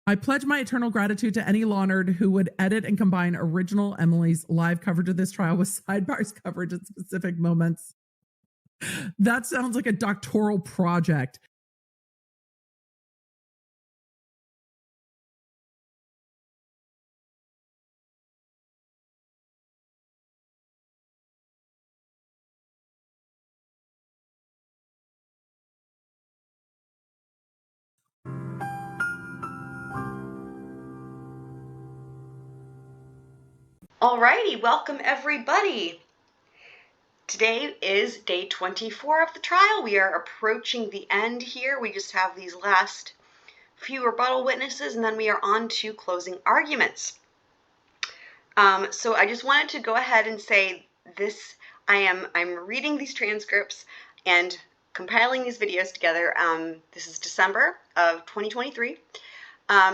I pledge my eternal gratitude to any law nerd who would edit and combine original Emily's live coverage of this trial with Sidebars coverage at specific moments. That sounds like a doctoral project. Alrighty, welcome everybody. Today is day 24 of the trial. We are approaching the end here. We just have these last few rebuttal witnesses and then we are on to closing arguments. So I just wanted to go ahead and say this, I'm reading these transcripts and compiling these videos together. This is December of 2023.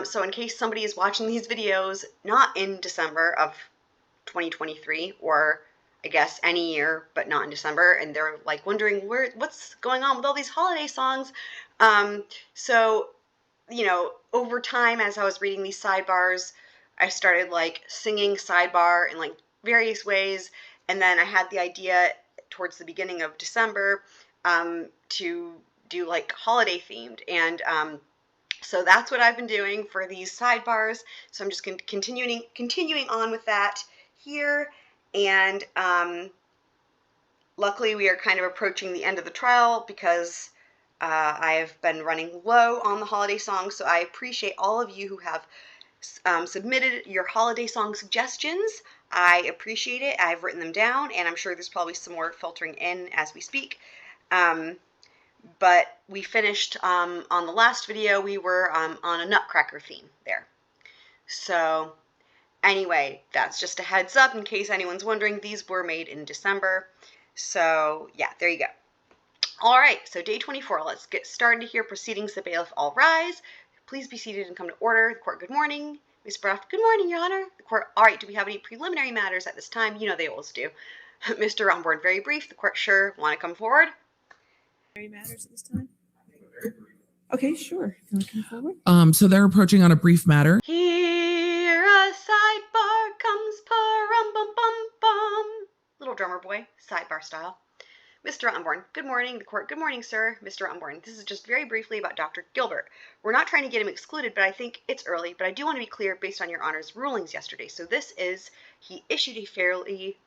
So in case somebody is watching these videos not in December of 2023, or I guess any year but not in December, and they're like wondering what's going on with all these holiday songs. So you know, over time as I was reading these sidebars, I started like singing sidebar in like various ways, and then I had the idea towards the beginning of December to do like holiday themed, and so that's what I've been doing for these sidebars. So I'm just continuing on with that here, and luckily we are kind of approaching the end of the trial because I have been running low on the holiday songs, so I appreciate all of you who have submitted your holiday song suggestions. I appreciate it. I've written them down, and I'm sure there's probably some more filtering in as we speak. But we finished on the last video, we were on a Nutcracker theme there. So anyway, that's just a heads up in case anyone's wondering. These were made in December. So yeah, there you go. All right, so day 24, let's get started here. Proceedings, the bailiff, all rise. Please be seated and come to order. The court, good morning. Ms. Bredehoft, good morning, Your Honor. The court, all right, do we have any preliminary matters at this time? You know they always do. Mr. Rottenborn, very brief. The court, sure, want to come forward? Matters at this time? Okay, sure. You want to come forward? So they're approaching on a brief matter. Here a sidebar comes, pa-rum-bum-bum-bum. Little drummer boy, sidebar style. Mr. Rottenborn, good morning. The court, good morning, sir. Mr. Rottenborn, this is just very briefly about Dr. Gilbert. We're not trying to get him excluded, but I think it's early, but I do want to be clear based on Your Honor's rulings yesterday. So this is, he issued a fairly,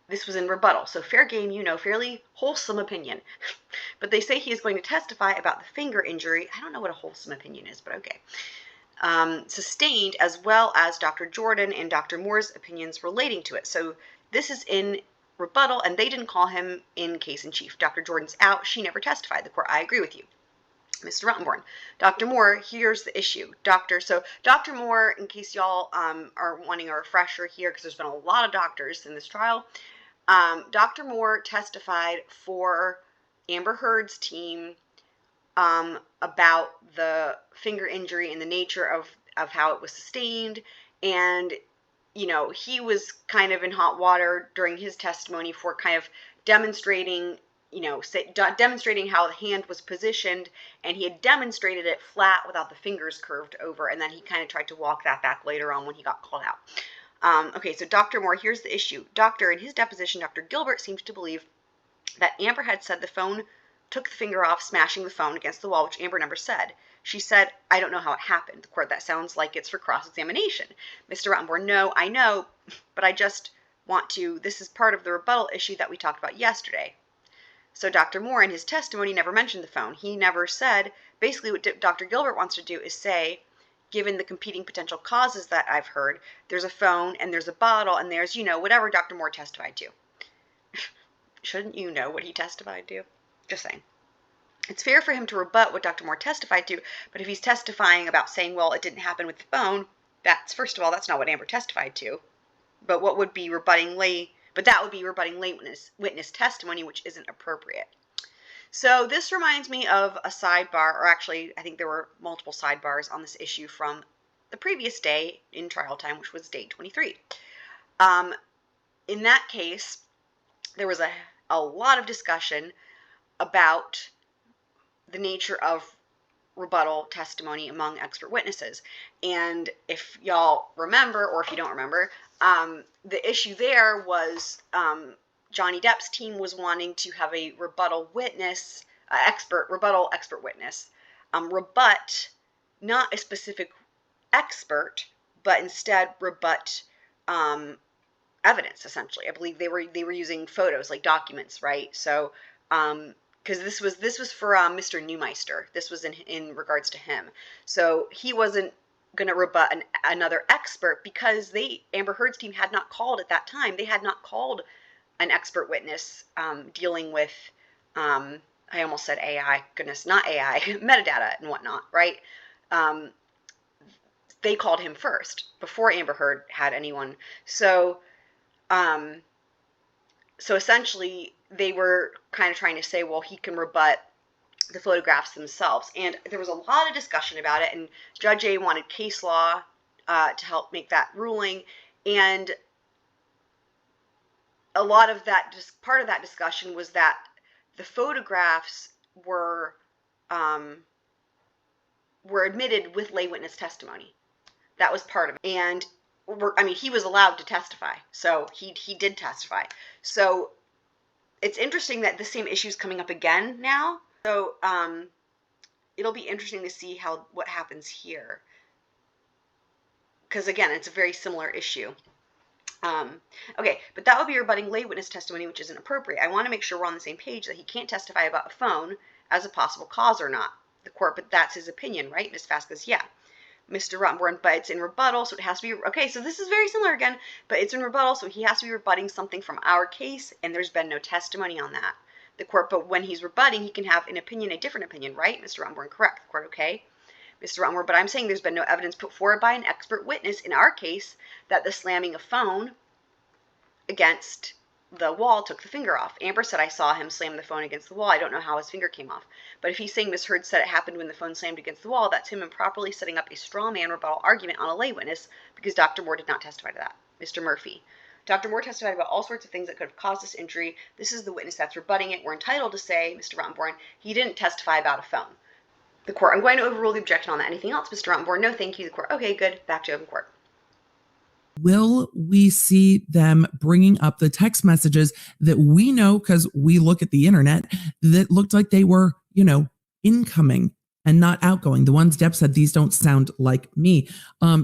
this was in rebuttal, so fair game, you know, fairly wholesome opinion. But they say he is going to testify about the finger injury. I don't know what a wholesome opinion is, but okay. Sustained, as well as Dr. Jordan and Dr. Moore's opinions relating to it. So this is in rebuttal, and they didn't call him in case in chief. Dr. Jordan's out. She never testified. The court, I agree with you. Mr. Rottenborn, Dr. Moore, here's the issue. So Dr. Moore, in case y'all are wanting a refresher here, because there's been a lot of doctors in this trial, Dr. Moore testified for Amber Heard's team about the finger injury and the nature of how it was sustained. And, you know, he was kind of in hot water during his testimony for kind of demonstrating, you know, demonstrating how the hand was positioned, and he had demonstrated it flat without the fingers curved over, and then he kind of tried to walk that back later on when he got called out. Okay, so Dr. Moore, here's the issue. In his deposition, Dr. Gilbert seems to believe that Amber had said the phone took the finger off, smashing the phone against the wall, which Amber never said. She said, I don't know how it happened. The court, that sounds like it's for cross-examination. Mr. Rottenborn, no, I know, but I just want to, this is part of the rebuttal issue that we talked about yesterday. So Dr. Moore in his testimony never mentioned the phone. He never said, basically what Dr. Gilbert wants to do is say, given the competing potential causes that I've heard, there's a phone and there's a bottle and there's, you know, whatever Dr. Moore testified to. Shouldn't you know what he testified to? Just saying. It's fair for him to rebut what Dr. Moore testified to, but if he's testifying about saying, well, it didn't happen with the phone, that's, first of all, that's not what Amber testified to. But what would be rebutting lay, but that would be rebutting lay witness testimony, which isn't appropriate. So this reminds me of a sidebar, or actually, I think there were multiple sidebars on this issue from the previous day in trial time, which was day 23. In that case, there was a lot of discussion about the nature of rebuttal testimony among expert witnesses. And if y'all remember, or if you don't remember, the issue there was Johnny Depp's team was wanting to have a rebuttal witness, rebuttal expert witness, rebut not a specific expert, but instead rebut evidence. Essentially, I believe they were using photos, like documents, right? So, because this was for Mr. Neumeister. This was in regards to him. So he wasn't going to rebut another expert because Amber Heard's team had not called at that time. They had not called an expert witness dealing with, I almost said AI, goodness, not AI, metadata and whatnot, right? They called him first before Amber Heard had anyone. So, so essentially they were kind of trying to say, well, he can rebut the photographs themselves. And there was a lot of discussion about it, and Judge A wanted case law to help make that ruling. And a lot of that, just part of that discussion was that the photographs were admitted with lay witness testimony. That was part of it. And he was allowed to testify, so he did testify. So it's interesting that the same issue is coming up again now. So it'll be interesting to see what happens here, because again, it's a very similar issue. Okay, but that would be rebutting lay witness testimony, which isn't appropriate. I want to make sure we're on the same page that he can't testify about a phone as a possible cause or not. The court, but that's his opinion, right, Ms. Vasquez? Yeah. Mr. Rottenborn, but it's in rebuttal, so it has to be, okay, so this is very similar again, but it's in rebuttal, so he has to be rebutting something from our case, and there's been no testimony on that. The court, but when he's rebutting, he can have an opinion, a different opinion, right, Mr. Rottenborn? Correct. The court, okay. Mr. Rottenborn, but I'm saying there's been no evidence put forward by an expert witness in our case that the slamming a phone against the wall took the finger off. Amber said, I saw him slam the phone against the wall. I don't know how his finger came off. But if he's saying Ms. Heard said it happened when the phone slammed against the wall, that's him improperly setting up a straw man rebuttal argument on a lay witness, because Dr. Moore did not testify to that. Mr. Murphy. Dr. Moore testified about all sorts of things that could have caused this injury. This is the witness that's rebutting it. We're entitled to say, Mr. Rottenborn, he didn't testify about a phone. The court, I'm going to overrule the objection on that. Anything else, Mr. Rottenborn? No, thank you. The court, okay, good. Back to open court. Will we see them bringing up the text messages that we know, because we look at the internet, that looked like they were, incoming and not outgoing? The ones Depp said, these don't sound like me.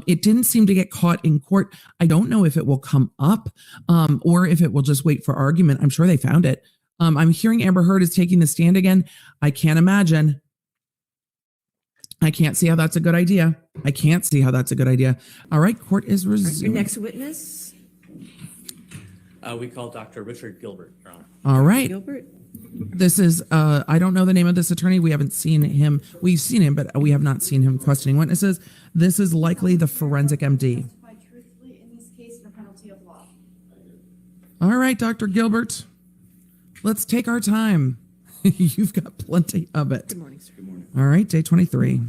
It didn't seem to get caught in court. I don't know if it will come up or if it will just wait for argument. I'm sure they found it. I'm hearing Amber Heard is taking the stand again. I can't imagine. I can't see how that's a good idea. All right, court is resumed. Your next witness. We call Dr. Richard Gilbert, Your Honor. All right. Gilbert. This is, I don't know the name of this attorney. We haven't seen him. We've seen him, but we have not seen him questioning witnesses. This is likely the forensic MD. Truthfully in this case for penalty of law. All right, Dr. Gilbert, let's take our time. You've got plenty of it. Good morning, sir. Good morning. All right, day 23.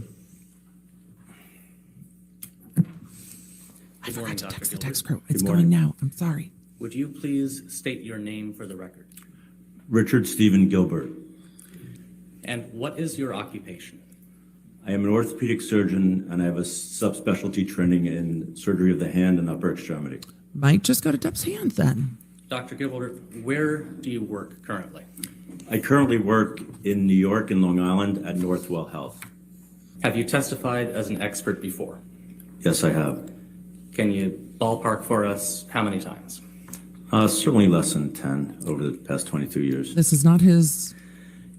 I forgot to text the text crew. It's going now. I'm sorry. Would you please state your name for the record? Richard Stephen Gilbert. And what is your occupation? I am an orthopedic surgeon, and I have a subspecialty training in surgery of the hand and upper extremity. Might just go to Depp's hand then. Dr. Gilbert, where do you work currently? I currently work in New York and Long Island at Northwell Health. Have you testified as an expert before? Yes, I have. Can you ballpark for us how many times? Certainly less than 10 over the past 22 years. This is not his.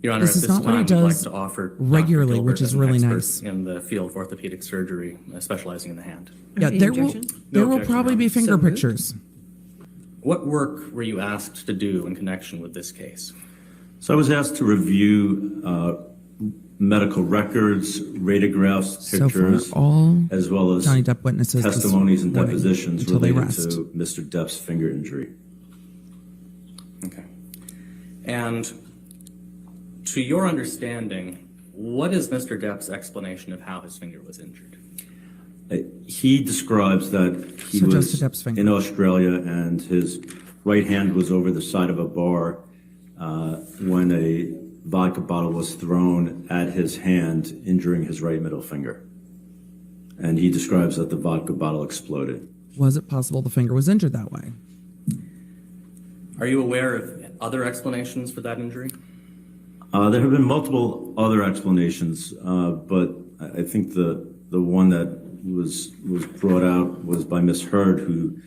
Your Honor, This at is this not what he time, we'd like does to offer Dr. regularly, Gilbert which is as an really expert nice. in the field of orthopedic surgery, specializing in the hand. Yeah, Any there will objection? there No will objection, probably Your be Honor. finger So moved. pictures. What work were you asked to do in connection with this case? So I was asked to review medical records, radiographs, So far, pictures, all as well as Johnny Depp witnesses this testimonies and morning depositions until they related rest. to Mr. Depp's finger injury. Okay. And to your understanding, what is Mr. Depp's explanation of how his finger was injured? He describes that he So just was to Depp's finger. in Australia and his right hand was over the side of a bar when a vodka bottle was thrown at his hand, injuring his right middle finger. And he describes that the vodka bottle exploded. Was it possible the finger was injured that way? Are you aware of other explanations for that injury? There have been multiple other explanations, but I think the one that was brought out was by Ms. Hurd, who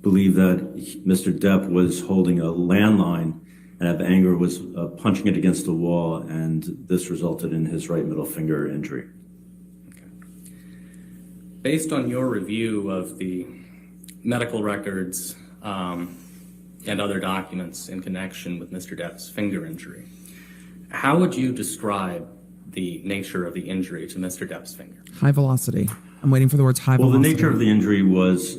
believed that Mr. Depp was holding a landline and out of anger was punching it against the wall, and this resulted in his right middle finger injury. Okay. Based on your review of the medical records and other documents in connection with Mr. Depp's finger injury, how would you describe the nature of the injury to Mr. Depp's finger? High velocity. I'm waiting for the words high velocity. Well, the nature of the injury was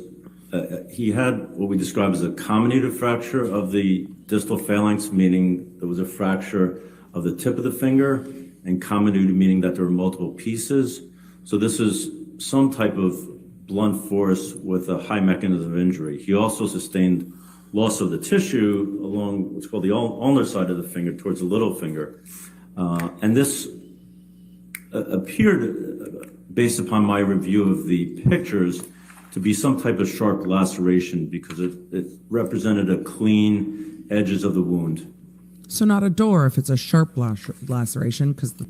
he had what we describe as a comminuted fracture of the distal phalanx, meaning there was a fracture of the tip of the finger, and comminuted meaning that there were multiple pieces. So this is some type of blunt force with a high mechanism of injury. He also sustained loss of the tissue along what's called the ulnar side of the finger towards the little finger. And this appeared, based upon my review of the pictures, to be some type of sharp laceration because it represented a clean edges of the wound. So not a door if it's a sharp laceration, because we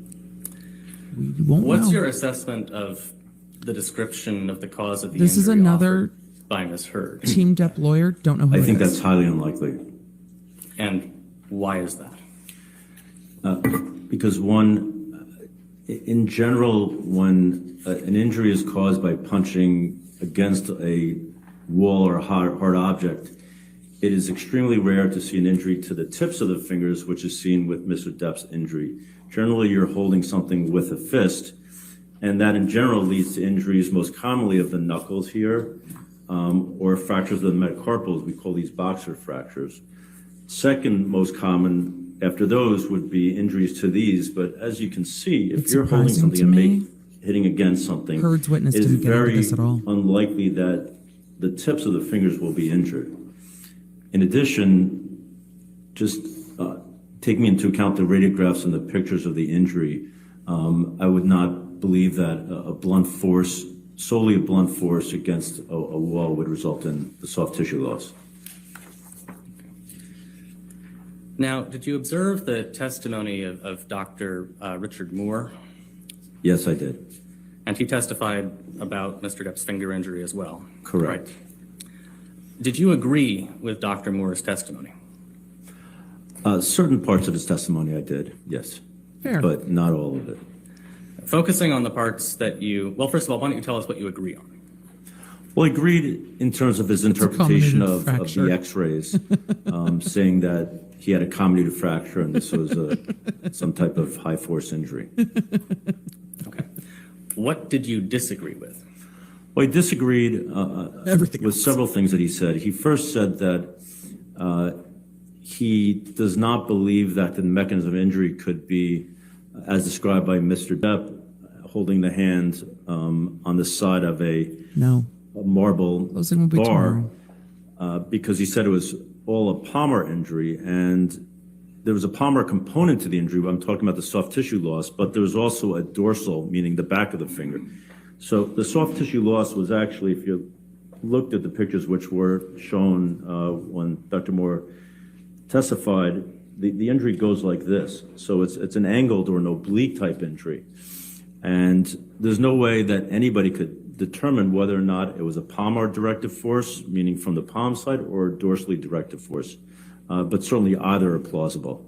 won't know. What's your assessment of the description of the cause of the This is injury another offered by Ms. Hurd? Team Depp lawyer. Don't know who I it think is. that's highly unlikely. And why is that? Because in general, when an injury is caused by punching against a wall or a hard object, it is extremely rare to see an injury to the tips of the fingers, which is seen with Mr. Depp's injury. Generally, you're holding something with a fist, and that in general leads to injuries most commonly of the knuckles here, or fractures of the metacarpals. We call these boxer fractures. Second most common after those would be injuries to these, but as you can see, if you're holding something and hitting against something, Hurd's witness it is didn't get into very this at all. unlikely that the tips of the fingers will be injured. In addition, just taking into account the radiographs and the pictures of the injury, I would not believe that solely a blunt force against a wall would result in the soft tissue loss. Now, did you observe the testimony of Dr. Richard Moore? Yes, I did. And he testified about Mr. Depp's finger injury as well? Correct. Right. Did you agree with Dr. Moore's testimony? Certain parts of his testimony I did, yes. Fair. But not all of it. Focusing on the parts that well, first of all, why don't you tell us what you agree on? Well, I agreed in terms of his interpretation of fracture. the x-rays, saying that he had a comminuted fracture and this was some type of high force injury. Okay. What did you disagree with? Well, I disagreed with several things that he said. He first said that he does not believe that the mechanism of injury could be, as described by Mr. Depp, holding the hand on the side of a marble bar, because he said it was all a palmar injury, and there was a palmar component to the injury. I'm talking about the soft tissue loss, but there was also a dorsal, meaning the back of the finger. So the soft tissue loss was actually, if you looked at the pictures which were shown when Dr. Moore testified, the injury goes like this. So it's an angled or an oblique type injury. And there's no way that anybody could determine whether or not it was a palmar directive force, meaning from the palm side, or a dorsally directive force. But certainly either are plausible.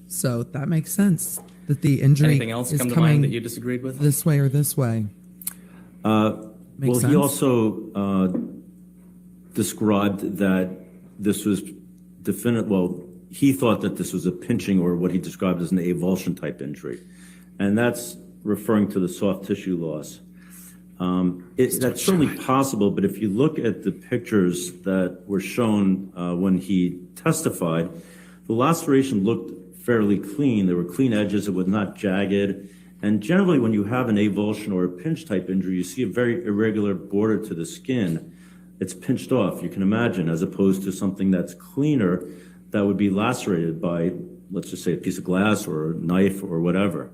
So that makes sense that the injury Anything else is come to coming mind that you disagreed with? this way or this way. Well, sense. he also described that this was definite. Well, he thought that this was a pinching or what he described as an avulsion type injury. And that's referring to the soft tissue loss. That's certainly possible, but if you look at the pictures that were shown when he testified, the laceration looked fairly clean. There were clean edges. It was not jagged. And generally, when you have an avulsion or a pinch type injury, you see a very irregular border to the skin. It's pinched off, you can imagine, as opposed to something that's cleaner that would be lacerated by let's just say a piece of glass or a knife or whatever.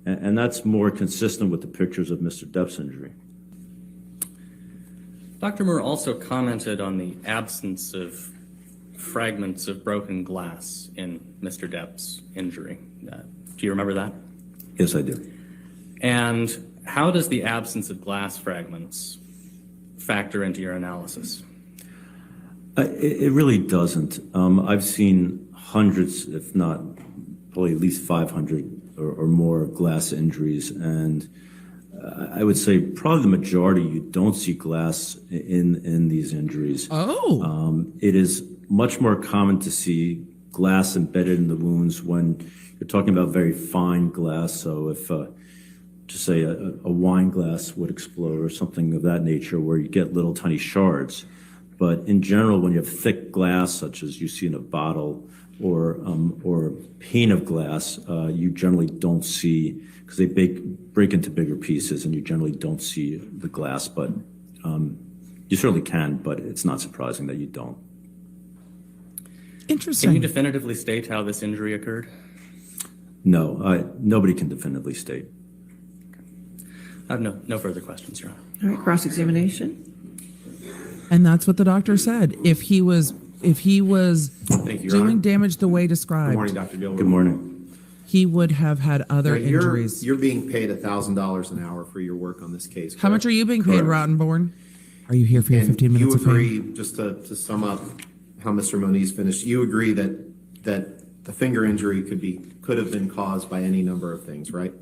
And that's more consistent with the pictures of Mr. Depp's injury. Dr. Moore also commented on the absence of fragments of broken glass in Mr. Depp's injury. Do you remember that? Yes, I do. And how does the absence of glass fragments factor into your analysis? It really doesn't. I've seen hundreds, if not probably at least 500 or more glass injuries, and I would say probably the majority you don't see glass in these injuries. It is much more common to see glass embedded in the wounds when you're talking about very fine glass. So if just say a wine glass would explode or something of that nature, where you get little tiny shards. But in general, when you have thick glass, such as you see in a bottle or a pane of glass, you generally don't see, because they break into bigger pieces, and you generally don't see the glass. But you certainly can, but it's not surprising that you don't. Interesting. Can you definitively state how this injury occurred? No, nobody can definitively state. I have no further questions, Your Honor. All right, cross-examination. And that's what the doctor said. If he was Thank you, Your doing Honor. damage the way described, Good morning, Dr. Gilbert. Good morning. he would have had other Now, injuries. You're being paid $1,000 an hour for your work on this case. How much are you being paid, Correct. Rottenborn? Are you here for your 15 minutes you of fame? agree, just to sum up how Mr. Moniz finished, you agree that the finger injury could have been caused by any number of things, right?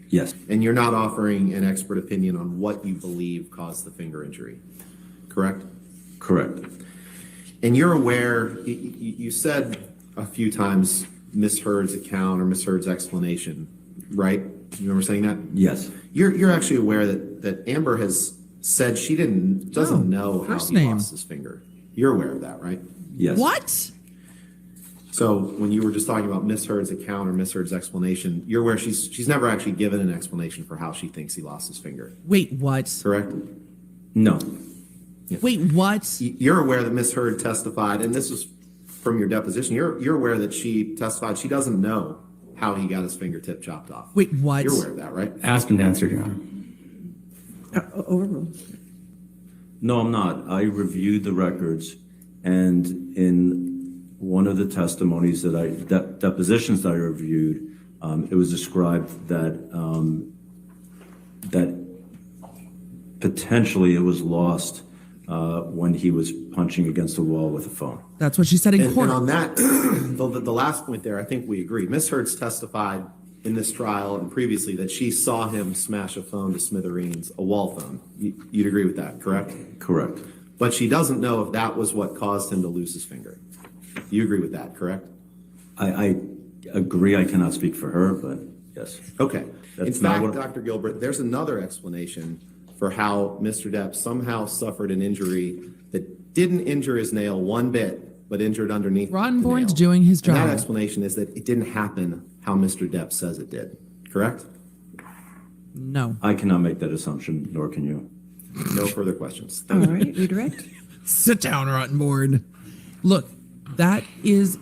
Yes, And you're not offering an expert opinion on what you believe caused the finger injury, correct? correct. And you're aware, you said a few times Miss Heard's account or Miss Heard's explanation, right? You remember saying that? Yes, You're actually aware that Amber has said she doesn't know how first he name. lost his finger. You're aware of that, right? yes. What? So when you were just talking about Miss Heard's account or Miss Heard's explanation, you're aware she's never actually given an explanation for how she thinks he lost his finger, Wait, what? correct? No, Wait, what? You're aware that Miss Heard testified, and this was from your deposition. You're aware that she testified she doesn't know how he got his fingertip chopped off. Wait, what? You're aware of that, right? Asked and answered, Your Honor. Overruled. no, I'm not. I reviewed the records, and in one of the testimonies depositions that I reviewed, it was described that potentially it was lost when he was punching against the wall with a phone. That's what she said in And court. on that, the last point there, I think we agree. Miss Heard's testified in this trial and previously that she saw him smash a phone to smithereens, a wall phone. You'd agree with that, correct? Correct. But she doesn't know if that was what caused him to lose his finger. You agree with that, correct? I agree. I cannot speak for her, but yes. Okay. That's In not fact, what- Dr. Gilbert, there's another explanation for how Mr. Depp somehow suffered an injury that didn't injure his nail one bit, but injured underneath the Rottenborn's nail. doing his And that job. explanation is that it didn't happen how Mr. Depp says it did, correct? No. I cannot make that assumption, nor can you. No further questions. All right, redirect. Sit down, Rottenborn. Look, that is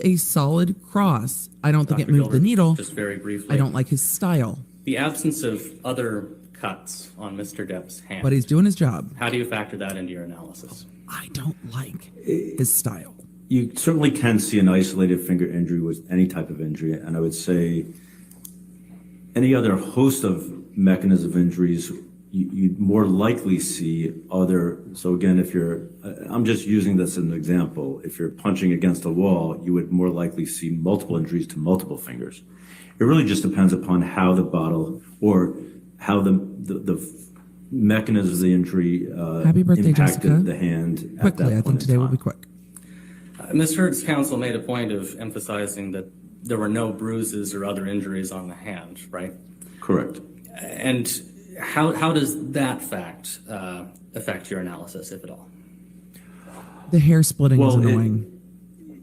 a solid cross. I don't think it Dr. moved the Gilbert, needle. Just very briefly. I don't like his style, The absence of other cuts on Mr. Depp's hand. but he's doing his job. How do you factor that into your analysis? I don't like his style. You certainly can see an isolated finger injury with any type of injury, and I would say any other host of mechanisms of injuries, you'd more likely see other. So again, if I'm just using this as an example, if you're punching against a wall, you would more likely see multiple injuries to multiple fingers. It really just depends upon how the bottle or how the mechanism of the injury Happy birthday, impacted Jessica. the hand at Quickly, that I point think in today will time. be quick. Ms. Heard's counsel made a point of emphasizing that there were no bruises or other injuries on the hand, right? Correct. And how does that fact affect your analysis, if at all? The hair splitting is Well, annoying.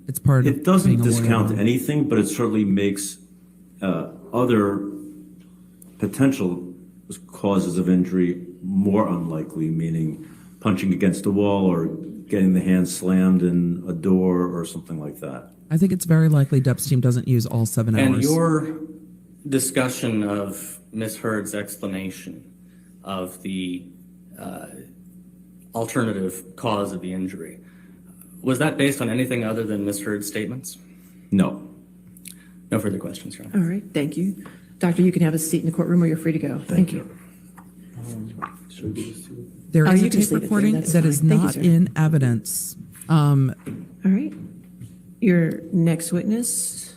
It's part of It doesn't being a lawyer. discount anything, but it certainly makes other potential causes of injury more unlikely, meaning punching against a wall or getting the hand slammed in a door or something like that. I think it's very likely Depp's team doesn't use all 7 hours. And your discussion of Ms. Heard's explanation of the alternative cause of the injury, was that based on anything other than Ms. Heard's statements? No. No further questions, Your Honor. All right, thank you. Doctor, you can have a seat in the courtroom or you're free to go. Thank you. There is you a can tape leave it there, recording that's that is fine. Thank you, not sir. in evidence. All right. Your next witness.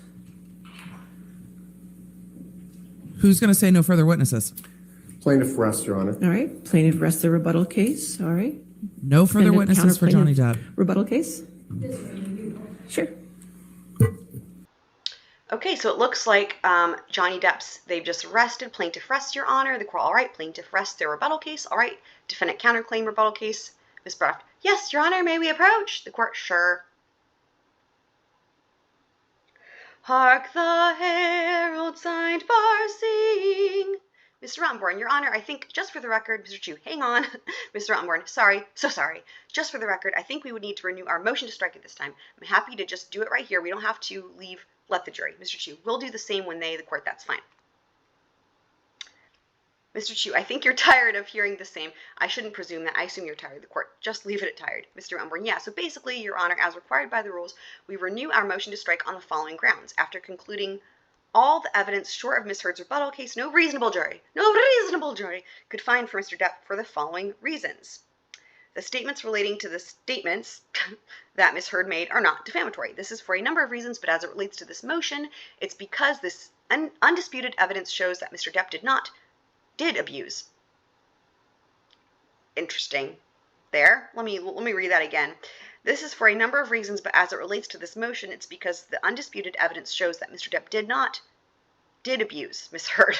Who's going to say no further witnesses? Plaintiff Rests, Your Honor. All right. Plaintiff rests the rebuttal case. All right. No further Defendant, witnesses for Johnny counterplaintiff, Depp. Rebuttal case? Sure. Okay, so it looks like Johnny Depp's, they've just arrested Plaintiff Rests, Your Honor. The court, all right. Plaintiff Rests their rebuttal case. All right. Defendant counterclaim rebuttal case. Ms. Bredehoft, yes, Your Honor, may we approach? The court, sure. Hark the herald sidebar sing. Mr. Rottenborn, Your Honor, I think, just for the record, Mr. Chu, hang on. Mr. Rottenborn, sorry, so sorry. Just for the record, I think we would need to renew our motion to strike at this time. I'm happy to just do it right here. We don't have to let the jury. Mr. Chu, we'll do the same when the court, that's fine. Mr. Chu, I think you're tired of hearing the same. I shouldn't presume that. I assume you're tired of the court. Just leave it at tired. Mr. Rottenborn, yeah, so basically, Your Honor, as required by the rules, we renew our motion to strike on the following grounds. After concluding all the evidence short of Ms. Heard's rebuttal case, no reasonable jury could find for Mr. Depp for the following reasons. The statements relating to the statements that Ms. Heard made are not defamatory. This is for a number of reasons, but as it relates to this motion, it's because this undisputed evidence shows that Mr. Depp did abuse. Interesting. There. Let me read that again. This is for a number of reasons, but as it relates to this motion, it's because the undisputed evidence shows that Mr. Depp did abuse Ms. Heard.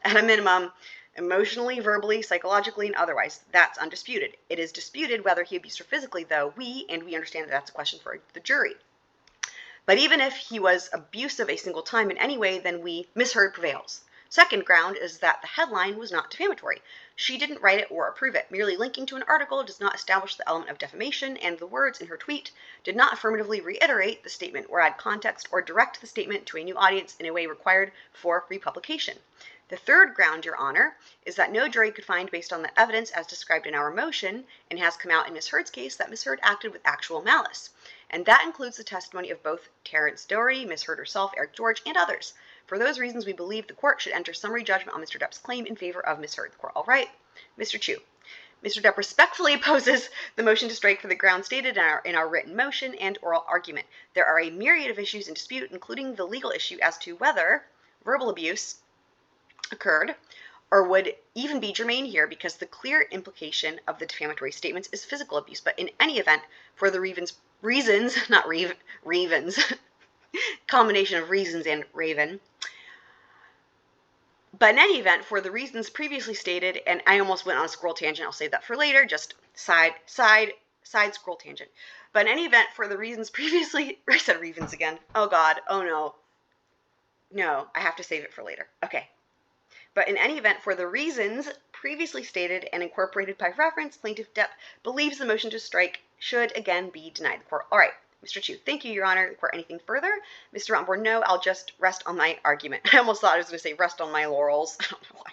At a minimum, emotionally, verbally, psychologically, and otherwise. That's undisputed. It is disputed whether he abused her physically, though we understand that that's a question for the jury. But even if he was abusive a single time in any way, then Ms. Heard prevails. Second ground is that the headline was not defamatory. She didn't write it or approve it. Merely linking to an article does not establish the element of defamation, and the words in her tweet did not affirmatively reiterate the statement or add context or direct the statement to a new audience in a way required for republication. The third ground, Your Honor, is that no jury could find, based on the evidence as described in our motion, and has come out in Ms. Heard's case, that Ms. Heard acted with actual malice. And that includes the testimony of both Terrence Doherty, Ms. Heard herself, Eric George, and others. For those reasons, we believe the court should enter summary judgment on Mr. Depp's claim in favor of Ms. Heard. The court, all right. Mr. Chu. Mr. Depp respectfully opposes the motion to strike for the grounds stated in our written motion and oral argument. There are a myriad of issues in dispute, including the legal issue as to whether verbal abuse occurred or would even be germane here, because the clear implication of the defamatory statements is physical abuse. But in any event, for the combination of reasons and raven. But in any event, for the reasons previously stated, and I almost went on a scroll tangent, I'll save that for later, just side scroll tangent. But in any event, for the reasons previously, I said ravens again. Oh God, oh no. No, I have to save it for later. Okay. But in any event, for the reasons previously stated and incorporated by reference, Plaintiff Depp believes the motion to strike should again be denied. The court, all right. Mr. Chu, thank you, Your Honor. The court, anything further? Mr. Rottenborn, no, I'll just rest on my argument. I almost thought I was going to say rest on my laurels. I don't know why.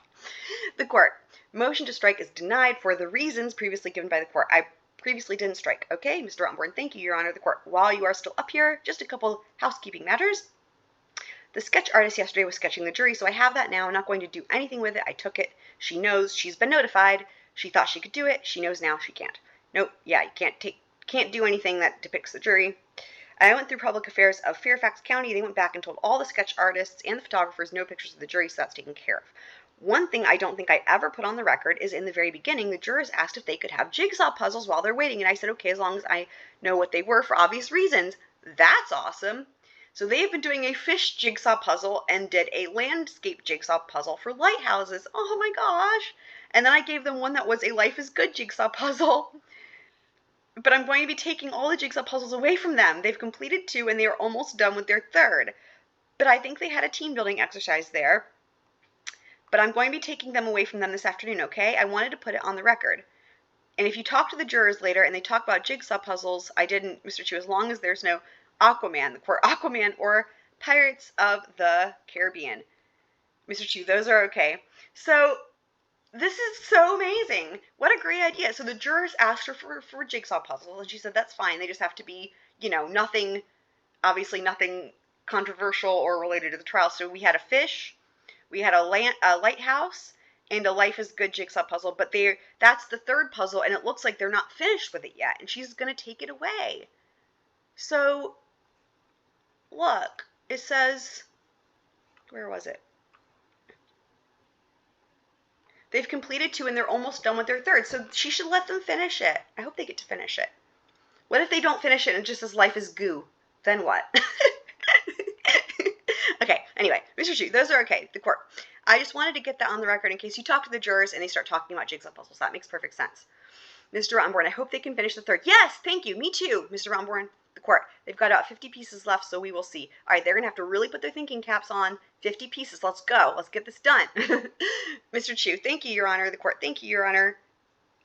The court, motion to strike is denied for the reasons previously given by the court. I previously didn't strike. Okay, Mr. Rottenborn, thank you, Your Honor. The court, while you are still up here, just a couple housekeeping matters. The sketch artist yesterday was sketching the jury, so I have that now. I'm not going to do anything with it. I took it. She knows. She's been notified. She thought she could do it. She knows now she can't. Nope. Yeah, you can't do anything that depicts the jury. I went through public affairs of Fairfax County. They went back and told all the sketch artists and the photographers no pictures of the jury, so that's taken care of. One thing I don't think I ever put on the record is in the very beginning, the jurors asked if they could have jigsaw puzzles while they're waiting, and I said, okay, as long as I know what they were for obvious reasons. That's awesome. So they've been doing a fish jigsaw puzzle and did a landscape jigsaw puzzle for lighthouses. Oh my gosh. And then I gave them one that was a Life is Good jigsaw puzzle. But I'm going to be taking all the jigsaw puzzles away from them. They've completed 2 and they are almost done with their 3rd. But I think they had a team building exercise there. But I'm going to be taking them away from them this afternoon, okay? I wanted to put it on the record. And if you talk to the jurors later and they talk about jigsaw puzzles, I didn't, Mr. Chu, as long as there's no Aquaman, the court, Aquaman, or Pirates of the Caribbean. Mr. Chu, those are okay. So this is so amazing. What a great idea. So the jurors asked her for jigsaw puzzles, and she said that's fine. They just have to be, nothing controversial or related to the trial. So we had a fish, we had a lighthouse, and a life is good jigsaw puzzle. But that's the third puzzle, and it looks like they're not finished with it yet, and she's going to take it away. So look, it says, where was it? They've completed 2 and they're almost done with their third. So she should let them finish it. I hope they get to finish it. What if they don't finish it and it just says life is goo? Then what? Okay, anyway, Mr. Chu, those are okay. The court. I just wanted to get that on the record in case you talk to the jurors and they start talking about jigsaw puzzles. That makes perfect sense. Mr. Rottenborn, I hope they can finish the third. Yes, thank you. Me too, Mr. Rottenborn. The court. They've got about 50 pieces left, so we will see. All right, they're going to have to really put their thinking caps on. 50 pieces. Let's go. Let's get this done. Mr. Chu, thank you, Your Honor. The court, thank you, Your Honor.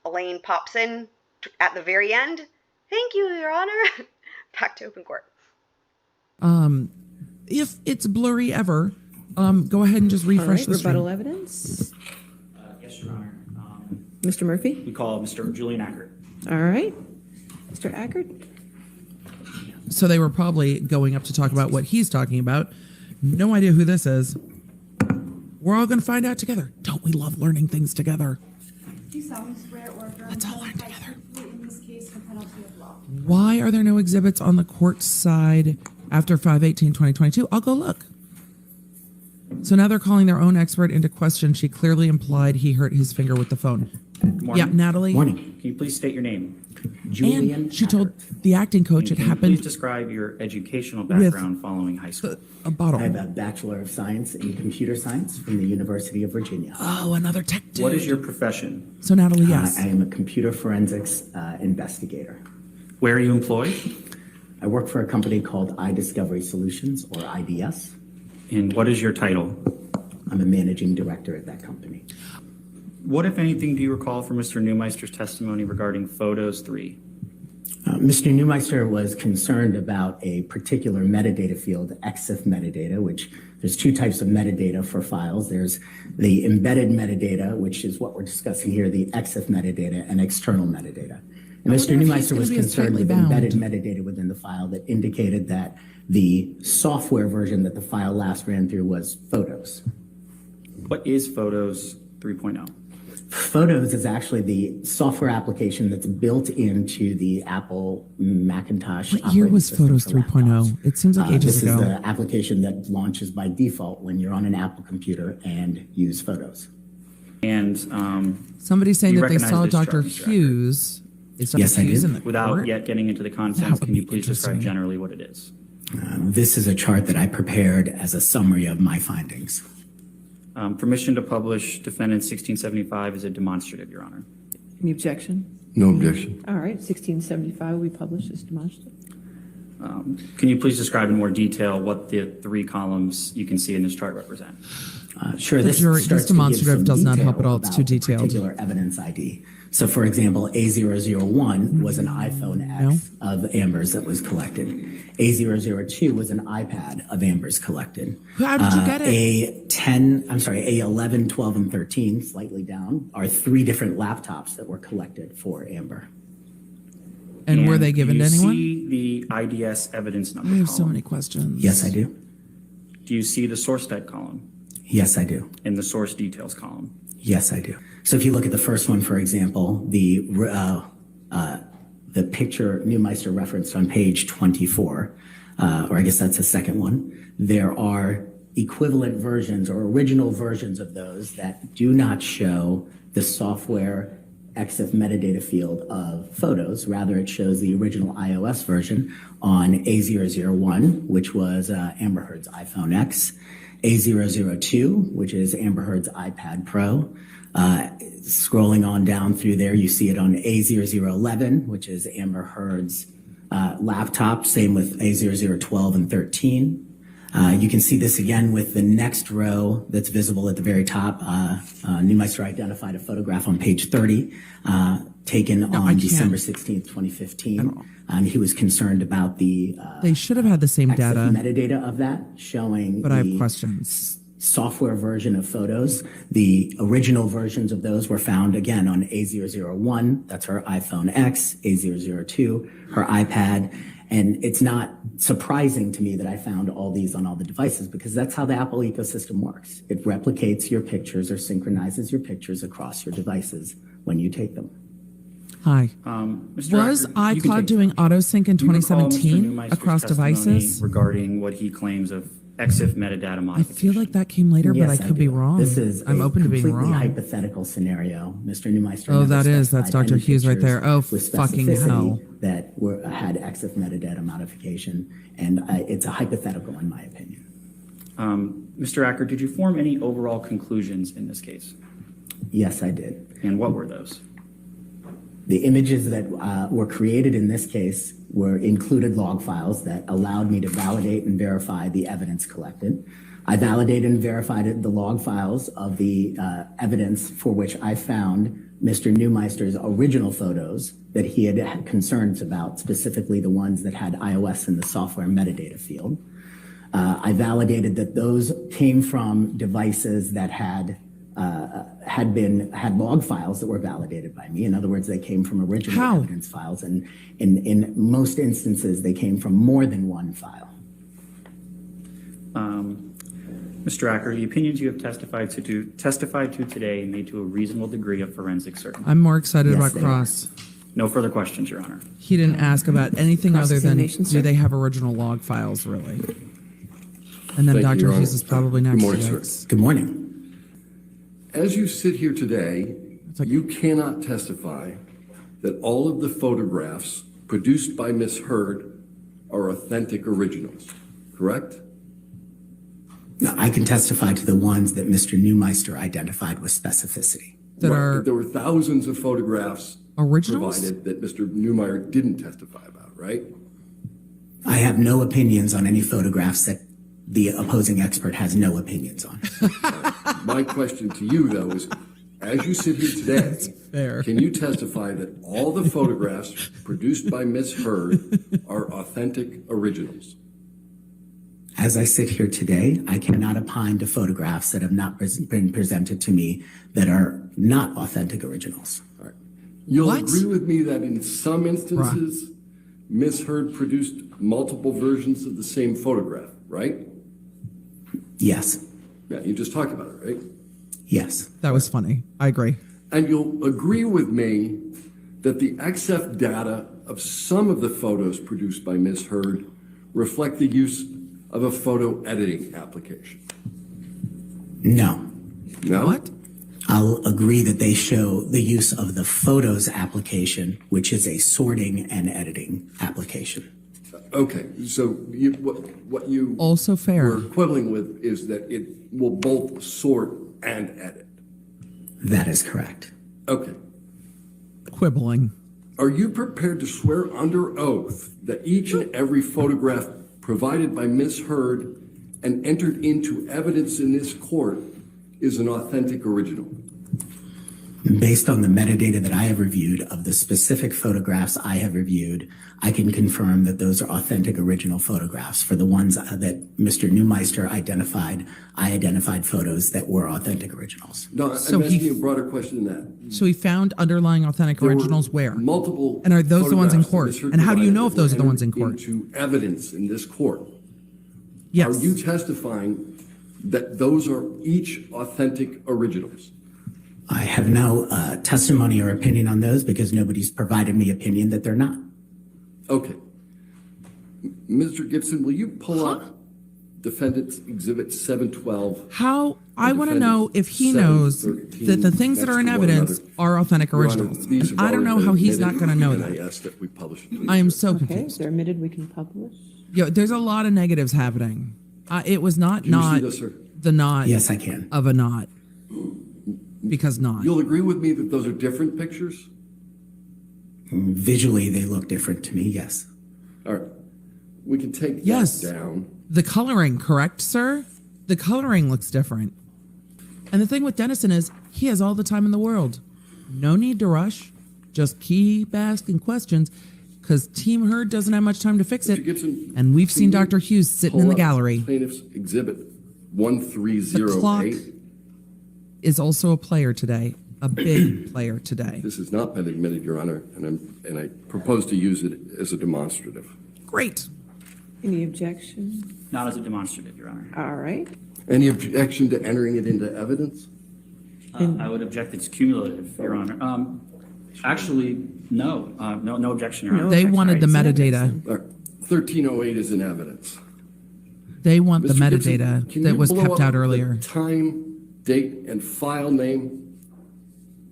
Elaine pops in at the very end. Thank you, Your Honor. Back to open court. If it's blurry ever, go ahead and just refresh the rebuttal stream. evidence. Yes, Your Honor. Mr. Murphy? We call Mr. Julian Ackert. All right. Mr. Ackert? So they were probably going up to talk about what he's talking about. No idea who this is. We're all going to find out together. Don't we love learning things together? Do solemnly swear or affirm Let's all to learn testify together. truthfully in this case for penalty of law. Why are there no exhibits on the court side after 5/18/2022? I'll go look. So now they're calling their own expert into question. She clearly implied he hurt his finger with the phone. Good morning. Yeah, Natalie. Morning. Can you please state your name? Julian And she told Ackert. the acting coach it And can you happened please describe your educational background following high school? a bottle. I have a Bachelor of Science in Computer Science from the University of Virginia. Oh, another tech dude. What is your profession? So Natalie, yes. I am a computer forensics investigator. Where are you employed? I work for a company called iDiscovery Solutions, or IDS. And what is your title? I'm a managing director at that company. What, if anything, do you recall from Mr. Neumeister's testimony regarding Photos 3? Mr. Neumeister was concerned about a particular metadata field, EXIF metadata, which there's 2 types of metadata for files. There's the embedded metadata, which is what we're discussing here, the EXIF metadata, and external metadata. And Mr. Neumeister was concerned with embedded metadata within the file that indicated that the software version that the file last ran through was Photos. What is Photos 3.0? Photos is actually the software application that's built into the Apple Macintosh. What year was operating Photos system for 3.0? laptops. It seems like ages This ago. is the application that launches by default when you're on an Apple computer and use Photos. And Somebody's saying you that they recognize saw this Dr. chart, Mr. Ackert? Hughes. Is Dr. Yes, I Hughes do. in the without court? yet getting into the That contents, would can you be please describe interesting. generally what it is? This is a chart that I prepared as a summary of my findings. Permission to publish defendant 1675 is a demonstrative, Your Honor. Any objection? No objection. All right, 1675, we published this demonstrative. Can you please describe in more detail what the 3 columns you can see in this chart represent? Sure, The this jury- starts this to give demonstrative some does not help detail at all. It's too about the detailed. Particular evidence ID. So, for example, A001 was an iPhone X of Amber's that was collected. A002 was an iPad of Amber's collected. How did you get it? A11, 12, and 13, slightly down, are 3 different laptops that were collected for Amber. And were they given to anyone? Do you see the IDS evidence number I have column? so many questions. Yes, I do. Do you see the source stat column Yes, I do. and the source details column? Yes, I do. So if you look at the first one, for example, the picture Neumeister referenced on page 24, or I guess that's the second one, there are equivalent versions or original versions of those that do not show the software EXIF metadata field of Photos. Rather, it shows the original iOS version on A001, which was Amber Heard's iPhone X, A002, which is Amber Heard's iPad Pro. Scrolling on down through there, you see it on A0011, which is Amber Heard's laptop. Same with A0012 and 13. You can see this again with the next row that's visible at the very top. Neumeister identified a photograph on page 30 taken on December 16th, 2015. He was concerned about the They should have had the same data. metadata of that showing But I have questions. software version of photos. The original versions of those were found again on A001, that's her iPhone X, A002, her iPad. And it's not surprising to me that I found all these on all the devices because that's how the Apple ecosystem works. It replicates your pictures or synchronizes your pictures across your devices when you take them. Hi. Mr. Was Ackert, you can iCloud take- doing auto-sync in Do you recall Mr. 2017 Neumeister's across testimony devices? regarding what he claims of EXIF metadata I modification? feel like that came later, but I Yes, could be do. wrong. This is I'm a open to being completely wrong. hypothetical scenario. Mr. Neumeister. Oh, never that is. specified That's Dr. any Hughes right there. pictures Oh, with fucking specificity hell. That had EXIF metadata modification, and it's a hypothetical in my opinion. Mr. Ackert, did you form any overall conclusions in this case? Yes, I did. And what were those? The images that were created in this case were included log files that allowed me to validate and verify the evidence collected. I validated and verified the log files of the evidence for which I found Mr. Neumeister's original photos that he had concerns about, specifically the ones that had iOS in the software metadata field. I validated that those came from devices that had log files that were validated by me. In other words, they came from original How? evidence files, and in most instances, they came from more than one file. Mr. Ackert, the opinions you have testified to today made to a reasonable degree of forensic certainty. I'm more excited Yes, about they Cross. No further questions, Your Honor. He didn't ask about anything other than Cross-examination, do sir. they have original log files, really? And then Thank you, Dr. Your Hughes Honor. is probably Good next. morning, sir. Yikes. Good morning. As you sit here today, you cannot testify that all of the photographs produced by Ms. Heard are authentic originals, correct? Now, I can testify to the ones that Mr. Neumeister identified with specificity. That Right, are but there were thousands of photographs originals? provided that Mr. Neumeier didn't testify about, right? I have no opinions on any photographs that the opposing expert has no opinions on. My question to you, though, is as you sit here today, fair. can you testify that all the photographs produced by Ms. Heard are authentic originals? As I sit here today, I cannot opine to photographs that have not been presented to me that are not authentic originals. All right. You'll What? agree with me that in some instances, Ms. Heard produced multiple versions of the same photograph, right? Yes, Yeah, you just talked about it, right? yes, That was funny. I agree. And you'll agree with me that the XF data of some of the photos produced by Ms. Heard reflect the use of a photo editing application. no. No? What? I'll agree that they show the use of the Photos application, which is a sorting and editing application. Okay, so what you Also were fair. quibbling with is that it will both sort and edit. That is correct. Okay. Quibbling. Are you prepared to swear under oath that each and every photograph provided by Ms. Heard and entered into evidence in this court is an authentic original? Based on the metadata that I have reviewed of the specific photographs I have reviewed, I can confirm that those are authentic original photographs. For the ones that Mr. Neumeister identified, I identified photos that were authentic originals. No, So I'm he- asking you a broader question than that. So he found underlying authentic There were originals where? Multiple. And are those the ones in photographs that court? Ms. Heard And how do you provided know if that those are the were ones in entered court? Into evidence in this court. Yes. Are you testifying that those are each authentic originals? I have no testimony or opinion on those because nobody's provided me opinion that they're not. Okay. Mr. Gibson, will you pull up Defendant's Exhibit 712? How, I want to Defendant know if he knows 713 that the things that are in next to one evidence another. are authentic Your Honor, originals. these And have I don't know already how been he's not admitted, going to know and that. I ask that we publish it. I am so Okay, confused. they're admitted, we can publish. Yo, there's a lot of negatives happening. It was not Can you see not this, sir? the not Yes, I can. of a not. Because not. You'll agree with me that those are different pictures? Visually, they look different to me, yes. All right. We can take Yes. that down. The coloring, correct, sir? The coloring looks different. And the thing with Dennison is he has all the time in the world. No need to rush. Just keep asking questions because Team Heard doesn't have much time to fix it. Mr. Gibson, And we've seen can you Dr. Hughes sitting in pull the up gallery. Plaintiff's Exhibit The clock 1308. is also a player today, a big player today. This has not been admitted, Your Honor, and I propose to use it as a demonstrative. Great. Any objection? Not as a demonstrative, Your Honor. All right. Any objection to entering it into evidence? I would object it's cumulative, Your Honor. Actually, no. No objection, Your Honor. No They objection. wanted the All right, so metadata. 1308 is in evidence. They want the Mr. Gibson, metadata can that you was blow kept up out the earlier. Time, date, and file name.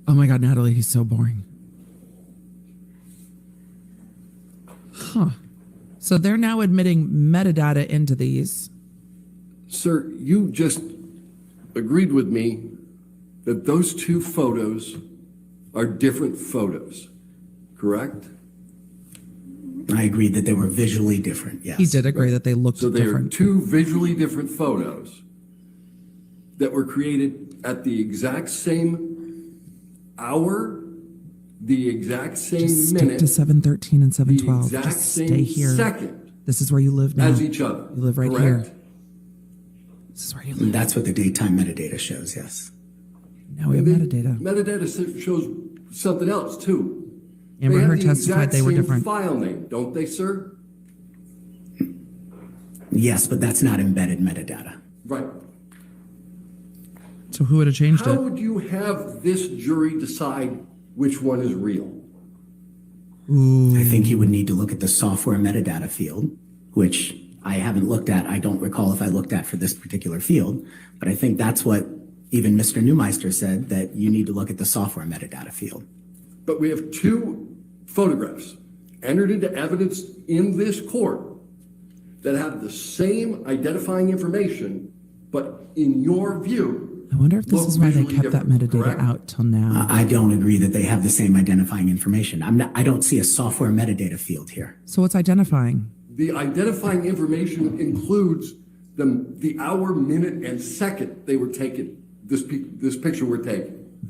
Oh my God, Natalie, he's so boring. Huh. So they're now admitting metadata into these. Sir, you just agreed with me that those two photos are different photos, correct? I agreed that they were visually different, yes. He did agree that they looked So they are different. two visually different photos that were created at the exact same hour, the exact same Just stick minute, to 713 and the 712. exact Just stay same here. second This is where you live now. as each other. You live right correct? here. This is where you And live. that's what the daytime metadata shows, yes. Now we have And metadata. Metadata shows something else too. Amber They have Heard the testified exact they were same different. file name, don't they, sir? Yes, but that's not embedded metadata. Right. So who would have changed How it? would you have this jury decide which one is real? I think you would need to look at the software metadata field, which I haven't looked at. I don't recall if I looked at for this particular field, but I think that's what even Mr. Neumeister said, that you need to look at the software metadata field. But we have two photographs entered into evidence in this court that have the same identifying information, but in your view, I wonder if this look is why they visually kept that different, metadata correct? out till now. I don't agree that they have the same identifying information. I don't see a software metadata field here. So what's identifying? The identifying information includes the hour, minute, and second they were taken, this picture were taken.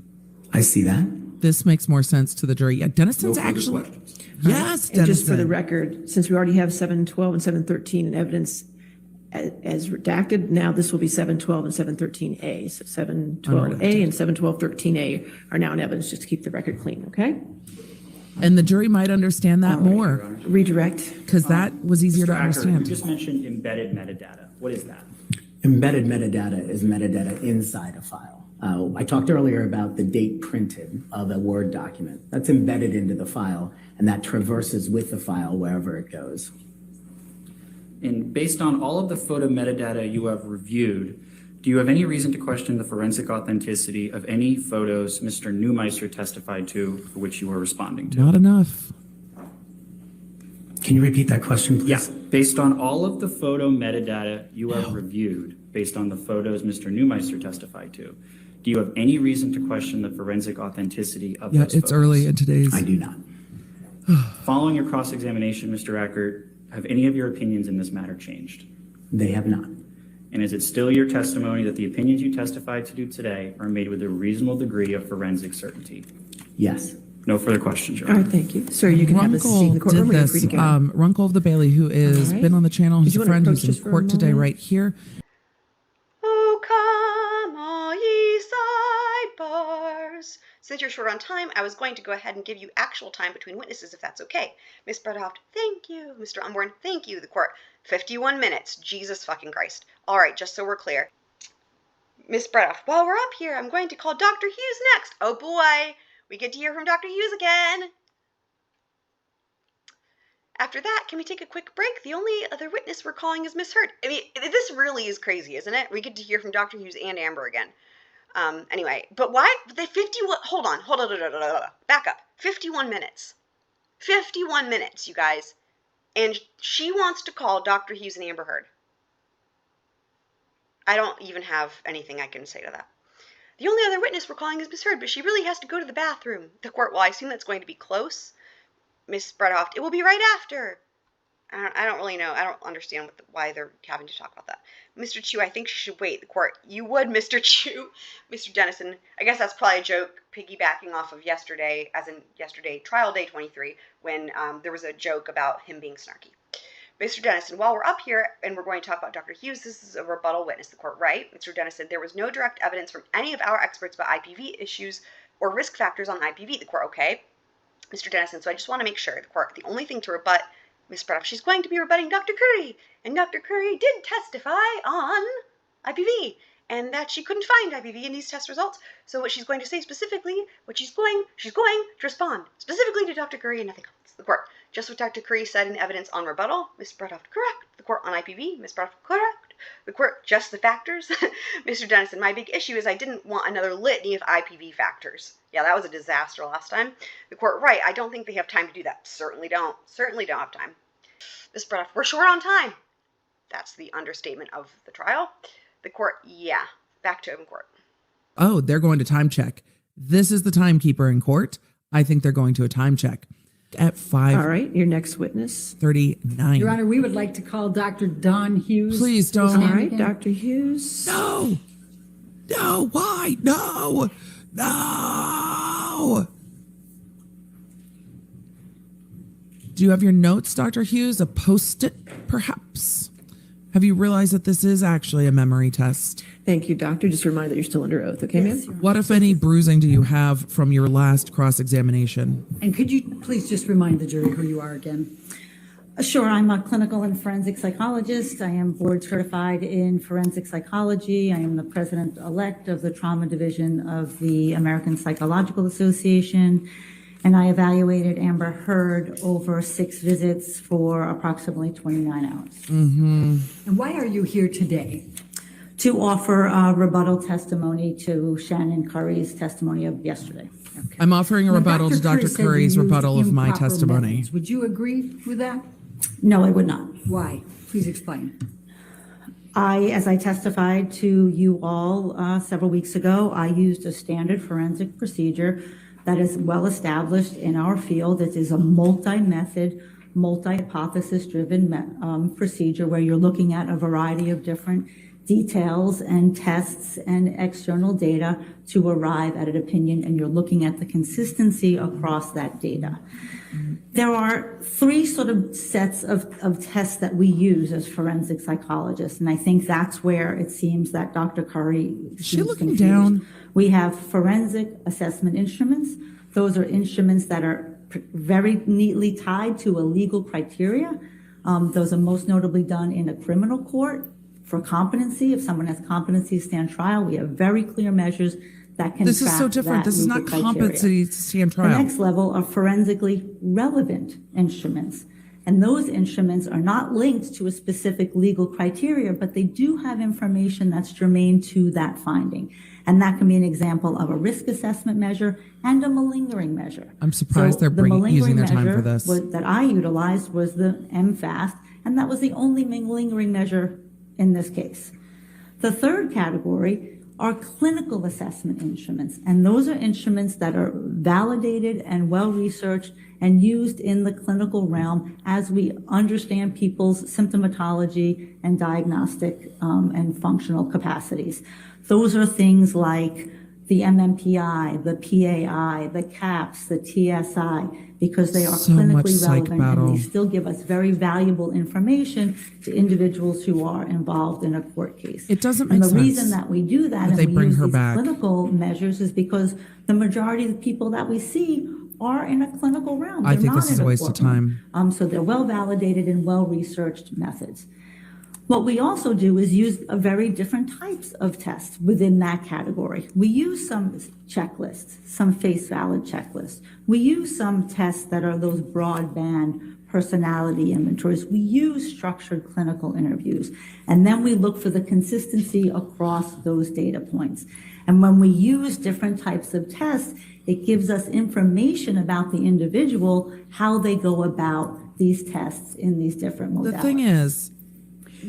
I see that. This makes more sense to the jury. Yeah, No Dennison's further actually. questions. Yes, And just for the Dennison. record, since we already have 712 and 713 in evidence as redacted, now this will be 712 and 713A. So 712A and 71213A are now in evidence, just to keep the record clean, okay? And the jury might understand that more Redirect. because that was easier Mr. to Ackert, understand. You just mentioned embedded metadata. What is that? Embedded metadata is metadata inside a file. I talked earlier about the date printed of a Word document. That's embedded into the file, and that traverses with the file wherever it goes. And based on all of the photo metadata you have reviewed, do you have any reason to question the forensic authenticity of any photos Mr. Neumeister testified to for which you were responding to? Not enough. Can you repeat that question, please? Yeah, based on all of the photo metadata you have reviewed, based on the photos Mr. Neumeister testified to, do you have any reason to question the forensic authenticity of Yeah, those it's photos? early in today's. I do not. Following your cross-examination, Mr. Ackert, have any of your opinions in this matter changed? They have not. And is it still your testimony that the opinions you testified to do today are made with a reasonable degree of forensic certainty? Yes. No further questions, Your All Honor. right, thank you. Sir, you can have a seat in Runkle the courtroom. did You're free this. to go. Runkle of the Bailey, who has All right. been on the channel, Did who's you a wanna friend approach who's just in for a court today, moment? right here. Oh, come, all ye sidebars. Since you're short on time, I was going to go ahead and give you actual time between witnesses, if that's okay. Miss Bredehoft, thank you. Mr. Unborn, thank you. The court, 51 minutes. Jesus fucking Christ. All right, just so we're clear. Miss Bredehoft, while we're up here, I'm going to call Dr. Hughes next. Oh boy, we get to hear from Dr. Hughes again. After that, can we take a quick break? The only other witness we're calling is Miss Heard. I mean, this really is crazy, isn't it? We get to hear from Dr. Hughes and Amber again. Anyway, but why? They 51, hold on, back up. 51 minutes. 51 minutes, you guys. And she wants to call Dr. Hughes and Amber Heard. I don't even have anything I can say to that. The only other witness we're calling is Miss Heard, but she really has to go to the bathroom. The court, well, I assume that's going to be close. Miss Bredehoft, it will be right after. I don't really know. I don't understand why they're having to talk about that. Mr. Chu, I think she should wait. The court, you would, Mr. Chu. Mr. Dennison, I guess that's probably a joke piggybacking off of yesterday, as in yesterday, trial day 23, when there was a joke about him being snarky. Mr. Dennison, while we're up here and we're going to talk about Dr. Hughes, this is a rebuttal witness. The court, right? Mr. Dennison, there was no direct evidence from any of our experts about IPV issues or risk factors on IPV. The court, okay? Mr. Dennison, so I just want to make sure, the court, the only thing to rebut Ms. Bredehoft, she's going to be rebutting Dr. Curry, and Dr. Curry did testify on IPV, and that she couldn't find IPV in these test results. So what she's going to say specifically, she's going to respond specifically to Dr. Curry and nothing else. The court, just what Dr. Curry said in evidence on rebuttal, Ms. Bredehoft, correct. The court, on IPV, Ms. Bredehoft, correct. The court, just the factors. Mr. Dennison, my big issue is I didn't want another litany of IPV factors. Yeah, that was a disaster last time. The court, right, I don't think they have time to do that. Certainly don't have time. Ms. Bredehoft, we're short on time. That's the understatement of the trial. The court, yeah, back to open court. Oh, they're going to time check. This is the timekeeper in court. I think they're going to a time check at 5:39. All right, your next witness. Your Honor, we would like to call Dr. Don Hughes. Please don't. All right, Dr. Hughes. No. No, why? No. No. Do you have your notes, Dr. Hughes? A Post-it, perhaps? Have you realized that this is actually a memory test? Thank you, doctor. Just a reminder that you're still under oath, okay, ma'am? What, if any, bruising do you have from your last cross-examination? And could you please just remind the jury who you are again? Sure, I'm a clinical and forensic psychologist. I am board certified in forensic psychology. I am the president-elect of the trauma division of the American Psychological Association. And I evaluated Amber Heard over 6 visits for approximately 29 hours. Mm-hmm. And why are you here today? To offer rebuttal testimony to Shannon Curry's testimony of yesterday. Okay. I'm offering a rebuttal to Dr. Curry's rebuttal of my testimony. Methods. Would you agree with that? No, I would not. Why? Please explain. As I testified to you all several weeks ago, I used a standard forensic procedure that is well established in our field. It is a multi-method, multi-hypothesis-driven procedure where you're looking at a variety of different details and tests and external data to arrive at an opinion, and you're looking at the consistency across that data. There are 3 sort of sets of tests that we use as forensic psychologists, and I think that's where it seems that Dr. Curry is she looking confused. Down? We have forensic assessment instruments. Those are instruments that are very neatly tied to a legal criteria. Those are most notably done in a criminal court for competency. If someone has competency to stand trial, we have very clear measures that can This is so different. This is not competency to stand trial. The next level are forensically relevant instruments. And those instruments are not linked to a specific legal criteria, but they do have information that's germane to that finding. And that can be an example of a risk assessment measure and a malingering measure. I'm surprised they're using their time for this. That I utilized was the MFAST, and that was the only malingering measure in this case. The third category are clinical assessment instruments, and those are instruments that are validated and well-researched and used in the clinical realm as we understand people's symptomatology and diagnostic and functional capacities. Those are things like the MMPI, the PAI, the CAPS, the TSI, because they are clinically relevant and they still give us very valuable information to individuals who are involved in a court case. It doesn't make sense. And the reason that we do that and we use these clinical measures is because the majority of the people that we see are in a clinical realm. I think this is a waste of time. So they're well validated and well researched methods. What we also do is use a very different types of tests within that category. We use some checklists, some face valid checklists. We use some tests that are those broadband personality inventories. We use structured clinical interviews. And then we look for the consistency across those data points. And when we use different types of tests, it gives us information about the individual, how they go about these tests in these different modalities. The thing is,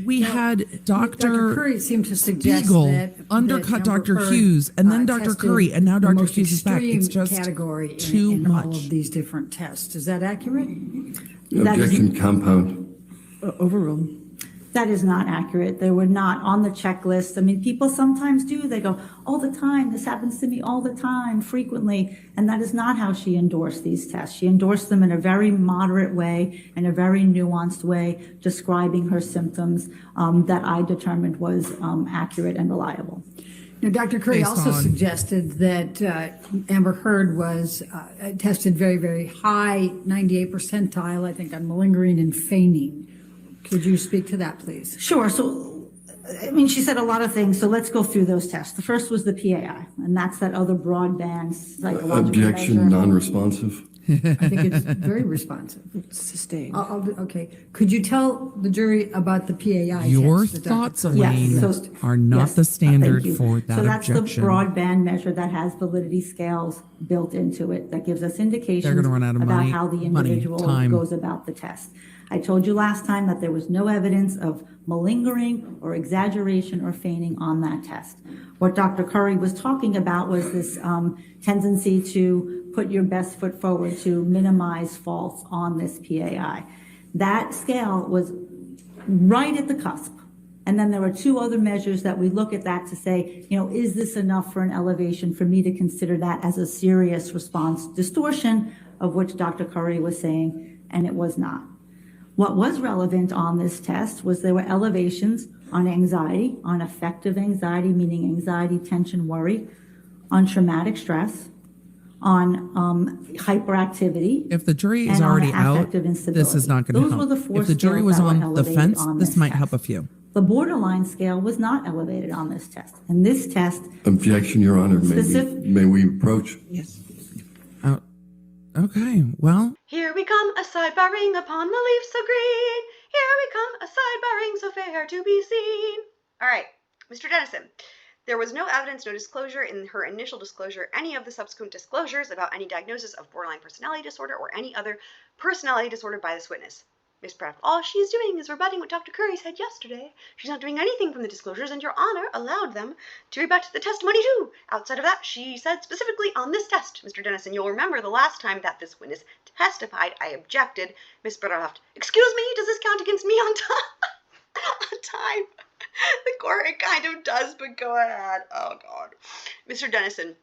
we had Dr. Curry seemed to suggest Beagle that undercut Dr. Hughes and then Dr. Curry, and now Dr. Hughes is back. It's just category too in much. all of these different tests. Is that accurate? Objection compound. Overruled. That is not accurate. They were not on the checklist. I mean, people sometimes do. They go, all the time, this happens to me all the time, frequently. And that is not how she endorsed these tests. She endorsed them in a very moderate way, in a very nuanced way, describing her symptoms that I determined was accurate and reliable. Now, Dr. Curry also suggested that Amber Heard was tested very, very high, 98 percentile, I think, on malingering and feigning. Could you speak to that, please? Sure. So, I mean, she said a lot of things, so let's go through those tests. The first was the PAI, and that's that other broadband psychological Objection, measure. non-responsive. I think it's very responsive. Sustained. Okay. Could you tell the jury about the PAI Your test that Dr. thoughts, Curry- Elaine, Yes, so- are not yes, the standard thank you. for that So that's objection. the broadband measure that has validity scales built into it that gives us indications They're gonna run out of about money- how the money, individual time. goes about the test. I told you last time that there was no evidence of malingering or exaggeration or feigning on that test. What Dr. Curry was talking about was this tendency to put your best foot forward, to minimize faults on this PAI. That scale was right at the cusp. And then there are two other measures that we look at that to say, you know, is this enough for an elevation for me to consider that as a serious response distortion, of which Dr. Curry was saying, and it was not. What was relevant on this test was there were elevations on anxiety, on affective anxiety, meaning anxiety, tension, worry, on traumatic stress, on hyperactivity. If the jury is and on already out, affective instability. this is not going to Those help. were the four If the jury scales was that were on the elevated fence, on this might test. help a few. The borderline scale was not elevated on this test. And this test, Objection, Your Honor. May we approach? Yes. Okay, well, Here we come, a sidebarring upon the leaf so green. Here we come, a sidebarring so fair to be seen. All right, Mr. Dennison, there was no evidence, no disclosure in her initial disclosure, any of the subsequent disclosures about any diagnosis of borderline personality disorder or any other personality disorder by this witness. Ms. Pratt, all she's doing is rebutting what Dr. Curry said yesterday. She's not doing anything from the disclosures, and Your Honor allowed them to rebut the testimony too. Outside of that, she said specifically on this test, Mr. Dennison, you'll remember the last time that this witness testified, I objected. Ms. Bredehoft, excuse me, does this count against me on time? The court, it kind of does, but go ahead. Oh, God. Mr. Dennison,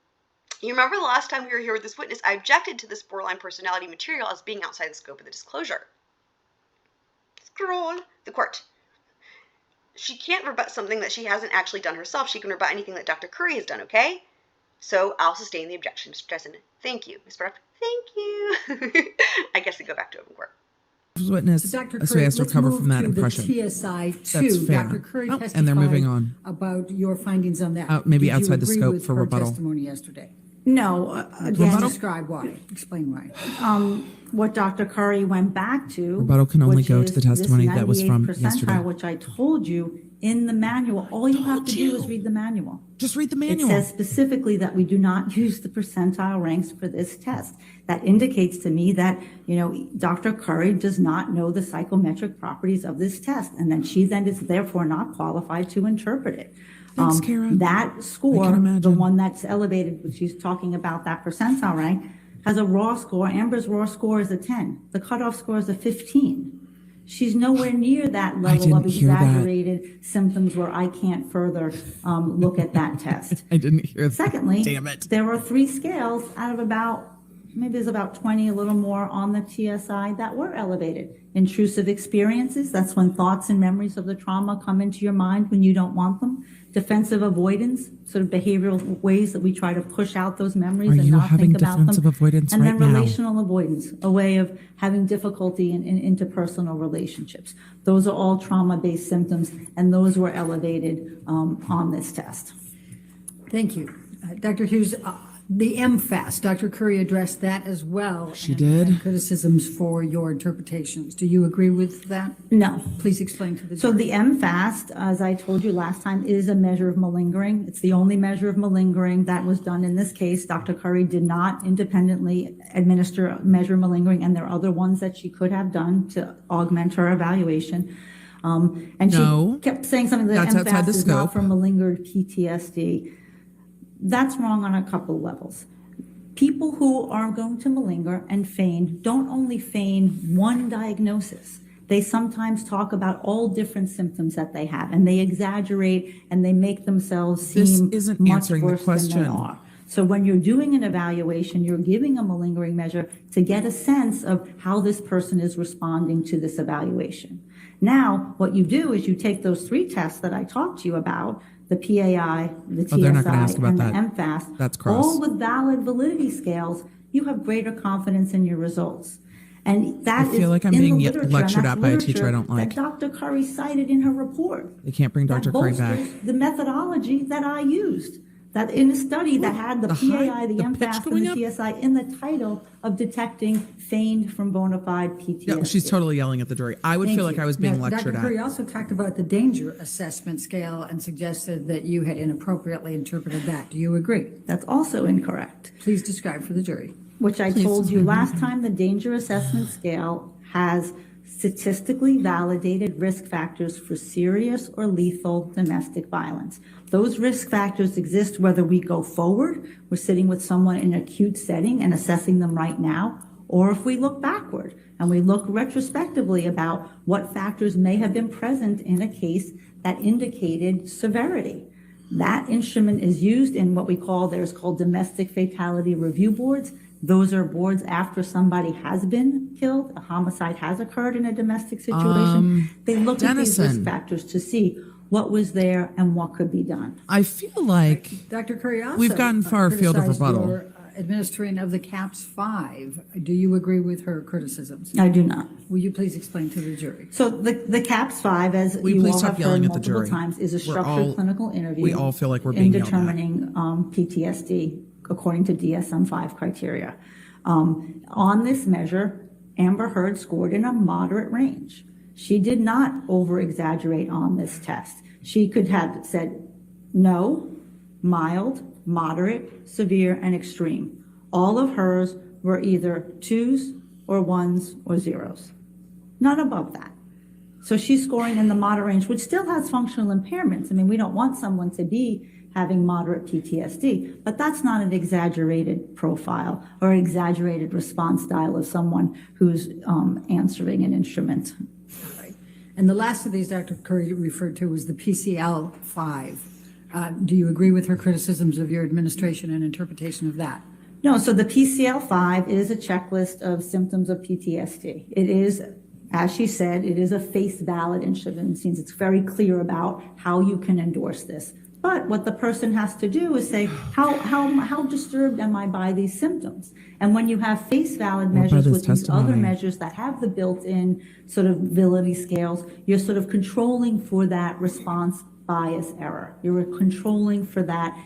you remember the last time we were here with this witness, I objected to this borderline personality material as being outside the scope of the disclosure. Scroll. The court. She can't rebut something that she hasn't actually done herself. She can rebut anything that Dr. Curry has done, okay? So I'll sustain the objection, Mr. Dennison. Thank you, Ms. Bredehoft. Thank you. I guess I go back to open court. witness, So Dr. so he Curry, has to let's recover move from that to impression. the TSI 2. That's fair. Dr. Curry Oh, testified and they're moving on. about your findings on that. Maybe Did you outside the agree scope with for her rebuttal. testimony yesterday? no, again, Rebuttal? Describe why. Explain why. what Dr. Curry went back to. Rebuttal can only which go to is the testimony this that was from 98th yesterday. percentile, which I told you in the manual. All you have to do is read the manual. Just read the It manual. says specifically that we do not use the percentile ranks for this test. That indicates to me that, you know, Dr. Curry does not know the psychometric properties of this test, and then she then is therefore not qualified to interpret it. Thanks, Kara. That score, I can imagine. the one that's elevated, which she's talking about, that percentile rank, has a raw score. Amber's raw score is a 10. The cutoff score is a 15. She's nowhere near that level of didn't hear that. exaggerated symptoms where I can't further look at that test. I didn't hear that. Secondly, Damn it. there are 3 scales out of about, maybe there's about 20, a little more on the TSI that were elevated. Intrusive experiences, that's when thoughts and memories of the trauma come into your mind when you don't want them. Defensive avoidance, sort of behavioral ways that we try to push out those memories Are and you not having think about them. defensive avoidance And then right now? relational avoidance, a way of having difficulty in interpersonal relationships. Those are all trauma-based symptoms, and those were elevated on this test. Thank you. Dr. Hughes, the MFAS, Dr. Curry addressed that as well. She and did? had criticisms for your interpretations. Do you agree with that? No. Please explain to the So jury. the MFAST, as I told you last time, is a measure of malingering. It's the only measure of malingering that was done in this case. Dr. Curry did not independently administer a measure of malingering, and there are other ones that she could have done to augment her evaluation. And No. she kept saying something that That's outside MFAST the is not scope. for malingered PTSD. That's wrong on a couple levels. People who are going to malinger and feign don't only feign one diagnosis. They sometimes talk about all different symptoms that they have, and they exaggerate and they make themselves seem isn't much answering the worse than they question. are. So when you're doing an evaluation, you're giving a malingering measure to get a sense of how this person is responding to this evaluation. Now, what you do is you take those 3 tests that I talked to you about, the PAI, the TSI, they're not gonna ask about and the that. MFAS, That's gross. all with valid validity scales, you have greater confidence in your results. And that I feel is like I'm in being the literature, and lectured that's at by a teacher I don't literature like. that Dr. Curry cited in her report. They can't bring Dr. That Curry back. bolsters the methodology that I used. That in a study that had the PAI, the the pitch MFAS, going and the TSI in the title of detecting feigned from bona fide PTSD. Yeah, she's totally yelling at the jury. I would Thank feel like you. I was being Now, lectured Dr. Curry at. also talked about the danger assessment scale and suggested that you had inappropriately interpreted that. Do you agree? That's also incorrect. Please describe for the jury. Which I told you last time, the danger assessment scale has statistically validated risk factors for serious or lethal domestic violence. Those risk factors exist whether we go forward, we're sitting with someone in an acute setting and assessing them right now, or if we look backward and we look retrospectively about what factors may have been present in a case that indicated severity. That instrument is used in what we call, there's called domestic fatality review boards. Those are boards after somebody has been killed, a homicide has occurred in a domestic situation. They look at these risk Dennison. factors to see what was there and what could be done. I feel like Dr. Curry also We've gotten far afield of criticized rebuttal. your administering of the CAPS 5. Do you agree with her criticisms? I do not. Will you please explain to the jury? So the CAPS 5, as Will you you please all stop have yelling heard at the multiple jury? times, is a We're structured all- clinical interview. we all feel like we're in being yelled at. determining PTSD according to DSM-5 criteria. On this measure, Amber Heard scored in a moderate range. She did not over-exaggerate on this test. She could have said no, mild, moderate, severe, and extreme. All of hers were either 2s or 1s or 0s, none above that. So she's scoring in the moderate range, which still has functional impairments. I mean, we don't want someone to be having moderate PTSD, but that's not an exaggerated profile or an exaggerated response style of someone who's answering an instrument. And the last of these Dr. Curry referred to was the PCL-5. Do you agree with her criticisms of your administration and interpretation of that? No, so the PCL-5 is a checklist of symptoms of PTSD. It is, as she said, it is a face valid instrument. It means it's very clear about how you can endorse this. But what the person has to do is say, how disturbed am I by these symptoms? And when you have face valid measures with these other measures that have the built-in sort of validity scales, you're sort of controlling for that response bias error. You're controlling for that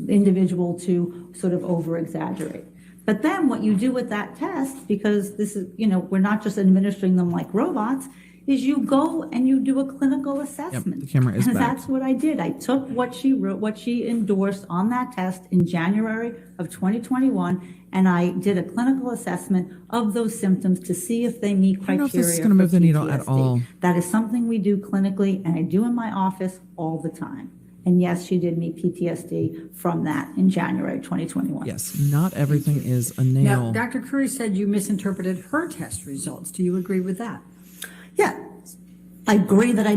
individual to sort of over-exaggerate. But then what you do with that test, because this is, we're not just administering them like robots, is you go and you do a clinical assessment. the camera is and back. that's what I did. I took what she wrote, what she endorsed on that test in January of 2021, and I did a clinical assessment of those symptoms to see if they meet I don't criteria know if this is for going to move the needle at PTSD. all. That is something we do clinically, and I do in my office all the time. And yes, she did meet PTSD from that in January 2021. Yes, not everything is a Now, nail. Dr. Curry said you misinterpreted her test results. Do you agree with that? Yeah. I agree that I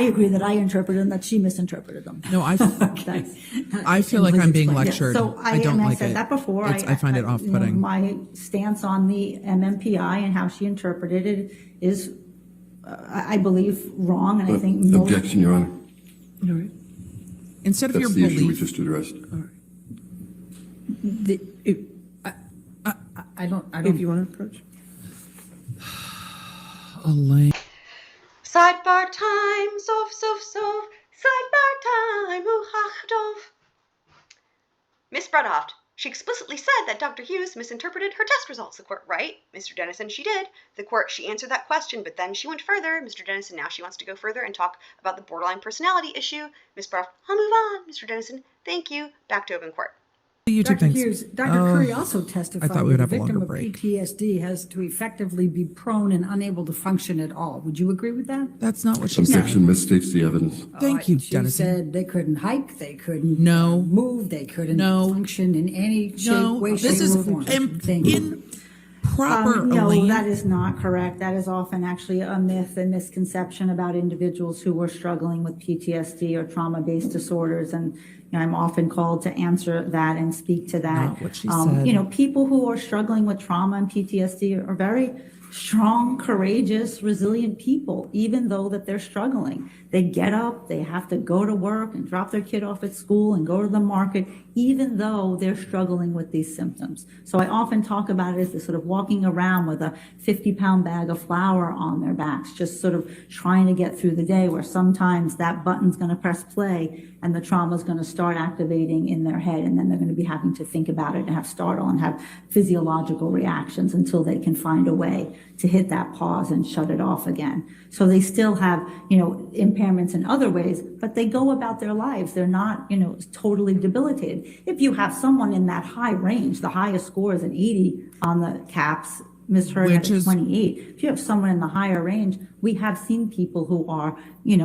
agree that I interpreted them, that she misinterpreted them. No, I That's- feel like I'm being Yeah, lectured. So I don't and like I said it. that before. I find it off-putting. My stance on the MMPI and how she interpreted it is, I believe, wrong, and I think most. Objection, Your Honor. All right. Instead of That's your the issue we belief, just addressed. I don't. If you want to approach. Elaine. Sidebar time, sof, sidebar time, dov. Miss Bredehoft, she explicitly said that Dr. Hughes misinterpreted her test results. The court, right? Mr. Dennison, she did. The court, she answered that question, but then she went further. Mr. Dennison, now she wants to go further and talk about the borderline personality issue. Miss Bredehoft, I'll move on. Mr. Dennison, thank you. Back to open court. YouTube Dr. thinks. Hughes, Dr. Curry also testified I thought we would that have a a victim longer of break. PTSD has to effectively be prone and unable to function at all. Would you agree with that? That's not what she said. Objection misstates the evidence. Thank you, She Dennison. said they couldn't hike, they couldn't No. move, they couldn't No. function in any shape, No, way, this shape, is or form. in- Thank you. proper, No, Elaine. that is not correct. That is often actually a myth and misconception about individuals who are struggling with PTSD or trauma-based disorders. And I'm often called to answer that and speak to that. Not what she said. People who are struggling with trauma and PTSD are very strong, courageous, resilient people, even though that they're struggling. They get up, they have to go to work and drop their kid off at school and go to the market, even though they're struggling with these symptoms. So I often talk about it as this sort of walking around with a 50-pound bag of flour on their backs, just sort of trying to get through the day, where sometimes that button's going to press play and the trauma is going to start activating in their head, and then they're going to be having to think about it and have startle and have physiological reactions until they can find a way to hit that pause and shut it off again. So they still have, impairments in other ways, but they go about their lives. They're not, totally debilitated. If you have someone in that high range, the highest score is an 80 on the CAPS, Ms. Hurd had a 28. If you have someone in the higher range, we have seen people who are,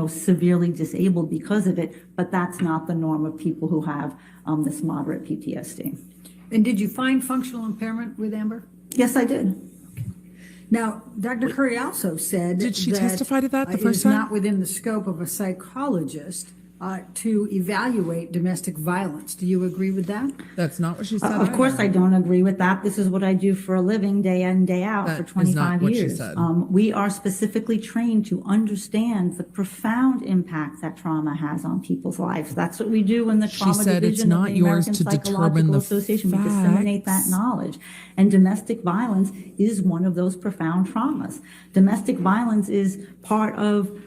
severely disabled because of it, but that's not the norm of people who have this moderate PTSD. And did you find functional impairment with Amber? Yes, I did. Now, Dr. Curry also said Did she that testify to that the it first is time? not within the scope of a psychologist to evaluate domestic violence. Do you agree with that? That's not what she said. Of course, I don't agree with that. This is what I do for a living, day in, day out, That for is not 25 what she years. said. We are specifically trained to understand the profound impact that trauma has on people's lives. That's what we do in the She trauma said it's division of not the yours American to determine Psychological the Association. We disseminate that facts. knowledge. And domestic violence is one of those profound traumas. Domestic violence is part of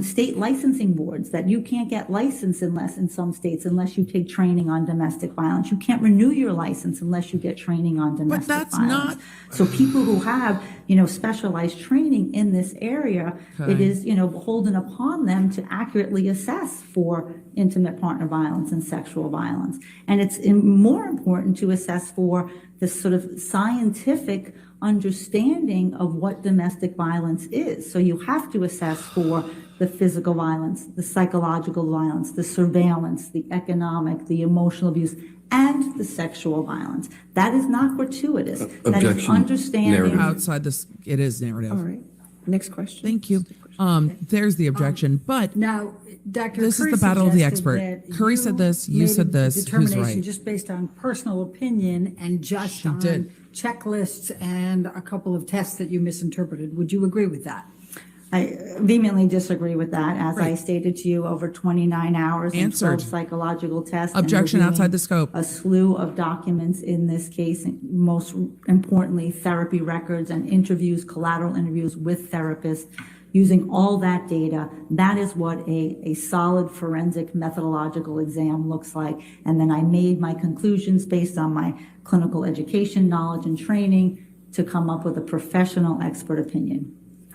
state licensing boards, that you can't get licensed in some states unless you take training on domestic violence. You can't renew your license unless you get training on domestic that's violence. not- So people who have, specialized training in this area, it is, beholden upon them to accurately assess for intimate partner violence and sexual violence. And it's more important to assess for this sort of scientific understanding of what domestic violence is. So you have to assess for the physical violence, the psychological violence, the surveillance, the economic, the emotional abuse, and the sexual violence. That is not gratuitous. That is Objection. understanding. Narrative. Outside this, it is narrative. All right. Next question. Thank you. There's the objection, but Now, Dr. This is Curry the battle of the suggested expert. that Curry said this, you made said a this, who's determination right? just based on personal opinion and just on did. checklists and a couple of tests that you misinterpreted. Would you agree with that? I vehemently disagree with that. As I Right. stated to you, over 29 hours and Answered. 12 psychological tests. and Objection reviewing outside the scope. A slew of documents in this case, and most importantly, therapy records and interviews, collateral interviews with therapists. Using all that data, that is what a solid forensic methodological exam looks like. And then I made my conclusions based on my clinical education, knowledge, and training to come up with a professional expert opinion.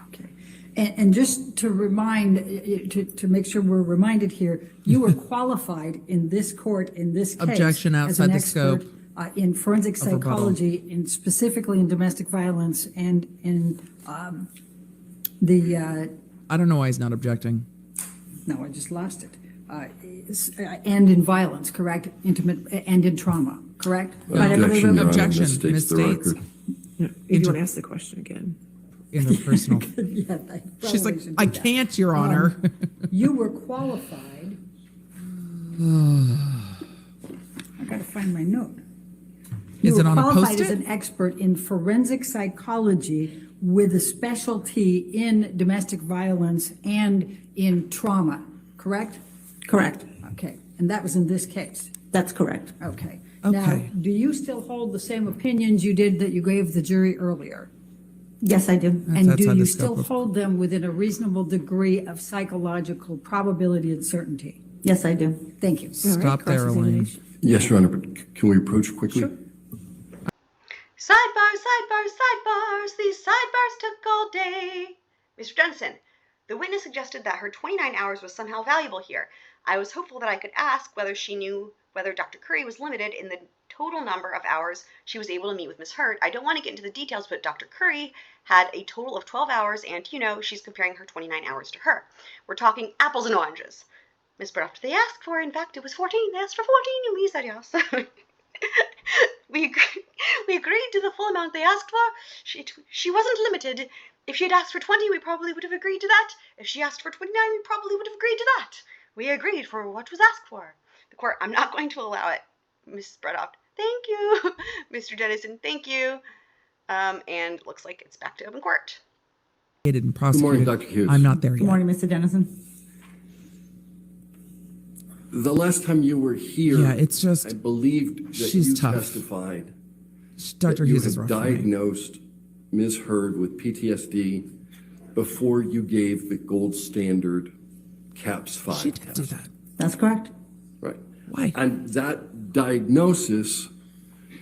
Okay. And just to remind, to make sure we're reminded here, you were qualified in this court, in this case. Objection as outside an the expert, scope in forensic of rebuttal. psychology, and specifically in domestic violence and in I don't know why he's not objecting. no, I just lost it. And in violence, correct? Intimate, and in trauma, correct? Objection, Your Honor. Objection. Misstates the Misstates. record. Yeah, if you want to ask the question again. Interpersonal. Yeah, I She's like, probably should I do that. can't, Your Honor. You were qualified. I gotta find my note. Is it on a You were qualified as Post-it? an expert in forensic psychology with a specialty in domestic violence and in trauma, correct? Correct. Okay, and that was in this case. That's correct. Okay. Okay. Now, do you still hold the same opinions you did that you gave the jury earlier? Yes, I do. And do outside you the scope still of- hold them within a reasonable degree of psychological probability and certainty? Yes, I do. Thank you. All right, Stop there, Elaine. cross-examination. Yes, Your Honor, but can we approach quickly? Sure. Sidebars, sidebars, sidebars. These sidebars took all day. Mr. Jensen, the witness suggested that her 29 hours was somehow valuable here. I was hopeful that I could ask whether she knew whether Dr. Curry was limited in the total number of hours she was able to meet with Ms. Hurd. I don't want to get into the details, but Dr. Curry had a total of 12 hours, and, she's comparing her 29 hours to her. We're talking apples and oranges. Ms. Bredehoft, they asked for, in fact, it was 14. They asked for 14, and we said yes. We agreed to the full amount they asked for. She wasn't limited. If she had asked for 20, we probably would have agreed to that. If she asked for 29, we probably would have agreed to that. We agreed for what was asked for. The court, I'm not going to allow it. Ms. Bredehoft, thank you. Mr. Dennison, thank you. And looks like it's back to open court. Good morning, Dr. Hughes. I'm not there yet. Good morning, Mr. Dennison. The last time you were here, Yeah, it's just I believed that she's you tough. testified Dr. that you Hughes is had rough for me. diagnosed Ms. Heard with PTSD before you gave the gold standard CAPS 5 She did do test. that. That's correct. Right. Why? And that diagnosis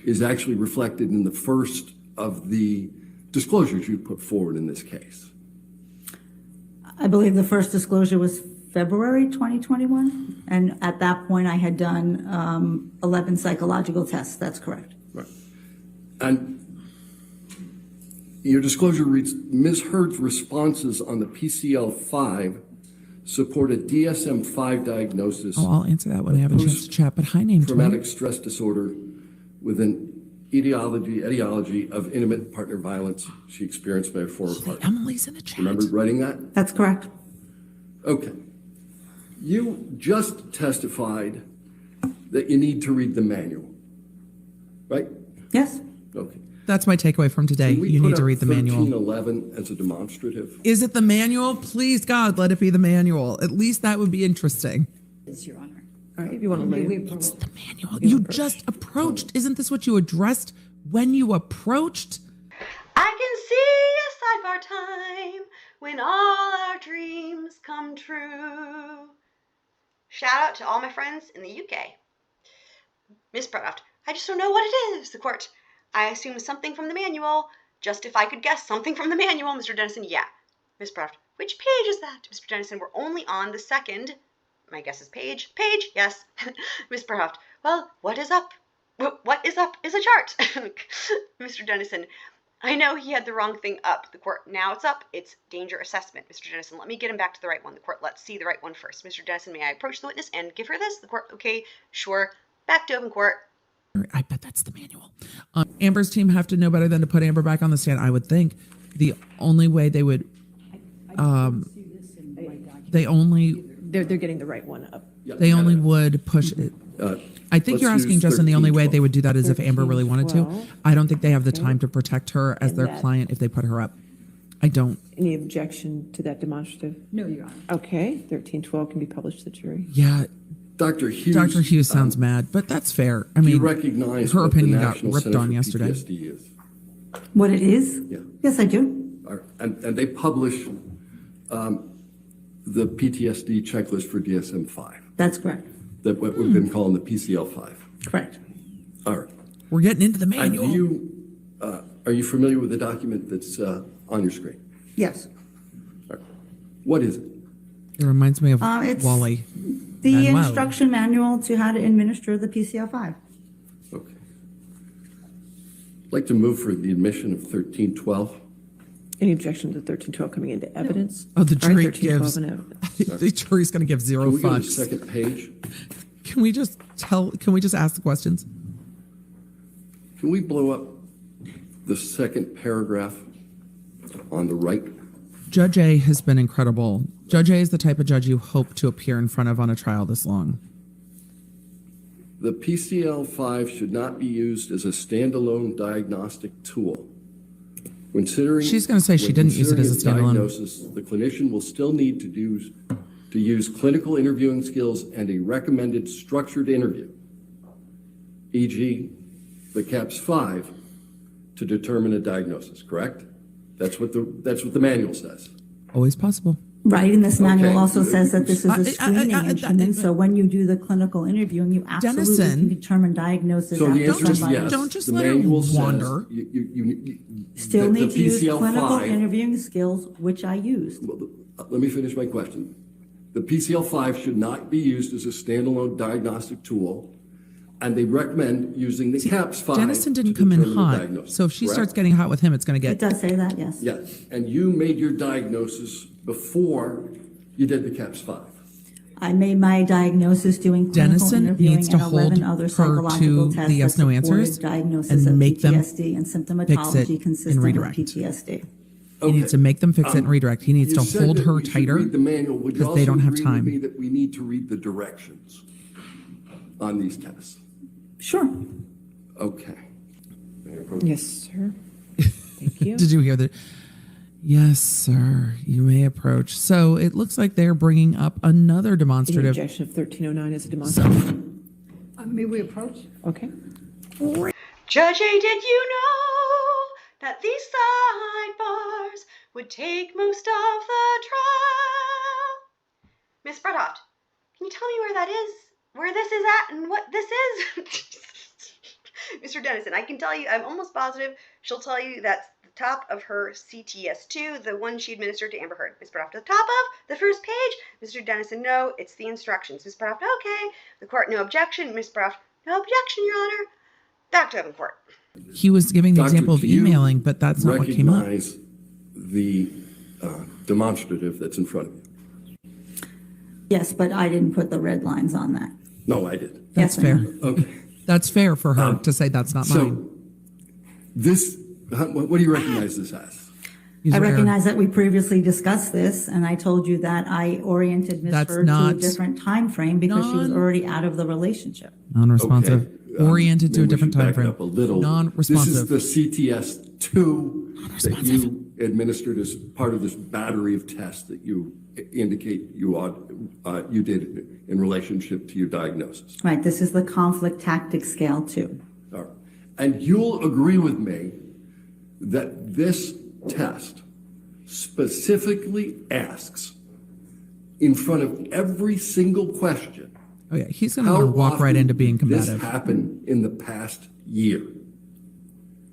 is actually reflected in the first of the disclosures you put forward in this case. I believe the first disclosure was February 2021, and at that point, I had done 11 psychological tests. That's correct. Right. And your disclosure reads, Ms. Heard's responses on the PCL-5 support a DSM-5 diagnosis Oh, I'll answer that when I have a chance to chat. But hi, name traumatic stress disorder with an etiology of intimate partner violence she experienced by a former partner. Emily's in the chat. Remember writing that? That's correct. Okay. You just testified that you need to read the manual, right? Yes. Okay. That's my takeaway from today. Can we You put need to up read the manual. 1311 as a demonstrative? Is it the manual? Please, God, let it be the manual. At least that would be interesting. Yes, Your Honor. All right, if you want to leave. It's the manual. You just approached. Isn't this what you addressed when you approached? I can see a sidebar time when all our dreams come true. Shout out to all my friends in the UK. Miss Bredehoft, I just don't know what it is, the court. I assume something from the manual. Just if I could guess something from the manual, Mr. Dennison, yeah. Miss Bredehoft, which page is that? Mr. Dennison, we're only on the second. My guess is page. Page, yes. Miss Bredehoft, well, what is up? What is up is a chart. Mr. Dennison, I know he had the wrong thing up. The court, now it's up. It's danger assessment. Mr. Dennison, let me get him back to the right one. The court, let's see the right one first. Mr. Dennison, may I approach the witness and give her this? The court, okay, sure. Back to open court. I bet that's the manual. Amber's team have to know better than to put Amber back on the stand. I would think the only way they would, They're getting the right one up. they only would push it. I think Let's you're asking, use Justin, the only way 1312. they would do that is if Amber really wanted to. 1312. I don't think they have the time to protect her as And their that- client if they put her up. I don't. Any objection to that demonstrative? No, Your Honor. Okay, 1312 can be published to the jury. Yeah, Dr. Hughes. Dr. Hughes sounds mad, but that's fair. I Do mean, you recognize her what the opinion got National ripped Center on for yesterday. PTSD is? What it is? Yeah. Yes, I do. And they publish the PTSD checklist for DSM-5, That's correct. that what we've been calling the PCL-5. Correct. All right. We're getting into the And manual. are you familiar with the document that's on your screen? Yes. All right. What is it? It reminds me of It's Wally. the Manuel. instruction manual to how to administer the PCL-5. Okay. I'd like to move for the admission of 1312. Any objection to 1312 coming into evidence? Oh, the All right, jury 1312 gives. in evidence. The jury's going to give zero Can we go to the fucks. second page? Can we just ask the questions? Can we blow up the second paragraph on the right? Judge A has been incredible. Judge A is the type of judge you hope to appear in front of on a trial this long. The PCL-5 should not be used as a standalone diagnostic tool. She's gonna say she didn't use it as a standalone. Diagnosis, the clinician will still need to use clinical interviewing skills and a recommended structured interview, e.g., the CAPS-5, to determine a diagnosis, correct? That's what the manual says. Always possible. Right, and this manual Okay. also says that this is a screening I- instrument, so when you do the clinical interviewing, you absolutely Dennison. can determine diagnosis So the after answer is somebody. yes. Don't just The let her manual says wander. Still the need to use clinical PCL-5 interviewing skills, which I used. Well, let me finish my question. The PCL-5 should not be used as a standalone diagnostic tool, and they recommend using the CAPS-5. Dennison didn't to come in determine the hot. diagnosis, So if she correct? starts getting hot with him, it's going to It get. does say that, yes. Yes, and you made your diagnosis before you did the CAPS-5. I made my diagnosis doing clinical Dennison interviewing needs to and hold 11 other her psychological to tests the yes, no that supported answers diagnosis and of make them PTSD and fix it symptomatology and consistent with redirect. PTSD. He needs to make them fix it and redirect. He needs You to said hold that her we should tighter read the manual. Would you because they also don't have agree with time. me that we need to read the directions on these tests? Sure. Okay. Yes, sir. Thank you. Did you hear that? Yes, sir. You may approach. So it looks like they're bringing up another Any demonstrative. objection of 1309 as a demonstrative? May we approach? Okay. Judge A, did you know that these sidebars would take most of the trial? Miss Bredehoft, can you tell me where that is? Where this is at and what this is? Mr. Dennison, I can tell you, I'm almost positive she'll tell you that's the top of her CTS2, the one she administered to Amber Heard. Miss Bredehoft, at the top of the first page. Mr. Dennison, no, it's the instructions. Miss Bredehoft, okay. The court, no objection. Miss Bredehoft, no objection, Your Honor. Back to open court. He was giving the Doctor, example of do you emailing, but that's not what came up. Recognize the demonstrative that's in front of you? Yes, but I didn't put the red lines on that. No, I did. That's Yes, I fair. know. Okay. That's fair for her to say that's not So mine. this, what do you recognize this as? User I error. recognize that we previously discussed this, and I told you that I oriented Ms. That's Heard to a not different time frame because she was already out of the relationship. Non-responsive. Okay. Oriented to a Maybe we different should time back it frame. up a little. Non-responsive. This is the CTS2 that you administered as part of this battery of tests that you indicate you did in relationship to your diagnosis. Right, this is the conflict tactic scale too. All right. And you'll agree with me that this test specifically asks, in front of every single question, Oh yeah, he's going to walk right into being combative. This happened in the past year.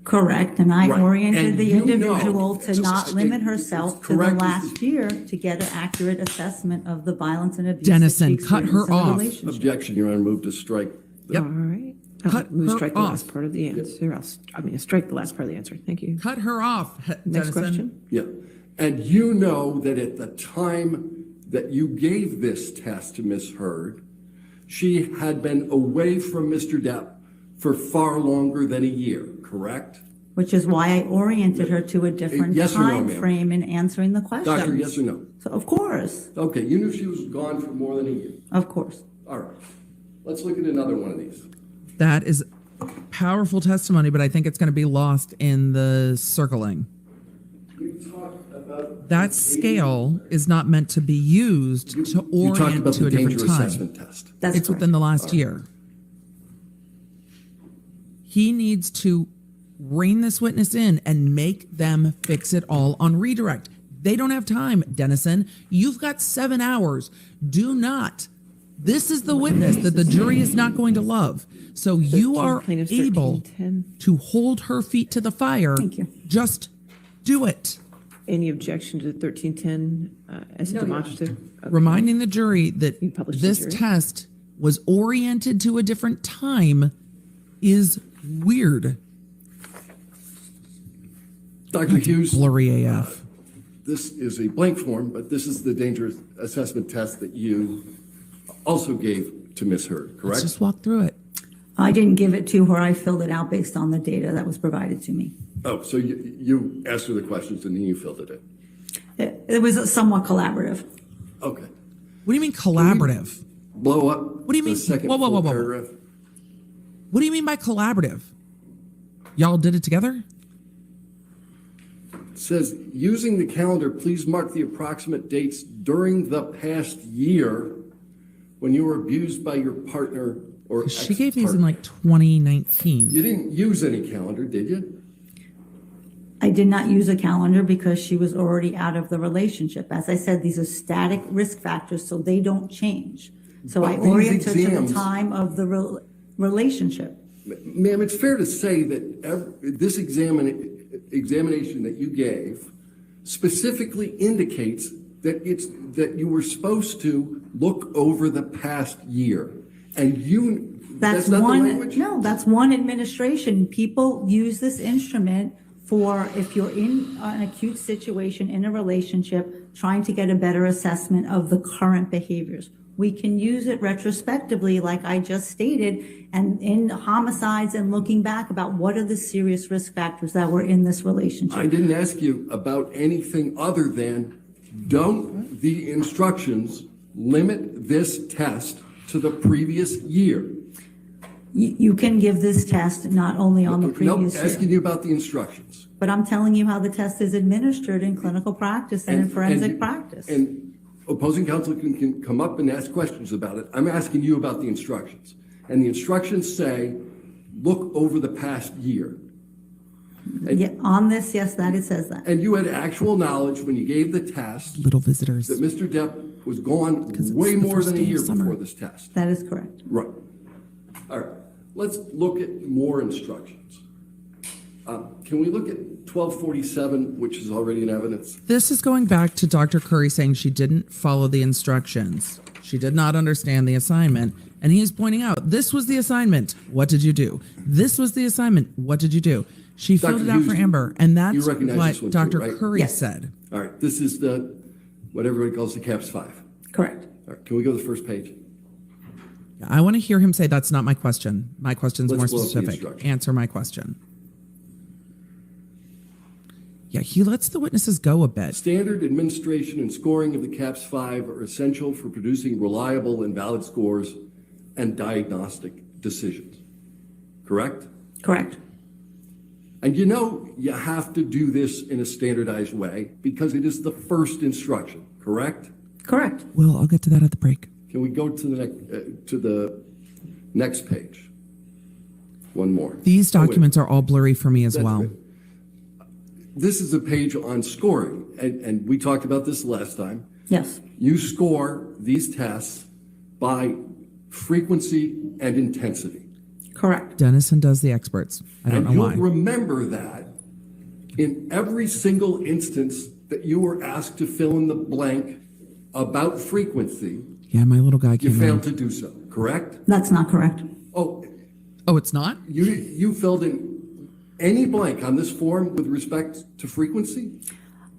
Correct, and I Right. oriented And the you know- individual to not Just- limit herself to the correct. last year to get an accurate assessment of the violence and abuse. Dennison, that she cut her experienced in the off. relationship. Objection, Your Honor, move to strike. Yep. All right. Cut Move her strike the off. last part of the answer. Strike the last part of the answer. Thank you. Cut her off, Next Dennison. question. Yeah. And you know that at the time that you gave this test to Ms. Heard, she had been away from Mr. Depp for far longer than a year, correct? Which is why I oriented her to a different Yes or no, time ma'am? frame in answering the questions. Doctor, yes or no? So, of course, Okay, you knew she was gone for more than a year. of course. All right. Let's look at another one of these. That is powerful testimony, but I think it's going to be lost in the circling. We talked about That scale is not meant to be used to you talked orient about to the a different danger time. assessment test. That's It's correct. within the last year. He needs to rein this witness in and make them fix it all on redirect. They don't have time, Dennison. You've got 7 hours. Do not. This is the witness that the jury is not going to love. So you 13, are plaintiffs able 1310. to hold her feet to the fire. Thank you. Just do it. Any objection to 1310 as a demonstrative? Okay. Reminding the jury that You published the this jury. test was oriented to a different time is weird. Dr. Hughes, Blurry AF. this is a blank form, but this is the danger assessment test that you also gave to Ms. Heard, Let's correct? just walk through it. I didn't give it to her. I filled it out based on the data that was provided to me. Oh, so you asked her the questions and then you filled it in. It was somewhat collaborative. Okay. What do you mean collaborative? Blow up. What do you mean? The second Whoa, whoa, full whoa, whoa. paragraph. What do you mean by collaborative? Y'all did it together? It says, using the calendar, please mark the approximate dates during the past year when you were abused by your partner or She gave these in ex-partner. like 2019. You didn't use any calendar, did you? I did not use a calendar because she was already out of the relationship. As I said, these are static risk factors, so they don't change. So I But these oriented to the exams- time of the relationship. Ma'am, it's fair to say that this examination that you gave specifically indicates that you were supposed to look over the past year. And that's not the language? No, that's one administration. People use this instrument for if you're in an acute situation in a relationship, trying to get a better assessment of the current behaviors. We can use it retrospectively, like I just stated, and in homicides and looking back about what are the serious risk factors that were in this relationship. I didn't ask you about anything other than, don't the instructions limit this test to the previous year? You can give this test not only on the previous Nope, asking year, you about the instructions. but I'm telling you how the test is administered in clinical practice and in forensic practice. And opposing counsel can come up and ask questions about it. I'm asking you about the instructions. And the instructions say, look over the past year. Yeah, on this, yes, that it says that. And you had actual knowledge when you gave the test Little visitors. that Mr. Depp was gone way the more first than a day of year summer. before this test. That is correct. Right. All right. Let's look at more instructions. Can we look at 1247, which is already in evidence? This is going back to Dr. Curry saying she didn't follow the instructions. She did not understand the assignment. And he is pointing out, this was the assignment. What did you do? This was the assignment. What did you do? She filled Dr. it out for Hughes, Amber. And that's you recognize this what one too, Dr. right? Curry Yes. said. All right. This is what everybody calls the CAPS 5. Correct. All right. Can we go to the first page? I want to hear him say that's not my question. My question's Let's more blow up the specific. instructions. Answer my question. Yeah, he lets the witnesses go a bit. Standard administration and scoring of the CAPS 5 are essential for producing reliable and valid scores and diagnostic decisions. Correct? Correct. And you have to do this in a standardized way because it is the first instruction, correct? Correct. Well, I'll get to that at the break. Can we go to the next page? One more. These Oh, wait. documents are all blurry for me as That's well. good. This is a page on scoring, and we talked about this last time. Yes. You score these tests by frequency and intensity. Correct. Dennison does the experts. I don't And know you'll why. remember that in every single instance that you were asked to fill in the blank about frequency, Yeah, my little guy you came failed in. to do so, correct? That's not correct. Oh, Oh, it's not? you filled in any blank on this form with respect to frequency?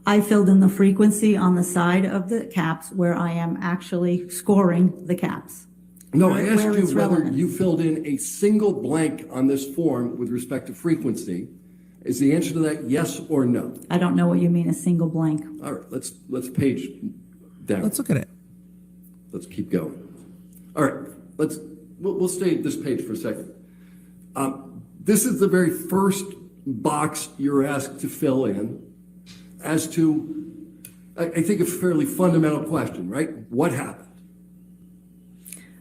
I filled in the frequency on the side of the caps where I am actually scoring the caps. No, I Where asked it's you whether relevant. you filled in a single blank on this form with respect to frequency. Is the answer to that yes or no? I don't know what you mean, a single blank. All right, let's page down. Let's look at it. Let's keep going. All right, we'll stay at this page for a second. This is the very first box you're asked to fill in as to, I think, a fairly fundamental question, right? What happened?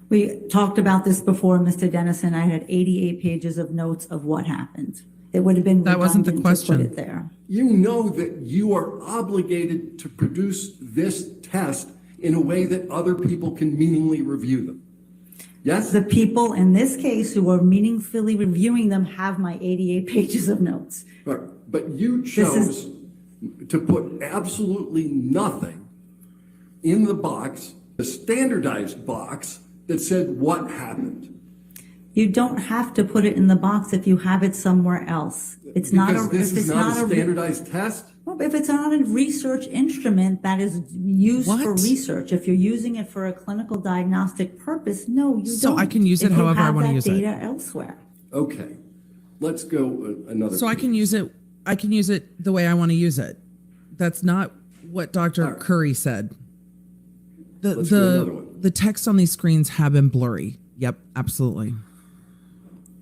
We talked about this before, Mr. Dennison. I had 88 pages of notes of what happened. It would have been That wasn't the redundant to question. put it there. You know that you are obligated to produce this test in a way that other people can meaningfully review them. Yes? The people in this case who are meaningfully reviewing them have my 88 pages of notes. Right. But you This chose is- to put absolutely nothing in the box, a standardized box that said what happened. You don't have to put it in the box if you have it somewhere else. It's not Because a, this if is it's not a not a, standardized test? well, if it's not a research instrument that is used for What? research, if you're using it for a clinical diagnostic purpose, no, you don't. So I can use it If you however I have wanna that use it. data elsewhere. Okay. Let's go another So I page. can use it the way I want to use it. That's not what Dr. All right. Curry said. Let's do another one. The text on these screens have been blurry. Yep, absolutely.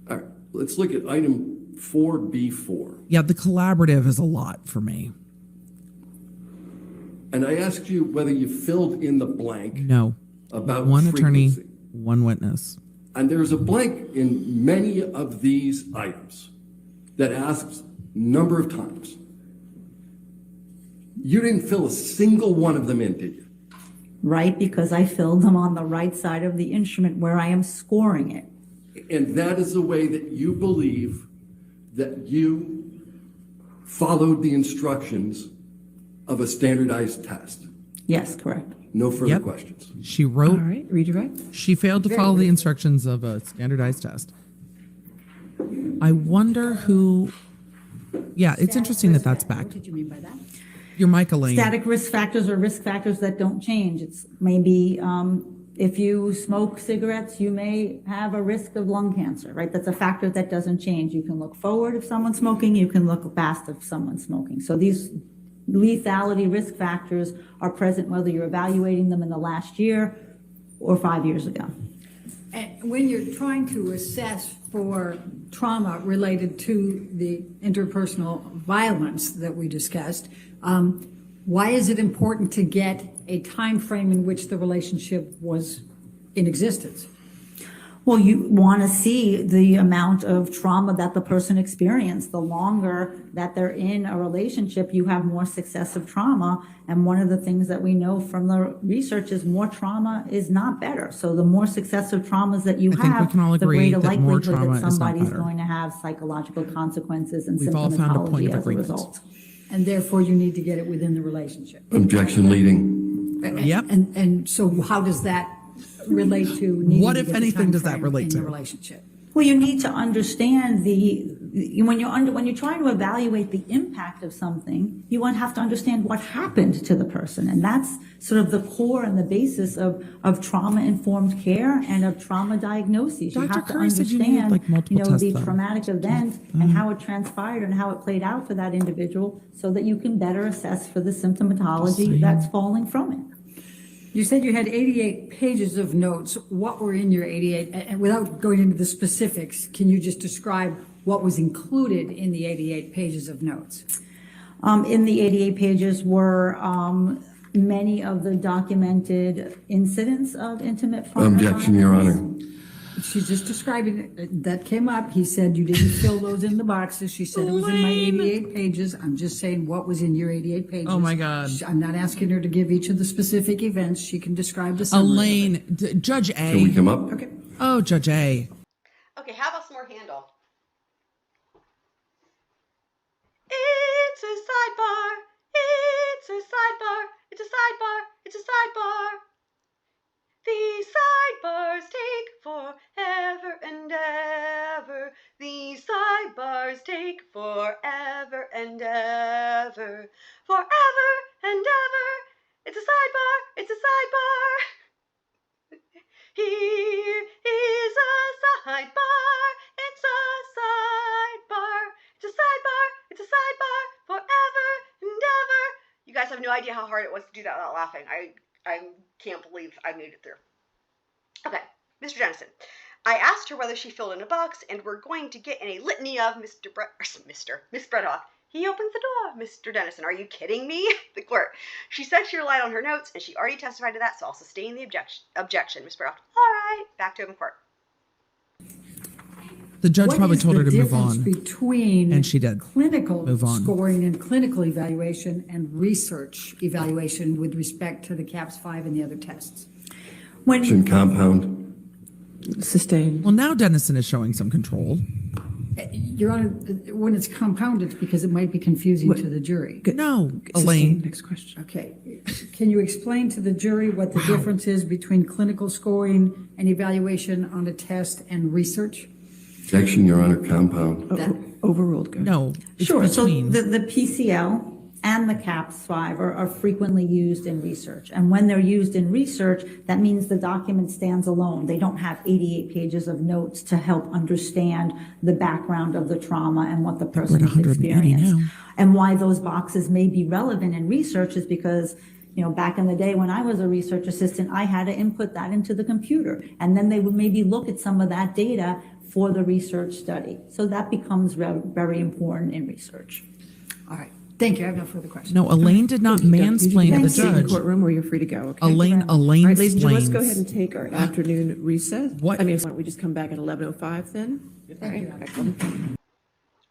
All right. Let's look at item 4B4. Yeah, the collaborative is a lot for me. And I asked you whether you filled in the blank No. about One attorney, frequency. one witness. And there's a blank in many of these items that asks number of times. You didn't fill a single one of them in, did you? Right, because I filled them on the right side of the instrument where I am scoring it. And that is the way that you believe that you followed the instructions of a standardized test. Yes, correct. No further Yep. questions. She wrote, right, redirect. she failed to follow the instructions of a standardized test. I wonder who, yeah, it's interesting that that's back. What did you mean by that? Your mic, Elaine. Static risk factors or risk factors that don't change. It's maybe If you smoke cigarettes, you may have a risk of lung cancer, right? That's a factor that doesn't change. You can look forward if someone's smoking, you can look past if someone's smoking. So these lethality risk factors are present whether you're evaluating them in the last year or 5 years ago. And when you're trying to assess for trauma related to the interpersonal violence that we discussed, why is it important to get a time frame in which the relationship was in existence? Well, you want to see the amount of trauma that the person experienced. The longer that they're in a relationship, you have more successive trauma. And one of the things that we know from the research is more trauma is not better. So the more successive traumas that you I think we have, can all the agree greater that more likelihood trauma that is not somebody's better. going to have psychological consequences and We've all found a point symptomatology of as a agreement. result. And therefore, you need to get it within the relationship. Objection leading. Yep. And so how does that relate to needing What, to if get the anything, does that time frame relate in to? the relationship? Well, you need to understand when you're trying to evaluate the impact of something, you want to have to understand what happened to the person. And that's sort of the core and the basis of trauma-informed care and of trauma diagnoses. You Dr. have to Curry said you needed, understand, like, multiple tests, the though. traumatic event and how it transpired and how it played out for that individual so that you can better assess for the symptomatology that's falling from it. You said you had 88 pages of notes. What were in your 88? And without going into the specifics, can you just describe what was included in the 88 pages of notes? In the 88 pages were many of the documented incidents of intimate partner Objection, Your violence. Honor. She's just describing it. That came up. He said you didn't fill those in the boxes. She said it was in my 88 pages. I'm just saying what was in your 88 pages. Oh, my God. I'm not asking her to give each of the specific events. She can describe the summary. Elaine, Judge A. Can we come up? Okay. Oh, Judge A. Okay, how about some more handle? It's a sidebar. It's a sidebar. It's a sidebar. It's a sidebar. These sidebars take forever and ever. These sidebars take forever and ever. Forever and ever. It's a sidebar. It's a sidebar. Here is a sidebar. It's a sidebar. It's a sidebar. It's a sidebar. Forever and ever. You guys have no idea how hard it was to do that without laughing. I can't believe I made it through. Okay, Mr. Dennison. I asked her whether she filled in a box, and we're going to get in a litany of Miss Bredehoft. He opens the door. Mr. Dennison, are you kidding me? The court. She said she relied on her notes, and she already testified to that, so I'll sustain the objection. Miss Bredehoft. All right, back to open court. The judge probably told her to move What is on. the difference between And she did. clinical Move on. scoring and clinical evaluation and research evaluation with respect to the CAPS 5 and the other tests? It's in compound. Sustained. Well, now Dennison is showing some control. Your Honor, when it's compounded, it's because it might be confusing to the jury. No, Elaine. Next question. Okay. Can you explain to the jury what the difference is between clinical scoring and evaluation on a test and research? Objection, Your Honor, compound. Overruled. Go. No. It's Sure. So between. the PCL and the CAPS 5 are frequently used in research. And when they're used in research, that means the document stands alone. They don't have 88 pages of notes to help understand the background of the trauma and what the person has 180 experienced. now. And why those boxes may be relevant in research is because, back in the day when I was a research assistant, I had to input that into the computer. And then they would maybe look at some of that data for the research study. So that becomes very important in research. All right. Thank you. I have no further questions. No, Elaine did not mansplain to the Stay in the judge. courtroom where you're free to go. Okay? Elaine All right, ladies and gentlemen, let's go explains. ahead and take our afternoon recess. What? Why don't we just come back at 11:05 then? All right, excellent.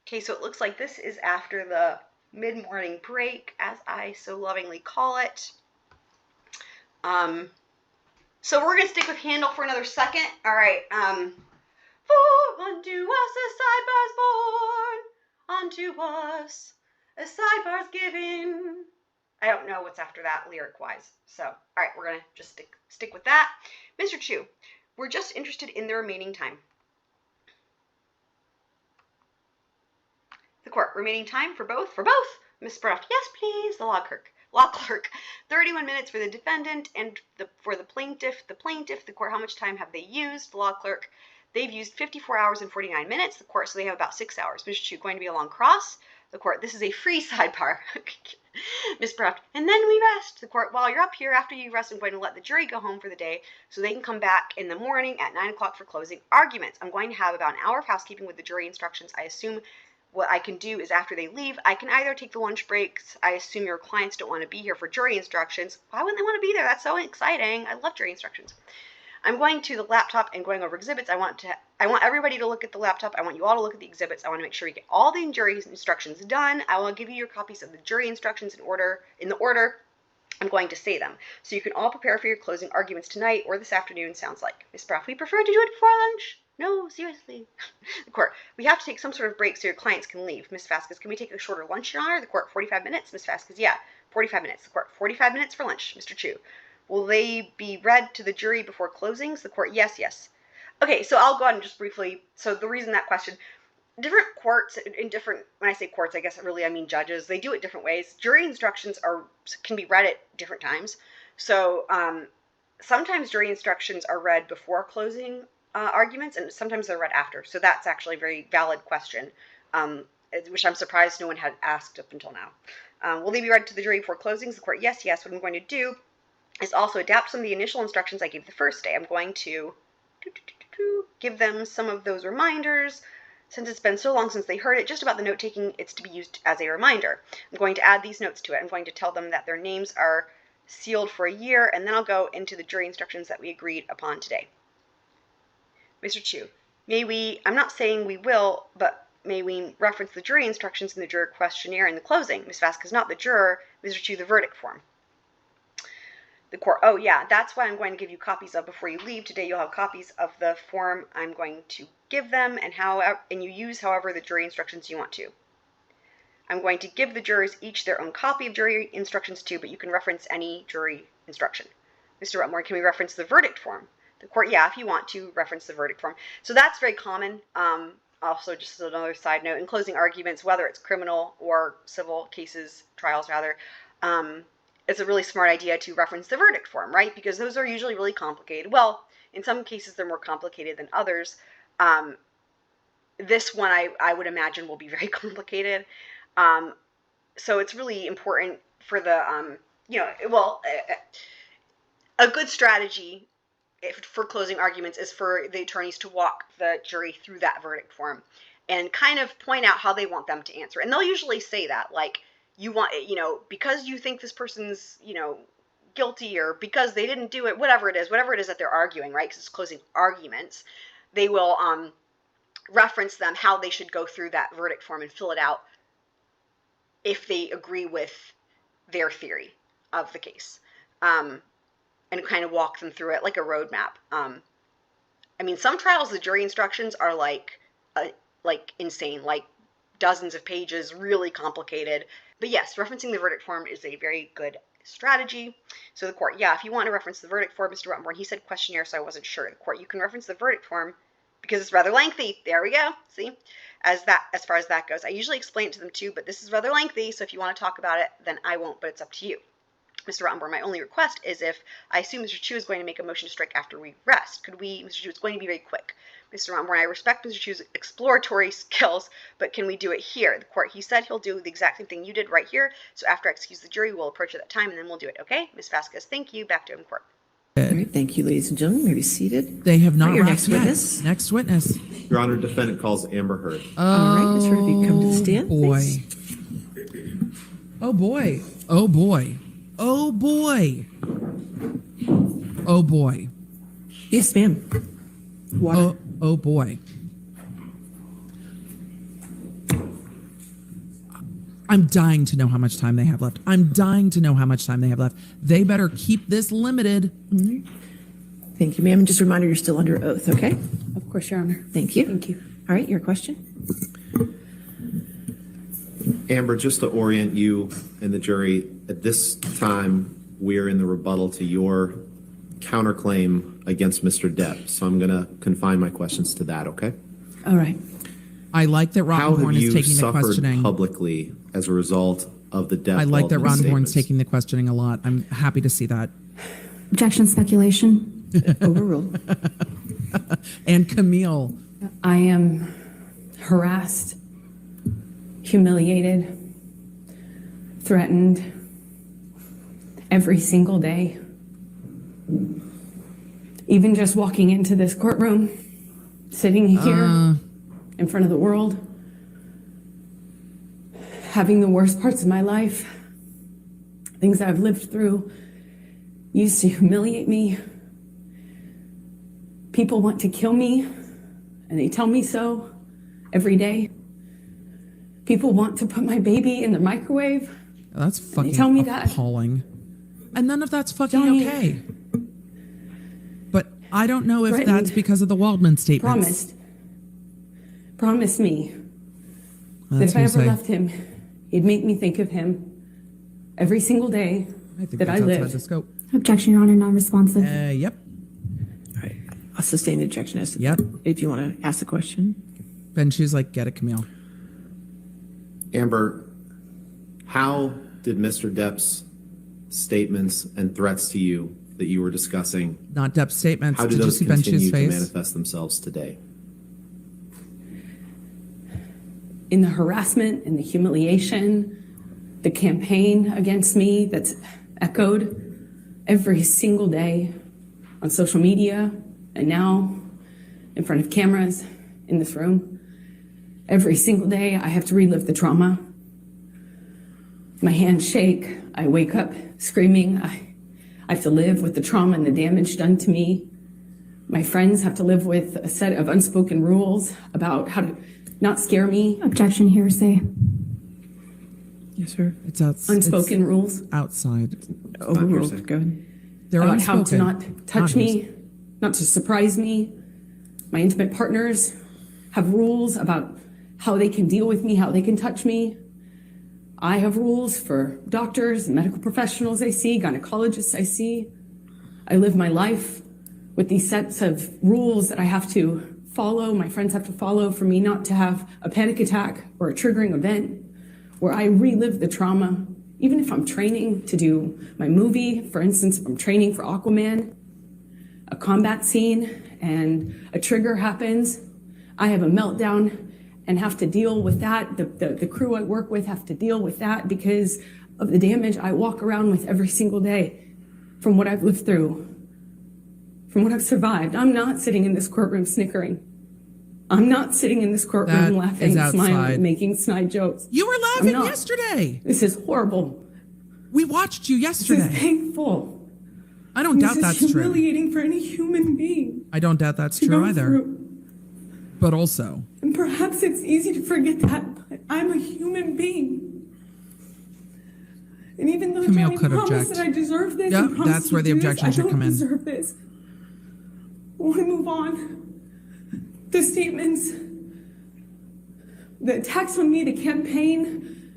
Okay, so it looks like this is after the mid-morning break, as I so lovingly call it. So we're gonna stick with handle for another second. All right. For unto us a sidebar's born, unto us a sidebar's given. I don't know what's after that lyric-wise. So, all right, we're gonna just stick with that. Mr. Chu, we're just interested in the remaining time. The court, remaining time for both? Miss Bredehoft, yes, please. The law clerk, law clerk, 31 minutes for the defendant, and for the plaintiff, the court, how much time have they used? The law clerk, they've used 54 hours and 49 minutes, the court, so they have about 6 hours. Mr. Chu, going to be a long cross. The court, this is a free sidebar. Ms. Bredehoft, and then we rest. The court, while you're up here, after you rest, I'm going to let the jury go home for the day so they can come back in the morning at 9 o'clock for closing arguments. I'm going to have about an hour of housekeeping with the jury instructions. I assume what I can do is after they leave, I can either take the lunch breaks. I assume your clients don't want to be here for jury instructions. Why wouldn't they want to be there? That's so exciting. I love jury instructions. I'm going to the laptop and going over exhibits. I want everybody to look at the laptop. I want you all to look at the exhibits. I want to make sure you get all the jury instructions done. I will give you your copies of the jury instructions in the order I'm going to say them. So you can all prepare for your closing arguments tonight or this afternoon, sounds like. Ms. Bredehoft, we prefer to do it before lunch. No, seriously. The court, we have to take some sort of break so your clients can leave. Ms. Vasquez, can we take a shorter lunch, Your Honor? The court, 45 minutes. Ms. Vasquez, yeah, 45 minutes. The court, 45 minutes for lunch. Mr. Chu, will they be read to the jury before closings? The court, yes, yes. Okay, so I'll go ahead and just briefly, so the reason that question, different courts, when I say courts, I guess I mean judges, they do it different ways. Jury instructions can be read at different times. So sometimes jury instructions are read before closing arguments, and sometimes they're read after. So that's actually a very valid question, which I'm surprised no one had asked up until now. Will they be read to the jury before closings? The court, yes, yes. What I'm going to do is also adapt some of the initial instructions I gave the first day. I'm going to give them some of those reminders. Since it's been so long since they heard it, just about the note-taking, it's to be used as a reminder. I'm going to add these notes to it. I'm going to tell them that their names are sealed for a year, and then I'll go into the jury instructions that we agreed upon today. Mr. Chu, I'm not saying we will, but may we reference the jury instructions in the juror questionnaire in the closing? Ms. Vasquez, not the juror. Mr. Chu, the verdict form. The court, oh yeah, that's why I'm going to give you copies of before you leave. Today you'll have copies of the form I'm going to give them, and you use however the jury instructions you want to. I'm going to give the jurors each their own copy of jury instructions too, but you can reference any jury instruction. Mr. Rottenborn, can we reference the verdict form? The court, yeah, if you want to reference the verdict form. So that's very common. Also, just another side note, in closing arguments, whether it's criminal or civil cases, trials rather, it's a really smart idea to reference the verdict form, right? Because those are usually really complicated. Well, in some cases, they're more complicated than others. This one, I would imagine, will be very complicated. So it's really important for the, a good strategy for closing arguments is for the attorneys to walk the jury through that verdict form and kind of point out how they want them to answer. And they'll usually say that, like, you want, because you think this person's, guilty, or because they didn't do it, whatever it is that they're arguing, right? Because it's closing arguments. They will reference them how they should go through that verdict form and fill it out if they agree with their theory of the case, and kind of walk them through it like a roadmap. Some trials, the jury instructions are like insane, like dozens of pages, really complicated. But yes, referencing the verdict form is a very good strategy. So the court, yeah, if you want to reference the verdict form, Mr. Rottenborn, he said questionnaire, so I wasn't sure. The court, you can reference the verdict form because it's rather lengthy. There we go. See, as far as that goes, I usually explain it to them too, but this is rather lengthy. So if you want to talk about it, then I won't, but it's up to you. Mr. Rottenborn, my only request is if I assume Mr. Chu is going to make a motion to strike after we rest, could we, Mr. Chu, it's going to be very quick. Mr. Rottenborn, I respect Mr. Chu's exploratory skills, but can we do it here? The court, he said he'll do the exact same thing you did right here, so after I excuse the jury, we'll approach at that time, and then we'll do it, okay? Ms. Vasquez, thank you. Back to him, court. All right, thank you, ladies and gentlemen. You may be seated. They have not Your wrapped next yet. witness. Next witness. Your Honor, defendant calls Amber Heard. All right, Ms. Heard, if you come to the stand, boy. please. Oh, boy. Oh, boy. Oh, boy. Oh, boy. Yes, ma'am. Water. Oh, boy. I'm dying to know how much time they have left. They better keep this limited. Mm-hmm. Thank you, ma'am. And just a reminder, you're still under oath, okay? Of course, Your Honor. Thank you. Thank you. All right, your question? Amber, just to orient you and the jury, at this time, we're in the rebuttal to your counterclaim against Mr. Depp. So I'm going to confine my questions to that, okay? All right. I like that How have Rottenborn is you taking the suffered questioning. publicly as a result of the death. I like that Waldman Rottenborn's statements. taking the questioning a lot. I'm happy to see that. Objection, speculation. Overruled. And Camille. I am harassed, humiliated, threatened every single day. Even just walking into this courtroom, sitting here in front of the world, having the worst parts of my life, things that I've lived through, used to humiliate me. People want to kill me, and they tell me so every day. People want to put my baby in the microwave. That's fucking tell me that. appalling. And none of that's fucking Johnny, okay. But I don't know if threatened, that's because of the Waldman statements. Promised me that That's if I ever hearsay. left him, he'd make me think of him every single day I think that I that's outside lived. the scope. Objection, Your Honor, non-responsive. Yep. All right. I'll sustain the objection as to Yep. if you want to ask the question. Ben, she's like, get it, Camille. Amber, how did Mr. Depp's statements and threats to you that you were discussing, Not Depp's statements. how Did do you those see continue Bench's to face? manifest themselves today? In the harassment and the humiliation, the campaign against me that's echoed every single day on social media and now in front of cameras in this room. Every single day I have to relive the trauma. My hands shake. I wake up screaming. I have to live with the trauma and the damage done to me. My friends have to live with a set of unspoken rules about how to not scare me. Objection, hearsay. Yes, sir. It's Unspoken rules outside. Overruled. Go ahead. They're about how to unspoken. not touch me, not to surprise me. My intimate partners have rules about how they can deal with me, how they can touch me. I have rules for doctors and medical professionals I see, gynecologists I see. I live my life with these sets of rules that I have to follow, my friends have to follow for me not to have a panic attack or a triggering event where I relive the trauma. Even if I'm training to do my movie, for instance, if I'm training for Aquaman, a combat scene and a trigger happens, I have a meltdown and have to deal with that. The crew I work with have to deal with that because of the damage I walk around with every single day from what I've lived through, from what I've survived. I'm not sitting in this courtroom snickering. I'm not sitting in this courtroom That laughing, is outside. smiling, making snide jokes. You were laughing I'm not. yesterday. This is horrible. We watched you This is yesterday. painful. I don't doubt This that's is true. humiliating for any human being I don't doubt that's to true go either. through. But also, And perhaps it's easy to forget that, but I'm a human being. And even though Camille Johnny could promised object. that I deserve this, Yeah, and promised that's to where the do this, objection should come in. I don't deserve this. I want to move on. The statements, the attacks on me, the campaign,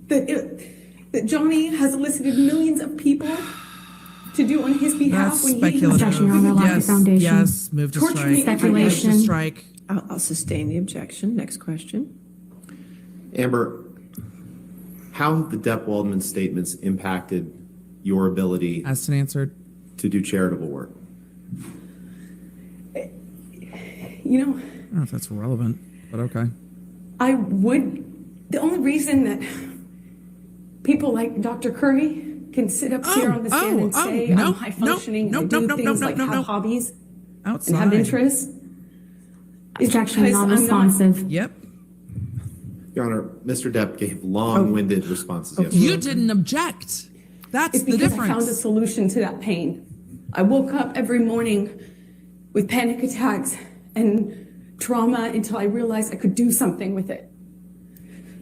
that Johnny has elicited millions of people to do on his behalf that's when he speculative. Objection, Your Honor, lack of Yes, foundation. yes, move to Torture strike. me. Speculation. Move to strike. I'll sustain the objection. Next question. Amber, how have the Depp Waldman statements impacted your ability Asked and answered. to do charitable work? You know, I don't know if that's relevant, but okay. the only reason that people like Dr. Curry can sit up here on the stand and say I'm high functioning and do things like have hobbies Outside. and have interests. is Objection, because I'm not- non-responsive. Yep. Your Honor, Mr. Depp gave long-winded responses yesterday. You didn't object. That's It's the because I found a difference. solution to that pain. I woke up every morning with panic attacks and trauma until I realized I could do something with it.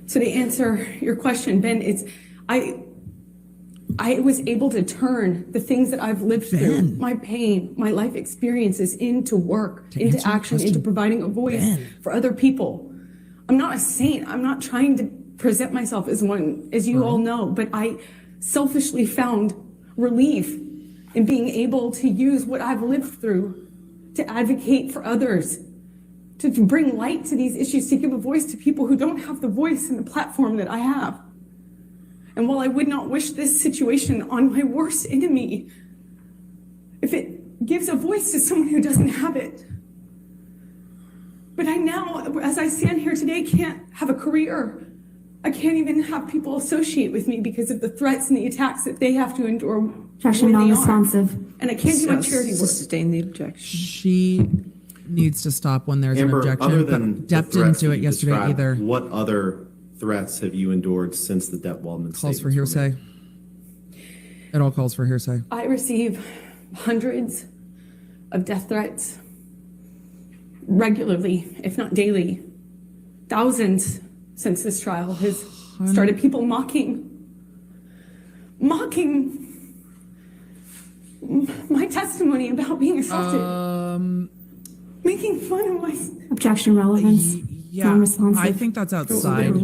So to answer your question, Ben, it's I was able to turn the things that I've lived through, my pain, my life experiences, into work, into answer your action, question, into providing a voice for other people. I'm not a saint. I'm not trying to present myself as one, as you all know, but I selfishly found relief in being able to use what I've lived through to advocate for others to bring light to these issues, to give a voice to people who don't have the voice and the platform that I have. And while I would not wish this situation on my worst enemy, if it gives a voice to someone who doesn't have it, but I now, as I stand here today, can't have a career. I can't even have people associate with me because of the threats and the attacks that they have to endure. Objection non-responsive. And I can't do my charity work. Sustain the objection. She needs to stop when there's Amber, an objection. other But than the Depp didn't threats do that it you yesterday described, either. what other threats have you endured since the Depp Waldman Calls for statements were hearsay. It all calls for hearsay. I receive hundreds of death threats regularly, if not daily. Thousands since this trial has started. People mocking my testimony about being assaulted. Making fun of my... Objection relevance. Yeah, Non-responsive. I think that's outside.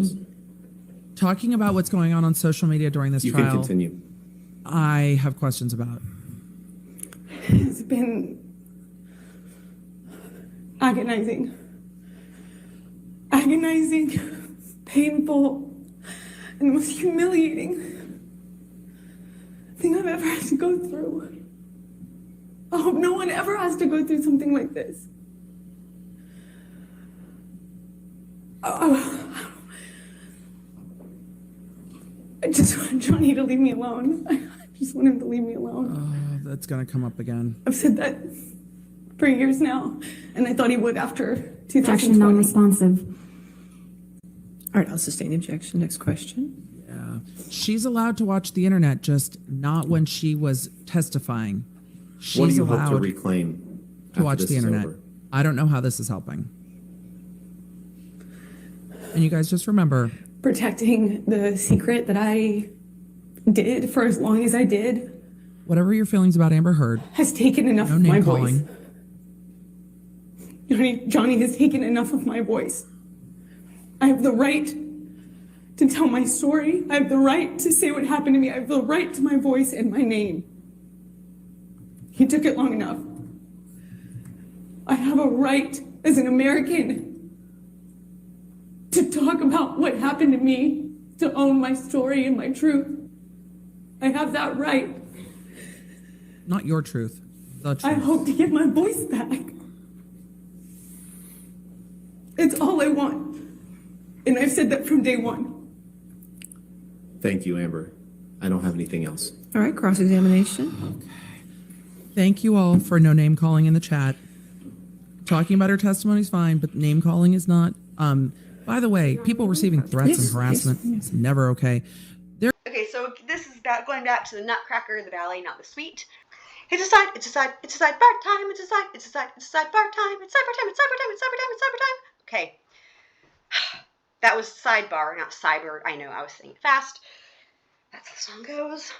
Talking about what's going on social media during this You trial. can continue. I have questions about. It's been agonizing, painful, and the most humiliating thing I've ever had to go through. I hope no one ever has to go through something like this. I just want Johnny to leave me alone. I just want him to leave me alone. Oh, that's going to come up again. I've said that for years now, and I thought he would after 2020. Objection non-responsive. All right, I'll sustain the objection. Next question. Yeah. She's allowed to watch the internet, just not when she was testifying. She's What do you hope allowed to reclaim to watch the internet. I don't know how this is helping. And you guys just remember, Protecting the secret that I did for as long as I did whatever your feelings about Amber Heard, has taken enough no of my name voice. calling. Johnny has taken enough of my voice. I have the right to tell my story. I have the right to say what happened to me. I have the right to my voice and my name. He took it long enough. I have a right as an American to talk about what happened to me, to own my story and my truth. I have that right. Not your truth, the truth. I hope to get my voice back. It's all I want. And I've said that from day one. Thank you, Amber. I don't have anything else. All right, cross-examination. Thank you all for no name calling in the chat. Talking about her testimony is fine, but name calling is not. By the way, people receiving threats and harassment is never okay. Okay, so this is going back to the Nutcracker, the ballet, not the suite. It's a sidebar time, it's a sidebar time, it's sidebar time, it's sidebar time, it's sidebar time. Okay. That was sidebar, not cyber. I know, I was saying it fast. That's how the song goes.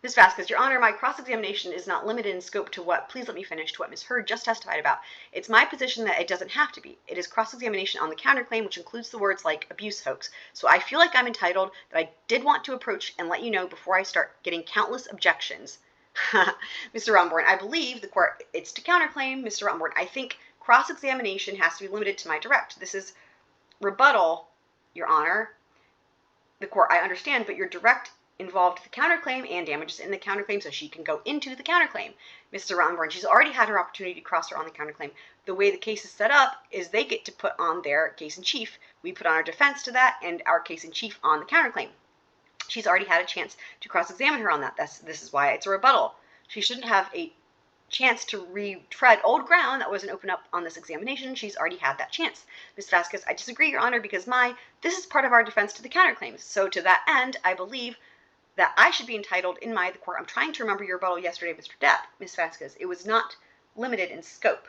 Ms. Vasquez, Your Honor, my cross-examination is not limited in scope to what, please let me finish, to what Ms. Heard just testified about. It's my position that it doesn't have to be. It is cross-examination on the counterclaim, which includes the words like abuse hoax. So I feel like I'm entitled, that I did want to approach and let you know before I start getting countless objections. Mr. Rottenborn, I believe the court, it's to counterclaim. Mr. Rottenborn, I think cross-examination has to be limited to my direct. This is rebuttal, Your Honor. The court, I understand, but your direct involved the counterclaim and damages in the counterclaim, so she can go into the counterclaim. Mr. Rottenborn, she's already had her opportunity to cross her on the counterclaim. The way the case is set up is they get to put on their case in chief. We put on our defense to that and our case in chief on the counterclaim. She's already had a chance to cross-examine her on that. This is why it's a rebuttal. She shouldn't have a chance to retread old ground that wasn't open up on this examination. She's already had that chance. Ms. Vasquez, I disagree, Your Honor, because this is part of our defense to the counterclaims. So to that end, I believe that I should be entitled in the court. I'm trying to remember your rebuttal yesterday, Mr. Depp, Ms. Vasquez. It was not limited in scope.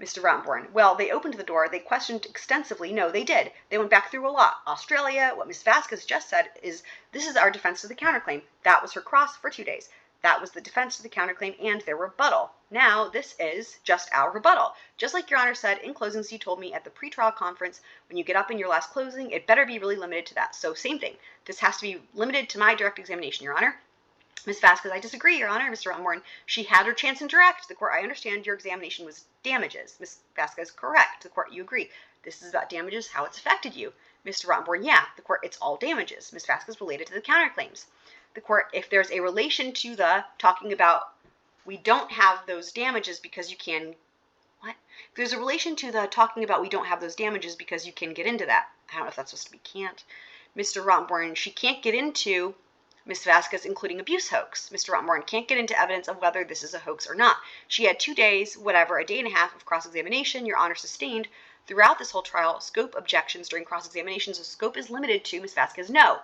Mr. Rottenborn, well, they opened the door. They questioned extensively. No, they did. They went back through a lot. Australia, what Ms. Vasquez just said is, this is our defense to the counterclaim. That was her cross for 2 days. That was the defense to the counterclaim and their rebuttal. Now, this is just our rebuttal. Just like Your Honor said in closings, you told me at the pretrial conference, when you get up in your last closing, it better be really limited to that. So same thing. This has to be limited to my direct examination, Your Honor. Ms. Vasquez, I disagree, Your Honor. Mr. Rottenborn, she had her chance in direct. The court, I understand your examination was damages. Ms. Vasquez, correct. The court, you agree. This is about damages, how it's affected you. Mr. Rottenborn, yeah. The court, it's all damages. Ms. Vasquez, related to the counterclaims. The court, if there's a relation to the talking about we don't have those damages because you can, what? If there's a relation to the talking about we don't have those damages because you can get into that. I don't know if that's supposed to be can't. Mr. Rottenborn, she can't get into Ms. Vasquez, including abuse hoax. Mr. Rottenborn can't get into evidence of whether this is a hoax or not. She had 2 days, whatever, a day and a half of cross-examination. Your Honor sustained throughout this whole trial scope objections during cross-examination. So scope is limited to Ms. Vasquez. No.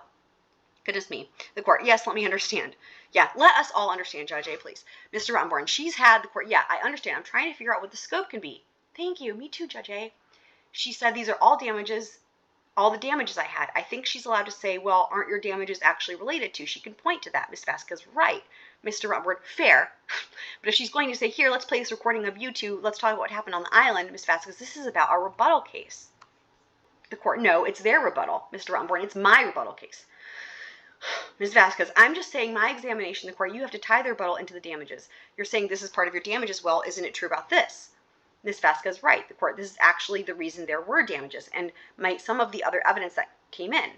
Goodness me. The court, yes, let me understand. Yeah, let us all understand, Judge A, please. Mr. Rottenborn, she's had the court. Yeah, I understand. I'm trying to figure out what the scope can be. Thank you. Me too, Judge A. She said these are all damages. All the damages I had. I think she's allowed to say, well, aren't your damages actually related to? She can point to that. Ms. Vasquez, right. Mr. Rottenborn, fair. But if she's going to say, here, let's play this recording of you two, let's talk about what happened on the island, Ms. Vasquez, this is about our rebuttal case. The court, no, it's their rebuttal. Mr. Rottenborn, it's my rebuttal case. Ms. Vasquez, I'm just saying my examination, the court, you have to tie the rebuttal into the damages. You're saying this is part of your damages. Well, isn't it true about this? Ms. Vasquez, right. The court, this is actually the reason there were damages and some of the other evidence that came in.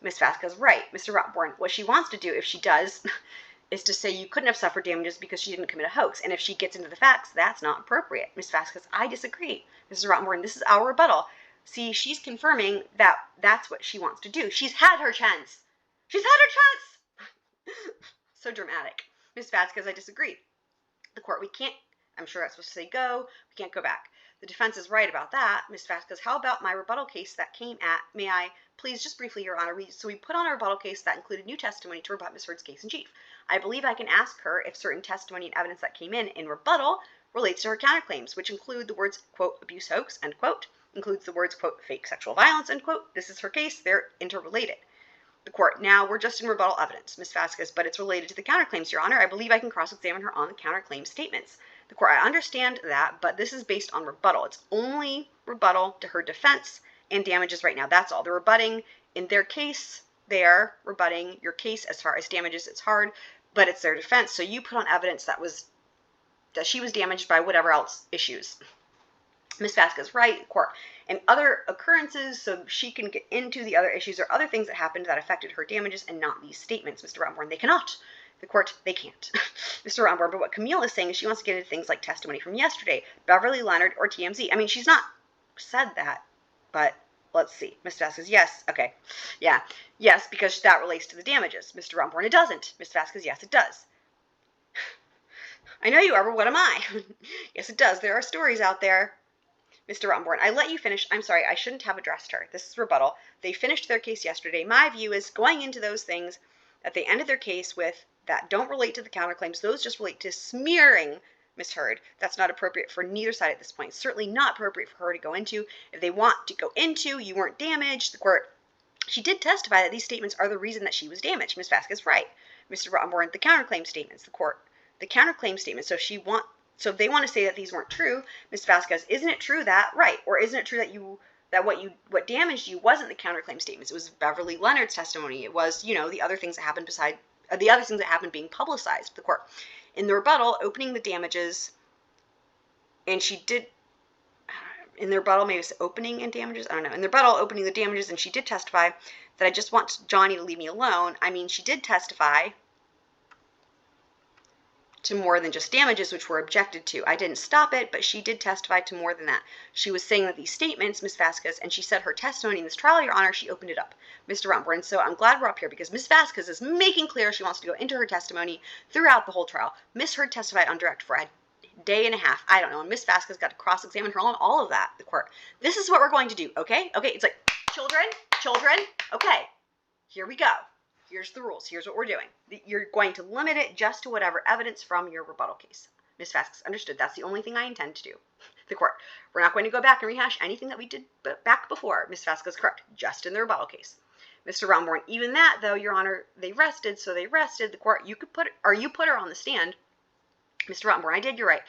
Ms. Vasquez, right. Mr. Rottenborn, what she wants to do, if she does, is to say you couldn't have suffered damages because she didn't commit a hoax. And if she gets into the facts, that's not appropriate. Ms. Vasquez, I disagree. Mr. Rottenborn, this is our rebuttal. See, she's confirming that that's what she wants to do. She's had her chance. She's had her chance. So dramatic. Ms. Vasquez, I disagree. The court, we can't. I'm sure that's supposed to say go. We can't go back. The defense is right about that. Ms. Vasquez, how about my rebuttal case that came at, may I please just briefly, Your Honor, so we put on a rebuttal case that included new testimony to rebut Ms. Heard's case in chief. I believe I can ask her if certain testimony and evidence that came in rebuttal relates to her counterclaims, which include the words, quote, abuse hoax, end quote, includes the words, quote, fake sexual violence, end quote. This is her case. They're interrelated. The court, now we're just in rebuttal evidence, Ms. Vasquez, but it's related to the counterclaims, Your Honor. I believe I can cross-examine her on the counterclaim statements. The court, I understand that, but this is based on rebuttal. It's only rebuttal to her defense and damages right now. That's all. They're rebutting. In their case, they are rebutting your case as far as damages. It's hard, but it's their defense. So you put on evidence that she was damaged by whatever else issues. Ms. Vasquez, right, court. And other occurrences, so she can get into the other issues or other things that happened that affected her damages and not these statements. Mr. Rottenborn, they cannot. The court, they can't. Mr. Rottenborn, but what Camille is saying is she wants to get into things like testimony from yesterday, Beverly, Leonard, or TMZ. I mean, she's not said that, but let's see. Ms. Vasquez, yes. Okay. Yeah. Yes, because that relates to the damages. Mr. Rottenborn, it doesn't. Ms. Vasquez, yes, it does. I know you are, but what am I? Yes, it does. There are stories out there. Mr. Rottenborn, I let you finish. I'm sorry, I shouldn't have addressed her. This is rebuttal. They finished their case yesterday. My view is going into those things that they ended their case with that don't relate to the counterclaims. Those just relate to smearing Ms. Heard. That's not appropriate for neither side at this point. Certainly not appropriate for her to go into. If they want to go into, you weren't damaged. The court, she did testify that these statements are the reason that she was damaged. Ms. Vasquez, right. Mr. Rottenborn, the counterclaim statements. The court, the counterclaim statements. So if they want to say that these weren't true, Ms. Vasquez, isn't it true that, right? Or isn't it true that what damaged you wasn't the counterclaim statements? It was Beverly Leonard's testimony. It was, the other things that happened being publicized. The court, in the rebuttal, opening the damages, and she did, in the rebuttal, maybe it's opening and damages, I don't know. In the rebuttal, opening the damages, and she did testify that I just want Johnny to leave me alone. I mean, she did testify to more than just damages, which were objected to. I didn't stop it, but she did testify to more than that. She was saying that these statements, Ms. Vasquez, and she said her testimony in this trial, Your Honor, she opened it up. Mr. Rottenborn, so I'm glad we're up here because Ms. Vasquez is making clear she wants to go into her testimony throughout the whole trial. Ms. Heard testified on direct for a day and a half. I don't know. And Ms. Vasquez got to cross-examine her on all of that, the court. This is what we're going to do, okay? Okay, it's like, children, okay, here we go. Here's the rules. Here's what we're doing. You're going to limit it just to whatever evidence from your rebuttal case. Ms. Vasquez, understood. That's the only thing I intend to do. The court, we're not going to go back and rehash anything that we did back before. Ms. Vasquez, correct. Just in the rebuttal case. Mr. Rottenborn, even that, though, Your Honor, they rested, so they rested. The court, you put her on the stand. Mr. Rottenborn, I did, you're right.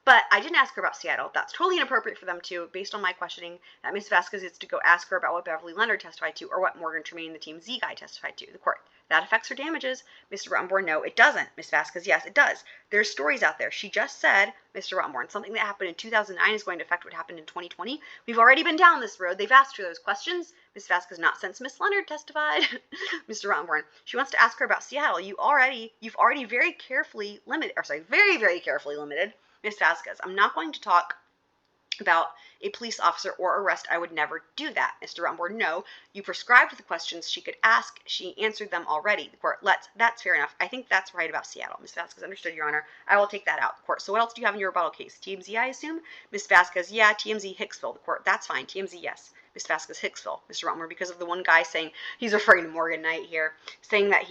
But I didn't ask her about Seattle. That's totally inappropriate for them to, based on my questioning, that Ms. Vasquez is to go ask her about what Beverly Leonard testified to or what Morgan Tremaine, the Team Z guy, testified to. The court. That affects her damages. Mr. Rottenborn, no, it doesn't. Ms. Vasquez, yes, it does. There's stories out there. She just said, Mr. Rottenborn, something that happened in 2009 is going to affect what happened in 2020. We've already been down this road. They've asked her those questions. Ms. Vasquez, not since Ms. Leonard testified. Mr. Rottenborn, she wants to ask her about Seattle. You've already very carefully limited, very, very carefully limited Ms. Vasquez. I'm not going to talk about a police officer or arrest. I would never do that. Mr. Rottenborn, no. You prescribed the questions she could ask. She answered them already. The court, that's fair enough. I think that's right about Seattle. Ms. Vasquez, understood, Your Honor. I will take that out. The court, so what else do you have in your rebuttal case? TMZ, I assume? Ms. Vasquez, yeah, TMZ Hicksville. The court, that's fine. TMZ, yes. Ms. Vasquez, Hicksville. Mr. Rottenborn, because of the one guy saying, he's referring to Morgan Knight here, saying that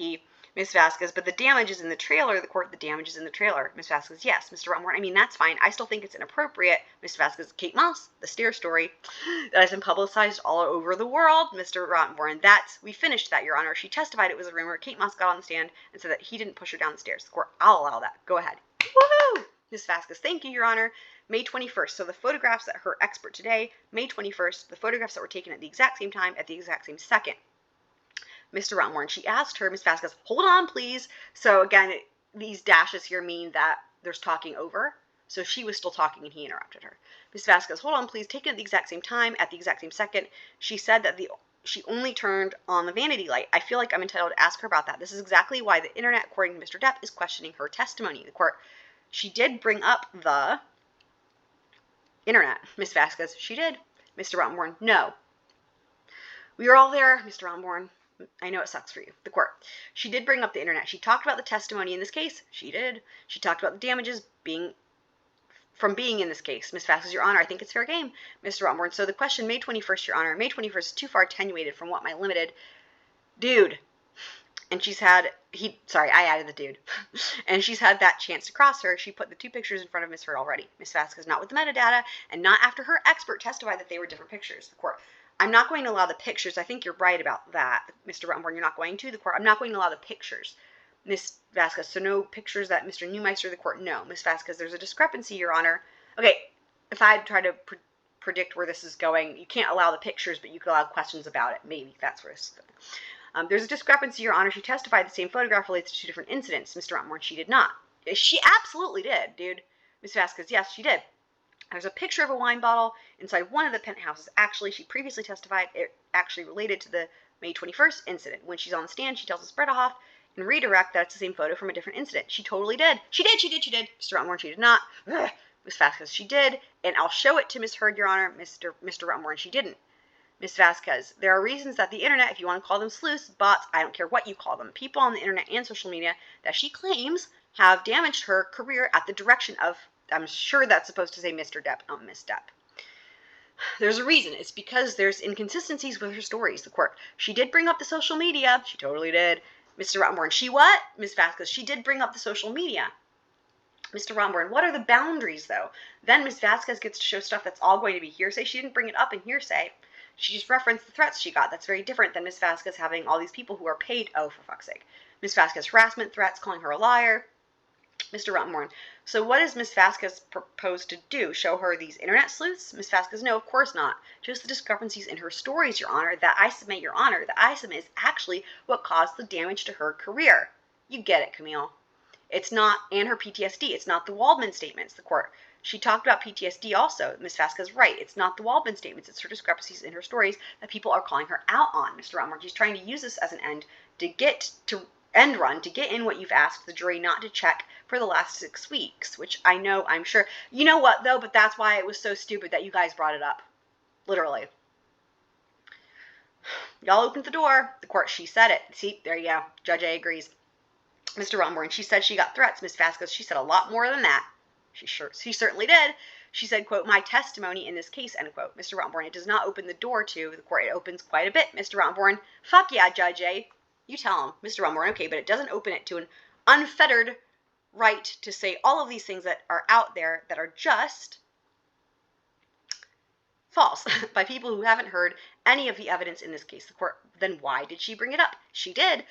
Ms. Vasquez, but the damage is in the trailer. The court, the damage is in the trailer. Ms. Vasquez, yes. Mr. Rottenborn, I mean, that's fine. I still think it's inappropriate. Ms. Vasquez, Kate Moss, the stair story that has been publicized all over the world. Mr. Rottenborn, we finished that, Your Honor. She testified it was a rumor. Kate Moss got on the stand and said that he didn't push her down the stairs. The court, I'll allow that. Go ahead. Woohoo! Ms. Vasquez, thank you, Your Honor. May 21st. So the photographs that her expert today, May 21st, the photographs that were taken at the exact same time, at the exact same second. Mr. Rottenborn, she asked her, Ms. Vasquez, hold on, please. So again, these dashes here mean that there's talking over. So she was still talking and he interrupted her. Ms. Vasquez, hold on, please. Taken at the exact same time, at the exact same second. She said that she only turned on the vanity light. I feel like I'm entitled to ask her about that. This is exactly why the internet, according to Mr. Depp, is questioning her testimony. The court, she did bring up the internet. Ms. Vasquez, she did. Mr. Rottenborn, no. We were all there, Mr. Rottenborn. I know it sucks for you. The court. She did bring up the internet. She talked about the testimony in this case. She did. She talked about the damages from being in this case. Ms. Vasquez, Your Honor, I think it's fair game. Mr. Rottenborn. So the question, May 21st, Your Honor. May 21st is too far attenuated from what my limited dude. And she's had, I added the dude. And she's had that chance to cross her. She put the two pictures in front of Ms. Heard already. Ms. Vasquez, not with the metadata and not after her expert testified that they were different pictures. The court. I'm not going to allow the pictures. I think you're right about that, Mr. Rottenborn. You're not going to. The court, I'm not going to allow the pictures. Ms. Vasquez, so no pictures that Mr. Neumeister, the court, no. Ms. Vasquez, there's a discrepancy, Your Honor. Okay, if I try to predict where this is going, you can't allow the pictures, but you can allow questions about it. Maybe that's where it's going. There's a discrepancy, Your Honor. She testified the same photograph relates to two different incidents. Mr. Rottenborn, she did not. She absolutely did, dude. Ms. Vasquez, yes, she did. There's a picture of a wine bottle inside one of the penthouses. Actually, she previously testified it actually related to the May 21st incident. When she's on the stand, she tells us Bredehoft and redirect that it's the same photo from a different incident. She totally did. She did. Mr. Rottenborn, she did not. Ugh. Ms. Vasquez, she did. And I'll show it to Ms. Heard, Your Honor. Mr. Rottenborn, she didn't. Ms. Vasquez, there are reasons that the internet, if you want to call them sleuths, bots, I don't care what you call them, people on the internet and social media that she claims have damaged her career at the direction of, I'm sure that's supposed to say Mr. Depp, not Miss Depp. There's a reason. It's because there's inconsistencies with her stories. The court. She did bring up the social media. She totally did. Mr. Rottenborn. She what? Ms. Vasquez. She did bring up the social media. Mr. Rottenborn. What are the boundaries, though? Then Ms. Vasquez gets to show stuff that's all going to be hearsay. She didn't bring it up in hearsay. She just referenced the threats she got. That's very different than Ms. Vasquez having all these people who are paid. Oh, for fuck's sake. Ms. Vasquez harassment threats, calling her a liar. Mr. Rottenborn. So what does Ms. Vasquez propose to do? Show her these internet sleuths? Ms. Vasquez, no, of course not. Just the discrepancies in her stories, Your Honor, that I submit, Your Honor, that I submit is actually what caused the damage to her career. You get it, Camille. It's not, and her PTSD. It's not the Waldman statements, the court. She talked about PTSD also. Ms. Vasquez, right. It's not the Waldman statements. It's her discrepancies in her stories that people are calling her out on, Mr. Rottenborn. She's trying to use this as an end to get to end run to get in what you've asked the jury not to check for the last 6 weeks, which I know, I'm sure. You know what, though? But that's why it was so stupid that you guys brought it up. Literally. Y'all opened the door. The court, she said it. See, there you go. Judge A agrees. Mr. Rottenborn, she said she got threats. Ms. Vasquez, she said a lot more than that. She certainly did. She said, quote, my testimony in this case, end quote. Mr. Rottenborn, it does not open the door to the court. It opens quite a bit. Mr. Rottenborn, fuck yeah, Judge A. You tell him, Mr. Rottenborn, okay, but it doesn't open it to an unfettered right to say all of these things that are out there that are just false by people who haven't heard any of the evidence in this case. The court, then why did she bring it up? She did.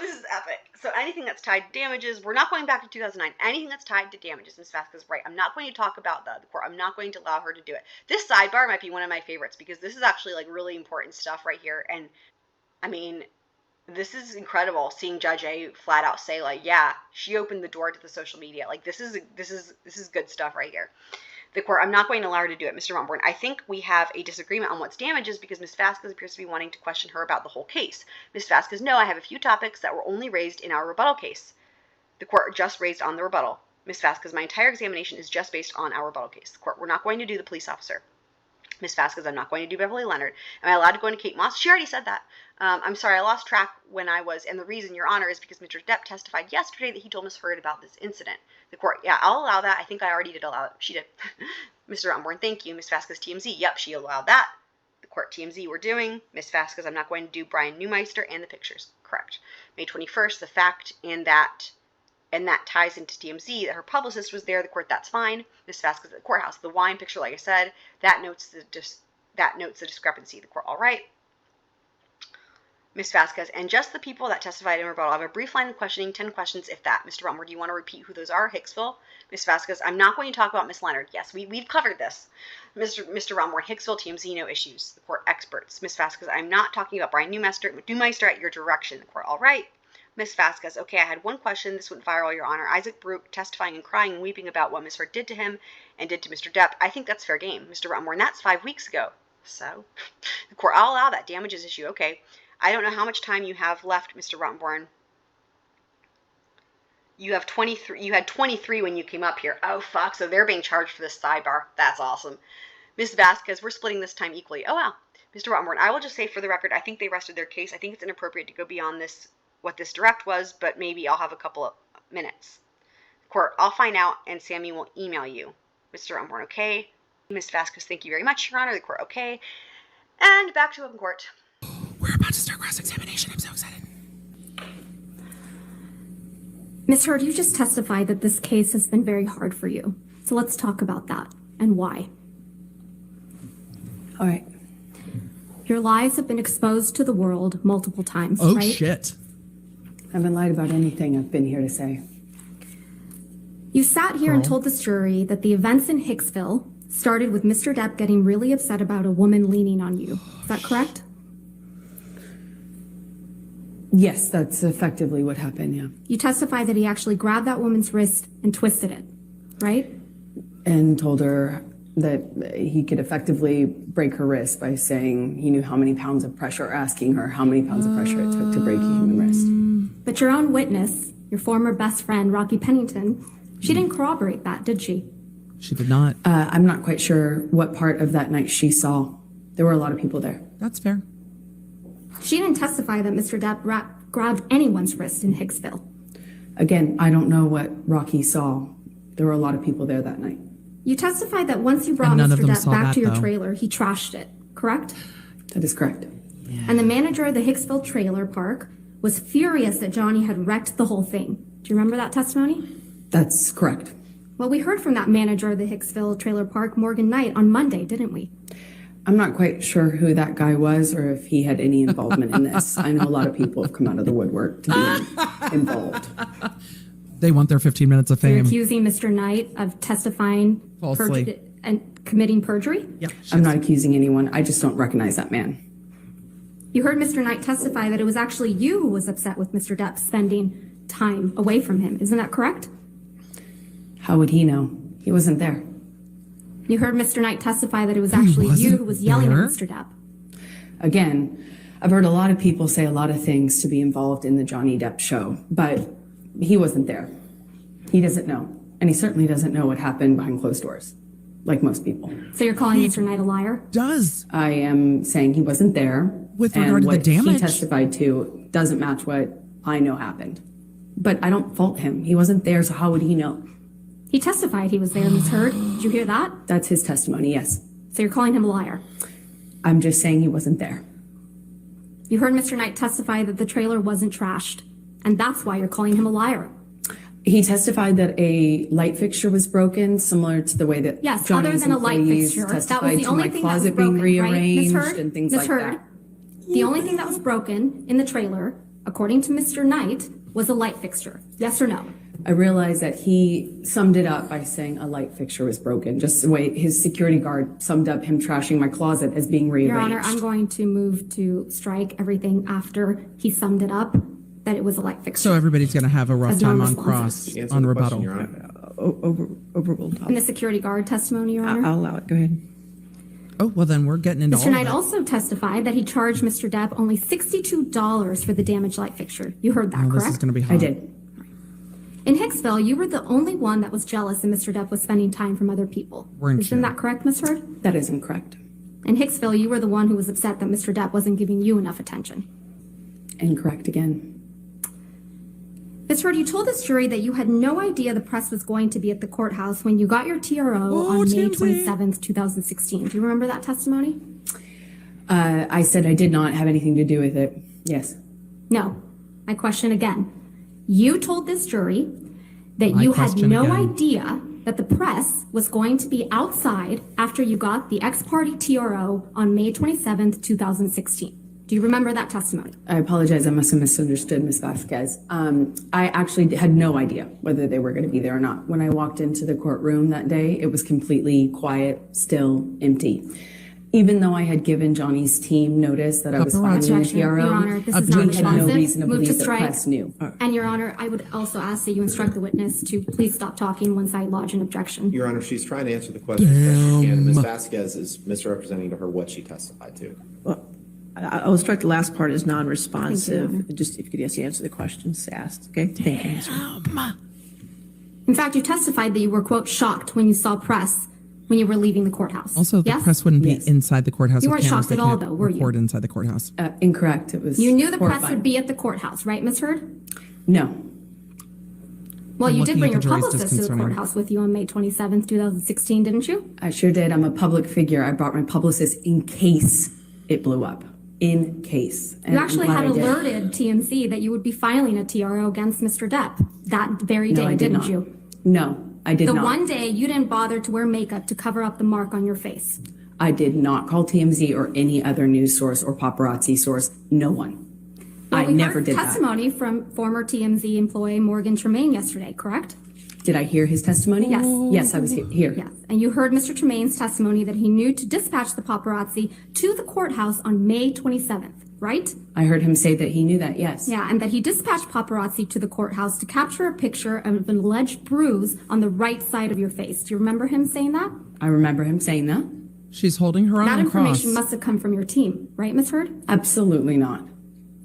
This is epic. So anything that's tied to damages, we're not going back to 2009. Anything that's tied to damages, Ms. Vasquez, right? I'm not going to talk about the court. I'm not going to allow her to do it. This sidebar might be one of my favorites because this is actually like really important stuff right here. And I mean, this is incredible seeing Judge A flat out say like, yeah, she opened the door to the social media. Like this is good stuff right here. The court, I'm not going to allow her to do it. Mr. Rottenborn, I think we have a disagreement on what's damages because Ms. Vasquez appears to be wanting to question her about the whole case. Ms. Vasquez, no, I have a few topics that were only raised in our rebuttal case. The court just raised on the rebuttal. Ms. Vasquez, my entire examination is just based on our rebuttal case. The court, we're not going to do the police officer. Ms. Vasquez, I'm not going to do Beverly Leonard. Am I allowed to go into Kate Moss? She already said that. I'm sorry, I lost track when I was, and the reason, Your Honor, is because Mr. Depp testified yesterday that he told Ms. Heard about this incident. The court, yeah, I'll allow that. I think I already did allow it. She did. Mr. Rottenborn, thank you. Ms. Vasquez, TMZ. Yep, she allowed that. The court, TMZ, we're doing. Ms. Vasquez, I'm not going to do Brian Neumeister and the pictures. Correct. May 21st, the fact and that ties into TMZ that her publicist was there. The court, that's fine. Ms. Vasquez at the courthouse. The wine picture, like I said, that notes the discrepancy. The court, all right. Ms. Vasquez, and just the people that testified in rebuttal. I have a brief line of questioning, 10 questions, if that. Mr. Rottenborn, do you want to repeat who those are? Hicksville. Ms. Vasquez, I'm not going to talk about Ms. Leonard. Yes, we've covered this. Mr. Rottenborn, Hicksville, TMZ, no issues. The court, experts. Ms. Vasquez, I'm not talking about Brian Neumeister at your direction. The court, all right. Ms. Vasquez, okay, I had one question. This went viral, Your Honor. Isaac Brook testifying and crying and weeping about what Ms. Heard did to him and did to Mr. Depp. I think that's fair game. Mr. Rottenborn, that's 5 weeks ago. So, the court, I'll allow that. Damages issue, okay. I don't know how much time you have left, Mr. Rottenborn. You have 23. You had 23 when you came up here. Oh, fuck. So they're being charged for this sidebar. That's awesome. Ms. Vasquez, we're splitting this time equally. Oh, wow. Mr. Rottenborn, I will just say for the record, I think they rested their case. I think it's inappropriate to go beyond this, what this direct was, but maybe I'll have a couple of minutes. Court, I'll find out, and Sammy will email you. Mr. Rottenborn, okay. Ms. Vasquez, thank you very much, Your Honor. The court, okay. And back to open court. We're about to start cross-examination. I'm so excited. Ms. Heard, you just testified that this case has been very hard for you. So let's talk about that and why. All right. Your lies have been exposed to the world multiple times, Oh, right? shit. I haven't lied about anything I've been here to say. You sat here and told this jury that the events in Hicksville started with Mr. Depp getting really upset about a woman leaning on you. Is that correct? Yes, that's effectively what happened, yeah. You testified that he actually grabbed that woman's wrist and twisted it, right? And told her that he could effectively break her wrist by saying he knew how many pounds of pressure, or asking her how many pounds of pressure it took to break a human wrist. But your own witness, your former best friend, Rocky Pennington, she didn't corroborate that, did she? She did not. I'm not quite sure what part of that night she saw. There were a lot of people there. That's fair. She didn't testify that Mr. Depp grabbed anyone's wrist in Hicksville. Again, I don't know what Rocky saw. There were a lot of people there that night. You testified that once you brought Mr. Depp back to your trailer, he trashed it, correct? That is correct. Yeah. And the manager of the Hicksville trailer park was furious that Johnny had wrecked the whole thing. Do you remember that testimony? That's correct. Well, we heard from that manager of the Hicksville trailer park, Morgan Knight, on Monday, didn't we? I'm not quite sure who that guy was or if he had any involvement in this. I know a lot of people have come out of the woodwork to be involved. They want their 15 minutes of fame. You're accusing Mr. Knight of testifying falsely and committing perjury? Yep. I'm not accusing anyone. I just don't recognize that man. You heard Mr. Knight testify that it was actually you who was upset with Mr. Depp spending time away from him. Isn't that correct? How would he know? He wasn't there. You heard Mr. Knight testify that it was actually you who was yelling at Mr. Depp. Again, I've heard a lot of people say a lot of things to be involved in the Johnny Depp show, but he wasn't there. He doesn't know. And he certainly doesn't know what happened behind closed doors, like most people. So you're calling Mr. Knight a liar? Does. I am saying he wasn't there. With regard to the damage. And what he testified to doesn't match what I know happened. But I don't fault him. He wasn't there, so how would he know? He testified he was there, Ms. Heard. Did you hear that? That's his testimony, yes. So you're calling him a liar? I'm just saying he wasn't there. You heard Mr. Knight testify that the trailer wasn't trashed, and that's why you're calling him a liar. He testified that a light fixture was broken, similar to the way that yes, Johnny's other than a light fixture, that was the only thing that was broken, being rearranged right? and things Ms. like Heard, that. The only thing that was broken in the trailer according to Mr. Knight, was a light fixture? Yes or no? I realize that he summed it up by saying a light fixture was broken, just the way his security guard summed up him trashing my closet as being rearranged. Your Honor, I'm going to move to strike everything after he summed it up, that it was a light fixture. So everybody's going to have a rough As time on non-responsive. cross, on rebuttal. Overruled. In the security guard testimony, Your Honor? I'll allow it. Go ahead. Oh, well then we're getting into all Mr. of Knight it. also testified that he charged Mr. Depp only $62 for the damaged light fixture. You heard that, Oh, correct? this is going to be hot. I did. In Hicksville, you were the only one that was jealous that Mr. Depp was spending time from other people. Weren't Isn't you? that correct, Ms. Heard? That is incorrect. In Hicksville, you were the one who was upset that Mr. Depp wasn't giving you enough attention. Incorrect again. Ms. Heard, you told this jury that you had no idea the press was going to be at the courthouse when you got your TRO on May 27th, 2016. Do you remember that testimony? I said I did not have anything to do with it. Yes. No. My question again. You told this jury that My you had question no again. idea that the press was going to be outside after you got the ex-party TRO on May 27th, 2016. Do you remember that testimony? I apologize. I must have misunderstood Ms. Vasquez. I actually had no idea whether they were going to be there or not. When I walked into the courtroom that day, it was completely quiet, still, empty. Even though I had given Johnny's team notice that I was filing a Objection. TRO, Your Honor, this is we not had no responsive. reason to Move to believe the strike. press knew. And Your Honor, I would also ask that you instruct the witness to please stop talking once I lodge an objection. Your Honor, she's trying to answer the question as best she can, and Ms. Vasquez is misrepresenting to her what she testified to. Well, I'll strike the last part as non-responsive. Just if you could just answer the questions asked. Okay. Thank you, Ms. Heard. In fact, you testified that you were, quote, shocked when you saw press when you were leaving the courthouse. Also, the yes? press wouldn't be Yes. inside the courthouse. You with weren't cameras. shocked They at all, can't though, were you? record inside the courthouse. Incorrect. It was You knew the press horrifying. would be at the courthouse, right, Ms. Heard? No. Well, I'm you did looking bring at your the jury's publicist to the disconcerting. courthouse with you on May 27th, 2016, didn't you? I sure did. I'm a public figure. I brought my publicist in case it blew up. In case. And You I'm actually glad had I did. alerted TMZ that you would be filing a TRO against Mr. Depp that very day, No, I did didn't not. you? No, I did The not. one day you didn't bother to wear makeup to cover up the mark on your face. I did not call TMZ or any other news source or paparazzi source. No one. I We never heard did that. testimony from former TMZ employee Morgan Tremaine yesterday, correct? Did I hear his testimony? Yes. Yes, I was here. Yes. And you heard Mr. Tremaine's testimony that he knew to dispatch the paparazzi to the courthouse on May 27th, right? I heard him say that he knew that, yes. Yeah, and that he dispatched paparazzi to the courthouse to capture a picture of an alleged bruise on the right side of your face. Do you remember him saying that? I remember him saying that. She's holding her That own cross. information must have come from your team, right, Ms. Heard? Absolutely not.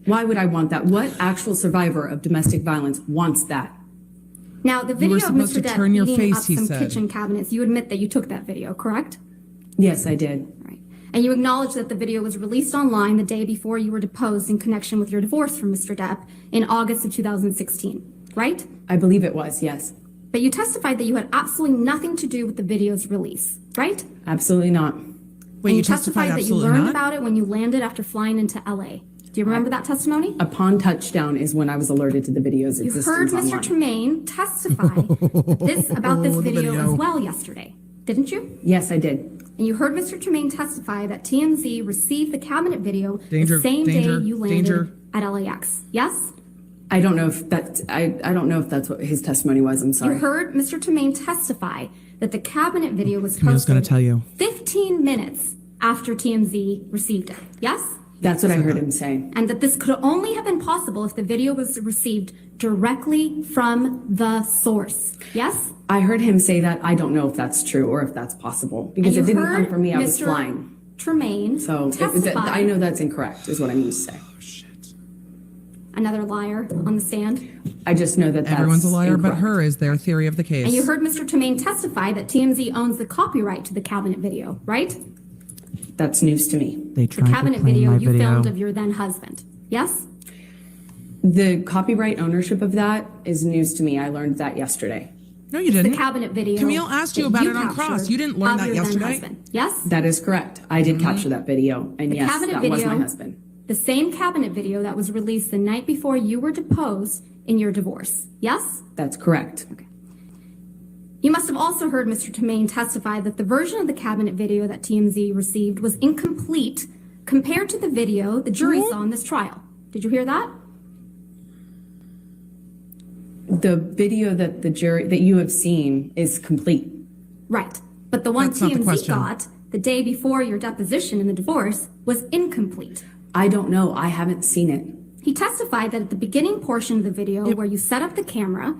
Why would I want that? What actual survivor of domestic violence wants that? Now, the were video of supposed Mr. to Depp turn your beating face, up he some said. kitchen cabinets, you admit that you took that video, correct? Yes, I did. Right. And you acknowledge that the video was released online the day before you were deposed in connection with your divorce from Mr. Depp in August of 2016, right? I believe it was, yes. But you testified that you had absolutely nothing to do with the video's release, right? Absolutely not. Wait, And you testified that you absolutely learned not? about it when you landed after flying into LA. Do you remember that testimony? Upon touchdown is when I was alerted to the video's You existence heard Mr. online. Tremaine testify about this the video video. as well yesterday, didn't you? Yes, I did. And you heard Mr. Tremaine testify that TMZ received the cabinet video Danger, the same danger, day you landed danger. at LAX. Yes? I don't know if that's I don't know if that's what his testimony was. I'm sorry. You heard Mr. Tremaine testify that the cabinet video was Camille's posted going to tell you. 15 minutes after TMZ received it. Yes? That's what I heard him say. And that this could only have been possible if the video was received directly from the source. Yes? I heard him say that. I don't know if that's true or if that's possible because And it you didn't come heard from me. I was Mr. flying. Tremaine So testify. I know that's incorrect is what I mean to say. Another liar on the stand. I just know that that's Everyone's a liar but incorrect. her is their theory of the case. And you heard Mr. Tremaine testify that TMZ owns the copyright to the cabinet video, right? That's news to me. They The tried cabinet to claim video my you video. filmed of your then husband. Yes? The copyright ownership of that is news to me. I learned that yesterday. No, you The didn't. cabinet video. Camille asked you that about it on Cross. captured You didn't learn of that your then yesterday? husband. Yes? That is correct. I did capture that video, and The yes, cabinet that video, was my husband. The same cabinet video that was released the night before you were deposed in your divorce. Yes? That's correct. You must have also heard Mr. Tremaine testify that the version of the cabinet video that TMZ received was incomplete compared to the video the jury saw in this trial. Did you hear that? The video that that you have seen is complete. Right. But the one That's not the TMZ question. got the day before your deposition in the divorce was incomplete. I don't know. I haven't seen it. He testified that at the beginning portion of the video where you set up the camera,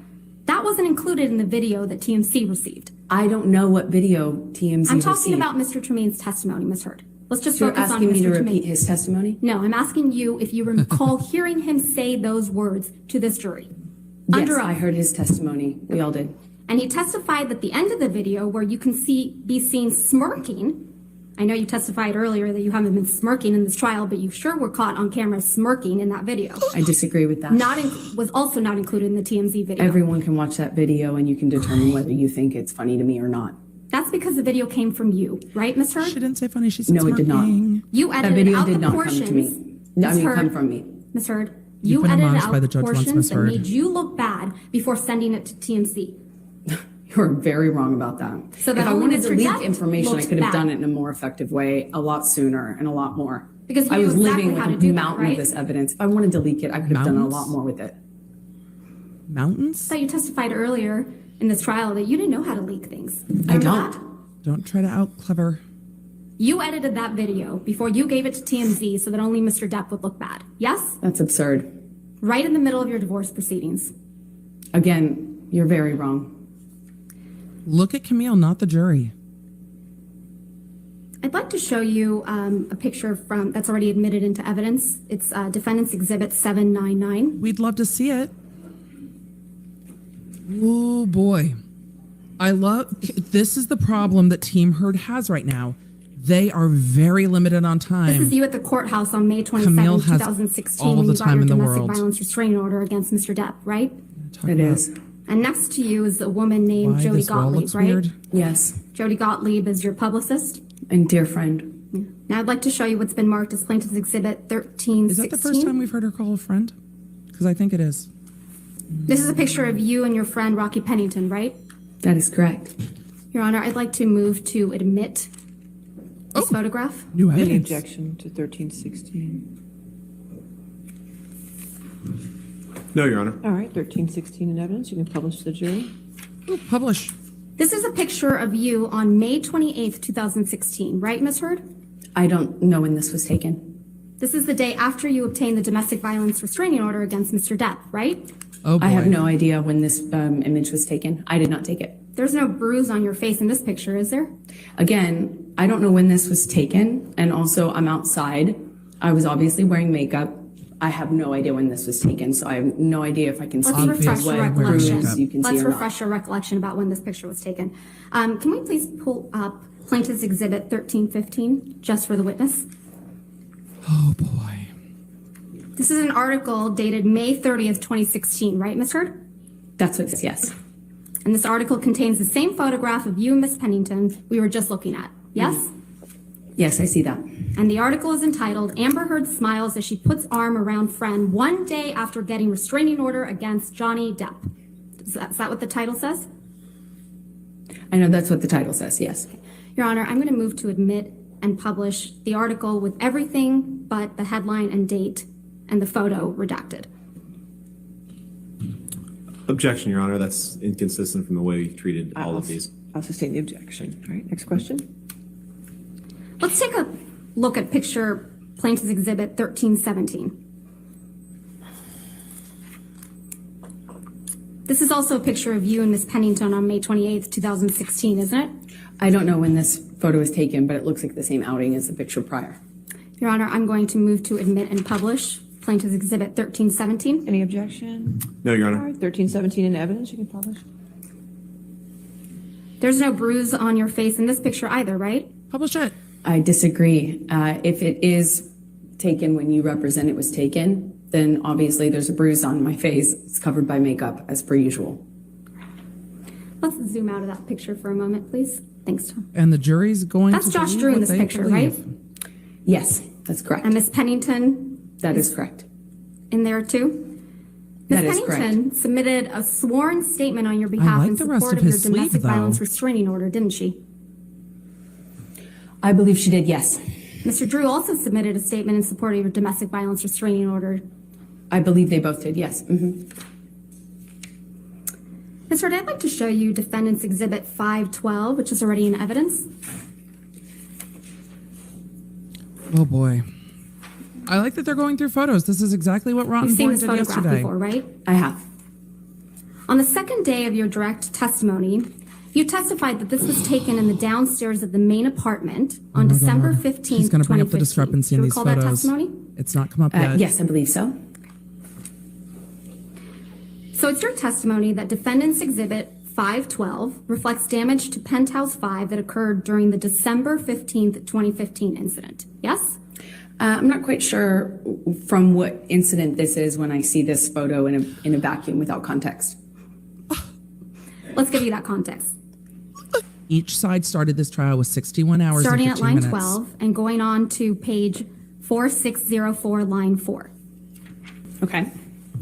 that wasn't included in the video that TMC received. I don't know what video TMZ I'm talking received. about Mr. Tremaine's testimony, Ms. Heard. Let's just You're focus on asking me Mr. to Tremaine. repeat his testimony? No, I'm asking you if you recall hearing him say those words to this jury. Yes, Under I oath. heard his testimony. We all did. And he testified that the end of the video where you can be seen smirking. I know you testified earlier that you haven't been smirking in this trial, but you sure were caught on camera smirking in that video. I disagree with that. Was also not included in the TMZ video. Everyone can watch that video and you can determine whether you think it's funny to me or not. That's because the video came from you, right, Ms. Heard? She didn't say funny. She said No, it did not. smirking. You That edited video out did the not portions. come to me. I mean, come from me. Ms. Heard, You've you been edited admonished out by the judge once, portions Ms. that Heard. made you look bad before sending it to TMZ. You're very wrong about that. So if that I only wanted to Mr. leak Depp information, I looked could have bad. done it in a more effective way, a lot sooner and a lot more. Because you I knew was exactly living how with to a do that, mountain right? of this evidence. If I wanted to leak it, I could have done a Mountains? lot more with it. Mountains? So you testified earlier in this trial that you didn't know how to leak things. I Remember don't. that? Don't try to out clever. You edited that video before you gave it to TMZ so that only Mr. Depp would look bad. Yes? That's absurd. Right in the middle of your divorce proceedings. Again, you're very wrong. Look at Camille, not the jury. I'd like to show you a picture from that's already admitted into evidence. It's Defendant's Exhibit 799. We'd love to see it. Oh boy. This is the problem that Team Heard has right now. They are very limited on time. This is you at the courthouse on May 27, Camille has 2016 all when the you got time your in the domestic world. violence restraining order against Mr. Depp, right? It is. And next to you is a woman named Why Jody this wall Gottlieb, looks right? weird. Yes. Jody Gottlieb is your publicist. And dear friend. Now I'd like to show you what's been marked as Plaintiff's Exhibit 1316. Is that the first time we've heard her call a friend? Because I think it is. This is a picture of you and your friend Rocky Pennington, right? That is correct. Your Honor, I'd like to move to admit this photograph. New Any evidence. objection to 1316? No, Your Honor. All right, 1316 in evidence. You can publish to the jury. Ooh, publish. This is a picture of you on May 28th, 2016, right, Ms. Heard? I don't know when this was taken. This is the day after you obtained the domestic violence restraining order against Mr. Depp, right? Oh boy. I have no idea when this image was taken. I did not take it. There's no bruise on your face in this picture, is there? Again, I don't know when this was taken. And also, I'm outside. I was obviously wearing makeup. I have no idea when this was taken, so I have no idea if I can Let's speak refresh to your what recollection. bruise you can see Let's or not. refresh your recollection about when this picture was taken. Can we please pull up Plaintiff's Exhibit 1315, just for the witness? Oh boy. This is an article dated May 30th, 2016, right, Ms. Heard? That's what it is, yes. And this article contains the same photograph of you and Miss Pennington we were just looking at. Yes? Yes, I see that. And the article is entitled Amber Heard Smiles as She Puts Arm Around Friend One Day After Getting Restraining Order Against Johnny Depp. Is that what the title says? I know that's what the title says, yes. Your Honor, I'm going to move to admit and publish the article with everything but the headline and date and the photo redacted. Objection, Your Honor. That's inconsistent from the way we treated all of these. I'll sustain the objection. All right, next question. Let's take a look at picture Plaintiff's Exhibit 1317. This is also a picture of you and Miss Pennington on May 28th, 2016, isn't it? I don't know when this photo was taken, but it looks like the same outing as the picture prior. Your Honor, I'm going to move to admit and publish Plaintiff's Exhibit 1317. Any objection? No, Your All Honor. right, 1317 in evidence. You can publish. There's no bruise on your face in this picture either, right? Publish it. I disagree. If it is taken when you represent it was taken, then obviously there's a bruise on my face. It's covered by makeup, as per usual. Let's zoom out of that picture for a moment, please. Thanks, Tom. And the jury's going That's to Josh believe Drew in what this they picture, believe. right? Yes, that's correct. And Miss Pennington That is correct. in there too? Miss That is Pennington submitted a sworn statement on your behalf like in the rest support of of your his sleeve, domestic though. violence restraining order, didn't she? I believe she did, yes. Mr. Drew also submitted a statement in support of your domestic violence restraining order. I believe they both did, yes. Ms. Hurd, I'd like to show you Defendant's Exhibit 512, which is already in evidence. Oh boy. I like that they're going through photos. This is exactly what You've seen Rottenborn this did photograph yesterday. before, right? I have. On the second day of your direct testimony, you testified that this was taken in the downstairs of the main apartment on December 15th, She's going to bring up the 2015. discrepancy in Do you these recall that photos. testimony? It's not come up yet. Yes, I believe so. So it's your testimony that Defendant's Exhibit 512 reflects damage to Penthouse 5 that occurred during the December 15th, 2015 incident. Yes? I'm not quite sure from what incident this is when I see this photo in a vacuum without context. Let's give you that context. Each side started this trial with 61 hours Starting and at 15 line minutes. 12 and going on to page 4604, line 4. Okay.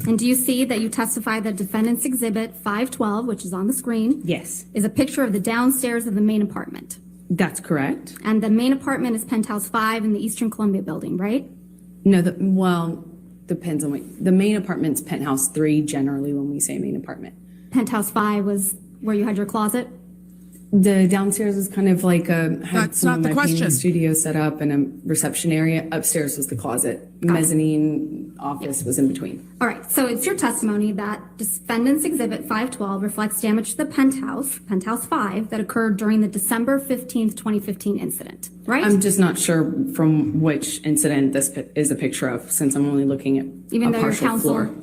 And do you see that you testify that Defendant's Exhibit 512, which is on the screen, Yes, is a picture of the downstairs of the main apartment? that's correct. And the main apartment is Penthouse 5 in the Eastern Columbia building, right? No, depends on what. The main apartment's penthouse 3 generally when we say main apartment. Penthouse 5 was where you had your closet? The downstairs was kind of like had That's some not of the my question. painting studio set up and a reception area. Upstairs was the closet. Mezzanine office was in between. All right, so it's your testimony that Defendant's Exhibit 512 reflects damage to the penthouse, Penthouse 5, that occurred during the December 15th, 2015 incident, right? I'm just not sure from which incident this is a picture of, since I'm only looking at Even a though your partial counsel floor.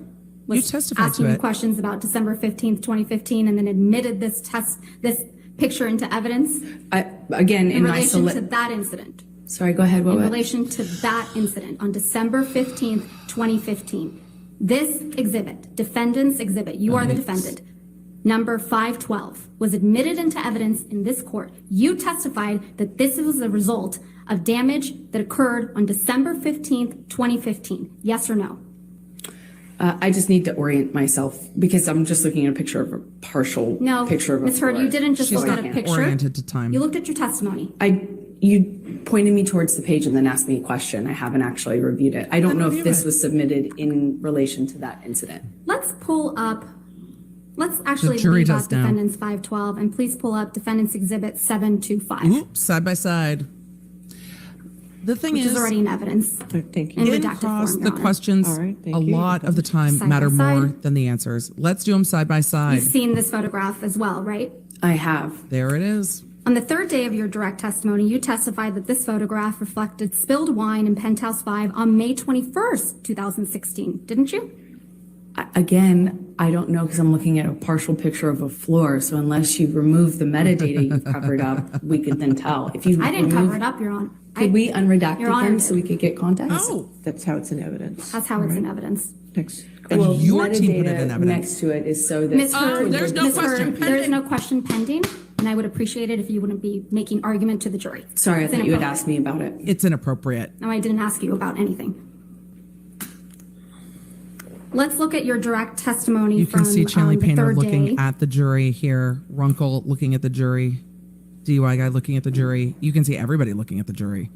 was testified asking to you it. questions about December 15th, 2015, and then admitted this picture into evidence Again, in relation to that incident. Sorry, go ahead. In relation to that incident on December 15th, 2015. This exhibit, Defendant's Exhibit, you are the defendant, number 512, was admitted into evidence in this court. You testified that this was the result of damage that occurred on December 15th, 2015. Yes or no? I just need to orient myself because I'm just looking at a picture of a partial No, picture of a Ms. Hurd, floor. you didn't just She's look at not a picture. oriented to time. You looked at your testimony. You pointed me towards the page and then asked me a question. I haven't actually reviewed it. I don't know if this was submitted in relation to that incident. Let's actually jury leave does out now. Defendant's 512 and please pull up Defendant's Exhibit 725, Oops, side by side. The thing which is already in evidence. Thank you. In in redacted cross, form, the Your Honor. questions All right, thank a you. lot of the time Side matter by more side. than the answers. Let's do them side by side. You've seen this photograph as well, right? I have. There it is. On the third day of your direct testimony, you testified that this photograph reflected spilled wine in Penthouse 5 on May 21st, 2016, didn't you? Again, I don't know because I'm looking at a partial picture of a floor. So unless you remove the metadata you've covered up, we could then tell. If you I didn't cover it up, Your Honor. Could we unredact Your Honor, them so we could get context? Oh, That's how it's in evidence. That's how it's in evidence. Next. and Well, your team put it in metadata evidence. next to it is so that. Ms. Hurd, there's no Ms. question Hurd, there is no question pending, and I would appreciate it if you wouldn't be making argument to the jury. Sorry, I It's thought you had inappropriate. asked me about it. It's inappropriate. No, I didn't ask you about anything. Let's look at your direct testimony You from can see Chanley the Painter third looking day. at the jury here, Runkle looking at the jury, DUI guy looking at the jury. You can see everybody looking at the jury,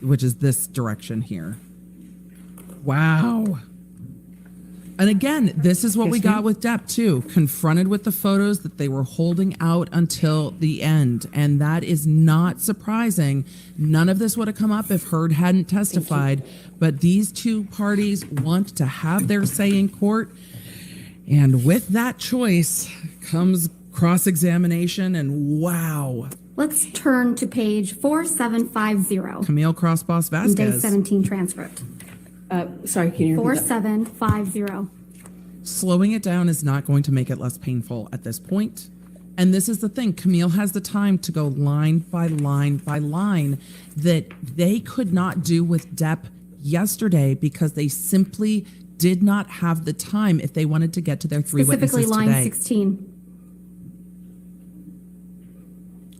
which is this direction here. Wow. And again, this is what we got with Depp too, confronted with the photos that they were holding out until the end. And that is not surprising. None of this would have come up if Hurd hadn't testified. But these two parties want to have their say in court. And with that choice comes cross-examination and wow. Let's turn to page 4750, Camille Crossboss in day Vasquez. 17 transcript. Sorry, can you repeat that? 4750. Slowing it down is not going to make it less painful at this point. And this is the thing, Camille has the time to go line by line by line that they could not do with Depp yesterday because they simply did not have the time if they wanted to get to their three Specifically witnesses line today. 16.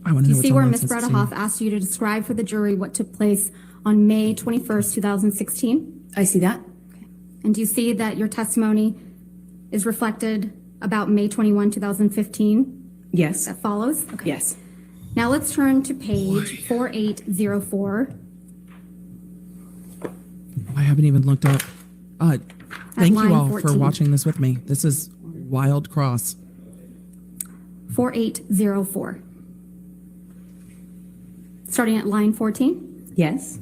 I want to Do know you what's see on where line Ms. 16. Bredehoft asked you to describe for the jury what took place on May 21st, 2016? I see that. And do you see that your testimony is reflected about May 21, 2015? Yes. That follows? Okay. Yes. Now let's turn to page 4804. I haven't even looked up. Thank you line all for 14. watching this with me. This is wild cross. 4804. Starting at line 14 Yes.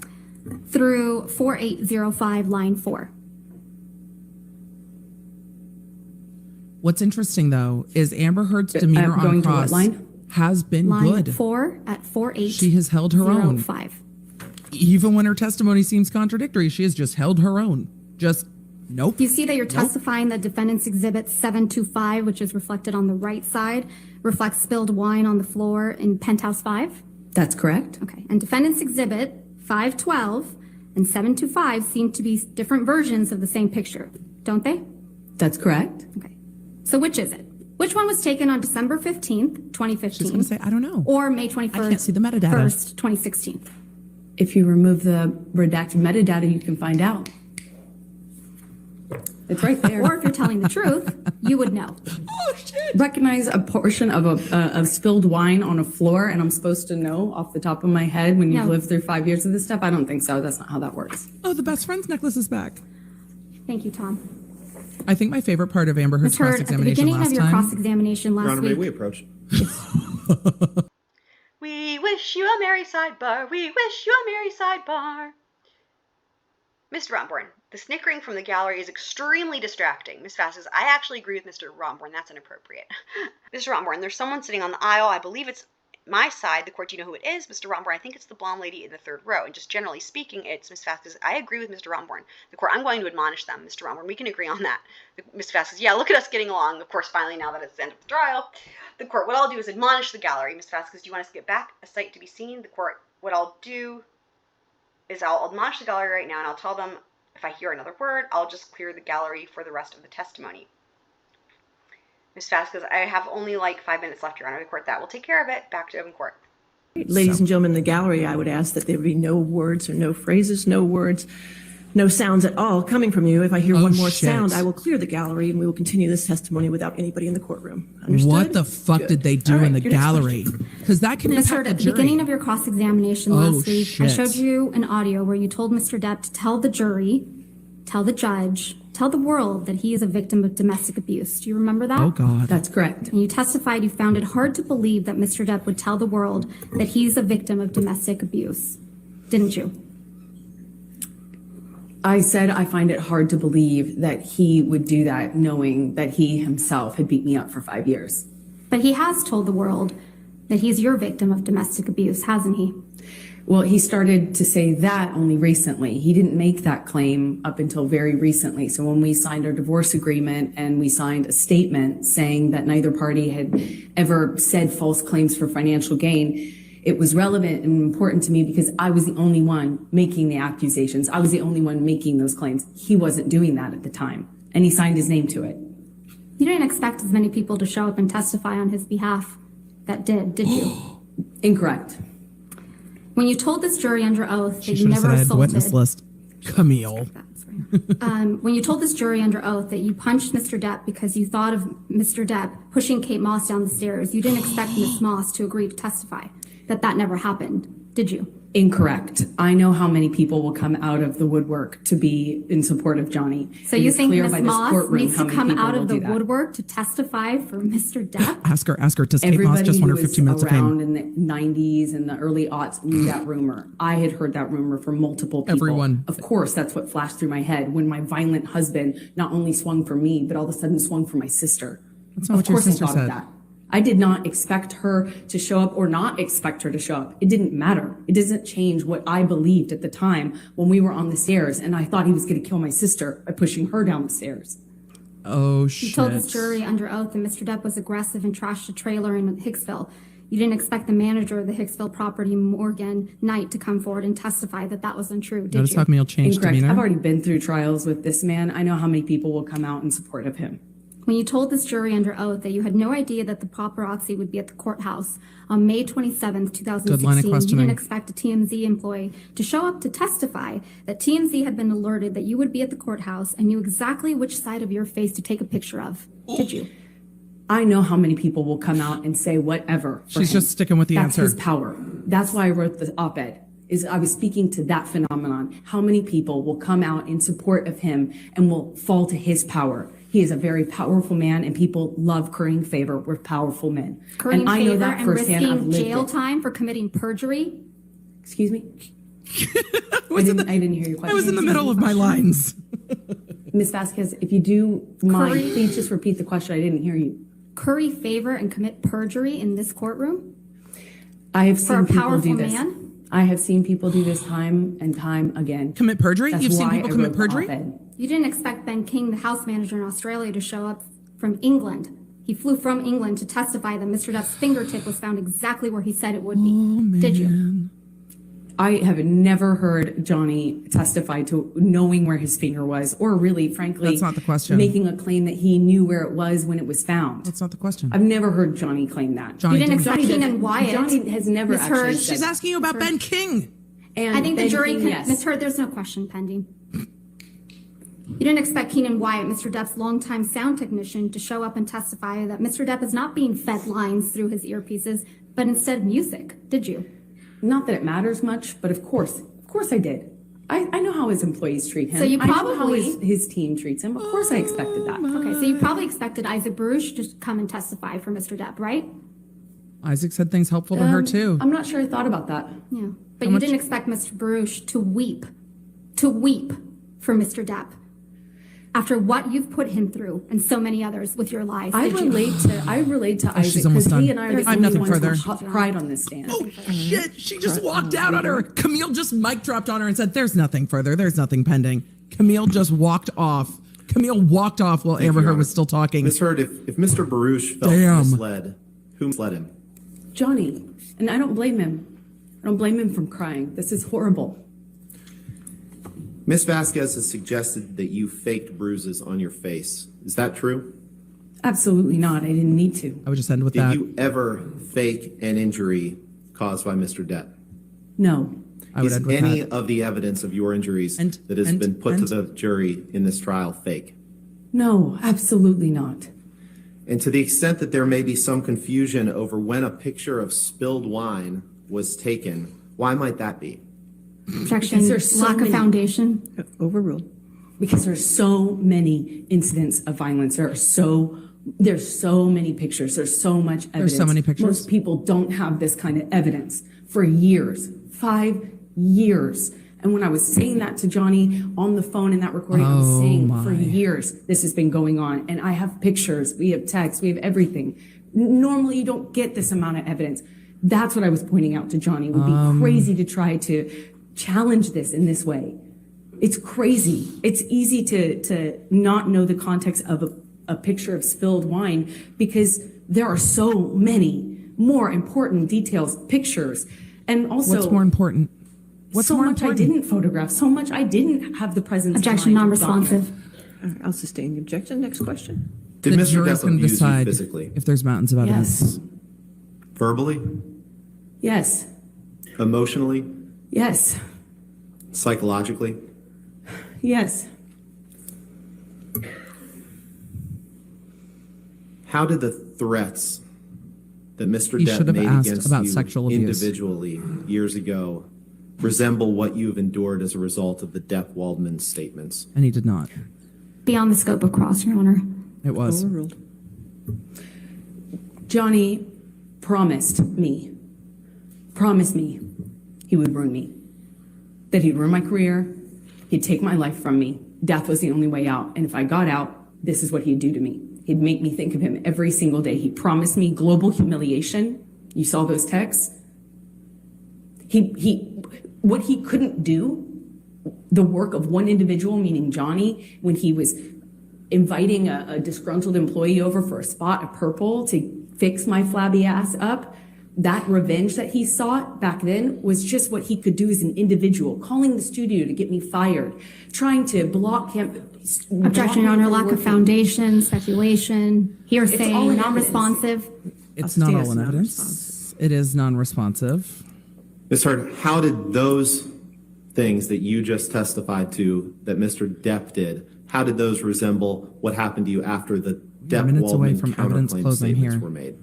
through 4805, line 4. What's interesting, though, is Amber Heard's demeanor going on to what cross line? has been Line good. 4 at 4805. She has held her own. Even when her testimony seems contradictory, she has just held her own. Just, nope. You see that you're testifying that defendant's exhibit 725, which is reflected on the right side, reflects spilled wine on the floor in penthouse 5? That's correct. Okay. And defendant's exhibit 512 and 725 seem to be different versions of the same picture, don't they? That's correct. Okay. So which is it? Which one was taken on December 15th, 2015? She's going to say, I don't know. Or May 21st, I can't see the metadata. 1st, 2016? If you remove the redacted metadata, you can find out. It's right there. Or if you're telling the truth, you would know. Oh, shit. Recognize a portion of of spilled wine on a floor, and I'm supposed to know off the top of my head when you've No. lived through 5 years of this stuff? I don't think so. That's not how that works. Oh, the best friend's necklace is back. Thank you, Tom. I think my favorite part of Amber Heard's Ms. Heard, at the cross-examination beginning of last your time. cross-examination Your last Honor, may week, we approach? We wish you a merry sidebar. We wish you a merry sidebar. Mr. Rottenborn, the snickering from the gallery is extremely distracting. Ms. Vasquez, I actually agree with Mr. Rottenborn. That's inappropriate. Mr. Rottenborn, there's someone sitting on the aisle. I believe it's my side. The court, do you know who it is? Mr. Rottenborn, I think it's the blonde lady in the third row. And just generally speaking, it's Ms. Vasquez. I agree with Mr. Rottenborn. The court, I'm going to admonish them. Mr. Rottenborn, we can agree on that. Ms. Vasquez, yeah, look at us getting along. Of course, finally, now that it's the end of the trial. The court, what I'll do is admonish the gallery. Ms. Vasquez, do you want us to get back a sight to be seen? The court, what I'll do is I'll admonish the gallery right now, and I'll tell them if I hear another word, I'll just clear the gallery for the rest of the testimony. Ms. Vasquez, I have only like 5 minutes left, Your Honor. The court, that will take care of it. Back to open court. Ladies and gentlemen in the gallery, I would ask that there be no words or no phrases, no words, no sounds at all coming from you. If I hear one more sound, I will clear the gallery and we will continue this testimony without anybody in the courtroom. Understood? What the fuck Good. did they do All right, in the your next gallery? Because that can Ms. impact Heard, the at the jury. beginning of your cross-examination last week, I shit. showed you an audio where you told Mr. Depp to tell the jury, tell the judge, tell the world that he is a victim of domestic abuse. Do you remember that? Oh, God. That's correct. And you testified you found it hard to believe that Mr. Depp would tell the world that he's a victim of domestic abuse, didn't you? I said I find it hard to believe that he would do that knowing that he himself had beat me up for 5 years. But he has told the world that he's your victim of domestic abuse, hasn't he? Well, he started to say that only recently. He didn't make that claim up until very recently. So when we signed our divorce agreement and we signed a statement saying that neither party had ever said false claims for financial gain, it was relevant and important to me because I was the only one making the accusations. I was the only one making those claims. He wasn't doing that at the time, and he signed his name to it. You didn't expect as many people to show up and testify on his behalf that did you? Incorrect. When you told this jury under oath She that you should have never said I had assaulted... witness list. Camille. When you told this jury under oath that you punched Mr. Depp because you thought of Mr. Depp pushing Kate Moss down the stairs, you didn't expect Ms. Moss to agree to testify that never happened, did you? Incorrect. I know how many people will come out of the woodwork to be in support of Johnny. So It you is think clear Ms. by this Moss courtroom needs how to many come people out will of the do that. woodwork to testify for Mr. Depp? Ask her, does Kate Moss Everybody just want who her was 15 minutes of around fame? in the 90s and the early aughts knew that rumor. I had heard that rumor from multiple people. Everyone. Of course, that's what flashed through my head when my violent husband not only swung for me, but all of a sudden swung for my sister. That's not what your sister said. I did not expect her to show up or not expect her to show up. It didn't matter. It doesn't change what I believed at the time when we were on the stairs and I thought he was going to kill my sister by pushing her down the stairs. Oh, shit. You told this jury under oath that Mr. Depp was aggressive and trashed a trailer in Hicksville. You didn't expect the manager of the Hicksville property, Morgan Knight, to come forward and testify that was untrue, did Notice you? how Camille changed Incorrect. demeanor? I've already been through trials with this man. I know how many people will come out in support of him. When you told this jury under oath that you had no idea that the paparazzi would be at the courthouse on May 27th, 2016, you didn't expect a TMZ employee to show up to testify that TMZ had been alerted that you would be at the courthouse and knew exactly which side of your face to take a picture of, did you? I know how many people will come out and say whatever. She's just sticking with the answer. That's his power. That's why I wrote the op-ed. I was speaking to that phenomenon. How many people will come out in support of him and will fall to his power? He is a very powerful man, and people love currying favor with powerful men. Currying and I know favor that and firsthand. I've risking lived jail it. time for committing perjury. Excuse me? I didn't hear your question. I was in the middle of my lines. Ms. Vasquez, if you do mind, Curry- please just repeat the question. I didn't hear you. Curry favor and commit perjury in this courtroom I have for a seen people powerful do this. man. I have seen people do this time and time again. Commit perjury? That's You've seen why people I commit wrote the perjury? op-ed. You didn't expect Ben King, the house manager in Australia, to show up from England. He flew from England to testify that Mr. Depp's fingertip was found exactly where he said it would be. Did you? I have never heard Johnny testify to knowing where his finger was, or really, frankly, That's not the question. making a claim that he knew where it was when it was found. That's not the question. I've never heard Johnny claim that. Johnny You didn't didn't. expect Johnny Keenan Wyatt. Johnny has never Ms. actually Hurd, said She's that. asking you about Ben King. And I think the Ben jury King, can, yes. Ms. Hurd, there's no question pending. You didn't expect Keenan Wyatt, Mr. Depp's longtime sound technician, to show up and testify that Mr. Depp is not being fed lines through his earpieces, but instead music, did you? Not that it matters much, but of course I did. I know how his employees treat him. So you I know how probably- his team treats him. Of course I expected that. Okay, so you probably expected Isaac Baruch to come and testify for Mr. Depp, right? Isaac said things helpful to her too. I'm not sure I thought about that. Yeah. But you didn't expect Mr. Baruch to weep for Mr. Depp after what you've put him through and so many others with your lies. I did you? relate to Oh, she's Isaac almost because done. he and I are the I have only nothing ones further. who cried on this stand. Oh shit! She just walked out on her. Camille just mic dropped on her and said, "There's nothing further. There's nothing pending." Camille just walked off. Camille walked off while Amber Heard was still talking. Ms. Heard, if Mr. Baruch felt Damn. misled, who misled him? Johnny, and I don't blame him. I don't blame him from crying. This is horrible. Ms. Vasquez has suggested that you faked bruises on your face. Is that true? Absolutely not. I didn't need to. I would just end with Did that. you ever fake an injury caused by Mr. Depp? No. I would Is end with any that. of the evidence of your injuries that has and- been put and- to the jury in this trial fake? No, absolutely not. And to the extent that there may be some confusion over when a picture of spilled wine was taken, why might that be? Objection, Because there's so lack of many- foundation. Overruled. Because there's so many incidents of violence. There's so many pictures. There's so much evidence. There's so many pictures. Most people don't have this kind of evidence for years, 5 years. And when I was saying that to Johnny on the phone in that recording, I was saying for years this has been going on. And I have pictures, we have texts, we have everything. Normally you don't get this amount of evidence. That's what I was pointing out to Johnny. It would be crazy to try to challenge this in this way. It's crazy. It's easy to not know the context of a picture of spilled wine because there are so many more important details, pictures, and also What's more important? What's so more much important? I didn't photograph, so much I didn't have the presence. of Objection, mind to document. non-responsive. I'll sustain the objection. Next question. Did The Mr. jury's Depp going to abuse you decide physically? if there's mountains of evidence. Yes. Verbally? Yes. Emotionally? Yes. Psychologically? Yes. How did the threats that Mr. He Depp should have made asked against about you sexual abuse. individually years ago resemble what you have endured as a result of the Depp-Waldman statements? And he did not. Beyond the scope of cross, Your Honor. It was. Overruled. Johnny promised me he would ruin me, that he'd ruin my career, he'd take my life from me. Death was the only way out. And if I got out, this is what he'd do to me. He'd make me think of him every single day. He promised me global humiliation. You saw those texts. What he couldn't do, the work of one individual, meaning Johnny, when he was inviting a disgruntled employee over for a spot of purple to fix my flabby ass up, that revenge that he sought back then was just what he could do as an individual, calling the studio to get me fired, trying to block him. Objection, Your Honor, lack of foundation, speculation, hearsay, all in non-responsive. It's I'll not stay all as in evidence. non-responsive. It is non-responsive. Ms. Hurd, how did those things that you just testified to that Mr. Depp did, how did those resemble what happened to you after the minutes away Depp-Waldman from evidence counterclaim closing statements here. were made?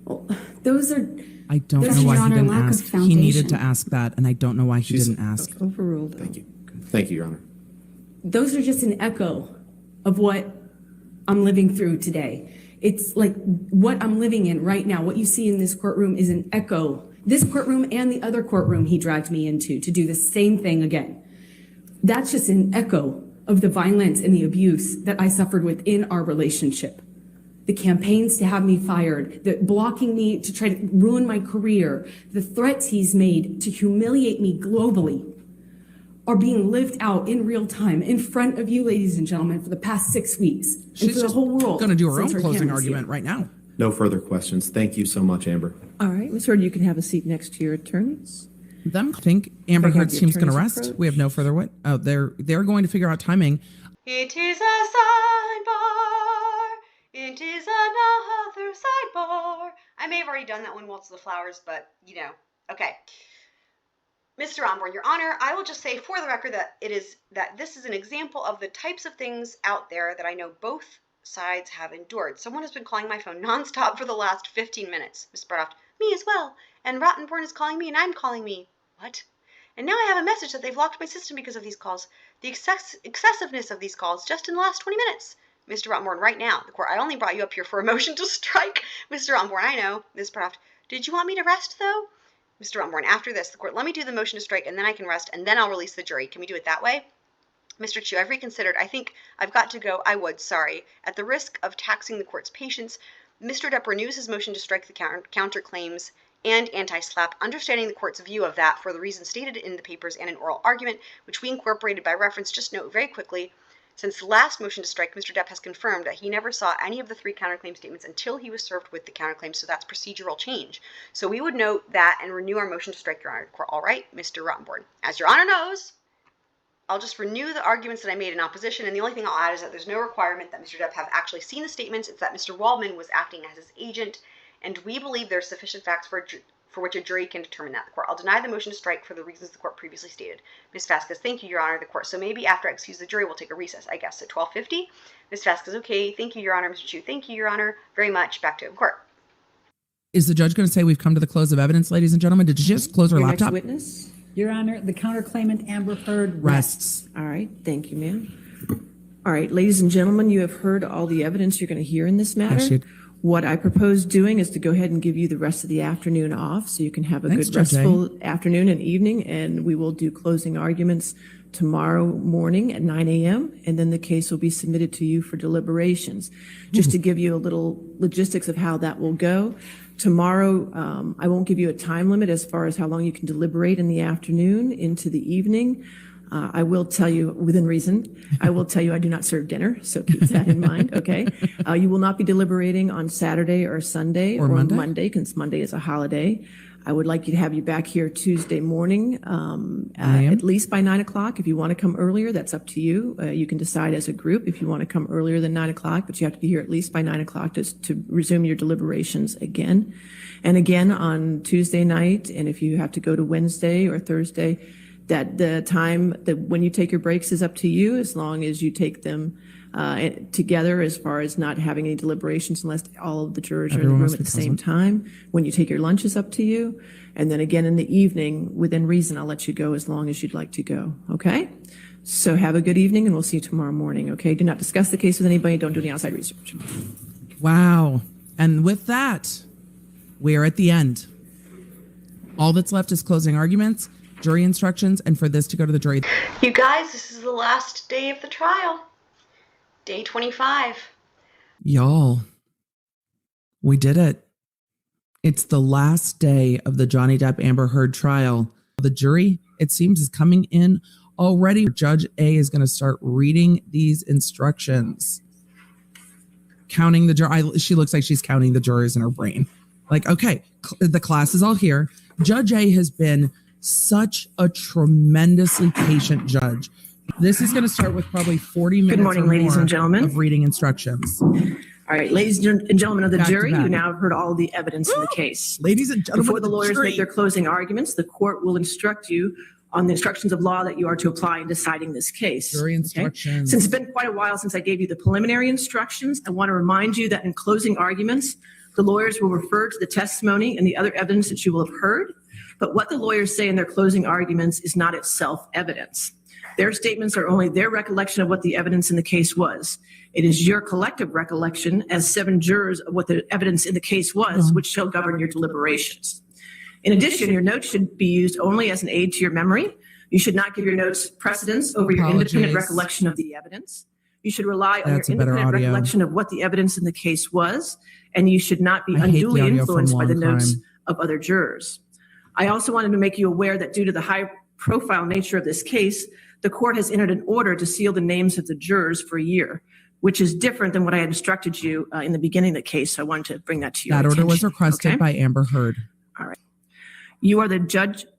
Well, those are, I don't There's know why Your he Honor, didn't lack of ask. He needed to foundation. ask that, and I don't know why he She's- didn't ask. Overruled. Thank you. Thank you, Your Honor. those are just an echo of what I'm living through today. It's like what I'm living in right now. What you see in this courtroom is an echo. This courtroom and the other courtroom he dragged me into to do the same thing again. That's just an echo of the violence and the abuse that I suffered within our relationship. The campaigns to have me fired, the blocking me to try to ruin my career, the threats he's made to humiliate me globally are being lived out in real time in front of you, ladies and gentlemen, for the past 6 weeks. She's and for the just whole world. going to do her own since closing cameras argument here. right now. No further questions. Thank you so much, Amber. All right, Ms. Heard, you can have a seat next to your attorneys. I think Amber If I have Heard's the team's going to attorneys rest. approach. We have no further wit. Oh, they're going to figure out timing. It is a sidebar. It is another sidebar. I may have already done that one, Waltz of the Flowers, but you know. Okay. Mr. Rottenborn, Your Honor, I will just say for the record that this is an example of the types of things out there that I know both sides have endured. Someone has been calling my phone nonstop for the last 15 minutes. Ms. Bredehoft, me as well. And Rottenborn is calling me and I'm calling me. What? And now I have a message that they've locked my system because of these calls. The excessiveness of these calls just in the last 20 minutes. Mr. Rottenborn, right now, the court, I only brought you up here for a motion to strike. Mr. Rottenborn, I know. Ms. Bredehoft, did you want me to rest, though? Mr. Rottenborn, after this, the court, let me do the motion to strike, and then I can rest, and then I'll release the jury. Can we do it that way? Mr. Chu, I've reconsidered. I think I've got to go. I would, sorry. At the risk of taxing the court's patience, Mr. Depp renews his motion to strike the counterclaims and anti-SLAPP, understanding the court's view of that for the reasons stated in the papers and an oral argument, which we incorporated by reference. Just note very quickly, since the last motion to strike, Mr. Depp has confirmed that he never saw any of the 3 counterclaim statements until he was served with the counterclaim, so that's procedural change. So we would note that and renew our motion to strike, Your Honor. Court, all right, Mr. Rottenborn. As Your Honor knows, I'll just renew the arguments that I made in opposition, and the only thing I'll add is that there's no requirement that Mr. Depp have actually seen the statements. It's that Mr. Waldman was acting as his agent, and we believe there's sufficient facts for which a jury can determine that. The court, I'll deny the motion to strike for the reasons the court previously stated. Ms. Vasquez, thank you, Your Honor. The court, so maybe after I excuse the jury, we'll take a recess, I guess, at 12:50. Ms. Vasquez, okay. Thank you, Your Honor. Mr. Chu, thank you, Your Honor, very much. Back to the court. Is the judge going to say we've come to the close of evidence, ladies and gentlemen? Did you just close her Your next laptop? witness Your Honor, the counterclaimant Amber Heard Rests. All right, thank you, ma'am. All right, ladies and gentlemen, you have heard all the evidence you're going to hear in this matter. Actually, What I propose doing is to go ahead and give you the rest of the afternoon off so you can have a Thanks, good Judge A. restful afternoon and evening, and we will do closing arguments tomorrow morning at 9 a.m., and then the case will be submitted to you for deliberations. Just to give you a little logistics of how that will go, tomorrow I won't give you a time limit as far as how long you can deliberate in the afternoon into the evening. I will tell you, within reason, I will tell you I do not serve dinner, so keep that in mind, okay? You will not be deliberating on Saturday or Sunday or Monday, because Monday is a holiday. I would like you to have you back here Tuesday morning, at least by 9 o'clock. If you want to come earlier, that's up to you. You can decide as a group if you want to come earlier than 9 o'clock, but you have to be here at least by 9 o'clock to resume your deliberations again. And again on Tuesday night, and if you have to go to Wednesday or Thursday, that the time that when you take your breaks is up to you, as long as you take them together, as far as not having any deliberations unless all of the jurors are in the room at the same time. When you take your lunch is up to you. And then again in the evening, within reason, I'll let you go as long as you'd like to go. Okay? So have a good evening, and we'll see you tomorrow morning. Okay? Do not discuss the case with anybody. Don't do any outside research. Wow. And with that, we are at the end. All that's left is closing arguments, jury instructions, and for this to go to the jury. You guys, this is the last day of the trial. Day 25. Y'all, we did it. It's the last day of the Johnny Depp Amber Heard trial. The jury, it seems, is coming in already. Judge A is going to start reading these instructions. Counting the jury. She looks like she's counting the jurors in her brain. Like, okay, the class is all here. Judge A has been such a tremendously patient judge. This is going to start with probably 40 minutes. Good morning, ladies and gentlemen. Of reading instructions. All right, ladies and gentlemen of the Back to jury, back. you now have heard all the evidence in the case. Ladies and gentlemen Before of the lawyers jury. make their closing arguments, the court will instruct you on the instructions of law that you are to apply in deciding this case. Jury instructions. Since it's been quite a while since I gave you the preliminary instructions, I want to remind you that in closing arguments, the lawyers will refer to the testimony and the other evidence that you will have heard, but what the lawyers say in their closing arguments is not itself evidence. Their statements are only their recollection of what the evidence in the case was. It is your collective recollection as 7 jurors of what the evidence in the case was, which shall govern your deliberations. In addition, your notes should be used only as an aid to your memory. You should not give your notes precedence over your independent recollection of the evidence. You should rely on your independent recollection of what the evidence in the case was, and you should not be unduly influenced by the notes of other jurors. I also wanted to make you aware that due to the high-profile nature of this case, the court has entered an order to seal the names of the jurors for a year, which is different than what I had instructed you in the beginning of the case. So I wanted to bring that to your attention. That order was requested by Amber Heard. All right. You are the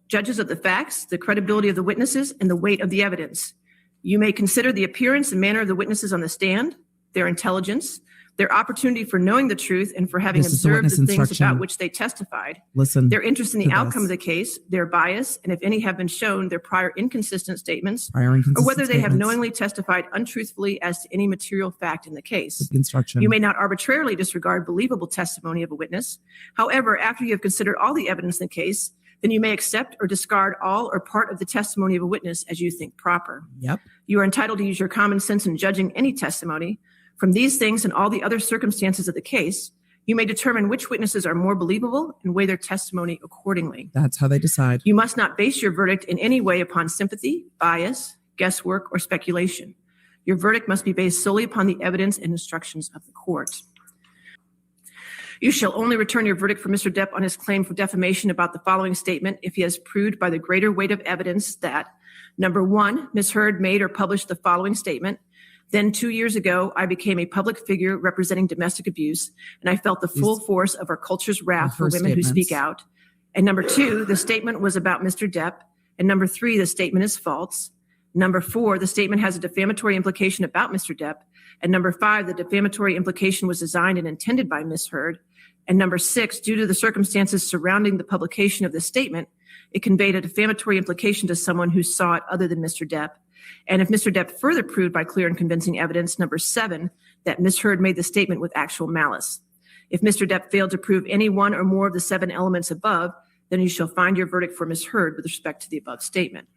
judges of the facts, the credibility of the witnesses, and the weight of the evidence. You may consider the appearance and manner of the witnesses on the stand, their intelligence, their opportunity for knowing the truth and for having observed the things about which they testified, their interest in the outcome of the case, their bias, and if any have been shown, their prior inconsistent statements, or whether they have knowingly testified untruthfully as to any material fact in the case. You may not arbitrarily disregard believable testimony of a witness. However, after you have considered all the evidence in the case, then you may accept or discard all or part of the testimony of a witness as you think proper. You are entitled to use your common sense in judging any testimony. From these things and all the other circumstances of the case, you may determine which witnesses are more believable and weigh their testimony accordingly. That's how they decide. You must not base your verdict in any way upon sympathy, bias, guesswork, or speculation. Your verdict must be based solely upon the evidence and instructions of the court. You shall only return your verdict for Mr. Depp on his claim for defamation about the following statement if he has proved by the greater weight of evidence that, number 1, Ms. Heard made or published the following statement. Then 2 years ago, I became a public figure representing domestic abuse, and I felt the full force of our culture's wrath for women who speak out. And number 2, the statement was about Mr. Depp. And number 3, the statement is false. Number 4, the statement has a defamatory implication about Mr. Depp. And number 5, the defamatory implication was designed and intended by Ms. Heard. And number 6, due to the circumstances surrounding the publication of this statement, it conveyed a defamatory implication to someone who saw it other than Mr. Depp. And if Mr. Depp further proved by clear and convincing evidence, number 7, that Ms. Heard made the statement with actual malice. If Mr. Depp failed to prove any one or more of the 7 elements above, then you shall find your verdict for Ms. Heard with respect to the above statement.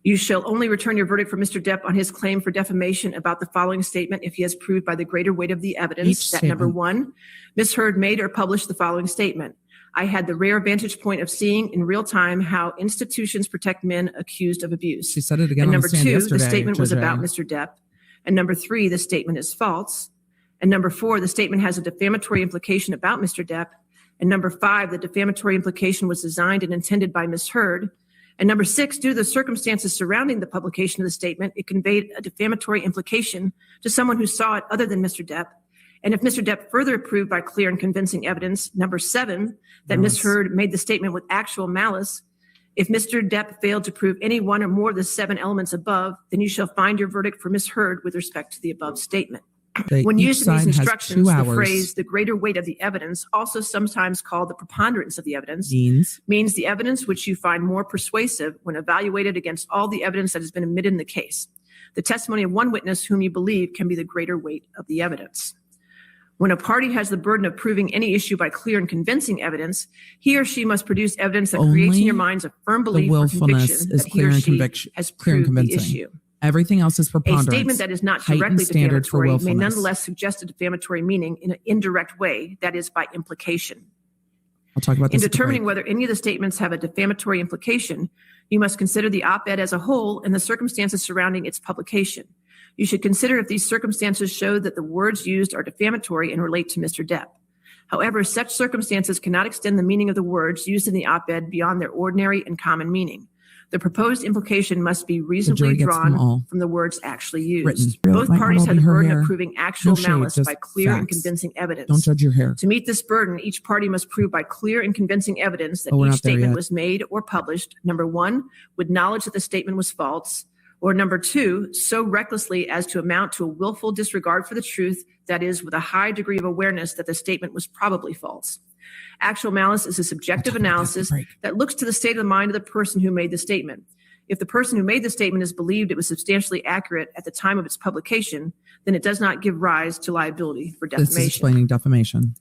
You shall only return your verdict for Mr. Depp on his claim for defamation about the following statement if he has proved by the greater weight of the evidence that, number 1, Ms. Heard made or published the following statement. I had the rare vantage point of seeing in real time how institutions protect men accused of abuse. She said it again. And number on the stand 2, yesterday, the statement was Judge. about Mr. Depp. And number 3, the statement is false. And number 4, the statement has a defamatory implication about Mr. Depp. And number 5, the defamatory implication was designed and intended by Ms. Heard. And number 6, due to the circumstances surrounding the publication of the statement, it conveyed a defamatory implication to someone who saw it other than Mr. Depp. And if Mr. Depp further proved by clear and convincing evidence, number 7, that Ms. Heard made the statement with actual malice, if Mr. Depp failed to prove any one or more of the 7 elements above, then you shall find your verdict for Ms. Heard with respect to the above statement. When used in these instructions, the phrase the greater weight of the evidence, also sometimes called the preponderance of the evidence, means the evidence which you find more persuasive when evaluated against all the evidence that has been admitted in the case. The testimony of one witness whom you believe can be the greater weight of the evidence. When a party has the burden of proving any issue by clear and convincing evidence, he or she must produce evidence that creates in your minds a firm belief or conviction that he or she has proved the issue. Everything else is preponderance. A statement that is not directly defamatory may nonetheless suggest a defamatory meaning in an indirect way, that is, by implication. I'll talk about this in determining whether any of the statements have a defamatory implication, you must consider the op-ed as a whole and the circumstances surrounding its publication. You should consider if these circumstances show that the words used are defamatory and relate to Mr. Depp. However, such circumstances cannot extend the meaning of the words used in the op-ed beyond their ordinary and common meaning. The proposed implication must be reasonably drawn from the words actually used. Both parties have the burden of proving actual malice by clear and convincing evidence. Don't judge your hair. To meet this burden, each party must prove by clear and convincing evidence that each statement was made or published, number 1, with knowledge that the statement was false, or number 2, so recklessly as to amount to a willful disregard for the truth, that is, with a high degree of awareness that the statement was probably false. Actual malice is a subjective analysis that looks to the state of the mind of the person who made the statement. If the person who made the statement is believed it was substantially accurate at the time of its publication, then it does not give rise to liability for defamation. This is explaining defamation.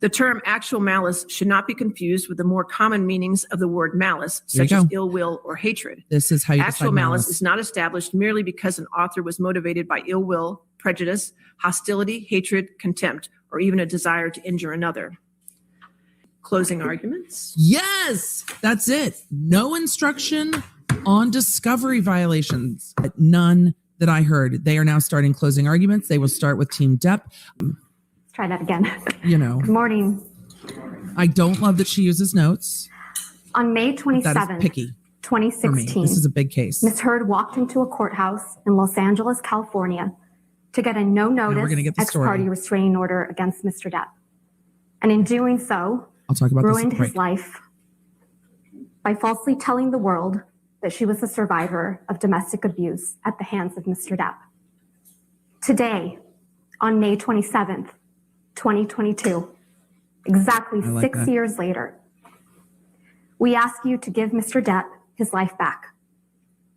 The term actual malice should not be confused with the more common meanings of the word malice, There you such as go. ill will or hatred. This is how you Actual decide malice is not established merely because an author was motivated by ill will, prejudice, hostility, hatred, contempt, or even a desire to injure another. Closing arguments. Yes, that's it. No instruction on discovery violations. None that I heard. They are now starting closing arguments. They will start with Team Depp. Try that again. You know, Good morning. I don't love that she uses notes. On May That is 27th, picky for me. 2016, This is a big case. Ms. Heard walked into a courthouse in Los Angeles, California to get a Now we're no-notice gonna get the ex parte story. restraining order against Mr. Depp. And in doing so, I'll talk about this. ruined at the his break. life by falsely telling the world that she was a survivor of domestic abuse at the hands of Mr. Depp. Today, on May 27th, 2022, exactly I like 6 that. years later, we ask you to give Mr. Depp his life back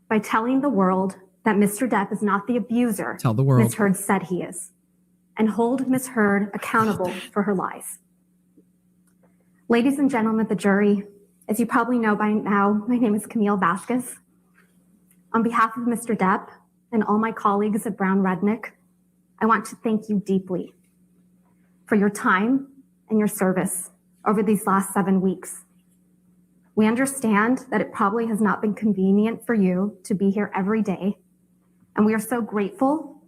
by telling the world that Mr. Depp is not the abuser Tell the world. Ms. Heard said he is, and hold Ms. Heard accountable for her lies. Ladies and gentlemen of the jury, as you probably know by now, my name is Camille Vasquez. On behalf of Mr. Depp and all my colleagues at Brown Rudnick, I want to thank you deeply for your time and your service over these last 7 weeks. We understand that it probably has not been convenient for you to be here every day, and we are so grateful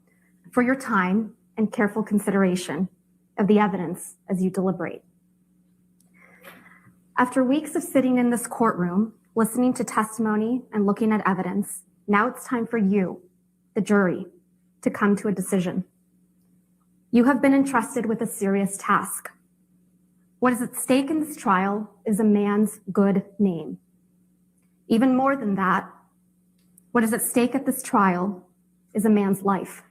for your time and careful consideration of the evidence as you deliberate. After weeks of sitting in this courtroom, listening to testimony and looking at evidence, now it's time for you, the jury, to come to a decision. You have been entrusted with a serious task. What is at stake in this trial is a man's good name. Even more than that, what is at stake at this trial is a man's life.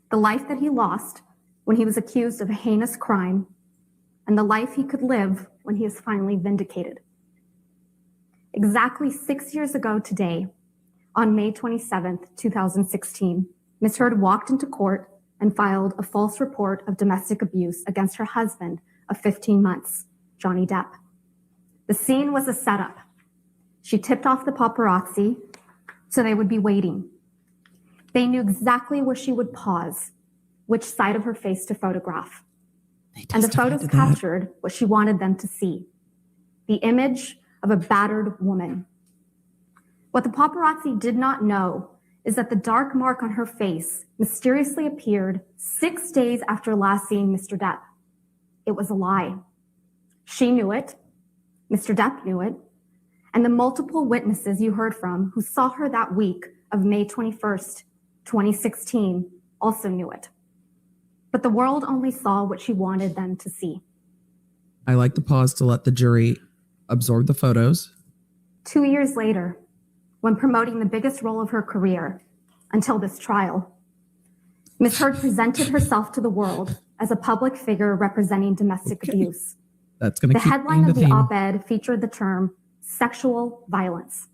The life that he lost when he was accused of a heinous crime, and the life he could live when he is finally vindicated. Exactly 6 years ago today, on May 27th, 2016, Ms. Heard walked into court and filed a false report of domestic abuse against her husband of 15 months, Johnny Depp. The scene was a setup. She tipped off the paparazzi so they would be waiting. They knew exactly where she would pause, which side of her face to photograph. And the photos captured what she wanted them to see, the image of a battered woman. What the paparazzi did not know is that the dark mark on her face mysteriously appeared 6 days after last seeing Mr. Depp. It was a lie. She knew it, Mr. Depp knew it, and the multiple witnesses you heard from who saw her that week of May 21st, 2016 also knew it. But the world only saw what she wanted them to see. I like the pause to let the jury absorb the photos. 2 years later, when promoting the biggest role of her career until this trial, Ms. Heard presented herself to the world as a public figure representing domestic abuse. That's going to The keep headline being of the theme. op-ed featured the term sexual violence,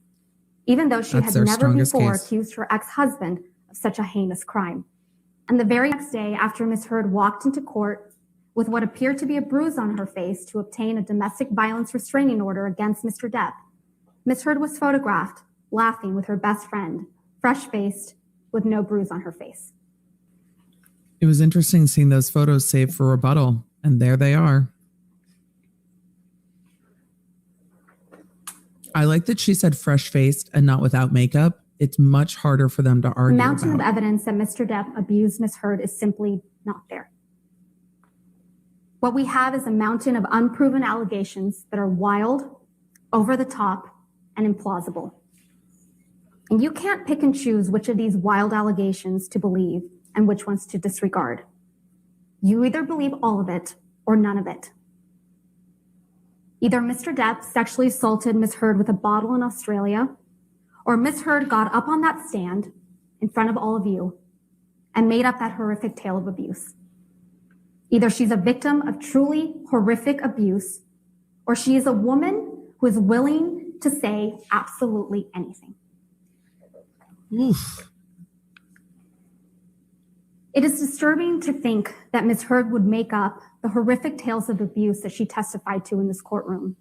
even though she That's had their never strongest before case. accused her ex-husband of such a heinous crime. And the very next day after Ms. Heard walked into court with what appeared to be a bruise on her face to obtain a domestic violence restraining order against Mr. Depp, Ms. Heard was photographed laughing with her best friend, fresh-faced, with no bruise on her face. It was interesting seeing those photos saved for rebuttal, and there they are. I like that she said fresh-faced and not without makeup. It's much harder for them to The argue mountain of about. evidence that Mr. Depp abused Ms. Heard is simply not there. What we have is a mountain of unproven allegations that are wild, over the top, and implausible. And you can't pick and choose which of these wild allegations to believe and which ones to disregard. You either believe all of it or none of it. Either Mr. Depp sexually assaulted Ms. Heard with a bottle in Australia, or Ms. Heard got up on that stand in front of all of you and made up that horrific tale of abuse. Either she's a victim of truly horrific abuse, or she is a woman who is willing to say absolutely anything. Oof. It is disturbing to think that Ms. Heard would make up the horrific tales of abuse that she testified to in this courtroom.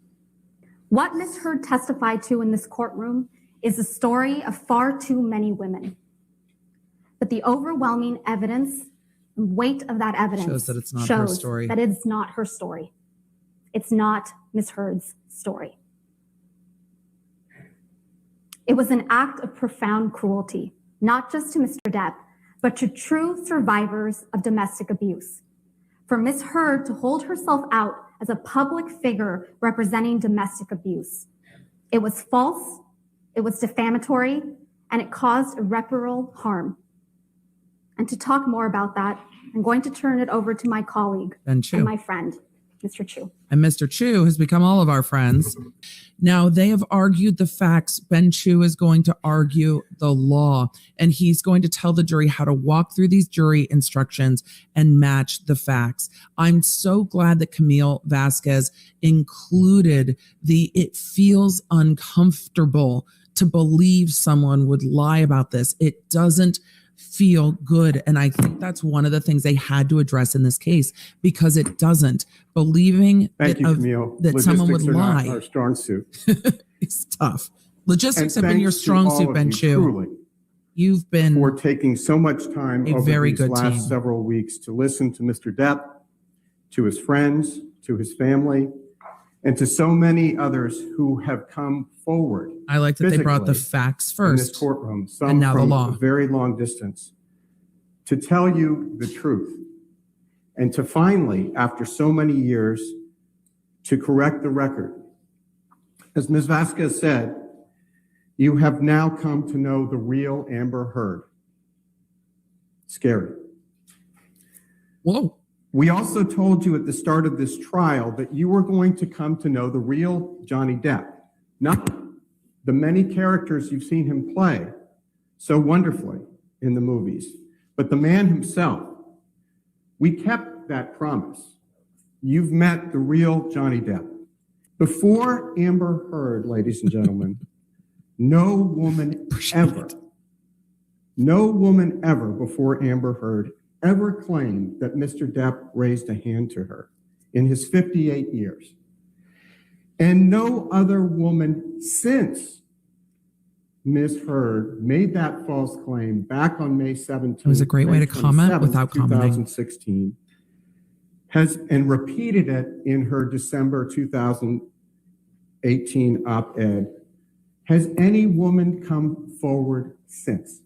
What Ms. Heard testified to in this courtroom is the story of far too many women. But the overwhelming evidence and weight of that evidence Shows that it's not her story. that it's not her story. It's not Ms. Heard's story. It was an act of profound cruelty, not just to Mr. Depp, but to true survivors of domestic abuse. For Ms. Heard to hold herself out as a public figure representing domestic abuse. It was false, it was defamatory, and it caused irreparable harm. And to talk more about that, I'm going to turn it over to my colleague Ben Chu. and my friend, Mr. Chu. And Mr. Chu has become all of our friends. Now, they have argued the facts. Ben Chu is going to argue the law, and he's going to tell the jury how to walk through these jury instructions and match the facts. I'm so glad that Camille Vasquez included it feels uncomfortable to believe someone would lie about this. It doesn't feel good. And I think that's one of the things they had to address in this case, because it doesn't. Believing Thank you, Camille. that someone would Logistics are lie. not our strong suit. It's tough. Logistics And have been your thanks to strong all suit, of Ben you, Chu. truly, You've been for taking so much time a over very these good last team. several weeks to listen to Mr. Depp, to his friends, to his family, and to so many others who have come forward. I like that they brought the physically facts in this first. courtroom, some and now the from law. a very long distance, to tell you the truth, and to finally, after so many years, to correct the record. As Ms. Vasquez said, you have now come to know the real Amber Heard. Scary. Whoa. We also told you at the start of this trial that you were going to come to know the real Johnny Depp, not the many characters you've seen him play so wonderfully in the movies, but the man himself. We kept that promise. You've met the real Johnny Depp. Before Amber Heard, ladies and gentlemen, no woman ever before Amber Heard ever claimed that Mr. Depp raised a hand to her in his 58 years. And no other woman since Ms. Heard made that false claim back on May 17th. It was a great way to comment without commenting. 2016, and repeated it in her December 2018 op-ed. Has any woman come forward since?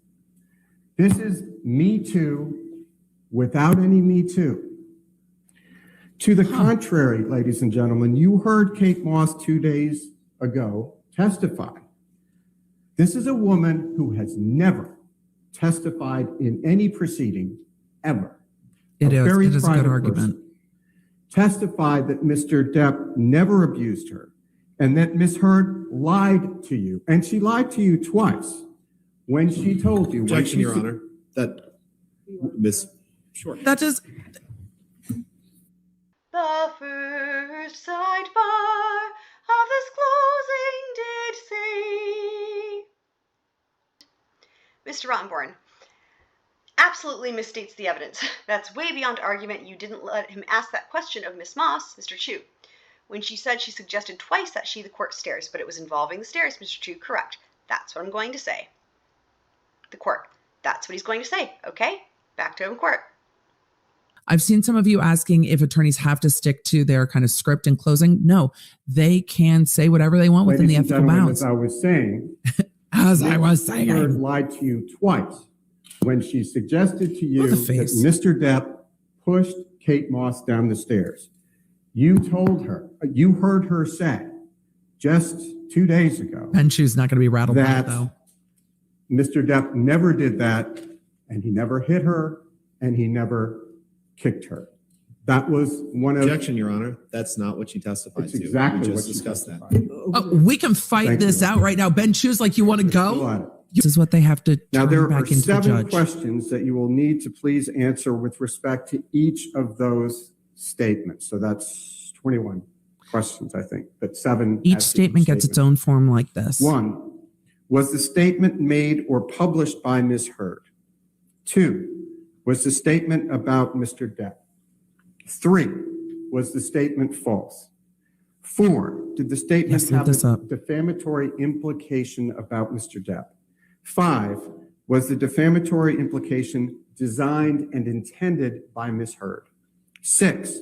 This is Me Too without any Me Too. To the contrary, ladies and gentlemen, you heard Kate Moss 2 days ago testify. This is a woman who has never testified in any proceeding ever. It is a good private argument. person. Testified that Mr. Depp never abused her and that Ms. Heard lied to you. And she lied to you twice when she told you. Objection, Your Honor. That Ms. Sure. That is. The first sidebar of this closing did say, Mr. Rottenborn absolutely misstates the evidence. That's way beyond argument. You didn't let him ask that question of Miss Moss, Mr. Chu. When she said she suggested twice that she the court stairs, but it was involving the stairs, Mr. Chu, correct. That's what I'm going to say. The court. That's what he's going to say. Okay? Back to him, court. I've seen some of you asking if attorneys have to stick to their kind of script in closing. No, they can say whatever they want within the Ladies and ethical gentlemen, bounds. as I was saying, As I was saying. Heard lied to you twice when she suggested to you the that face. Mr. Depp pushed Kate Moss down the stairs. You told her, you heard her say just 2 days ago Ben Chu's not going to be rattled by it, that though. Mr. Depp never did that, and he never hit her, and he never kicked her. That was one of... Objection, Your Honor. That's not what she testified It's to. exactly We what just she discussed that. We can fight Thank this you. out right now. Ben Chu's like, you want to go? Blood. This is what they have to Now, turn there are back into the 7 judge. questions that you will need to please answer with respect to each of those statements. So that's 21 questions, I think, but 7. Each as to statement gets its own form like this. 1, was the statement made or published by Ms. Heard? 2, was the statement about Mr. Depp? 3, was the statement false? 4, did the statement have a defamatory implication about Mr. Depp? 5, was the defamatory implication designed and intended by Ms. Heard? 6,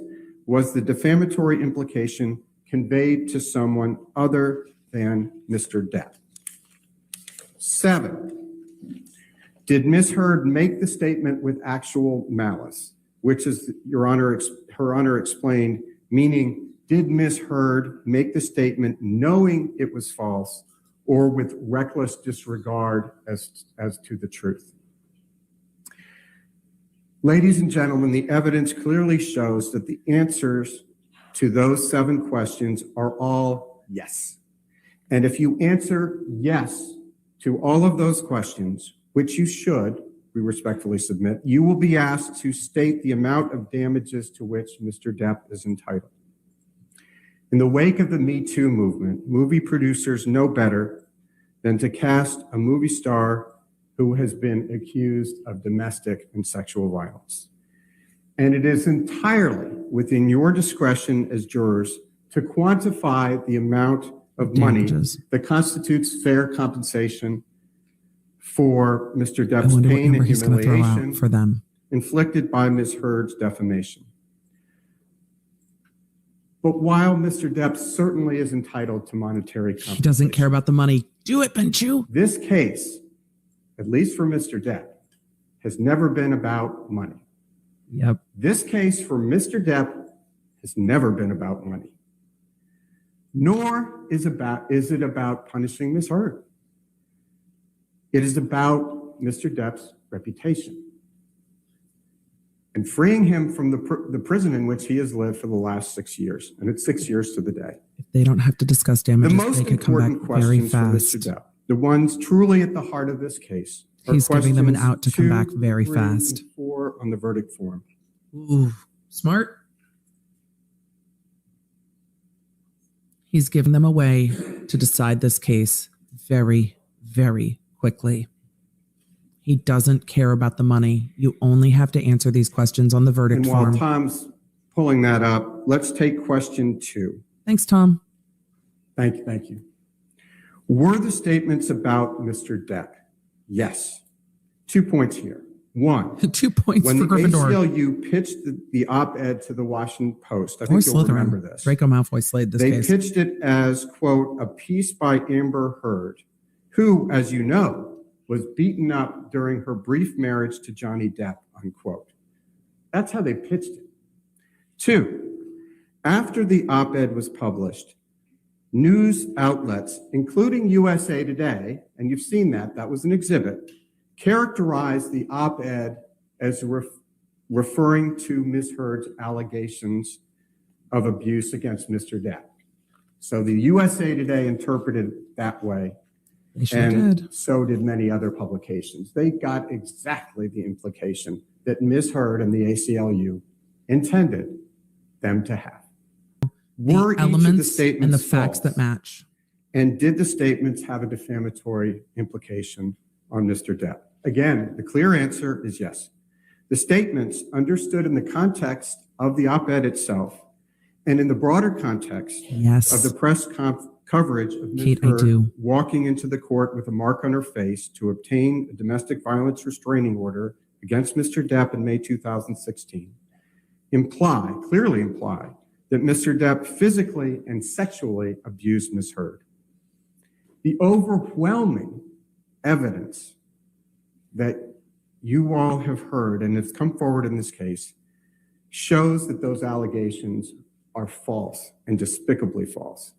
was the defamatory implication conveyed to someone other than Mr. Depp? 7, did Ms. Heard make the statement with actual malice, which is, Her Honor explained, meaning did Ms. Heard make the statement knowing it was false or with reckless disregard as to the truth? Ladies and gentlemen, the evidence clearly shows that the answers to those 7 questions are all yes. And if you answer yes to all of those questions, which you should, we respectfully submit, you will be asked to state the amount of damages to which Mr. Depp is entitled. In the wake of the Me Too movement, movie producers know better than to cast a movie star who has been accused of domestic and sexual violence. And it is entirely within your discretion as jurors to quantify the amount of money that constitutes fair compensation for Mr. Depp's pain and humiliation for them inflicted by Ms. Heard's defamation. But while Mr. Depp certainly is entitled to monetary compensation, he doesn't care about the money. Do it, Benchu. This case, at least for Mr. Depp, has never been about money. Yep. This case for Mr. Depp has never been about money. Nor is it about punishing Ms. Heard. It is about Mr. Depp's reputation and freeing him from the prison in which he has lived for the last 6 years. And it's 6 years to the day. If they don't have to discuss damages, the most they could come back important very questions for fast. Mr. Depp, the ones truly at the heart of this case, are He's giving them an questions out to come 2, back very 3, fast. and 4 on the verdict form. Ooh, smart. He's giving them a way to decide this case very, very quickly. He doesn't care about the money. You only have to answer these questions on the verdict And while form. Tom's pulling that up, let's take question 2. Thanks, Tom. Thank you. Were the statements about Mr. Depp? Yes. 2 points here. 1. 2 points when for the Gryffindor. ACLU pitched the op-ed to the Washington Post, I Or think you'll remember Slytherin. this. Draco Malfoy slayed this They case. pitched it as, quote, a piece by Amber Heard, who, as you know, was beaten up during her brief marriage to Johnny Depp, unquote. That's how they pitched it. 2, after the op-ed was published, news outlets, including USA Today, and you've seen that was an exhibit, characterized the op-ed as referring to Ms. Heard's allegations of abuse against Mr. Depp. So the USA Today interpreted it that way, They sure and did. so did many other publications. They got exactly the implication that Ms. Heard and the ACLU intended them to have. Were each of the Elements statements and the facts false? that match. And did the statements have a defamatory implication on Mr. Depp? Again, the clear answer is yes. The statements, understood in the context of the op-ed itself and in the broader context Yes. of the press coverage of Ms. Kate, I Heard do. walking into the court with a mark on her face to obtain a domestic violence restraining order against Mr. Depp in May 2016, clearly imply that Mr. Depp physically and sexually abused Ms. Heard. The overwhelming evidence that you all have heard, and it's come forward in this case, shows that those allegations are false and despicably false.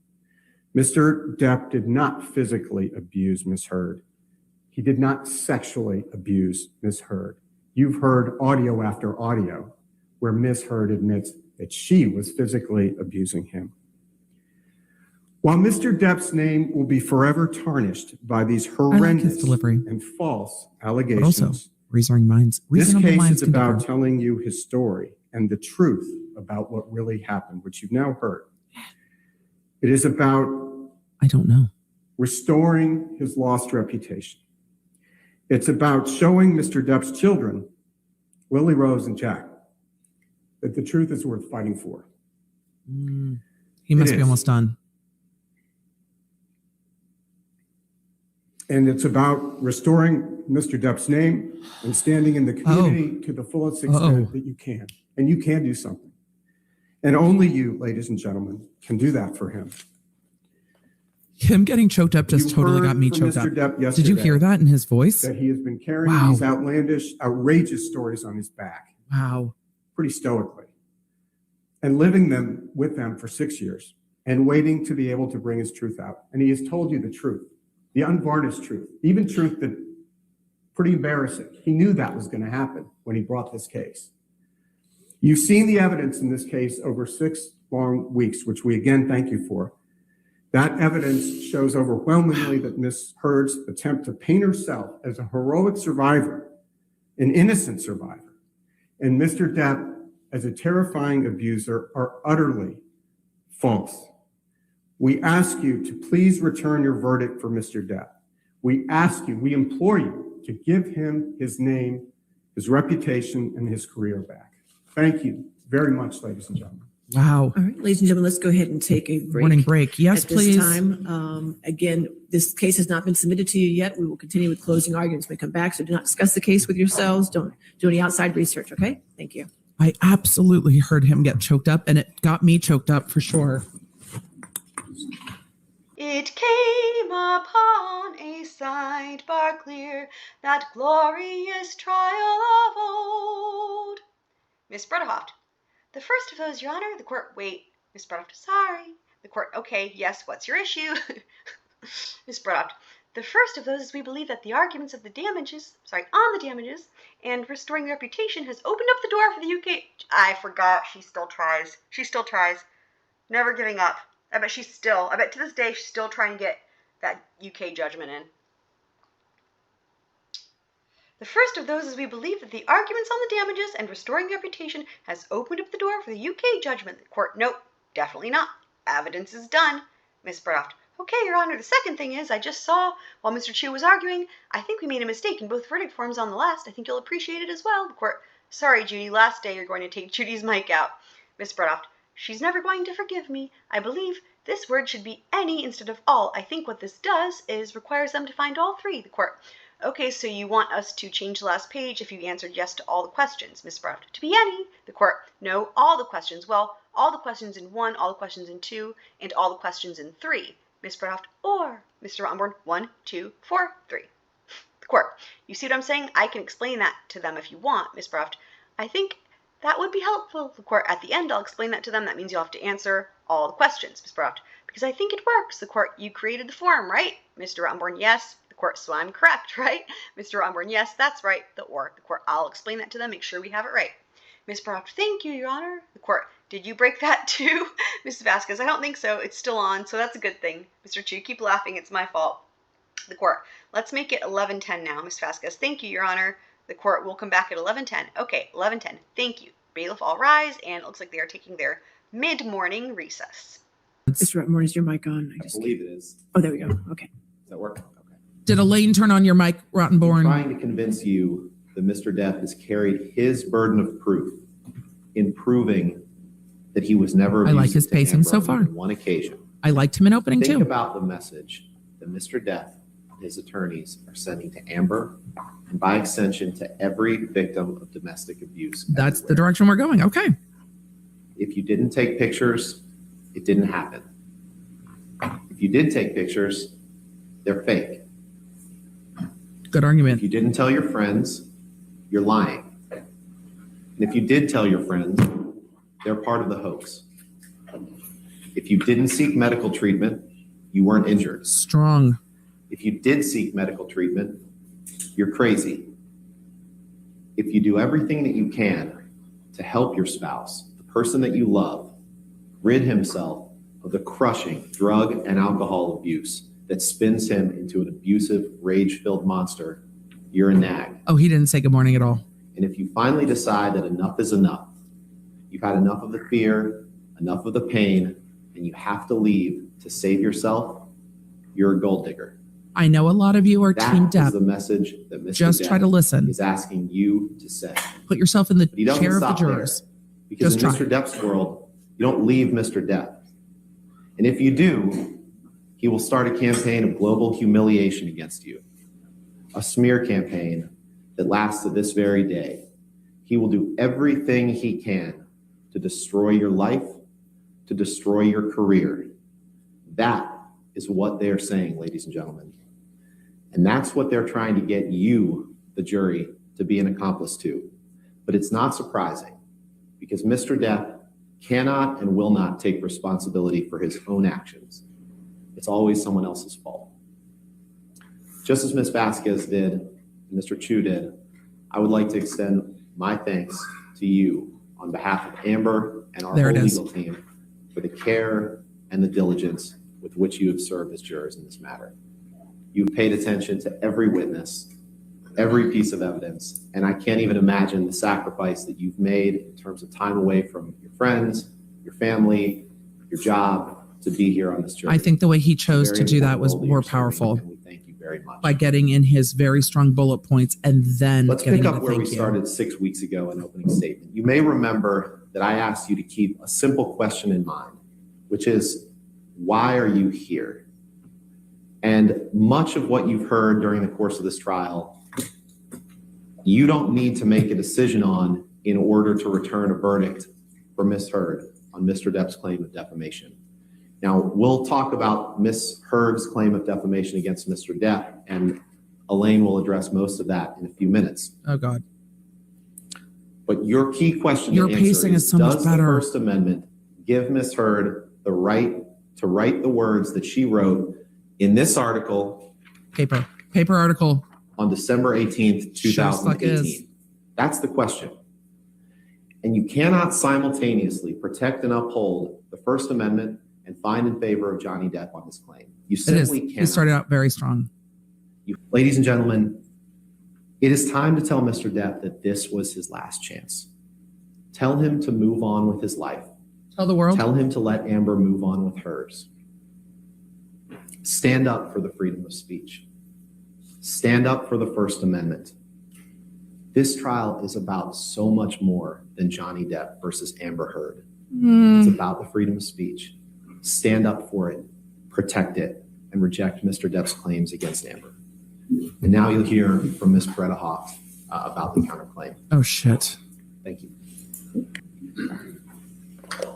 Mr. Depp did not physically abuse Ms. Heard. He did not sexually abuse Ms. Heard. You've heard audio after audio where Ms. Heard admits that she was physically abusing him. While Mr. Depp's name will be forever tarnished by these horrendous delivery. and false But allegations, also, reasoning minds. this Reasonable case minds is can about differ. telling you his story and the truth about what really happened, which you've now heard. It is about I don't know. restoring his lost reputation. It's about showing Mr. Depp's children Lily Rose and Jack, that the truth is worth fighting for. He must It be is. almost done. And it's about restoring Mr. Depp's name and standing in the community to the fullest extent that you can. And you can do something. And only you, ladies and gentlemen, can do that for him. Him getting choked up just You totally heard got me from choked Mr. up. Depp Did you hear yesterday that in his voice? that he has been carrying Wow. these outlandish, outrageous stories on his back Wow. pretty stoically and living them with them for 6 years and waiting to be able to bring his truth out. And he has told you the truth, the unvarnished truth, even truth that pretty embarrassing. He knew that was going to happen when he brought this case. You've seen the evidence in this case over 6 long weeks, which we again thank you for. That evidence shows overwhelmingly that Ms. Heard's attempt to paint herself as a heroic survivor, an innocent survivor, and Mr. Depp as a terrifying abuser are utterly false. We ask you to please return your verdict for Mr. Depp. We ask you, we implore you to give him his name, his reputation, and his career back. Thank you very much, ladies and gentlemen. Wow. All right, ladies and gentlemen, let's go ahead and take a break. Morning break. Yes, at this please. time. Again, this case has not been submitted to you yet. We will continue with closing arguments when we come back. So do not discuss the case with yourselves. Don't do any outside research, okay? Thank you. I absolutely heard him get choked up, and it got me choked up for sure. It came upon a sidebar clear, that glorious trial of old. Miss Bredehoft. The first of those, Your Honor. The court, wait. Miss Bredehoft, sorry. The court, okay, yes, what's your issue? Miss Bredehoft. The first of those is we believe that the arguments of the damages, on the damages, and restoring the reputation has opened up the door for the UK. I forgot, she still tries. She still tries. Never giving up. I bet to this day, she's still trying to get that UK judgment in. The first of those is we believe that the arguments on the damages and restoring the reputation has opened up the door for the UK judgment. The court, nope, definitely not. Evidence is done. Miss Bredehoft, okay, Your Honor. The second thing is I just saw, while Mr. Chu was arguing, I think we made a mistake in both verdict forms on the last. I think you'll appreciate it as well. The court, sorry, Judy, last day you're going to take Judy's mic out. Miss Bredehoft, she's never going to forgive me. I believe this word should be any instead of all. I think what this does is requires them to find all three. The court, okay, so you want us to change the last page if you answered yes to all the questions. Miss Bredehoft, to be any. The court, no, all the questions. Well, all the questions in 1, all the questions in 2, and all the questions in 3. Miss Bredehoft, or Mr. Rottenborn, 1, 2, 4, 3. The court, you see what I'm saying? I can explain that to them if you want, Miss Bredehoft. I think that would be helpful. The court, at the end, I'll explain that to them. That means you'll have to answer all the questions, Miss Bredehoft, because I think it works. The court, you created the form, right? Mr. Rottenborn, yes. The court, so I'm correct, right? Mr. Rottenborn, yes, that's right. The court, I'll explain that to them. Make sure we have it right. Miss Bredehoft, thank you, Your Honor. The court, did you break that too? Mrs. Vasquez, I don't think so. It's still on, so that's a good thing. Mr. Chu, keep laughing. It's my fault. The court, let's make it 11:10 now, Miss Vasquez. Thank you, Your Honor. The court will come back at 11:10. Okay, 11:10. Thank you. Bailiff, all rise, and it looks like they are taking their mid-morning recess. Mr. Rottenborn, is your mic on? I believe it is. Oh, there we go. Okay. Does that work? Okay. Did Elaine turn on your mic, Rottenborn? I'm trying to convince you that Mr. Depp has carried his burden of proof in proving that he was never I like his abusive to pacing Amber so on far. even one occasion. I liked him in opening Think too. about the message that Mr. Depp and his attorneys are sending to Amber and by extension to every victim of domestic abuse. That's the everywhere. direction we're going. Okay. If you didn't take pictures, it didn't happen. If you did take pictures, they're fake. Good If argument. you didn't tell your friends, you're lying. And if you did tell your friends, they're part of the hoax. If you didn't seek medical treatment, you weren't injured. Strong. If you did seek medical treatment, you're crazy. If you do everything that you can to help your spouse, the person that you love, rid himself of the crushing drug and alcohol abuse that spins him into an abusive, rage-filled monster, you're a nag. Oh, he didn't say good morning at all. And if you finally decide that enough is enough, you've had enough of the fear, enough of the pain, and you have to leave to save yourself, you're a gold digger. I know a lot of you are Team That is Depp. the message that Mr. Just try Depp to listen. is asking you to send. Put yourself in the But he doesn't chair of the stop there, jurors. because Just in try. Mr. Depp's world, you don't leave Mr. Depp. And if you do, he will start a campaign of global humiliation against you, a smear campaign that lasts to this very day. He will do everything he can to destroy your life, to destroy your career. That is what they're saying, ladies and gentlemen. And that's what they're trying to get you, the jury, to be an accomplice to. But it's not surprising, because Mr. Depp cannot and will not take responsibility for his own actions. It's always someone else's fault. Just as Ms. Vasquez did, and Mr. Chu did, I would like to extend my thanks to you on behalf of Amber and our whole legal team for the care and the diligence with which you have served as jurors in this matter. You've paid attention to every witness, every piece of evidence, and I can't even imagine the sacrifice that you've made in terms of time away from your friends, your family, your job, to be here on this jury. I think the way he chose to do that was more powerful. And we thank you very much. By getting in his very strong bullet points and then Let's getting pick into up where we thank you. started 6 weeks ago in opening statement. You may remember that I asked you to keep a simple question in mind, which is, why are you here? And much of what you've heard during the course of this trial, you don't need to make a decision on in order to return a verdict for Ms. Heard on Mr. Depp's claim of defamation. Now, we'll talk about Ms. Heard's claim of defamation against Mr. Depp, and Elaine will address most of that in a few minutes. Oh, God. But your key question Your to answer pacing is so much does the better. First Amendment give Ms. Heard the right to write the words that she wrote in this article? Paper article. On December 18th, Just like 2018. is. That's the question. And you cannot simultaneously protect and uphold the First Amendment and find in favor of Johnny Depp on his claim. You It is. simply He cannot. started out very strong. Ladies and gentlemen, it is time to tell Mr. Depp that this was his last chance. Tell him to move on with his life. Tell the world. Tell him to let Amber move on with hers. Stand up for the freedom of speech. Stand up for the First Amendment. This trial is about so much more than Johnny Depp versus Amber Heard. It's about the freedom of speech. Stand up for it, protect it, and reject Mr. Depp's claims against Amber. And now you'll hear from Ms. Bredehoft about the counterclaim. Oh, shit. Thank you.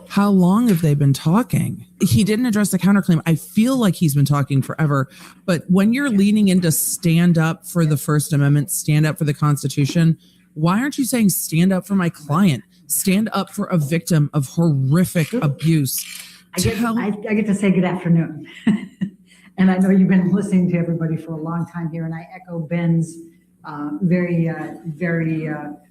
How long have they been talking? He didn't address the counterclaim. I feel like he's been talking forever. But when you're leaning into stand up for the First Amendment, stand up for the Constitution, why aren't you saying stand up for my client? Stand up for a victim of horrific abuse. I get to say good afternoon. And I know you've been listening to everybody for a long time here, and I echo Ben's very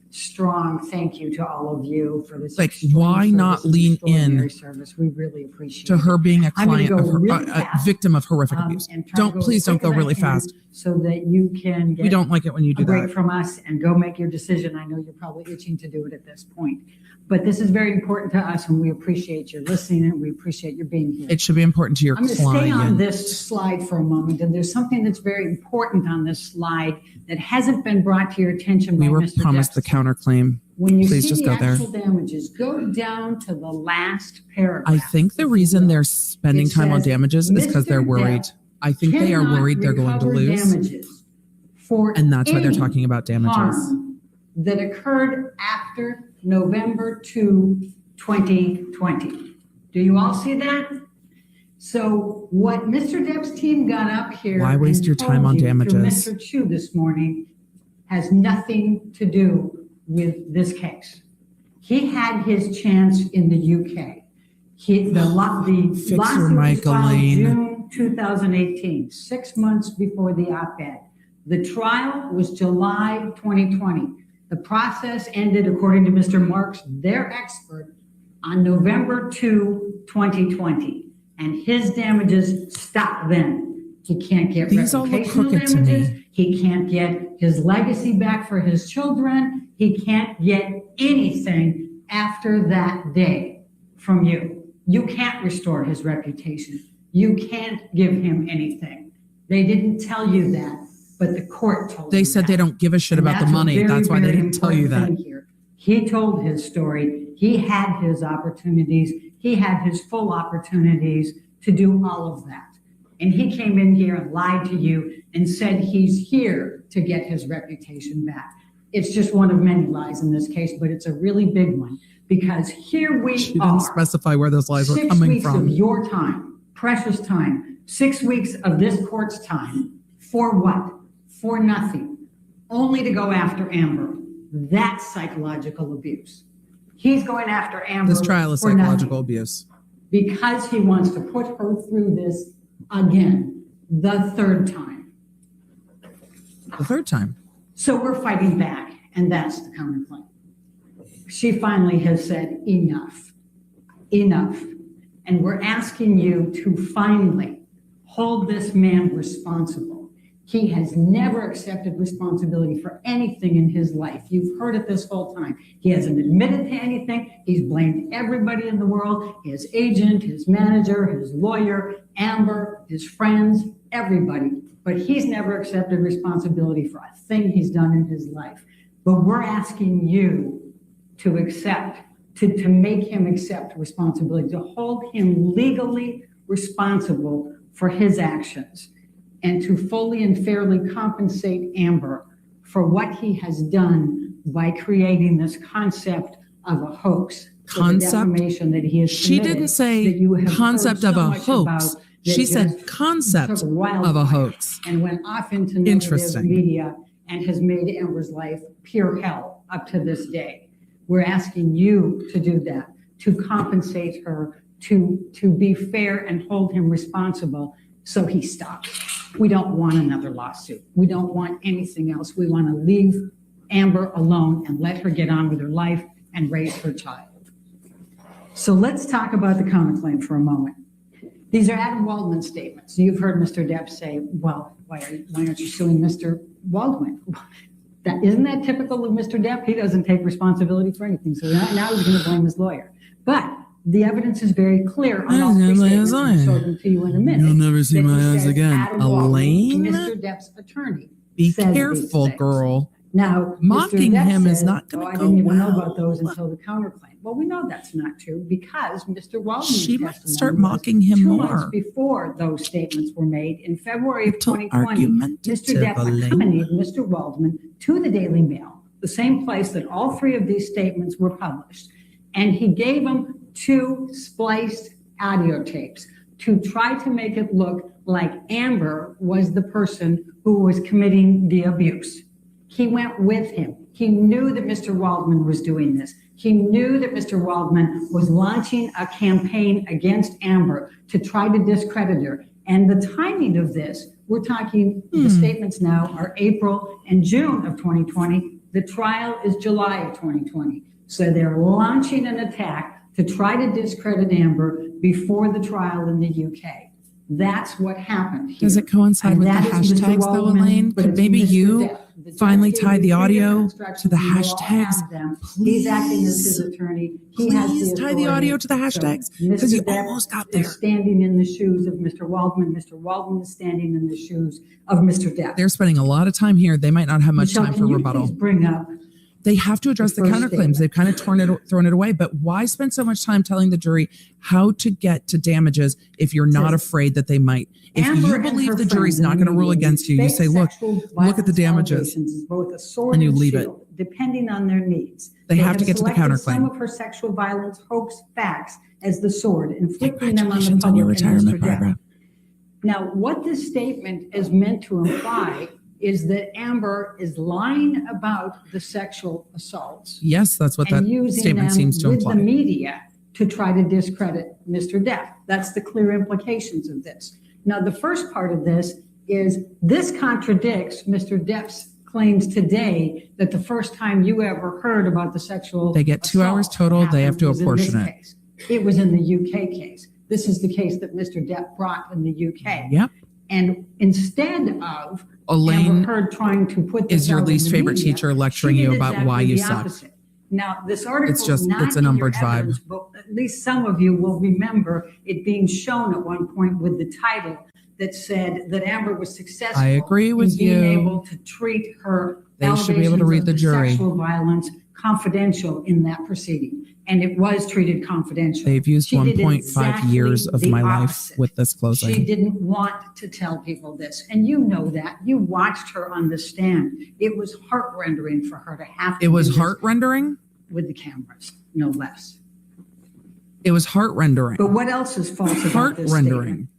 strong thank you to all of you for this. Like, why not lean in service? We really appreciate to her being a I'm gonna client go of really a fast, victim of horrific abuse? and try to Please don't quick go as I really can fast. So that you can get We don't like it when you do a break that. from us and go make your decision. I know you're probably itching to do it at this point. But this is very important to us, and we appreciate your listening, and we appreciate your being here. It should be important to your I'm going to stay on client. this slide for a moment, and there's something that's very important on this slide that hasn't been brought to your attention by We were Mr. promised the Depp. counterclaim. When you Please see just the go there. actual damages, go down to the last paragraph. I think the reason they're spending time on says, damages is because they're "Mr. worried. Depp I think they are cannot worried they're going to recover lose. damages for And that's why they're any talking about damages. harm that occurred after November 2, 2020. Do you all see that? So what Mr. Depp's team got up here. Why waste and your time told on you through damages? Mr. Chu this morning has nothing to do with this case. He had his chance in the UK. The your lawsuit was mic, filed Elaine. June 2018, 6 months before the op-ed. The trial was July 2020. The process ended, according to Mr. Marks, their expert, on November 2, 2020. And his damages stopped then. He can't get These all look reputational crooked to damages. me. He can't get his legacy back for his children. He can't get anything after that day from you. You can't restore his reputation. You can't give him anything. They didn't tell you that, but the court told you They said that. they don't give a shit And about the that's a money. very, That's why they very didn't tell you that. important thing here. He told his story. He had his opportunities. He had his full opportunities to do all of that. And he came in here and lied to you and said he's here to get his reputation back. It's just one of many lies in this case, but it's a really big one because here we She are. didn't specify where those lies were 6 coming weeks from. of your time, precious time, 6 weeks of this court's time. For what? For nothing. Only to go after Amber. That's psychological abuse. He's going after Amber. This trial is for nothing psychological abuse. because he wants to put her through this again, the third time. The third time. So we're fighting back, and that's the counterclaim. She finally has said enough, enough. And we're asking you to finally hold this man responsible. He has never accepted responsibility for anything in his life. You've heard it this whole time. He hasn't admitted to anything. He's blamed everybody in the world, his agent, his manager, his lawyer, Amber, his friends, everybody. But he's never accepted responsibility for a thing he's done in his life. But we're asking you to accept, to make him accept responsibility, to hold him legally responsible for his actions, and to fully and fairly compensate Amber for what he has done by creating this concept of a hoax. Concept? The defamation that he has She committed, didn't say that you have concept heard of so a much hoax. about, that She said just concept took wildfire of a hoax. and went off into negative Interesting. media and has made Amber's life pure hell up to this day. We're asking you to do that, to compensate her, to be fair and hold him responsible so he stops. We don't want another lawsuit. We don't want anything else. We want to leave Amber alone and let her get on with her life and raise her child. So let's talk about the counterclaim for a moment. These are Adam Waldman statements. You've heard Mr. Depp say, well, why aren't you suing Mr. Waldman? Isn't that typical of Mr. Depp? He doesn't take responsibility for anything. So now he's going to blame his lawyer. But the evidence is very clear on all three statements. I'll show them to you in a minute. You'll never see That my he eyes says again. Adam Waldman, Elaine? Mr. Depp's attorney. Be says these careful, things. girl. Now, Mocking Mr. Depp him is says, not gonna I go didn't even know well." about those until the counterclaim. Well, we know that's not true because Mr. Waldman's She might testimony start was mocking him 2 more. months before those statements were made in February of Little 2020. Mr. Depp argumentative, accompanied Mr. Waldman to the Daily Mail, the same place that all 3 of these statements were published. And he gave him 2 spliced audio tapes to try to make it look like Amber was the person who was committing the abuse. He went with him. He knew that Mr. Waldman was doing this. He knew that Mr. Waldman was launching a campaign against Amber to try to discredit her. And the timing of this, we're talking, the statements now are April and June of 2020. The trial is July of 2020. So they're launching an attack to try to discredit Amber before the trial in the UK. That's what happened here. Does it coincide And with the that is Mr. hashtags though, Waldman, Elaine? but Could it's maybe Mr. you Depp. The judge finally gave tie you the 3 audio different to the instructions. You all hashtags? have them. He's acting as his attorney. He has Please tie the authority. audio to the hashtags, So because Mr. you Depp almost got is there. standing in the shoes of Mr. Waldman. Mr. Waldman is standing in the shoes of Mr. Depp. They're spending a lot of time here. They might not have much Michelle, time can for you rebuttal. please bring up They have to address the first counterclaims. statement. They've kind of thrown it away. But why spend so much time telling the jury how to get to damages if you're not afraid that they might? If Amber you and believe her the jury's friends in not going to rule media against you, you face say, look sexual at the violence damages. allegations as both a sword And you leave shield, depending on their needs. They have to get to the selected counterclaim. Some of her sexual violence hoax facts as the sword, inflicting them on the Congratulations on your public and retirement, Mr. Depp. Barbara. Now, what this statement is meant to imply is that Amber is lying about the sexual assaults Yes, that's what that and using statement them seems to with imply. the media to try to discredit Mr. Depp. That's the clear implications of this. Now, the first part of this is this contradicts Mr. Depp's claims today that the first time you ever heard about the sexual They get 2 hours assault total. They have to happened was in apportion this it. case. It was in the UK case. This is the case that Mr. Depp brought in the UK. Yep. And instead of Elaine Amber Heard trying to put this is your out in least the favorite media, teacher lecturing she you did about why exactly you the suck. opposite. Now, this article It's just- is not it's a in your numbers vibe. evidence book. At least some of you will remember it being shown at one point with the title, that said that Amber was successful. I agree with in being you. able to treat her They should be able to read the jury. sexual violence confidential in that proceeding, and it was treated confidential. They've used She did 1.5 exactly years of the my life opposite. with this She closing. didn't want to tell people this, and you know that. You watched her on the stand. It was heart-rending for her to have to It was do this heart-rending? with the cameras, no less. It was heart-rending. But what else is false about this Heart-rendering. statement?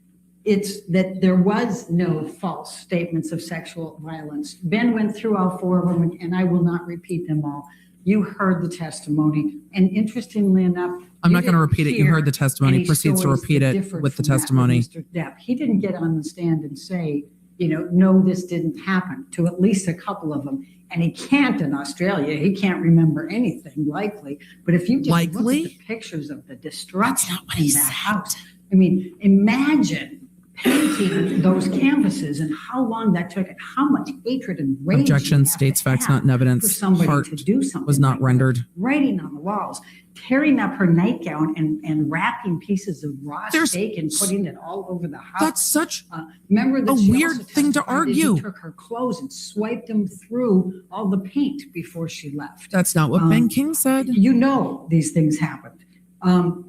It's that there was no false statements of sexual violence. Ben went through all four of them, and I will not repeat them all. You heard the testimony, and interestingly enough, I'm not going to repeat it. You heard the testimony. any Proceeds to stories repeat that it differed with the from that testimony. Mr. Depp. He didn't get on the stand and say, no, this didn't happen, to at least a couple of them. And he can't in Australia. He can't remember anything, likely. But if you just look at the pictures of the destruction in that house, I mean, imagine painting those canvases and how long that took and how much hatred and rage. Objection, states facts not in for evidence. somebody Heart to do something was not like that. rendered. Writing on the walls, tearing up her nightgown and wrapping pieces of raw steak and putting it all over the house. That's such remember that a she weird also thing to testified that argue. He took her clothes and swiped them through all the paint before she left. That's not what Ben King said. You know these things happened.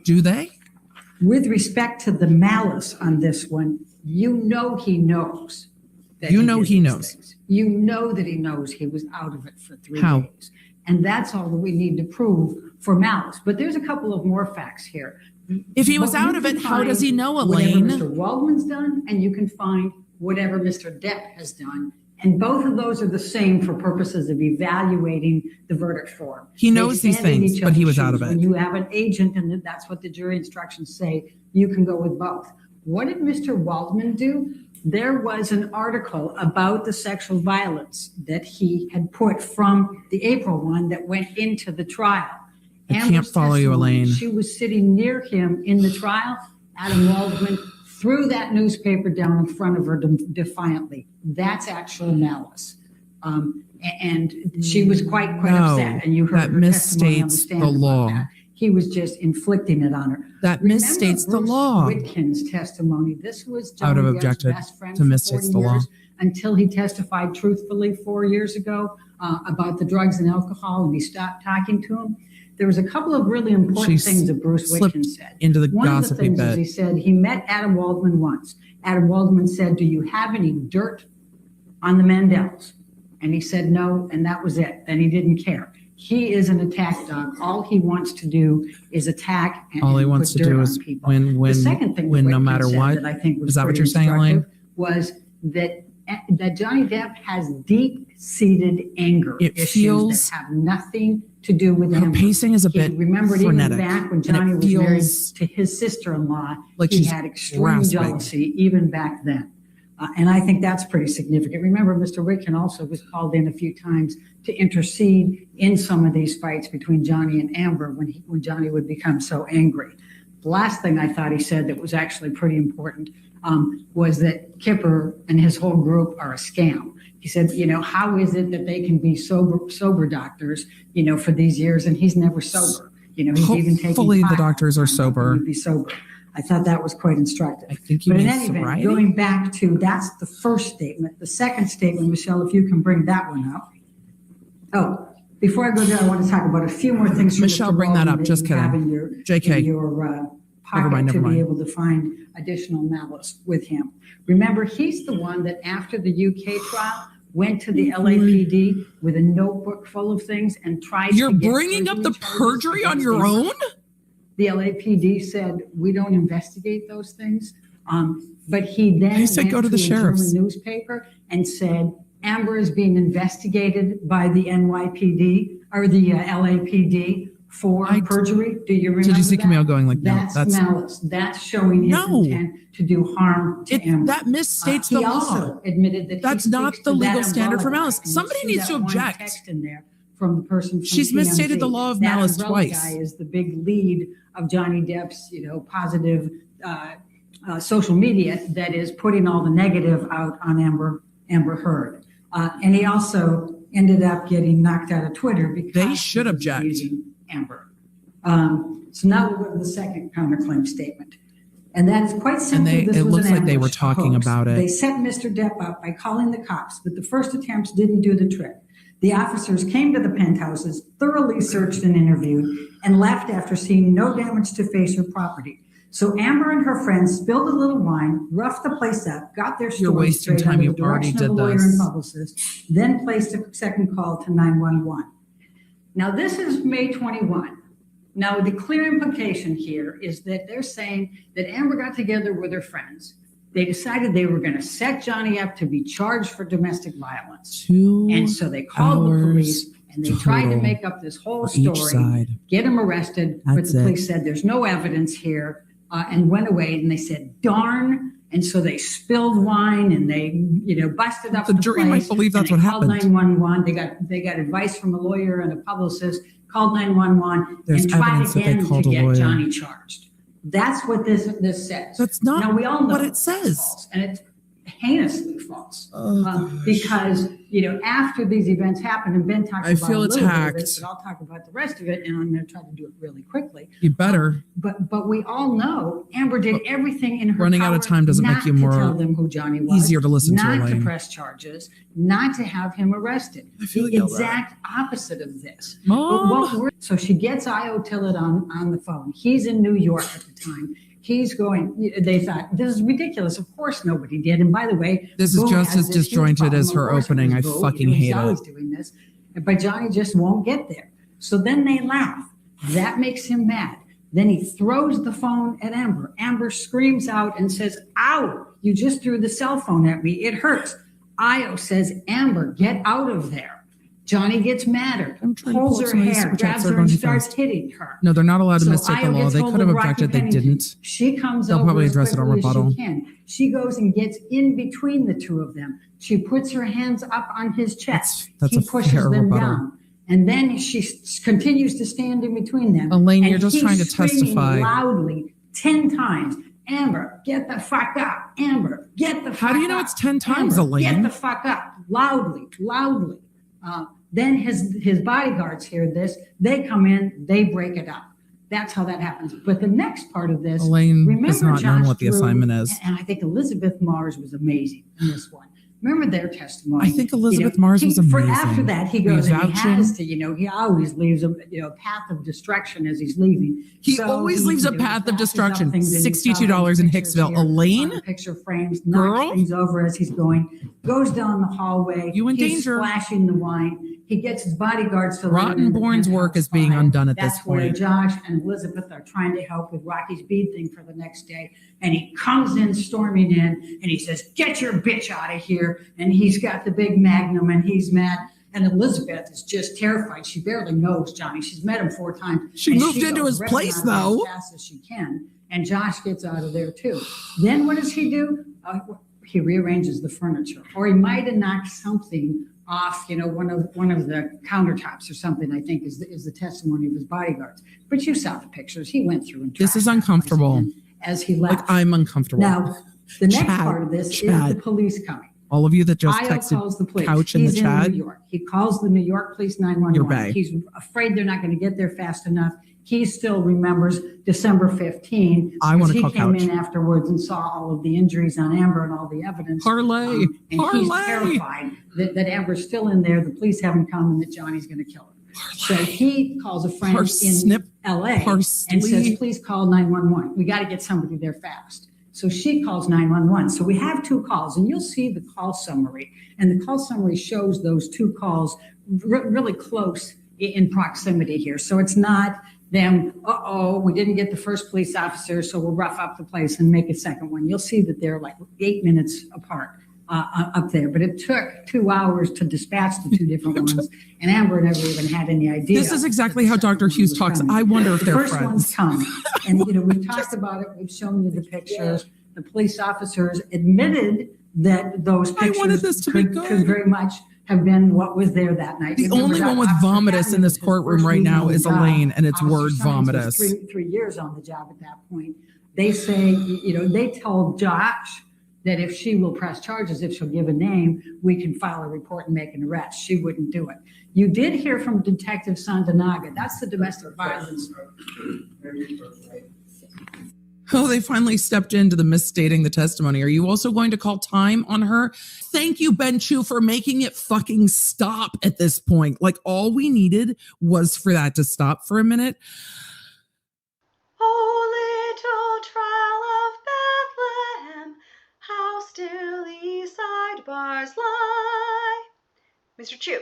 Do they? With respect to the malice on this one, you know he knows. That You he know did he these knows. things. You know that he knows he was out of it for 3 How? days. And that's all that we need to prove for malice. But there's a couple of more facts here. If he was But out you of can it, how does he find know, whatever Elaine? Mr. Waldman's done, and you can find whatever Mr. Depp has done. And both of those are the same for purposes of evaluating the verdict form. He They knows these stand in things, each but he other's was out of shoes. it. When you have an agent, and that's what the jury instructions say, you can go with both. What did Mr. Waldman do? There was an article about the sexual violence that he had put from the April one that went into the trial. I can't Amber's follow you, testimony, Elaine. She was sitting near him in the trial. Adam Waldman threw that newspaper down in front of her defiantly. That's actual malice. And she was quite No, upset. And you heard that her testimony on misstates stand the about law. that. He was just inflicting it on her. That Remember misstates the Bruce law. Whitkin's testimony. This was I would Johnny have Depp's objected best friend to for misstates 40 the law. years until he testified truthfully 4 years ago about the drugs and alcohol, and he stopped talking to him. There was a couple of really important She things that Bruce slipped Whitkin said. into the One of the gossipy things is bit. he said he met Adam Waldman once. Adam Waldman said, "Do you have any dirt on the Mandels?" And he said no, and that was it. And he didn't care. He is an attack dog. All he wants to do is attack and All he put wants to dirt do on is people. win, The second thing win that no Whitkin matter said what. that I think was Is that what pretty you're saying, Elaine? instructive was that Johnny Depp has deep-seated anger It issues feels- that have nothing to do with Her him. pacing is a He bit remembered frenetic, even back when and it Johnny was married feels to his sister-in-law, like he she's had extreme grasping. jealousy even back then. And I think that's pretty significant. Remember, Mr. Whitkin also was called in a few times to intercede in some of these fights between Johnny and Amber when Johnny would become so angry. The last thing I thought he said that was actually pretty important was that Kipper and his whole group are a scam. He said, how is it that they can be sober doctors, for these years, and he's never sober? He's even taking Hopefully the pot doctors are all the time, sober. but he'd be sober. I thought that was quite instructive. I think you But in mean any event, sobriety? going back to, that's the first statement. The second statement, Michelle, if you can bring that one up. Oh, before I go there, I want to talk about a few more things. from Michelle, Mr. bring that Waldman up. Just you have kidding. in your, JK. in your pocket mind, never to mind. be able to find additional malice with him. Remember, he's the one that after the UK trial went to the LAPD with a notebook full of things and tried You're to get bringing up the perjury charges perjury on against your him. own? The LAPD said, we don't investigate those things. But he then They said went go to the a German sheriff's. newspaper and said, Amber is being investigated by the NYPD or the LAPD for perjury. Do you remember Did you see that? Camille going like, no, That's malice. That's showing his No. intent to do harm to Amber. that misstates He the law. also admitted that That's he not speaks the to legal that standard for umbrella malice. guy. And you Somebody see needs that to one object. text in there from the person from She's misstated the TMZ. law of That malice umbrella twice. guy is the big lead of Johnny Depp's, positive social media that is putting all the negative out on Amber Heard. And he also ended up getting knocked out of Twitter because They should he was object. abusing Amber. So now we'll go to the second counterclaim statement. And that is quite simply, And this it was looks an like they were ambush, a talking hoax. about it. They set Mr. Depp up by calling the cops, but the first attempts didn't do the trick. The officers came to the penthouses, thoroughly searched and interviewed, and left after seeing no damage to face or property. So Amber and her friends spilled a little wine, roughed the place up, got their You're story wasting straight time. under You the already direction of did a lawyer this. and publicist, then placed a second call to 911. Now this is May 21. Now the clear implication here is that they're saying that Amber got together with her friends. They decided they were going to set Johnny up to be charged for domestic violence. And so they called the police and they tried to make up this whole story, get him arrested, but the police said there's no evidence here and went away, and they said, darn. And so they spilled wine and they, busted up the jury place, might believe that's and what called happened. 911. They got advice from a lawyer and a publicist, called 911 There's and tried evidence that they again to called a get lawyer. Johnny charged. That's what this says. That's not now, we all know what it it's says. false, and it's heinously false. Because, after these events happened, and Ben talks I about feel a little bit of attacked. it, but I'll talk about the rest of it, and I'm going to try to do it really quickly. You better. But we all know Amber did everything in her Running out power of time doesn't not make you to more tell them who Johnny was, easier to listen to, not Elaine. press charges, not to have him arrested. feel The yelled at. exact opposite of this. Mom! So she gets Io Tillett on the phone. He's in New York at the time. He's going, they thought, this is ridiculous. Of course nobody did. And by the way, This is Boo just has as this huge disjointed problem. as her Of course it opening. was I Boo. fucking He's hate always it. doing this. But Johnny just won't get there. So then they laugh. That makes him mad. Then he throws the phone at Amber. Amber screams out and says, ow, you just threw the cell phone at me. It hurts. Io says, Amber, get out of there. Johnny gets madder, I'm trying to pulls pull up her some of these hair, super chats. grabs They're her and going too starts fast. hitting her. No, they're not allowed to So mistake the Io law. gets They hold could have of Rocky objected. They Pennington. didn't. She comes They'll over probably as address it on quickly as rebuttal. she can. She goes and gets in between the two of them. She puts her hands up on his chest. That's He a pushes fair them rebuttal. down. And then she continues to stand in between them. Elaine, And you're just he's trying to screaming testify. loudly 10 times. Amber, get the fuck up. Amber, get the fuck up. How do you know it's 10 times, Amber, Elaine? Get the fuck up. Loudly. Then his bodyguards hear this. They come in. They break it up. That's how that happens. But the next part of this, Elaine remember has not known Josh what the Drew, assignment is. And I think Elizabeth Mars was amazing in this one. Remember their testimony. I think Elizabeth Mars was amazing. After that, he Were you goes and he vouching? has to, he always leaves a path of destruction as he's leaving. He So always leaves a he path of flashes up destruction. things and he $62 in pictures Hicksville. here, Elaine? picture frames, Girl? knocks things over as he's going, goes down the hallway. You in he's danger. splashing the wine. He gets his bodyguards to let him in the Rottenborn's work penthouse is being behind. undone at this That's where point. Josh and Elizabeth are trying to help with Rocky's bead thing for the next day. And he comes in storming in and he says, get your bitch out of here. And he's got the big magnum and he's mad. And Elizabeth is just terrified. She barely knows Johnny. She's met him 4 times. She And moved into goes his place, running out of though. As fast as she can. And Josh gets out of there too. Then what does he do? He rearranges the furniture. Or he might have knocked something off, one of the countertops or something, I think is the testimony of his bodyguards. But you saw the pictures. He went through and This is trashed that uncomfortable. place as he left. Like, I'm uncomfortable. Now, the next Chad, part of this is Chad. the police coming. All of you that just Io texted calls the police. couch in the He's chat. in New York. He calls the New York Police 911. You're bae. He's afraid they're not going to get there fast enough. He still remembers December 15. I wanna because call he came couch. in afterwards and saw all of the injuries on Amber and all the evidence. Parlay. And he's Parlay. terrified that Amber's still in there, the police haven't come, and that Johnny's going to kill her. So he calls a friend Parsnip. in LA Parsley. and says, please call 911. We got to get somebody there fast. So she calls 911. So we have 2 calls, and you'll see the call summary. And the call summary shows those 2 calls really close in proximity here. So it's not them, we didn't get the first police officer, so we'll rough up the place and make a second one. You'll see that they're like 8 minutes apart up there. But it took 2 hours to dispatch the 2 different ones. And Amber never even had any idea. This is exactly how Dr. Hughes talks. I wonder if The they're first friends. ones come, and we've talked about it. We've shown you the pictures. The police officers admitted that those I wanted pictures this to be could good. very much have been what was there that night. The Remember, only one with Officer vomitus Patton in this was his courtroom first right week now on the is job. Elaine, and it's Officer word Science was vomitus. Three years on the job at that point. They say, they told Josh that if she will press charges, if she'll give a name, we can file a report and make an arrest. She wouldn't do it. You did hear from Detective Sandanaga. That's the domestic violence. Oh, they finally stepped into the misstating the testimony. Are you also going to call time on her? Thank you, Ben Chu, for making it fucking stop at this point. Like, all we needed was for that to stop for a minute. Oh, little trial of Bethlehem, how still these sidebars lie. Mr. Chu,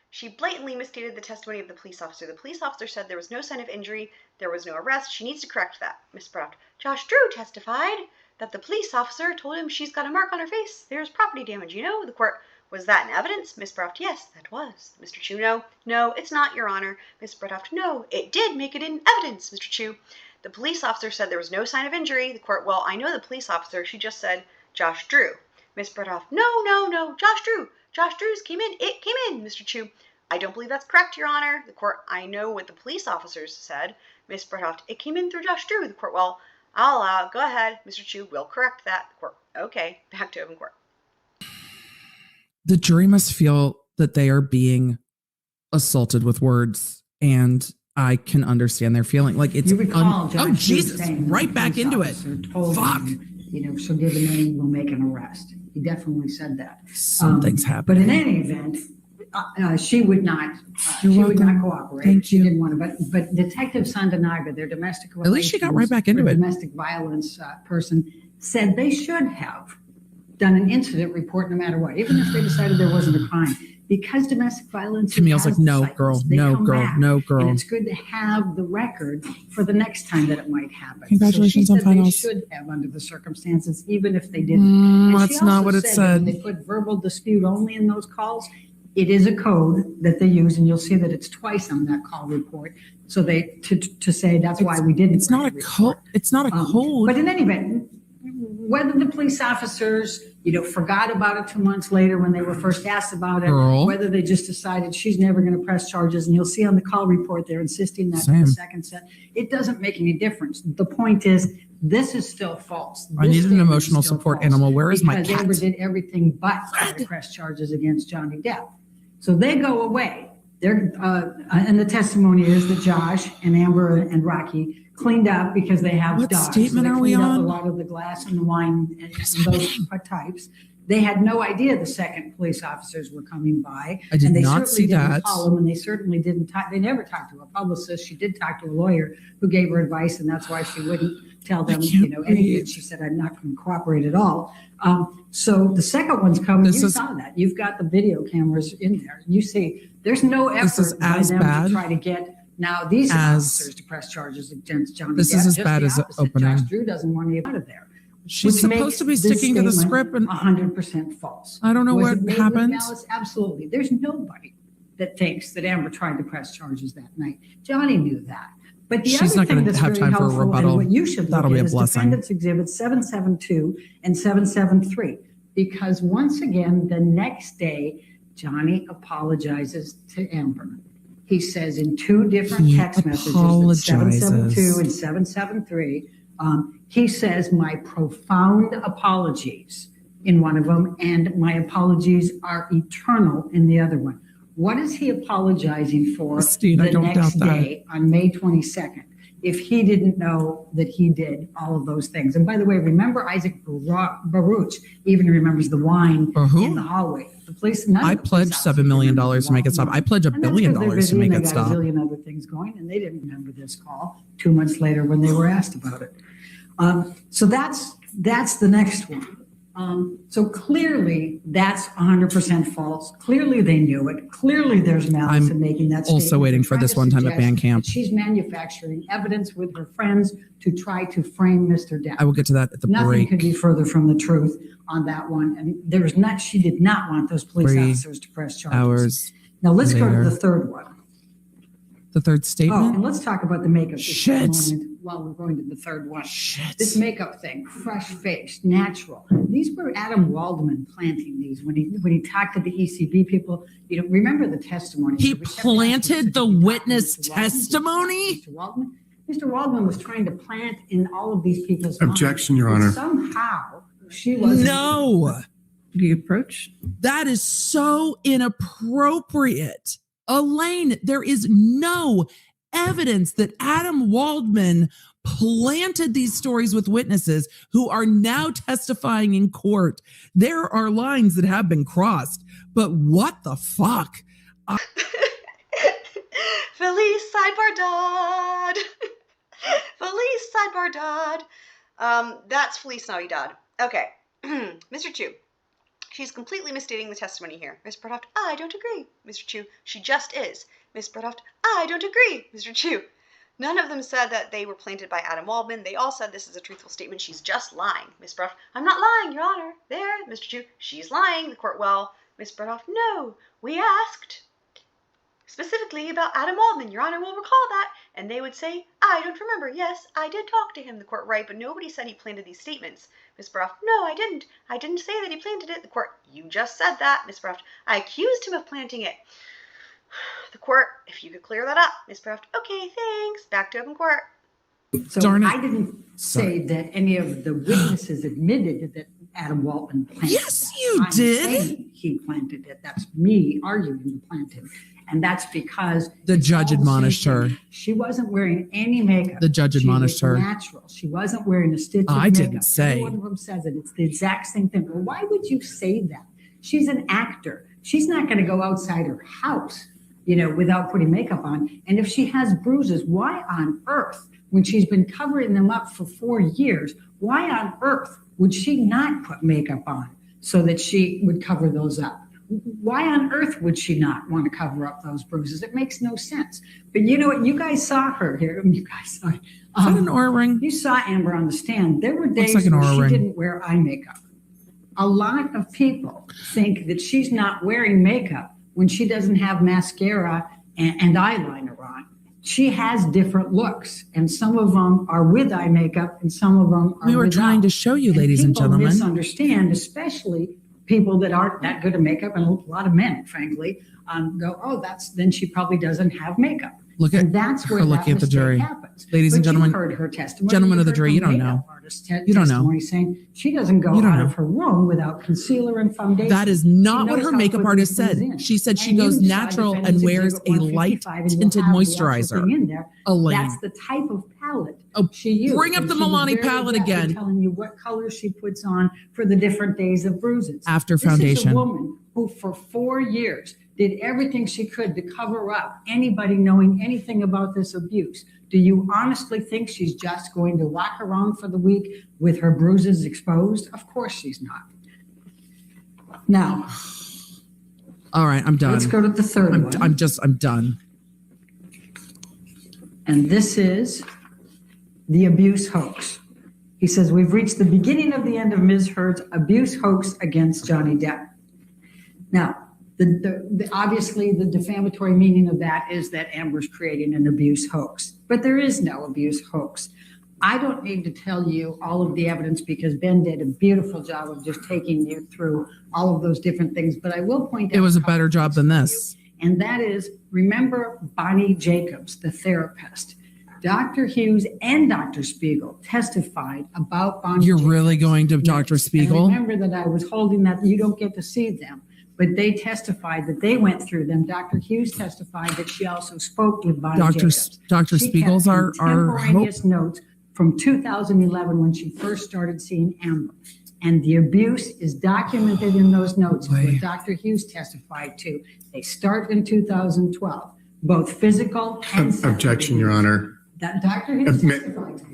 she blatantly misstated the testimony of the police officer. The police officer said there was no sign of injury, there was no arrest. She needs to correct that. Ms. Bredehoft, Josh Drew testified that the police officer told him she's got a mark on her face. There's property damage, you know. The court, was that in evidence? Ms. Bredehoft, yes, that was. Mr. Chu, no, it's not, Your Honor. Ms. Bredehoft, no, it did make it in evidence, Mr. Chu. The police officer said there was no sign of injury. The court, well, I know the police officer. She just said Josh Drew. Ms. Bredehoft, no, Josh Drew. Josh Drew's came in. It came in, Mr. Chu. I don't believe that's correct, Your Honor. The court, I know what the police officers said. Ms. Bredehoft, it came in through Josh Drew. The court, well, I'll allow it. Go ahead. Mr. Chu will correct that. The court, okay. Back to open court. The jury must feel that they are being assaulted with words, and I can understand their feeling. Like, it's You recall, Josh, oh Jesus, saying right back into it. Fuck. Him, she'll give a name, we'll make an arrest. He definitely said that. Something's happening. But in any event, she would not. She would not cooperate. Thank she you. didn't want to. But Detective Sandanaga, their domestic relations, At least she got right back into it. Domestic violence person said they should have done an incident report no matter what, even if they decided there wasn't a crime. Because domestic violence. Camille's like, no, girl, no, girl, no, girl. And it's good to have the record for the next time that it might happen. Congratulations so she on said finals. They should have under the circumstances, even if they didn't. And she That's not also what it that said. When they put verbal dispute only in those calls, it is a code that they use, and you'll see that it's twice on that call report. So they to say that's why we didn't. It's not a code. It's not a code. But in any event, whether the police officers, forgot about it 2 months later when they were first asked about it, whether they just decided she's never going to press charges, and you'll see on the call report they're insisting that in the second set, it doesn't make any difference. The point is, this is still false. I need an emotional support animal. Where is my cat? Because Amber did everything but press charges against Johnny Depp. So they go away. And the testimony is that Josh and Amber and Rocky cleaned up because they have What dogs. statement so they are we cleaned up on? a lot of the glass and the wine and those types. They had no idea the second police officers were coming by. I did and they not certainly see didn't that. Call them, and they certainly didn't talk. They never talked to a publicist. She did talk to a lawyer who gave her advice, and that's why she wouldn't tell them, anything. She said, I'm not going to cooperate at all. So the second one's coming. You saw that. You've got the video cameras in there. You see, there's no effort by them to try to get now these officers to press charges against Johnny Depp. This is as bad as opening. Josh Drew doesn't want to get out of there. She's supposed to be sticking to the script, and 100% false. I don't know what happened. Absolutely. There's nobody that thinks that Amber tried to press charges that night. Johnny knew that. But the She's other not thing going to that's have very time for a helpful and rebuttal. what you should That'll look be at a is blessing. Defendants Exhibits 772 and 773. Because once again, the next day, Johnny apologizes to Amber. He says in two different text messages, 772 and 773, he says, my profound apologies in one of them, and my apologies are eternal in the other one. What is he apologizing for Christine, I the don't next doubt that. day on May 22nd? If he didn't know that he did all of those things. And by the way, remember Isaac Baruch even remembers the wine in the hallway. The police. I pledged $7 million to make it stop. I pledge $1 billion to make it stop. They got a zillion other things going, and they didn't remember this call 2 months later when they were asked about it. So that's the next one. So clearly that's 100% false. Clearly they knew it. Clearly there's malice in making that statement. Also waiting for this one time at band camp. She's manufacturing evidence with her friends to try to frame Mr. Depp. I will get to that at the Nothing break. could be further from the truth on that one. And she did not want those police 3 officers to press charges. hours Now let's go to later. the third one. The third Oh, statement? and let's talk about the makeup just for a Shit. moment while we're going to the third one. Shit. This makeup thing, fresh faced, natural. These were Adam Waldman planting these when he talked to the ECB people. Remember the testimony. He We kept planted asking, the "Did you talk to witness Mr. Waldman? testimony? Mr. Waldman? Mr. Waldman was trying to plant in all of these people's Objection, minds. Your And Honor. somehow she was No. The approach? That is so inappropriate. Elaine, there is no evidence that Adam Waldman planted these stories with witnesses who are now testifying in court. There are lines that have been crossed, but what the fuck? Felice Sidebar Dodd. Felice Sidebar Dodd. That's Felice Navidad. Okay. Mr. Chu. She's completely misstating the testimony here. Ms. Bredehoft, I don't agree. Mr. Chu, she just is. Ms. Bredehoft, I don't agree. Mr. Chu. None of them said that they were planted by Adam Waldman. They all said this is a truthful statement. She's just lying. Ms. Bredehoft, I'm not lying, Your Honor. There, Mr. Chu, she's lying. The court, well, Ms. Bredehoft, no. We asked specifically about Adam Waldman. Your Honor will recall that. And they would say, I don't remember. Yes, I did talk to him. The court, right, but nobody said he planted these statements. Ms. Bredehoft, no, I didn't. I didn't say that he planted it. The court, you just said that. Ms. Bredehoft, I accused him of planting it. The court, if you could clear that up. Ms. Bredehoft, okay, thanks. Back to open court. So I didn't say that any of the witnesses admitted that Adam Waldman planted Yes, that. you I'm did. saying he planted it. That's me arguing he planted it. And that's because The judge admonished her. She wasn't wearing any makeup. The judge admonished She was her. natural. She wasn't wearing a stitch of I makeup. didn't say. Every one of them says it. It's the exact same thing. Well, why would you say that? She's an actor. She's not going to go outside her house, without putting makeup on. And if she has bruises, why on earth, when she's been covering them up for 4 years, why on earth would she not put makeup on so that she would cover those up? Why on earth would she not want to cover up those bruises? It makes no sense. But you know what? You guys saw her here. You guys saw it. Is that an Oura ring? You saw Amber on the stand. There were days like an where Oura she ring. didn't wear eye makeup. A lot of people think that she's not wearing makeup when she doesn't have mascara and eyeliner on. She has different looks, and some of them are with eye makeup, and some of them are We were without. trying to show you, ladies and People gentlemen. misunderstand, especially people that aren't that good at makeup, and a lot of men, frankly, go, oh, then she probably doesn't have makeup. Look at And that's her where that looking at the mistake jury. happens. Ladies and But gentlemen, you heard her testimony. gentlemen You of the heard jury, her you don't makeup know. artist You don't know. testimony saying she doesn't go You don't out know. of her room without concealer and foundation. That is not She what knows her how makeup quickly artist it goes said. in. She said she And goes you saw natural and Defendant's wears a Exhibit light 155, and you'll tinted have the actual moisturizer. thing in there. Elaine. That's the type of palette Oh, she used. bring up And the she was Milani very palette adept at again. telling you what colors she puts on for the different days of bruises. After This is foundation. a woman who for 4 years did everything she could to cover up anybody knowing anything about this abuse. Do you honestly think she's just going to walk around for the week with her bruises exposed? Of course she's not. Now, All right, I'm done. let's go to the third one. I'm done. And this is the abuse hoax. He says, we've reached the beginning of the end of Ms. Heard's abuse hoax against Johnny Depp. Now, obviously the defamatory meaning of that is that Amber's creating an abuse hoax, but there is no abuse hoax. I don't need to tell you all of the evidence because Ben did a beautiful job of just taking you through all of those different things, but I will point out. It was a better job than this. And that is, remember Bonnie Jacobs, the therapist. Dr. Hughes and Dr. Spiegel testified about Bonnie You're Jacobs. really going to Dr. Yes. Spiegel? And remember that I was holding that, you don't get to see them, but they testified that they went through them. Dr. Hughes testified that she also spoke with Bonnie Jacobs. Dr. She Spiegel's kept our hope. contemporaneous notes from 2011 when she first started seeing Amber. And the abuse is documented in those notes, what Dr. Hughes testified to. They start in 2012, both physical and sexual. Objection, Your Honor. That Dr. Hughes testified to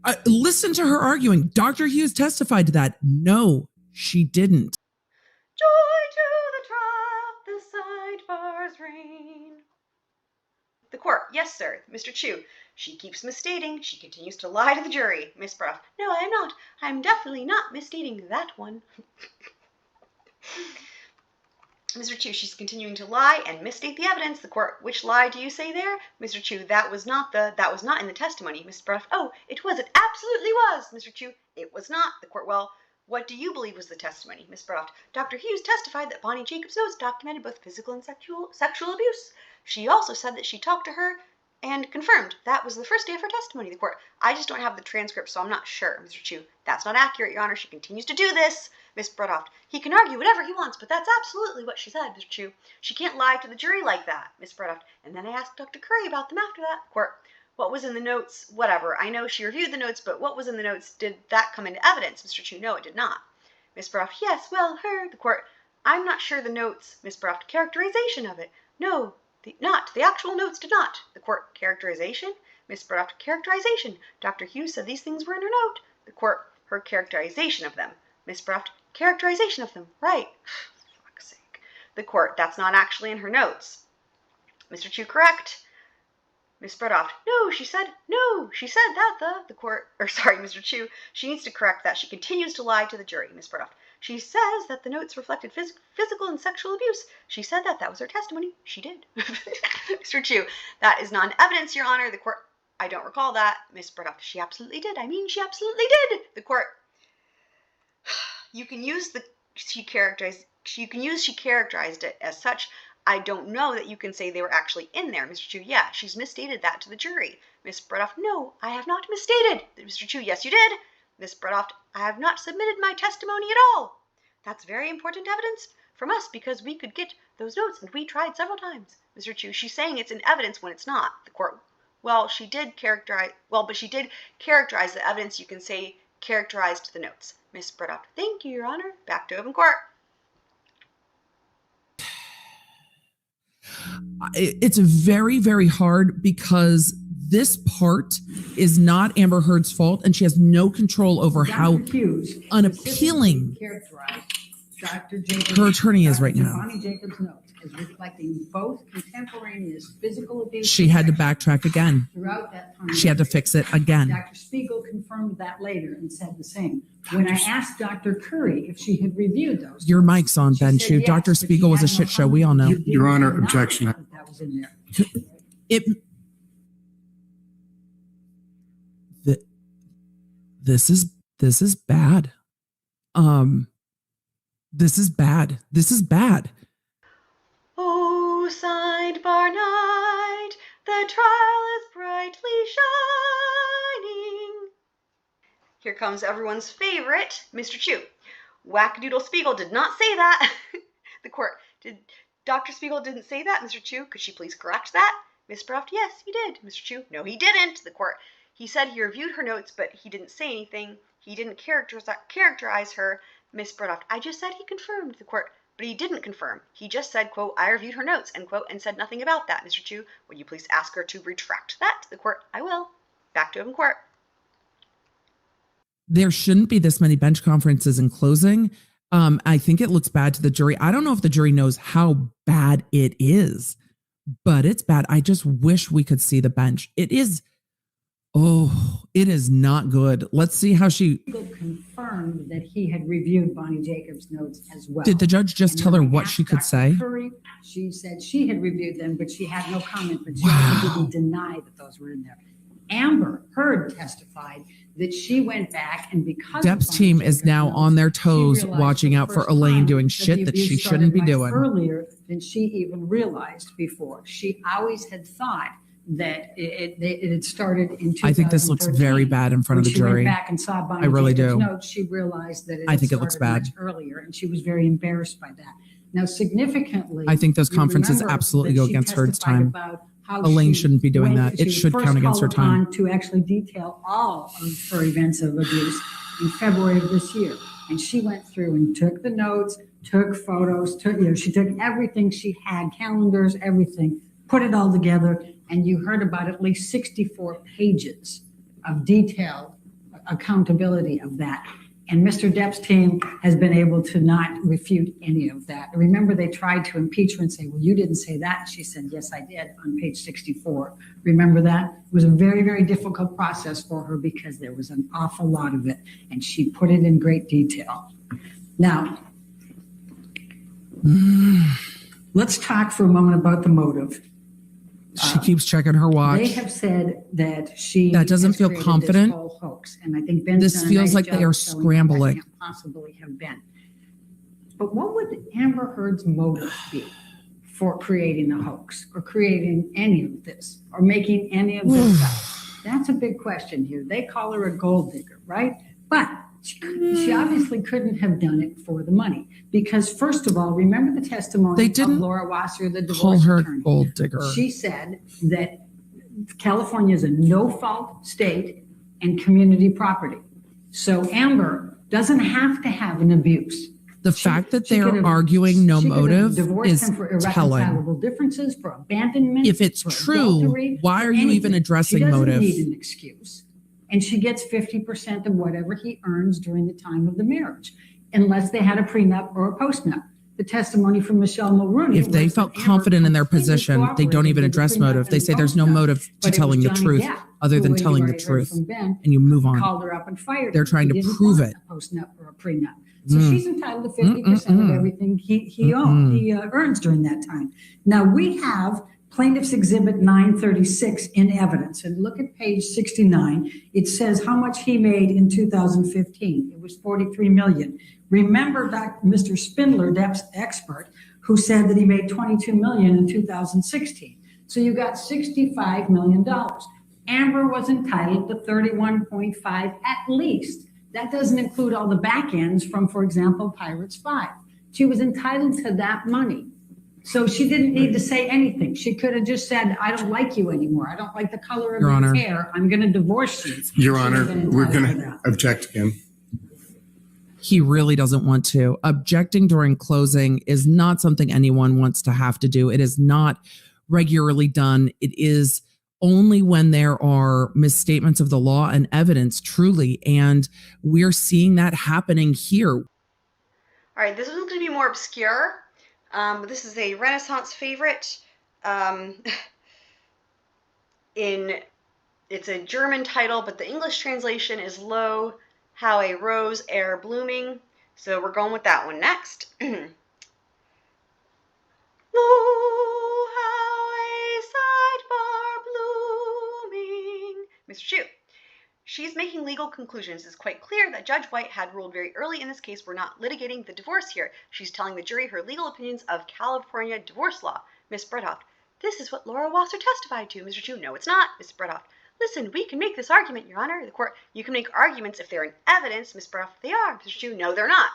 that. Listen to her arguing. Dr. Hughes testified to that. No, she didn't. Joy to the trial, the sidebars reign. The court, yes, sir, Mr. Chu. She keeps misstating. She continues to lie to the jury. Miss Bredehoft, no, I am not. I am definitely not misstating that one. Mr. Chu, she's continuing to lie and misstate the evidence. The court, which lie do you say there? Mr. Chu, that was not in the testimony. Miss Bredehoft, oh, it was. It absolutely was. Mr. Chu, it was not. The court, well, what do you believe was the testimony? Miss Bredehoft, Dr. Hughes testified that Bonnie Jacobs' notes documented both physical and sexual abuse. She also said that she talked to her and confirmed that was the first day of her testimony. The court, I just don't have the transcript, so I'm not sure. Mr. Chu, that's not accurate, Your Honor. She continues to do this. Miss Bredehoft, he can argue whatever he wants, but that's absolutely what she said, Mr. Chu. She can't lie to the jury like that, Miss Bredehoft. And then I asked Dr. Curry about them after that. Court, what was in the notes, whatever. I know she reviewed the notes, but what was in the notes, did that come into evidence? Mr. Chu, no, it did not. Ms. Bredehoft, yes, well, the court, I'm not sure the notes, Ms. Bredehoft, characterization of it. No, the actual notes did not. The court, characterization? Ms. Bredehoft, characterization. Dr. Hughes said these things were in her note. The court, her characterization of them. Ms. Bredehoft, characterization of them. Right. Fuck's sake. The court, that's not actually in her notes. Mr. Chu, correct. Ms. Bredehoft, no, she said that the court, Mr. Chu, she needs to correct that. She continues to lie to the jury, Ms. Bredehoft. She says that the notes reflected physical and sexual abuse. She said that was her testimony. She did. Mr. Chu, that is not evidence, Your Honor. The court, I don't recall that. Ms. Bredehoft, she absolutely did. She absolutely did. The court, you can use she characterized it as such. I don't know that you can say they were actually in there. Mr. Chu, yeah, she's misstated that to the jury. Ms. Bredehoft, no, I have not misstated. Mr. Chu, yes, you did. Ms. Bredehoft, I have not submitted my testimony at all. That's very important evidence from us because we could get those notes and we tried several times. Mr. Chu, she's saying it's in evidence when it's not. The court, but she did characterize the evidence you can say characterized the notes. Ms. Bredehoft, thank you, Your Honor. Back to open court. It's very, very hard because this part is not Amber Heard's fault, and she has no control over how unappealing her attorney is right now. Bonnie Jacobs' notes as reflecting both contemporaneous physical abuse. She had to backtrack again. Throughout that time. She had to fix it again. Dr. Spiegel confirmed that later and said the same. When I asked Dr. Curry if she had reviewed those. Your mic's on, Ben Chu. Yes, Dr. Spiegel was a shit show. We all know. Your Honor, objection. That was in there. This is bad. This is bad. This is bad. Oh, sidebar night, the trial is brightly shining. Here comes everyone's favorite, Mr. Chu. Wackadoodle Spiegel did not say that. The court, Dr. Spiegel didn't say that, Mr. Chu. Could she please correct that? Ms. Bredehoft, yes, he did. Mr. Chu, no, he didn't. The court, he said he reviewed her notes, but he didn't say anything. He didn't characterize her. Ms. Bredehoft, I just said he confirmed. The court, but he didn't confirm. He just said, quote, I reviewed her notes, end quote, and said nothing about that. Mr. Chu, would you please ask her to retract that? The court, I will. Back to open court. There shouldn't be this many bench conferences in closing. I think it looks bad to the jury. I don't know if the jury knows how bad it is, but it's bad. I just wish we could see the bench. It is not good. Let's see how she confirmed that he had reviewed Bonnie Jacobs' notes as well. Did the judge just tell her what she could say? Curry, she said she had reviewed them, but she had no comment, but she also didn't deny that those were in there. Amber Heard testified that she went back and because Depp's team is now on their toes watching out for Elaine doing shit that she shouldn't be doing. Earlier than she even realized before. She always had thought that it had started in 2013. I think this looks very bad in front of the jury. When she went back and saw Bonnie I really Jacobs' do. notes, she realized that I think it looks bad. much earlier, and she was very embarrassed by that. Now, significantly, I think those conferences absolutely go against Heard's time. Elaine shouldn't be doing that. It should count against her time. To actually detail all of her events of abuse in February of this year. And she went through and took the notes, took photos, she took everything she had, calendars, everything, put it all together. And you heard about at least 64 pages of detailed accountability of that. And Mr. Depp's team has been able to not refute any of that. Remember, they tried to impeach her and say, well, you didn't say that. She said, yes, I did on page 64. Remember that? It was a very, very difficult process for her because there was an awful lot of it. And she put it in great detail. Now, let's talk for a moment about the motive. She keeps checking her watch. They have said that that doesn't feel confident. This whole hoax, and I think Ben's this done a feels nice like job they are of showing scrambling. That can't possibly have been. But what would Amber Heard's motive be for creating the hoax or creating any of this or making any of this up? That's a big question here. They call her a gold digger, right? But she obviously couldn't have done it for the money because, first of all, remember the testimony of Laura Wasser, the divorce call her attorney. gold digger. She said that California is a no-fault state and community property. So Amber doesn't have to have an abuse. The fact that they're arguing no motive is telling. Irreconcilable differences, for abandonment. If it's for true, adultery, why for are you even anything. addressing motive? She doesn't need an excuse. And she gets 50% of whatever he earns during the time of the marriage, unless they had a prenup or a postnup. The testimony from Michelle Mulrooney. If they felt confident in their position, they don't even address motive. They say there's no motive to telling the truth other than telling the truth, and you move on. Called her up and fired. They're trying to prove it. A postnup or a prenup. So she's entitled to 50% of everything he earns during that time. Now we have Plaintiff's Exhibit 936 in evidence. And look at page 69. It says how much he made in 2015. It was $43 million. Remember Mr. Spindler, Depp's expert, who said that he made $22 million in 2016. So you got $65 million. Amber was entitled to 31.5 at least. That doesn't include all the back ends from, for example, Pirates 5. She was entitled to that money. So she didn't need to say anything. She could have just said, I don't like you anymore. I don't like the color of your hair. I'm going to divorce you. Your Honor, we're going to object again. He really doesn't want to. Objecting during closing is not something anyone wants to have to do. It is not regularly done. It is only when there are misstatements of the law and evidence, truly. And we're seeing that happening here. All right, this one's going to be more obscure. This is a Renaissance favorite. It's a German title, but the English translation is Lo, How a Rose Ere Blooming. So we're going with that one next. Lo, how a sidebar blooming. Mr. Chu. She's making legal conclusions. It's quite clear that Judge White had ruled very early in this case we're not litigating the divorce here. She's telling the jury her legal opinions of California divorce law. Miss Bredehoft, this is what Laura Wasser testified to. Mr. Chu, no, it's not. Miss Bredehoft, listen, we can make this argument, Your Honor. The court, you can make arguments if they're in evidence. Miss Bredehoft, they are. Mr. Chu, no, they're not.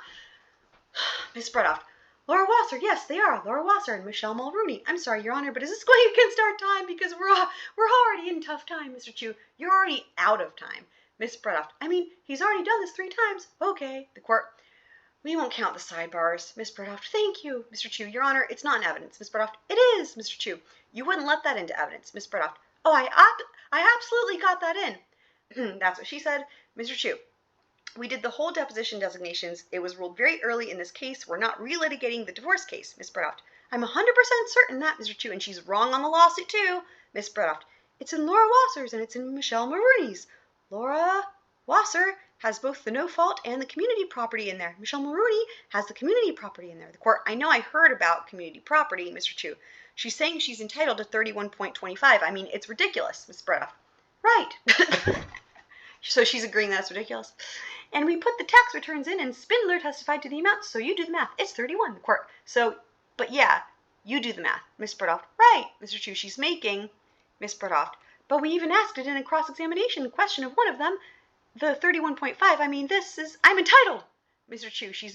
Miss Bredehoft, Laura Wasser, yes, they are. Laura Wasser and Michelle Mulrooney. I'm sorry, Your Honor, but is this going against our time? Because we're already in tough time, Mr. Chu. You're already out of time. Miss Bredehoft, I mean, he's already done this 3 times. Okay. The court, we won't count the sidebars. Miss Bredehoft, thank you. Mr. Chu, Your Honor, it's not in evidence. Miss Bredehoft, it is. Mr. Chu, you wouldn't let that into evidence. Miss Bredehoft, oh, I absolutely got that in. That's what she said. Mr. Chu, we did the whole deposition designations. It was ruled very early in this case. We're not relitigating the divorce case. Miss Bredehoft, I'm 100% certain that, Mr. Chu, and she's wrong on the lawsuit too. Miss Bredehoft, it's in Laura Wasser's and it's in Michelle Mulrooney's. Laura Wasser has both the no fault and the community property in there. Michelle Mulrooney has the community property in there. The court, I know I heard about community property, Mr. Chu. She's saying she's entitled to 31.25. I mean, it's ridiculous, Miss Bredehoft. Right. So she's agreeing that's ridiculous. And we put the tax returns in and Spindler testified to the amount, so you do the math. It's 31, the court. So, but yeah, you do the math, Miss Bredehoft. Right, Mr. Chu, she's making, Miss Bredehoft. But we even asked it in a cross-examination question of one of them, the 31.5. I mean, I'm entitled. Mr. Chu, she's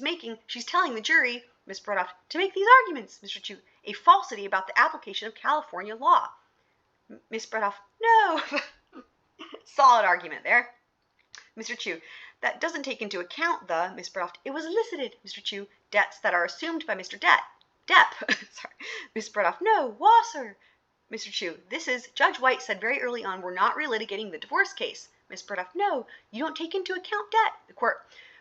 telling the jury, Miss Bredehoft, to make these arguments, Mr. Chu, a falsity about the application of California law. Miss Bredehoft, no. Solid argument there. Mr. Chu, that doesn't take into account the, Miss Bredehoft, it was elicited, Mr. Chu, debts that are assumed by Mr. Depp. Sorry. Miss Bredehoft, no, Wasser. Mr. Chu, Judge White said very early on, we're not relitigating the divorce case. Miss Bredehoft, no, you don't take into account debt. The court,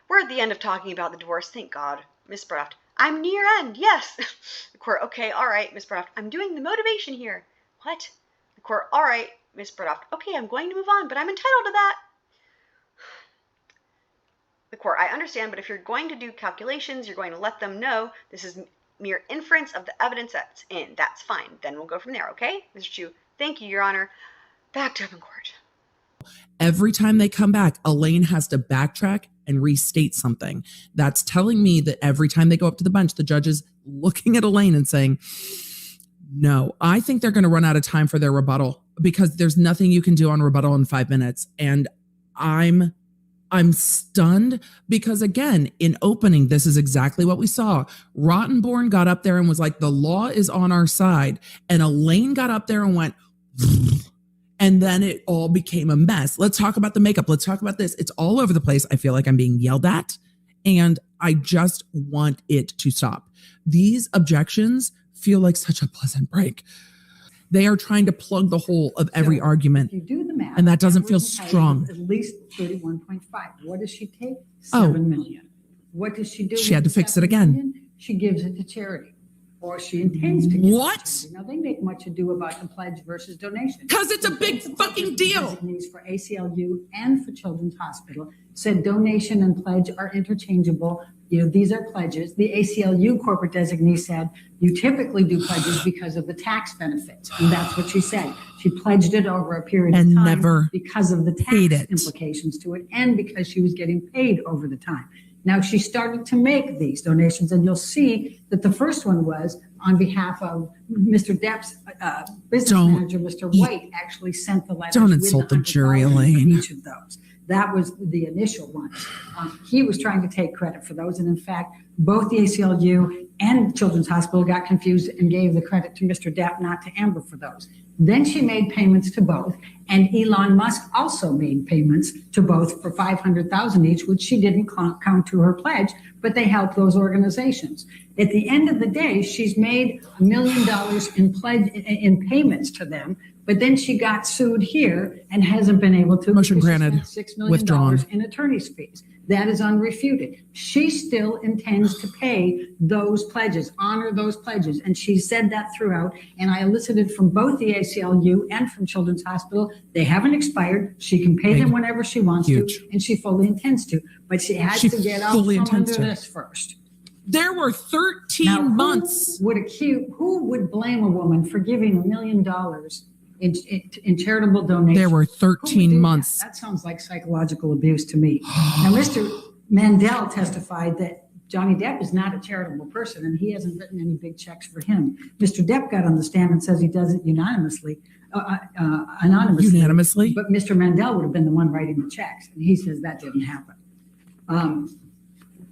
we're at the end of talking about the divorce, thank God. Miss Bredehoft, I'm near end, yes. The court, okay, all right, Miss Bredehoft, I'm doing the motivation here. What? The court, all right, Miss Bredehoft, okay, I'm going to move on, but I'm entitled to that. The court, I understand, but if you're going to do calculations, you're going to let them know this is mere inference of the evidence that's in. That's fine. Then we'll go from there, okay? Mr. Chu, thank you, Your Honor. Back to open court. Every time they come back, Elaine has to backtrack and restate something. That's telling me that every time they go up to the bench, the judge is looking at Elaine and saying, no, I think they're going to run out of time for their rebuttal because there's nothing you can do on rebuttal in 5 minutes. And I'm stunned because, again, in opening, this is exactly what we saw. Rottenborn got up there and was like, the law is on our side. And Elaine got up there and went, And then it all became a mess. Let's talk about the makeup. Let's talk about this. It's all over the place. I feel like I'm being yelled at, and I just want it to stop. These objections feel like such a pleasant break. They are trying to plug the hole of every argument. If you do the math. And that doesn't feel Amber's strong. At least 31.5. What does she take? 7 million. What does she do? She had to with the fix it 7 again. million? She gives it to charity. Or she intends to give What? it to charity. Now, they make much ado about the pledge versus donation. Because it's a big fucking deal. Designees for ACLU and for Children's Hospital said donation and pledge are interchangeable. These are pledges. The ACLU corporate designee said you typically do pledges because of the tax benefits. And that's what she said. She pledged it over a period of time never because of the tax implications to it and because she was getting paid over the time. Now, she started to make these donations, and you'll see that the first one was on behalf of Mr. Depp's business manager, Mr. White, actually sent the letters. Don't insult the jury, Elaine. Each of those. That was the initial one. He was trying to take credit for those, and in fact, both the ACLU and Children's Hospital got confused and gave the credit to Mr. Depp, not to Amber, for those. Then she made payments to both, and Elon Musk also made payments to both for $500,000 each, which she didn't count to her pledge, but they helped those organizations. At the end of the day, she's made $1 million in payments to them, but then she got sued here and hasn't been able to. Motion granted. $6 million Withdrawn. in attorney's fees. That is unrefuted. She still intends to pay those pledges, honor those pledges. And she said that throughout. And I elicited from both the ACLU and from Children's Hospital, they haven't expired. She can pay them whenever she wants to, and she fully intends to. But she has to get out from under this first. There were 13 months. Who would blame a woman for giving $1 million in charitable donations? There were 13 months. That sounds like psychological abuse to me. Now, Mr. Mandel testified that Johnny Depp is not a charitable person, and he hasn't written any big checks for him. Mr. Depp got on the stand and says he does it anonymously. Unanimously? But Mr. Mandel would have been the one writing the checks, and he says that didn't happen.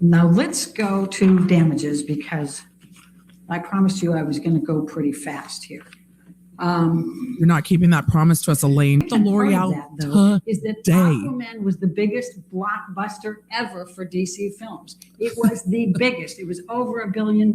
Now, let's go to damages, because I promised you I was going to go pretty fast here. You're not keeping that promise to us, Elaine. The L'Oreal is that today. Aquaman was the biggest blockbuster ever for DC Films. It was the biggest. It was over $1 billion.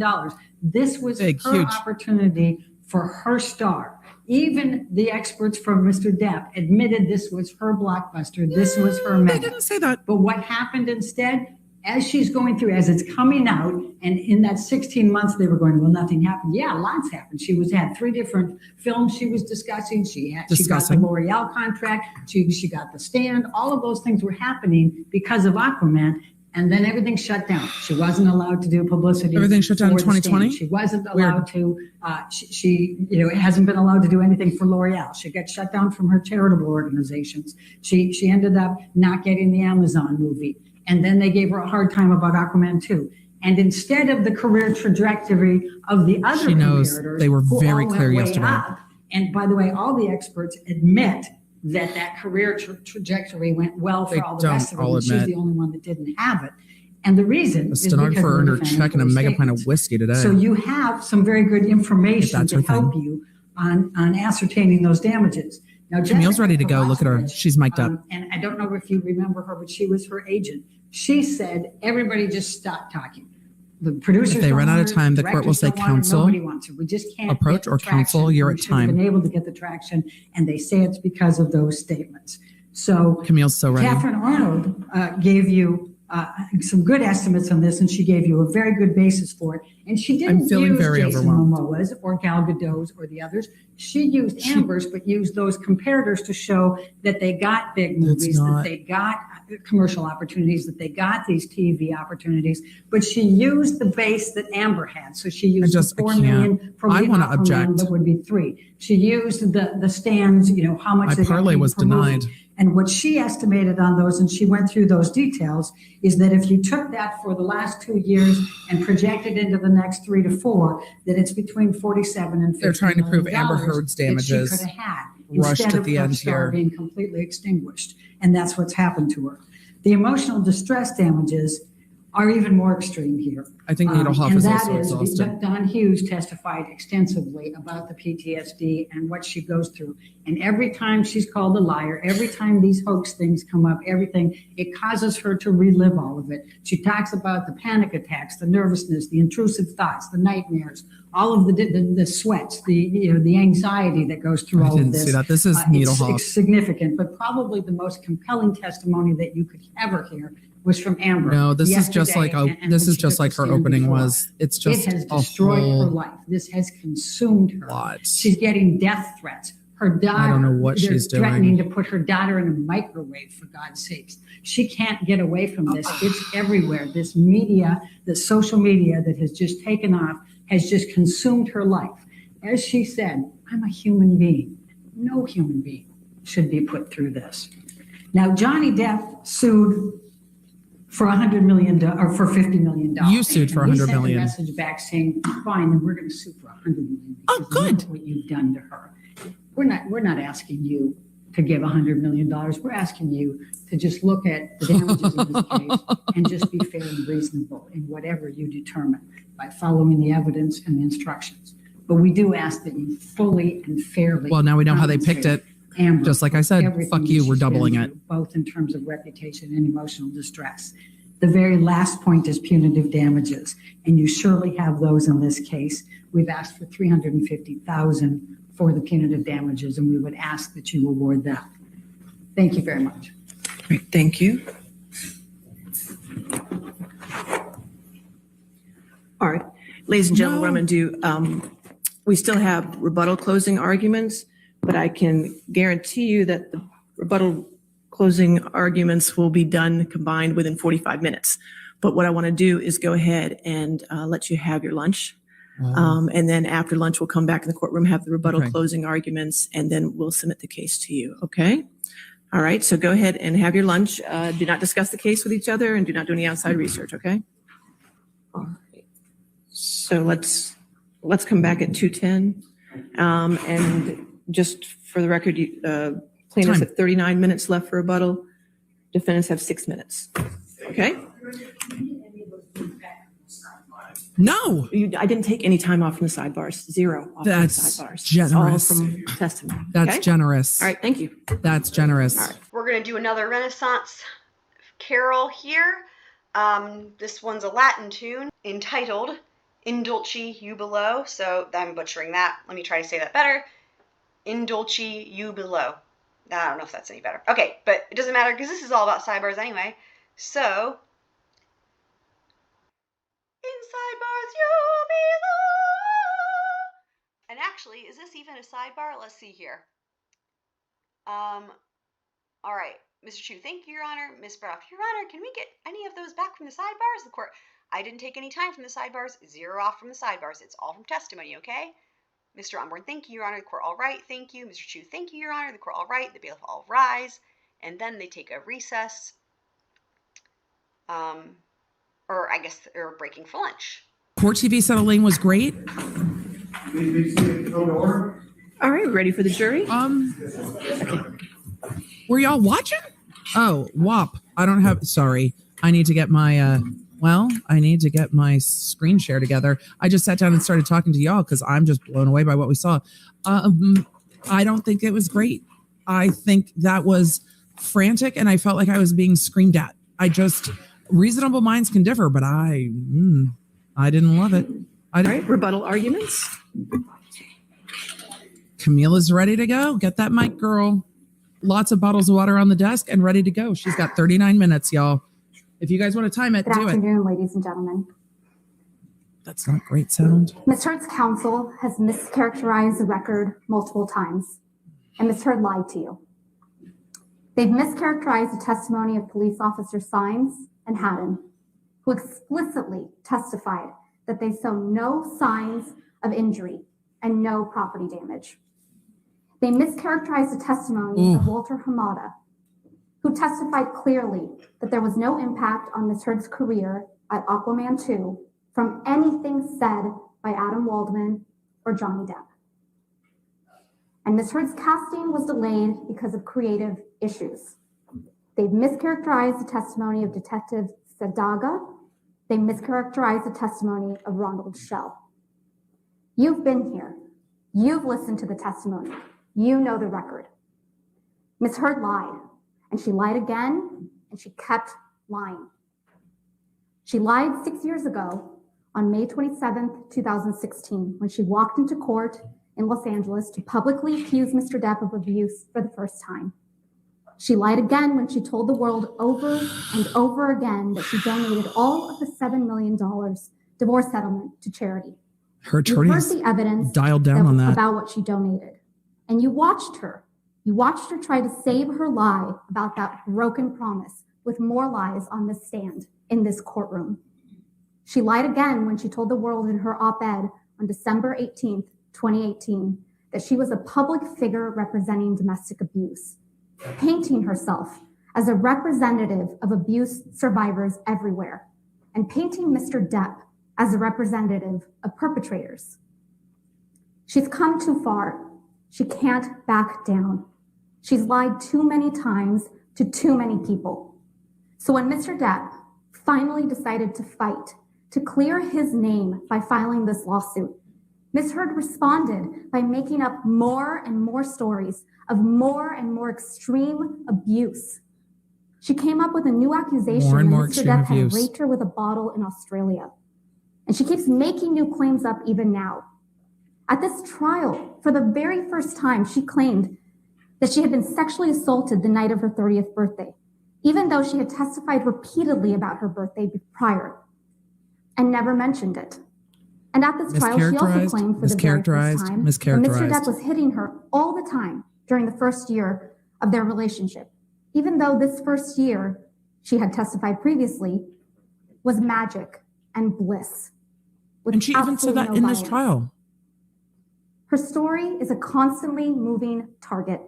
This was her opportunity for her star. Even the experts from Mr. Depp admitted this was her blockbuster. This was her mega. They didn't say that. But what happened instead? As she's going through, as it's coming out, and in that 16 months, they were going, well, nothing happened. Yeah, lots happened. She had 3 different films she was discussing. She got the L'Oreal contract. She got the stand. All of those things were happening because of Aquaman. And then everything shut down. She wasn't allowed to do publicity. Everything shut down in 2020? She wasn't allowed to, she hasn't been allowed to do anything for L'Oreal. She got shut down from her charitable organizations. She ended up not getting the Amazon movie. And then they gave her a hard time about Aquaman 2. And instead of the career trajectory of the other comparators, they were very clear yesterday. Up, and by the way, all the experts admit that career trajectory went well for all the rest of them. She's the only one that didn't have it. And the reason the stenographer earned her check and a mega pint of whiskey today. So you have some very good information to help you on ascertaining those damages. Now, Camille's ready to go. Look at her. She's mic'd up. And I don't know if you remember her, but she was her agent. She said, everybody just stop talking. The producers, if they run out of time, the court will say counsel, nobody wants it. We just can't approach or counsel. You're at time. Been able to get the traction, and they say it's because of those statements. So Camille's so ready. Catherine Arnold gave you some good estimates on this, and she gave you a very good basis for it. And she didn't use Jason Momoa's or Gal Gadot's or the others. She used Amber's, but used those comparators to show that they got big movies, that they got commercial opportunities, that they got these TV opportunities. But she used the base that Amber had. So she used the 4 million from the Aquaman, that would be 3. She used the stands, how much my parlay was denied. And what she estimated on those, and she went through those details, is that if you took that for the last 2 years and projected into the next 3 to 4, that it's between 47 and 50 They're trying to prove million Amber Heard's damages that she could have had rushed at the end here, being completely extinguished. And that's what's happened to her. The emotional distress damages are even more extreme here. I think Bredehoft is also exhausted. And Don Hughes testified extensively about the PTSD and what she goes through. And every time she's called a liar, every time these hoax things come up, everything, it causes her to relive all of it. She talks about the panic attacks, the nervousness, the intrusive thoughts, the nightmares, all of the sweats, the anxiety that goes through all of this. I didn't see that. This is Bredehoft. It's significant, but probably the most compelling testimony that you could ever hear was from Amber. No, this is just like her opening was. It's just it has destroyed her life. This has consumed her. She's getting death threats. Her daughter. I don't know what she's doing. Threatening to put her daughter in a microwave, for God's sakes. She can't get away from this. It's everywhere. This media, the social media that has just taken off, has just consumed her life. As she said, I'm a human being. No human being should be put through this. Now, Johnny Depp sued for $100 million or for $50 million. You sued for $100 million. We sent a message back saying, fine, then we're going to sue for $100 million. Oh, good. Look what you've done to her. We're not asking you to give $100 million. We're asking you to just look at the damages in this case and just be fair and reasonable in whatever you determine by following the evidence and the instructions. But we do ask that you fully and fairly. Well, now we know how they picked it. Amber, just like I said, fuck you, we're doubling it. Both in terms of reputation and emotional distress. The very last point is punitive damages, and you surely have those in this case. We've asked for $350,000 for the punitive damages, and we would ask that you award that. Thank you very much. Great, thank you. All right, ladies and gentlemen, what I'm going to do, we still have rebuttal closing arguments, but I can guarantee you that the rebuttal closing arguments will be done combined within 45 minutes. But what I want to do is go ahead and let you have your lunch. And then after lunch, we'll come back in the courtroom, have the rebuttal closing arguments, and then we'll submit the case to you. Okay? All right. So go ahead and have your lunch. Do not discuss the case with each other and do not do any outside research. Okay? All right. So let's come back at 2:10. And just for the record, plaintiffs have 39 minutes left for rebuttal. Defendants have 6 minutes. Okay? No. I didn't take any time off from the sidebars. Zero off That's from the sidebars. Generous. All from testimony. That's okay? generous. All right, thank you. That's generous. All right. We're going to do another Renaissance carol here. This one's a Latin tune entitled In Dulce Jubilo. So I'm butchering that. Let me try to say that better. In Dulce Jubilo. I don't know if that's any better. Okay, but it doesn't matter because this is all about sidebars anyway. So, in sidebars jubilo. And actually, is this even a sidebar? Let's see here. All right, Mr. Chu, thank you, Your Honor. Ms. Bredehoft, Your Honor, can we get any of those back from the sidebars? The court, I didn't take any time from the sidebars. 0 off from the sidebars. It's all from testimony, okay? Mr. Rottenborn, thank you, Your Honor. The court, all right, thank you. Mr. Chu, thank you, Your Honor. The court, all right. The bailiff, all rise. And then they take a recess. Or I guess they're breaking for lunch. Court TV said Elaine was great. All right, ready for the jury? Were y'all watching? Oh, WAP. I don't have, sorry. I need to get my, I need to get my screen share together. I just sat down and started talking to y'all because I'm just blown away by what we saw. I don't think it was great. I think that was frantic and I felt like I was being screamed at. Reasonable minds can differ, but I didn't love it. All right, rebuttal arguments. Camille is ready to go. Get that mic, girl. Lots of bottles of water on the desk and ready to go. She's got 39 minutes, y'all. If you guys want to time it, Good do it. Good afternoon, ladies and gentlemen. That's not great sound. Ms. Heard's counsel has mischaracterized the record multiple times, and Ms. Heard lied to you. They've mischaracterized the testimony of police officer Symes and Haddon, who explicitly testified that they saw no signs of injury and no property damage. They mischaracterized the testimony of Walter Hamada, who testified clearly that there was no impact on Ms. Heard's career at Aquaman 2 from anything said by Adam Waldman or Johnny Depp. And Ms. Heard's casting was delayed because of creative issues. They've mischaracterized the testimony of Detective Sadaga They mischaracterized the testimony of Ronald Shell. You've been here. You've listened to the testimony. You know the record. Ms. Heard lied, and she lied again, and she kept lying. She lied 6 years ago on May 27th, 2016, when she walked into court in Los Angeles to publicly accuse Mr. Depp of abuse for the first time. She lied again when she told the world over and over again that she donated all of the $7 million divorce settlement to charity. Her attorneys the evidence dialed down on that. About what she donated. And you watched her. You watched her try to save her lie about that broken promise with more lies on this stand in this courtroom. She lied again when she told the world in her op-ed on December 18th, 2018, that she was a public figure representing domestic abuse, painting herself as a representative of abuse survivors everywhere, and painting Mr. Depp as a representative of perpetrators. She's come too far. She can't back down. She's lied too many times to too many people. So when Mr. Depp finally decided to fight to clear his name by filing this lawsuit, Ms. Heard responded by making up more and more stories of more and more extreme abuse. She came up with a new accusation that Mr. Depp had raped her with a bottle in Australia. And she keeps making new claims up even now. At this trial, for the very first time, she claimed that she had been sexually assaulted the night of her 30th birthday, even though she had testified repeatedly about her birthday prior and never mentioned it. And at this trial, she also claimed for the very first time that Mr. Depp was hitting her all the time during the first year of their relationship, even though this first year, she had testified previously, was magic and bliss. And she even said that in this trial. Her story is a constantly moving target.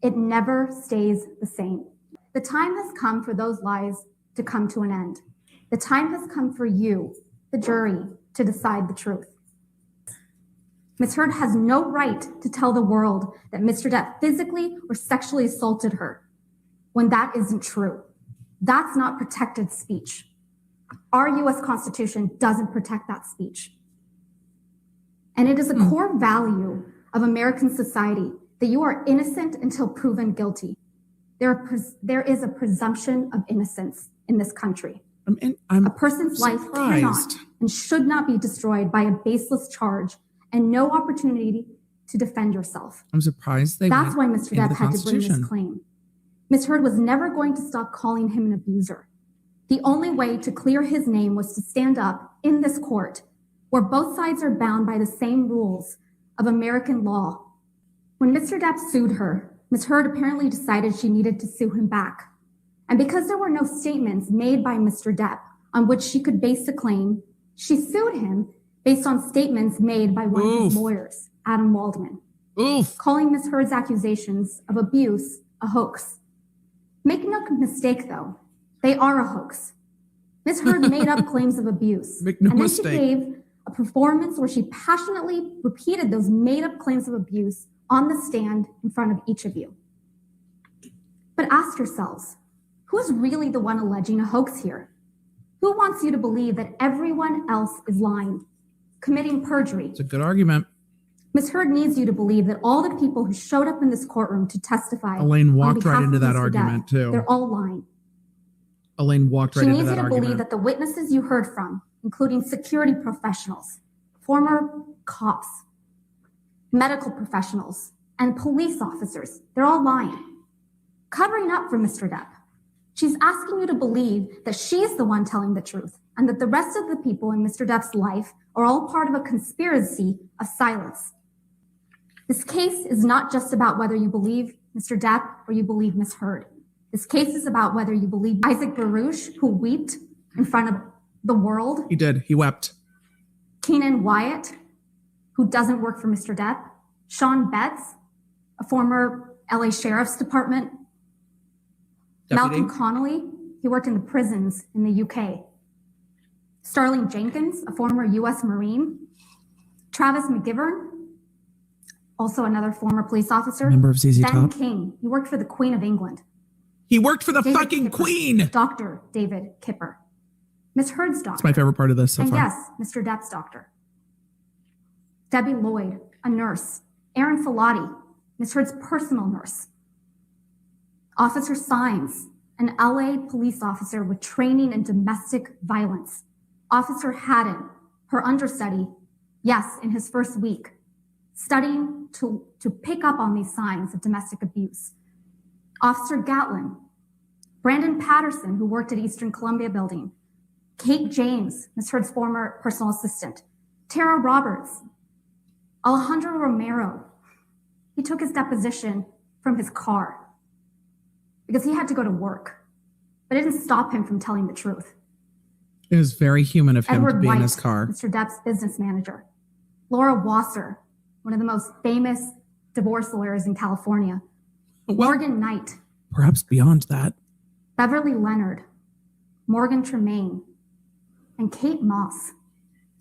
It never stays the same. The time has come for those lies to come to an end. The time has come for you, the jury, to decide the truth. Ms. Heard has no right to tell the world that Mr. Depp physically or sexually assaulted her when that isn't true. That's not protected speech. Our U.S. Constitution doesn't protect that speech. And it is a core value of American society that you are innocent until proven guilty. There is a presumption of innocence in this country. A person's life cannot and should not be destroyed by a baseless charge and no opportunity to defend yourself. I'm surprised That's why Mr. Depp had to bring this claim. Ms. Heard was never going to stop calling him an abuser. The only way to clear his name was to stand up in this court where both sides are bound by the same rules of American law. When Mr. Depp sued her, Ms. Heard apparently decided she needed to sue him back. And because there were no statements made by Mr. Depp on which she could base a claim, she sued him based on statements made by one of his lawyers, Adam Waldman, calling Ms. Heard's accusations of abuse a hoax. Make no mistake, though, they are a hoax. Ms. Heard made up claims of abuse. Make no and then mistake. she gave a performance where she passionately repeated those made up claims of abuse on the stand in front of each of you. But ask yourselves, who's really the one alleging a hoax here? Who wants you to believe that everyone else is lying, committing perjury? It's a good argument. Ms. Heard needs you to believe that all the people who showed up in this courtroom to testify Elaine walked right on behalf into of that Mr. argument, Depp, too. They're all lying. Elaine walked right She into needs that you to believe argument. that the witnesses you heard from, including security professionals, former cops, medical professionals, and police officers, they're all lying, covering up for Mr. Depp. She's asking you to believe that she's the one telling the truth and that the rest of the people in Mr. Depp's life are all part of a conspiracy of silence. This case is not just about whether you believe Mr. Depp or you believe Ms. Heard. This case is about whether you believe Isaac Baruch, who wept in front of the world. He did. He wept. Keenan Wyatt, who doesn't work for Mr. Depp. Sean Betts, a former LA Sheriff's Department. Deputy. Malcolm Connolly, he worked in the prisons in the UK. Starling Jenkins, a former US Marine. Travis McGivern, also another former police officer. Member of ZZ Ben Top. King, he worked for the Queen of England. He worked for the David fucking Kipper, Queen. Dr. David Kipper. Ms. Heard's doctor. It's my favorite part of this so and far. yes, Mr. Depp's doctor. Debbie Lloyd, a nurse. Aaron Filati, Ms. Heard's personal nurse. Officer Sines, an LA police officer with training in domestic violence. Officer Haddon, her understudy, yes, in his first week, studying to pick up on these signs of domestic abuse. Officer Gatlin, Brandon Patterson, who worked at Eastern Columbia Building, Kate James, Ms. Heard's former personal assistant, Tara Roberts, Alejandro Romero. He took his deposition from his car because he had to go to work, but it didn't stop him from telling the truth. It was very human of him Edward to be White, in his car. Mr. Depp's business manager. Laura Wasser, one of the most famous divorce lawyers in California. Morgan Knight. Perhaps beyond that. Beverly Leonard. Morgan Tremaine. And Kate Moss.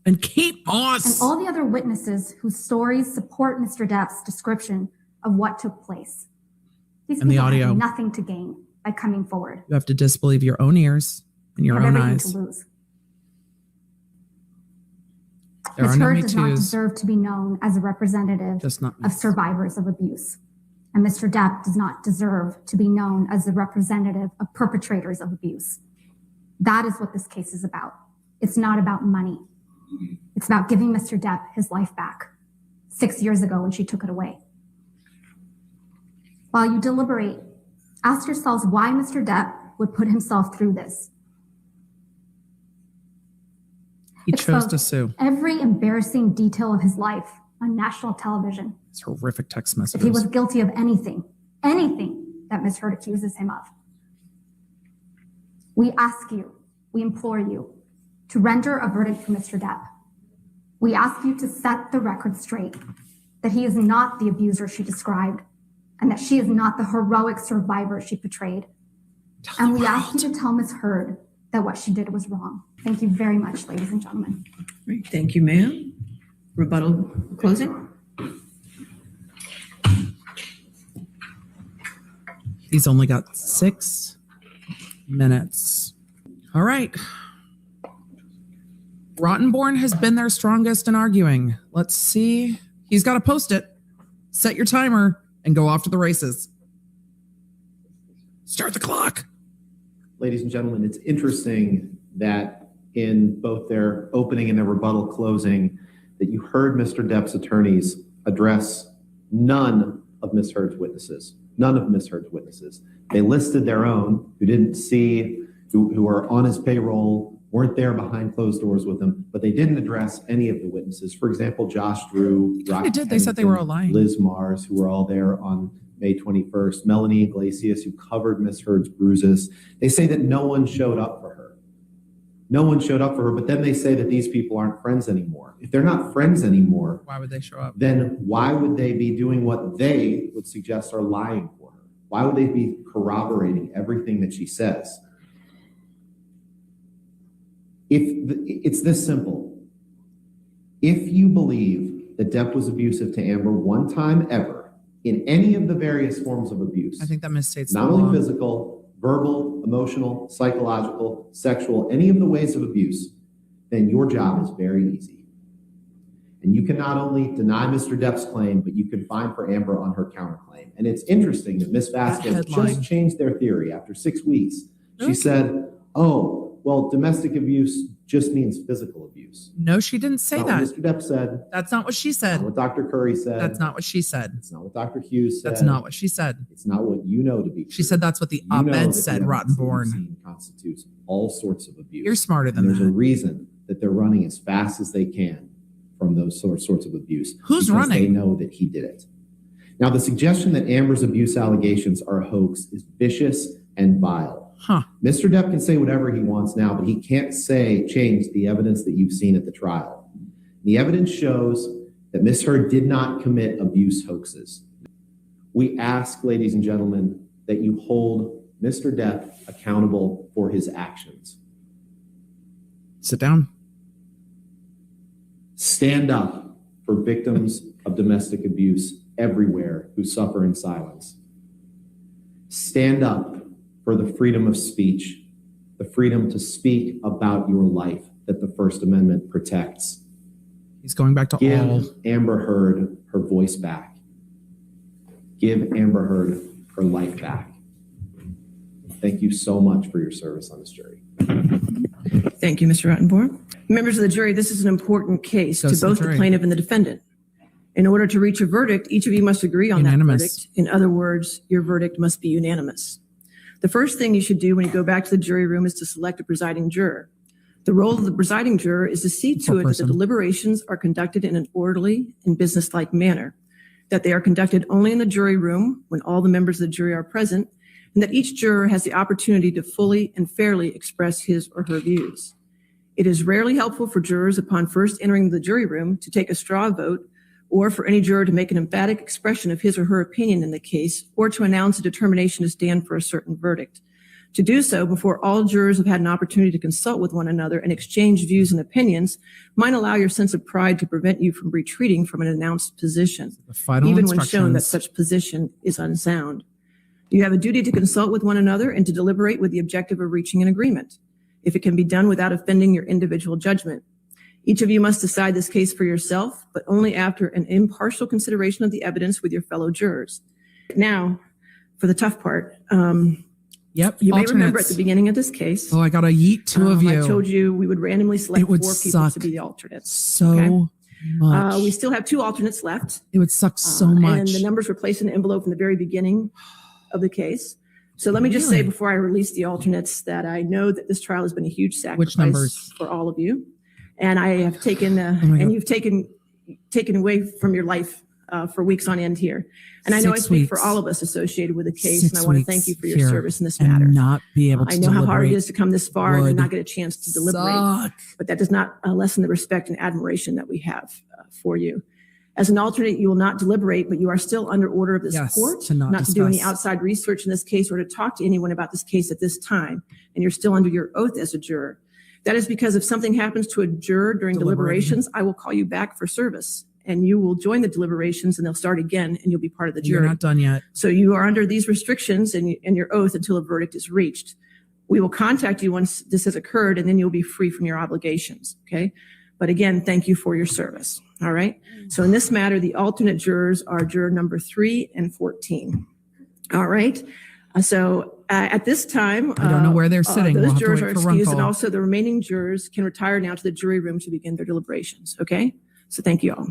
And Kate Moss. And all the other witnesses whose stories support Mr. Depp's description of what took place. These And the people audio. have nothing to gain by coming forward. You have to disbelieve your own ears and your They have own everything eyes. to lose. There Ms. are no Heard Me does not Too's. deserve to be known as a representative Just not of survivors of abuse. And Mr. Depp does not deserve to be known as a representative of perpetrators of abuse. That is what this case is about. It's not about money. It's about giving Mr. Depp his life back 6 years ago when she took it away. While you deliberate, ask yourselves why Mr. Depp would put himself through this. He chose to Exposed sue. every embarrassing detail of his life on national television. It's horrific text If he messages. was guilty of anything that Ms. Heard accuses him of. We ask you, we implore you to render a verdict for Mr. Depp. We ask you to set the record straight, that he is not the abuser she described, and that she is not the heroic survivor she portrayed. And we ask you to tell Ms. Heard that what she did was wrong. Thank you very much, ladies and gentlemen. Great, thank you, ma'am. Rebuttal closing? He's only got 6 minutes. All right. Rottenborn has been their strongest in arguing. Let's see. He's got to post it. Set your timer and go off to the races. Start the clock. Ladies and gentlemen, it's interesting that in both their opening and their rebuttal closing, that you heard Mr. Depp's attorneys address none of Ms. Heard's witnesses. None of Ms. Heard's witnesses. They listed their own, who didn't see, who are on his payroll, weren't there behind closed doors with him, but they didn't address any of the witnesses. For example, Josh Drew, They did. They said they were all lying. Liz Mars, who were all there on May 21st, Melanie Iglesias, who covered Ms. Heard's bruises. They say that no one showed up for her. No one showed up for her, but then they say that these people aren't friends anymore. If they're not friends anymore, Why would they show up? then why would they be doing what they would suggest are lying for her? Why would they be corroborating everything that she says? It's this simple. If you believe that Depp was abusive to Amber one time ever in any of the various forms of abuse, I think that misstates not the law. only physical, verbal, emotional, psychological, sexual, any of the ways of abuse, then your job is very easy. And you can not only deny Mr. Depp's claim, but you can fine for Amber on her counterclaim. And it's interesting that Ms. Vasquez headline. just changed their theory after 6 weeks. Okay. She said, oh, well, domestic abuse just means physical abuse. No, she didn't say Not that. what Mr. Depp said. That's not what she said. Not what Dr. Curry said. That's not what she said. It's not what Dr. Hughes said. That's not what she said. It's not what you know to be true. She said that's what the You know that op-ed the said, evidence that you've Rottenborn. seen constitutes all sorts of abuse. You're smarter than And there's a that. reason that they're running as fast as they can from those sorts of abuse. Who's because running? They know that he did it. Now, the suggestion that Amber's abuse allegations are a hoax is vicious and vile. Huh. Mr. Depp can say whatever he wants now, but he can't change the evidence that you've seen at the trial. The evidence shows that Ms. Heard did not commit abuse hoaxes. We ask, ladies and gentlemen, that you hold Mr. Depp accountable for his actions. Sit down. Stand up for victims of domestic abuse everywhere who suffer in silence. Stand up for the freedom of speech the freedom to speak about your life that the First Amendment protects. He's going back to Give all. Amber Heard her voice back. Give Amber Heard her life back. Thank you so much for your service on this jury. Thank you, Mr. Rottenborn. Members of the jury, this is an important case to both the plaintiff and the defendant. In order to reach a verdict, each of you must agree on that verdict. In other words, your verdict must be unanimous. The first thing you should do when you go back to the jury room is to select a presiding juror. The role of the presiding juror is to see to it that the deliberations are conducted in an orderly and businesslike manner, that they are conducted only in the jury room when all the members of the jury are present, and that each juror has the opportunity to fully and fairly express his or her views. It is rarely helpful for jurors upon first entering the jury room to take a straw vote, or for any juror to make an emphatic expression of his or her opinion in the case, or to announce a determination to stand for a certain verdict. To do so before all jurors have had an opportunity to consult with one another and exchange views and opinions might allow your sense of pride to prevent you from retreating from an announced position, even when shown that such position is unsound. You have a duty to consult with one another and to deliberate with the objective of reaching an agreement, if it can be done without offending your individual judgment. Each of you must decide this case for yourself, but only after an impartial consideration of the evidence with your fellow jurors. Now, for the tough part. You may remember at the beginning of this case. Oh, I got to yeet two of you. I told you we would randomly select 4 people to be the alternates. So much. We still have 2 alternates left. It would suck so much. And the numbers were placed in the envelope in the very beginning of the case. So let me just say before I release the alternates that I know that this trial has been a huge sacrifice for all of you. And I have taken, and you've taken away from your life for weeks on end here. And I know I speak for all of us associated with the case, and I want to thank you for your service in this matter. Not be able to I know how hard it is to come this far and not get a chance to deliberate, but that does not lessen the respect and admiration that we have for you. As an alternate, you will not deliberate, but you are still under order of this court not to do any outside research in this case or to talk to anyone about this case at this time. And you're still under your oath as a juror. That is because if something happens to a juror during deliberations, I will call you back for service and you will join the deliberations and they'll start again and you'll be part of the jury. You're not done yet. So you are under these restrictions and your oath until a verdict is reached. We will contact you once this has occurred and then you'll be free from your obligations. Okay. But again, thank you for your service. All right. So in this matter, the alternate jurors are juror number 3 and 14. All right. So at this time, I don't know where they're sitting. Those We'll have to jurors wait are for excused, Runkle. and also the remaining jurors can retire now to the jury room to begin their deliberations. Okay. So thank you all.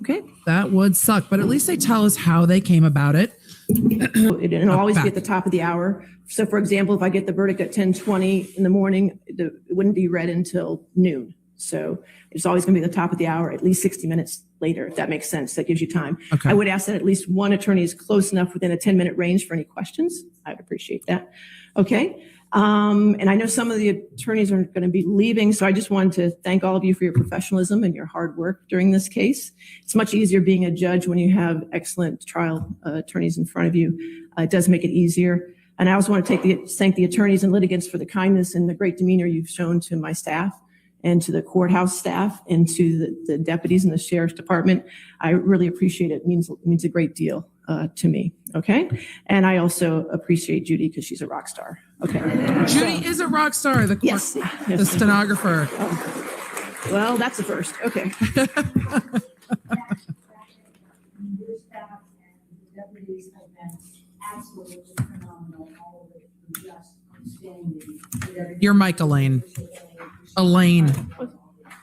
Okay. That would suck, but at least they tell us how they came about it. It'll always be at the top of the hour. So for example, if I get the verdict at 10:20 in the morning, it wouldn't be read until noon. So it's always going to be at the top of the hour, at least 60 minutes later, if that makes sense. That gives you time. Okay. I would ask that at least one attorney is close enough within a 10-minute range for any questions. I'd appreciate that. Okay. And I know some of the attorneys are going to be leaving, so I just wanted to thank all of you for your professionalism and your hard work during this case. It's much easier being a judge when you have excellent trial attorneys in front of you. It does make it easier. And I also want to thank the attorneys and litigants for the kindness and the great demeanor you've shown to my staff and to the courthouse staff and to the deputies in the sheriff's department. I really appreciate it. It means a great deal to me. Okay. And I also appreciate Judy because she's a rock star. Okay. Judy is a rock star. The the stenographer. Well, that's the first. Okay. Your staff and the deputies have been absolutely phenomenal. All of it from just outstanding. Your mic, Elaine. Elaine.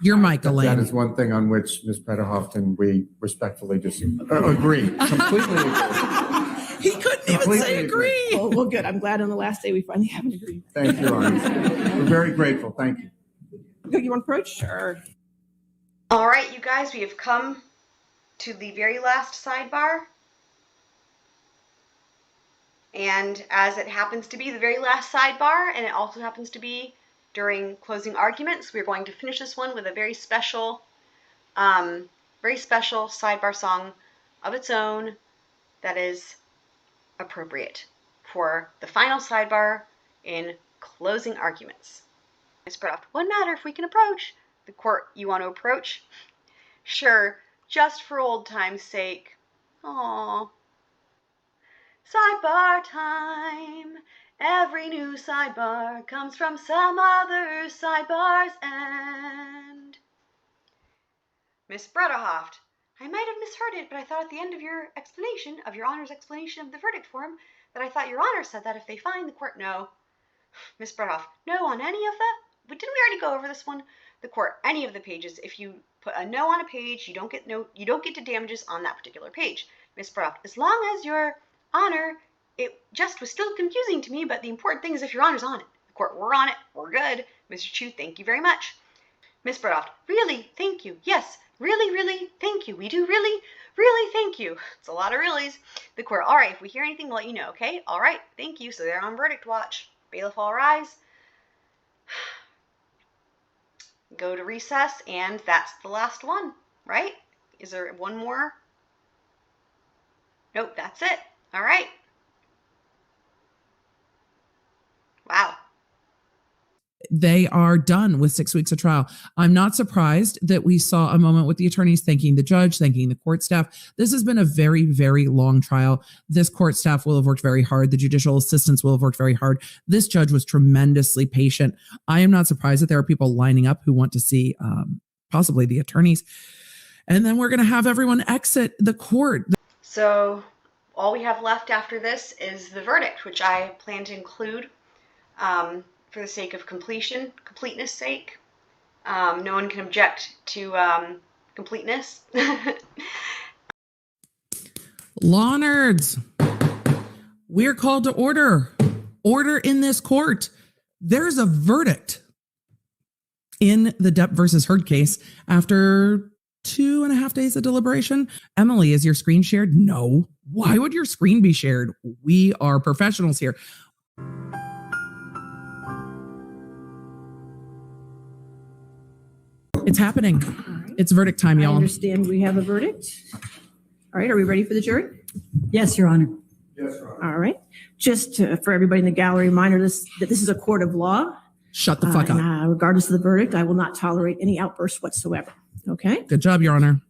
Your mic, Elaine. That is one thing on which Ms. Bredehoft and we respectfully agree. Completely agree. He couldn't even say agree. Well, good. I'm glad on the last day we finally have an agreement. Thank you, Arnie. We're very grateful. Thank you. Okay, you want to approach? Sure. All right, you guys, we have come to the very last sidebar. And as it happens to be the very last sidebar, and it also happens to be during closing arguments, we're going to finish this one with a very special sidebar song of its own that is appropriate for the final sidebar in closing arguments. Ms. Bredehoft, what matter if we can approach the court you want to approach? Sure, just for old time's sake. Aww. Sidebar time. Every new sidebar comes from some other sidebar's end. Miss Bredehoft, I might have misheard it, but I thought at the end of your explanation, of your Honor's explanation of the verdict form, that I thought your Honor said that if they find the court, no. Miss Bredehoft, no on any of that? But didn't we already go over this one? The court, any of the pages, if you put a no on a page, you don't get to damages on that particular page. Miss Bredehoft, as long as your Honor, it just was still confusing to me, but the important thing is if your Honor's on it. The court, we're on it, we're good. Mr. Chu, thank you very much. Miss Bredehoft, really, thank you. Yes, really, really, thank you. We do really, really thank you. It's a lot of reallys. The court, all right, if we hear anything, we'll let you know, okay? All right, thank you. So they're on verdict watch. Bailiff, all rise. Go to recess, and that's the last one, right? Is there one more? Nope, that's it. All right. Wow. They are done with 6 weeks of trial. I'm not surprised that we saw a moment with the attorneys thanking the judge, thanking the court staff. This has been a very, very long trial. This court staff will have worked very hard. The judicial assistants will have worked very hard. This judge was tremendously patient. I am not surprised that there are people lining up who want to see possibly the attorneys. And then we're going to have everyone exit the court. So all we have left after this is the verdict, which I plan to include for the sake of completeness sake. No one can object to completeness. Law nerds, we're called to order. Order in this court. There's a verdict in the Depp versus Heard case after 2.5 days of deliberation. Emily, is your screen shared? No. Why would your screen be shared? We are professionals here. It's happening. Right. It's verdict time, y'all. I understand we have a verdict. All right, are we ready for the jury? Yes, Your Honor. Yes, Your Honor. All right. Just for everybody in the gallery, reminder that this is a court of law. Shut the fuck up. Regardless of the verdict, I will not tolerate any outbursts whatsoever. Okay? Good job, Your Honor.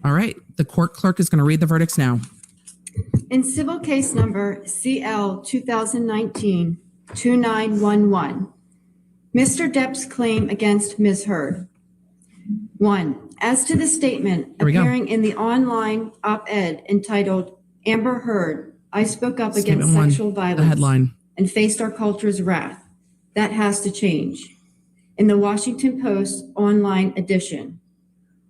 All right. The court clerk is going to read the verdicts now. In civil case number CL 2019-2911, Mr. Depp's claim against Ms. Heard. 1. As to the statement appearing in the online op-ed entitled, Amber Heard, I spoke up against sexual violence. The headline. And faced our culture's wrath. That has to change. In the Washington Post online edition.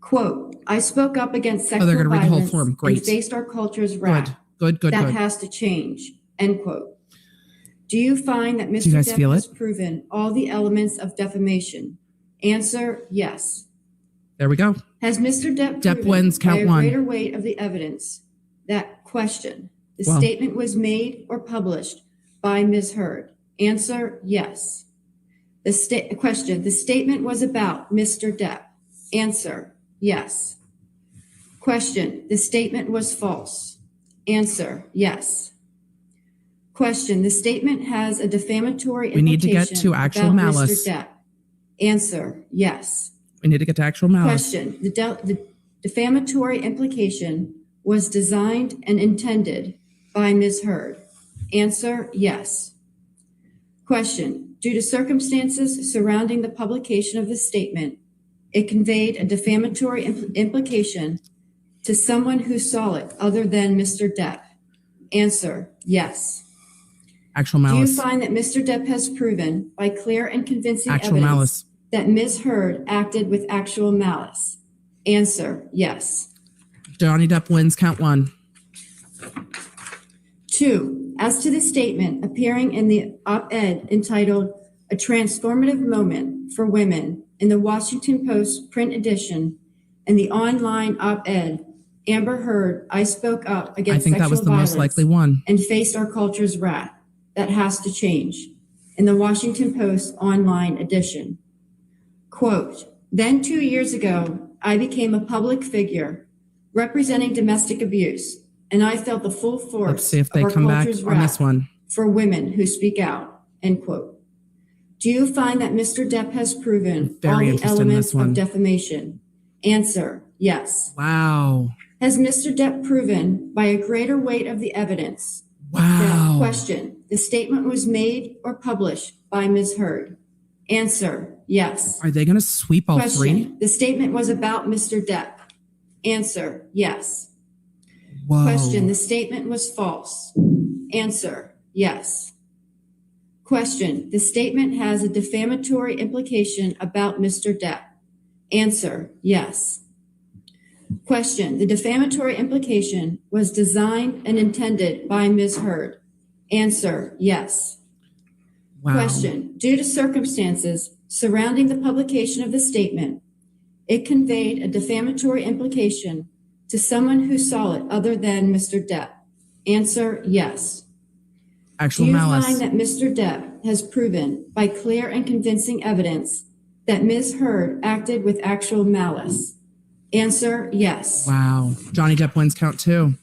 Quote, I spoke up against sexual they're gonna read the whole violence form. Great. and faced our culture's wrath. Good. That has to change. End quote. Do you find that Mr. guys Depp feel has it? proven all the elements of defamation? Answer, yes. There we go. Has Mr. Depp Depp proven wins, count by a one. greater weight of the evidence that question, the Wow. statement was made or published by Ms. Heard? Answer, yes. Question, the statement was about Mr. Depp? Answer, yes. Question, the statement was false? Answer, yes. Question, the statement has a defamatory We need to get implication to actual about malice. Mr. Depp? Answer, yes. We need to get to actual malice. Question, the defamatory implication was designed and intended by Ms. Heard? Answer, yes. Question, due to circumstances surrounding the publication of the statement, it conveyed a defamatory implication to someone who saw it other than Mr. Depp? Answer, yes. Actual Do you malice. find that Mr. Depp has proven by clear and convincing Actual evidence malice. that Ms. Heard acted with actual malice? Answer, yes. Johnny Depp wins, count one. 2, as to the statement appearing in the op-ed entitled A Transformative Moment for Women in the Washington Post print edition and the online op-ed, Amber Heard, I spoke up I against think that was sexual the most violence likely one. and faced our culture's wrath. That has to change. In the Washington Post online edition. Quote, then 2 years ago, I became a public figure representing domestic abuse, and I felt the full force Let's see if they of our come back culture's on this wrath one. for women who speak out, end quote. Do you find that Mr. Depp has proven all Very the interested in elements this one. of defamation? Answer, yes. Wow. Has Mr. Depp proven by a greater weight of the evidence Wow. Question, the statement was made or published by Ms. Heard. Answer, yes. Are they going to sweep all Question, three? the statement was about Mr. Depp. Answer, yes. Whoa. Question, the statement was false. Answer, yes. Question, the statement has a defamatory implication about Mr. Depp. Answer, yes. Question, the defamatory implication was designed and intended by Ms. Heard. Answer, yes. Wow. Question, due to circumstances surrounding the publication of the statement, it conveyed a defamatory implication to someone who saw it other than Mr. Depp. Answer, yes. Actual Do you malice. find that Mr. Depp has proven by clear and convincing evidence that Ms. Heard acted with actual malice? Answer, yes. Wow. Johnny Depp wins count 2.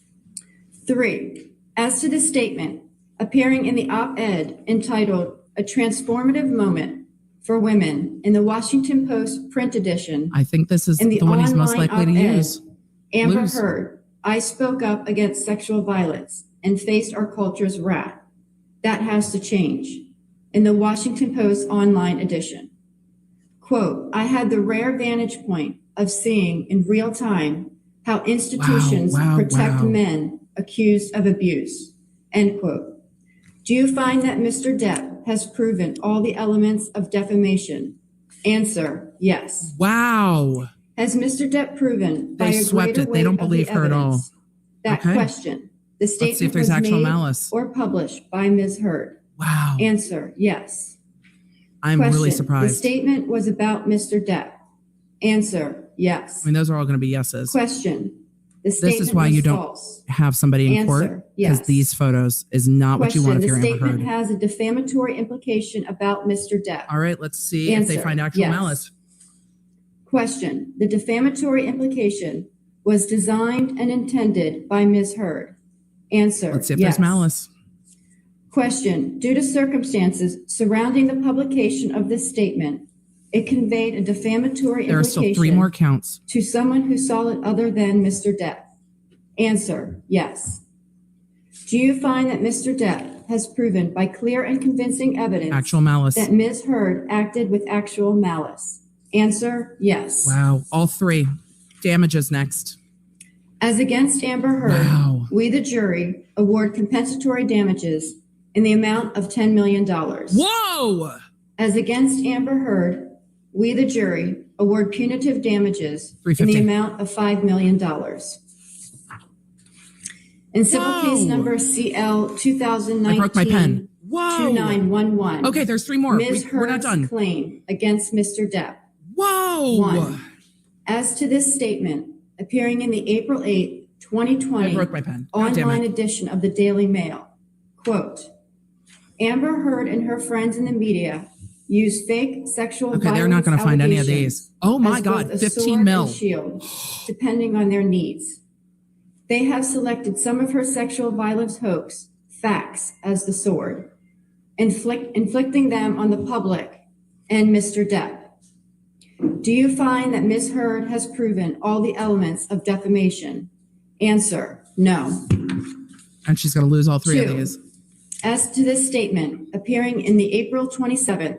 3, as to the statement appearing in the op-ed entitled A Transformative Moment for Women in the Washington Post print edition. I think this is In the one he's most online likely to op-ed, use. Amber Lose. Heard, I spoke up against sexual violence and faced our culture's wrath. That has to change. In the Washington Post online edition. Quote, I had the rare vantage point of seeing in real time how institutions protect men accused of abuse. End quote. Do you find that Mr. Depp has proven all the elements of defamation? Answer, yes. Wow. Has Mr. Depp proven by They a swept greater it. They don't weight of believe the her at all. evidence that Okay. question, the Let's see if statement there's was actual made malice. or published by Ms. Heard? Wow. Answer, yes. I'm Question, really the surprised. statement was about Mr. Depp. Answer, yes. I mean, those are all going to be yeses. Question, the This statement is why was you don't false. have somebody in court, Answer, because yes. these photos is not what you Question, want if the you're Amber statement Heard. has a defamatory implication about Mr. Depp. All right, let's see if they Answer, find actual yes. malice. Question, the defamatory implication was designed and intended by Ms. Heard. Answer, Let's see if yes. there's malice. Question, due to circumstances surrounding the publication of this statement, it conveyed a defamatory There are still 3 implication more counts. to someone who saw it other than Mr. Depp. Answer, yes. Do you find that Mr. Depp has proven by clear and convincing evidence Actual malice. that Ms. Heard acted with actual malice? Answer, yes. Wow. All 3. Damages next. As against Amber Heard, Wow. we, the jury, award compensatory damages in the amount of $10 million. Whoa! As against Amber Heard, we, the jury, award punitive damages in $350. the amount of $5 million. In civil Whoa. case number CL 2019-2911. I broke my pen. Whoa. 2911. Okay, there's 3 more. Ms. We're not Heard's done. claim against Mr. Depp. Whoa! 1. As to this statement appearing in the April 8, 2020 I broke my pen. God damn online it. edition of the Daily Mail, quote, Amber Heard and her friends in the media use fake sexual Okay, violence they're not going to find any of allegations these. Oh my as God, both a 15 sword mil. and shield, depending on their needs. They have selected some of her sexual violence hoax facts as the sword, inflicting them on the public and Mr. Depp. Do you find that Ms. Heard has proven all the elements of defamation? Answer, no. And she's going to lose all 3 of 2. these. As to this statement appearing in the April 27th,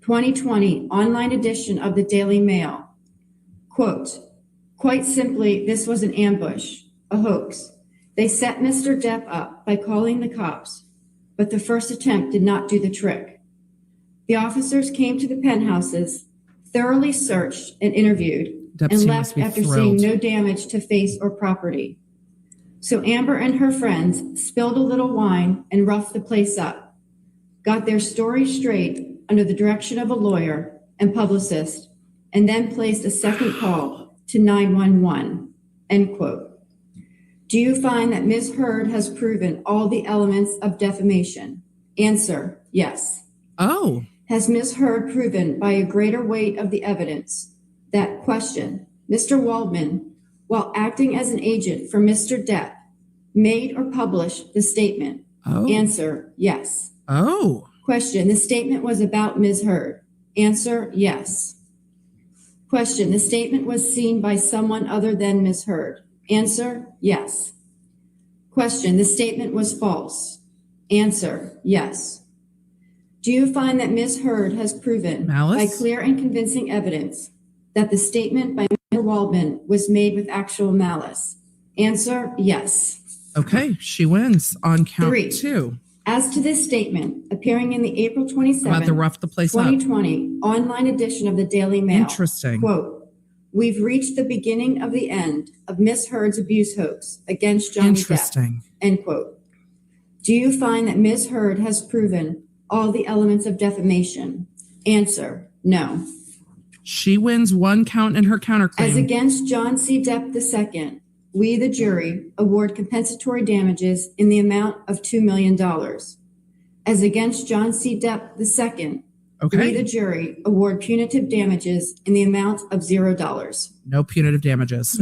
2020 online edition of the Daily Mail, quote, quite simply, this was an ambush, a hoax. They set Mr. Depp up by calling the cops, but the first attempt did not do the trick. The officers came to the penthouses, thoroughly searched and interviewed, Depp and must left be after thrilled. seeing no damage to face or property. So Amber and her friends spilled a little wine and roughed the place up, got their story straight under the direction of a lawyer and publicist, and then placed a second call to 911, end quote. Do you find that Ms. Heard has proven all the elements of defamation? Answer, yes. Oh. Has Ms. Heard proven by a greater weight of the evidence that question, Mr. Waldman, while acting as an agent for Mr. Depp, made or published the statement? Oh. Answer, yes. Oh. Question, the statement was about Ms. Heard. Answer, yes. Question, the statement was seen by someone other than Ms. Heard. Answer, yes. Question, the statement was false. Answer, yes. Do you find that Ms. Heard has proven by clear and convincing evidence that the statement by Mr. Waldman was made with actual malice? Answer, yes. Okay, she wins on count 3. 2. As to this statement appearing in the April 27, About to rough the place up. 2020 online edition of the Daily Mail. Interesting. Quote, we've reached the beginning of the end of Ms. Heard's abuse hoax against Johnny Interesting. Depp. End quote. Do you find that Ms. Heard has proven all the elements of defamation? Answer, no. She wins one count in her counterclaim. As against John C. Depp II, we, the jury, award compensatory damages in the amount of $2 million. As against John C. Depp II, we, the jury, award punitive damages in the amount of $0. No punitive damages.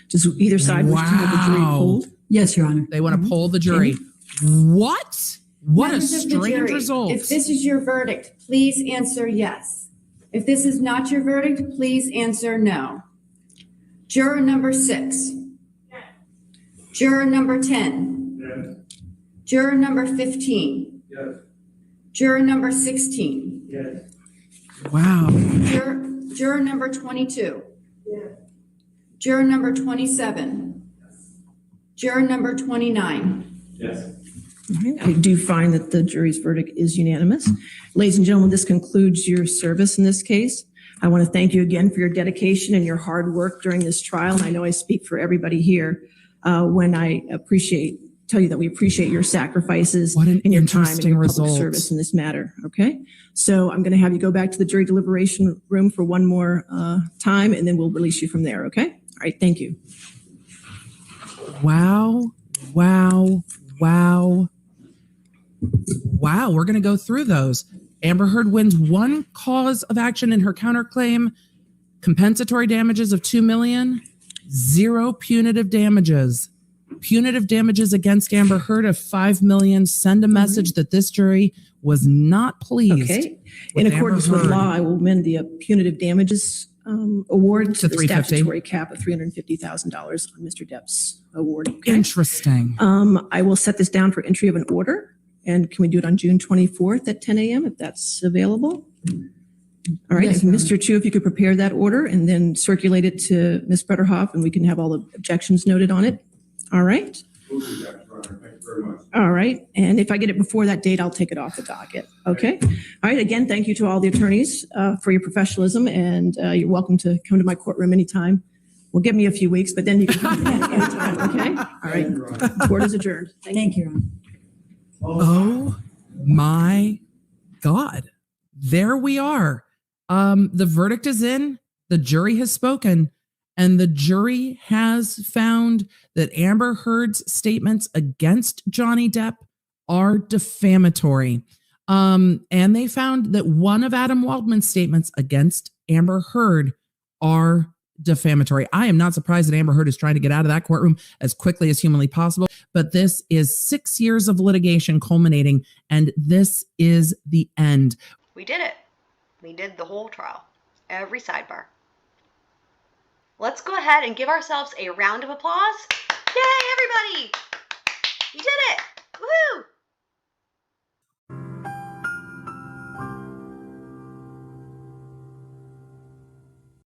Does either side wish to have the jury polled? Yes, Your Honor. They want to poll the jury. What? What Members a of the strange jury, result. If this is your verdict, please answer yes. If this is not your verdict, please answer no. Juror number 6. Juror number 10. Yes. Juror number 15. Yes. Juror number 16. Yes. Wow. Juror number 22. Yes. Juror number 27. Juror number 29. Yes. I do find that the jury's verdict is unanimous. Ladies and gentlemen, this concludes your service in this case. I want to thank you again for your dedication and your hard work during this trial. And I know I speak for everybody here when I tell you that we appreciate your sacrifices and your time and your public service in this matter. Okay, so I'm going to have you go back to the jury deliberation room for one more time, and then we'll release you from there. Okay. All right. Thank you. Wow. Wow. Wow. Wow. We're going to go through those. Amber Heard wins one cause of action in her counterclaim, compensatory damages of $2 million, 0 punitive damages. Punitive damages against Amber Heard of $5 million. Send a message that this jury was not pleased. Okay. In accordance with law, I will amend the punitive damages award to the statutory cap of $350,000 on Mr. Depp's award. Okay? Interesting. I will set this down for entry of an order. And can we do it on June 24th at 10 a.m. if that's available? All right. Yes, Mr. Chu, if you could prepare that order and then circulate it to Ms. Bredehoft, and we can have all the objections noted on it. All right. Thank you very much. All right. And if I get it before that date, I'll take it off the docket. Okay. All right. Again, thank you to all the attorneys for your professionalism, and you're welcome to come to my courtroom anytime. Well, give me a few weeks, but then you can come anytime. Okay. All right. Court is adjourned. Thank you, Your Honor. Oh my God. There we are. The verdict is in. The jury has spoken, and the jury has found that Amber Heard's statements against Johnny Depp are defamatory. And they found that one of Adam Waldman's statements against Amber Heard are defamatory. I am not surprised that Amber Heard is trying to get out of that courtroom as quickly as humanly possible, but this is 6 years of litigation culminating, and this is the end. We did it. We did the whole trial. Every sidebar. Let's go ahead and give ourselves a round of applause. Yay, everybody! You did it! Woohoo!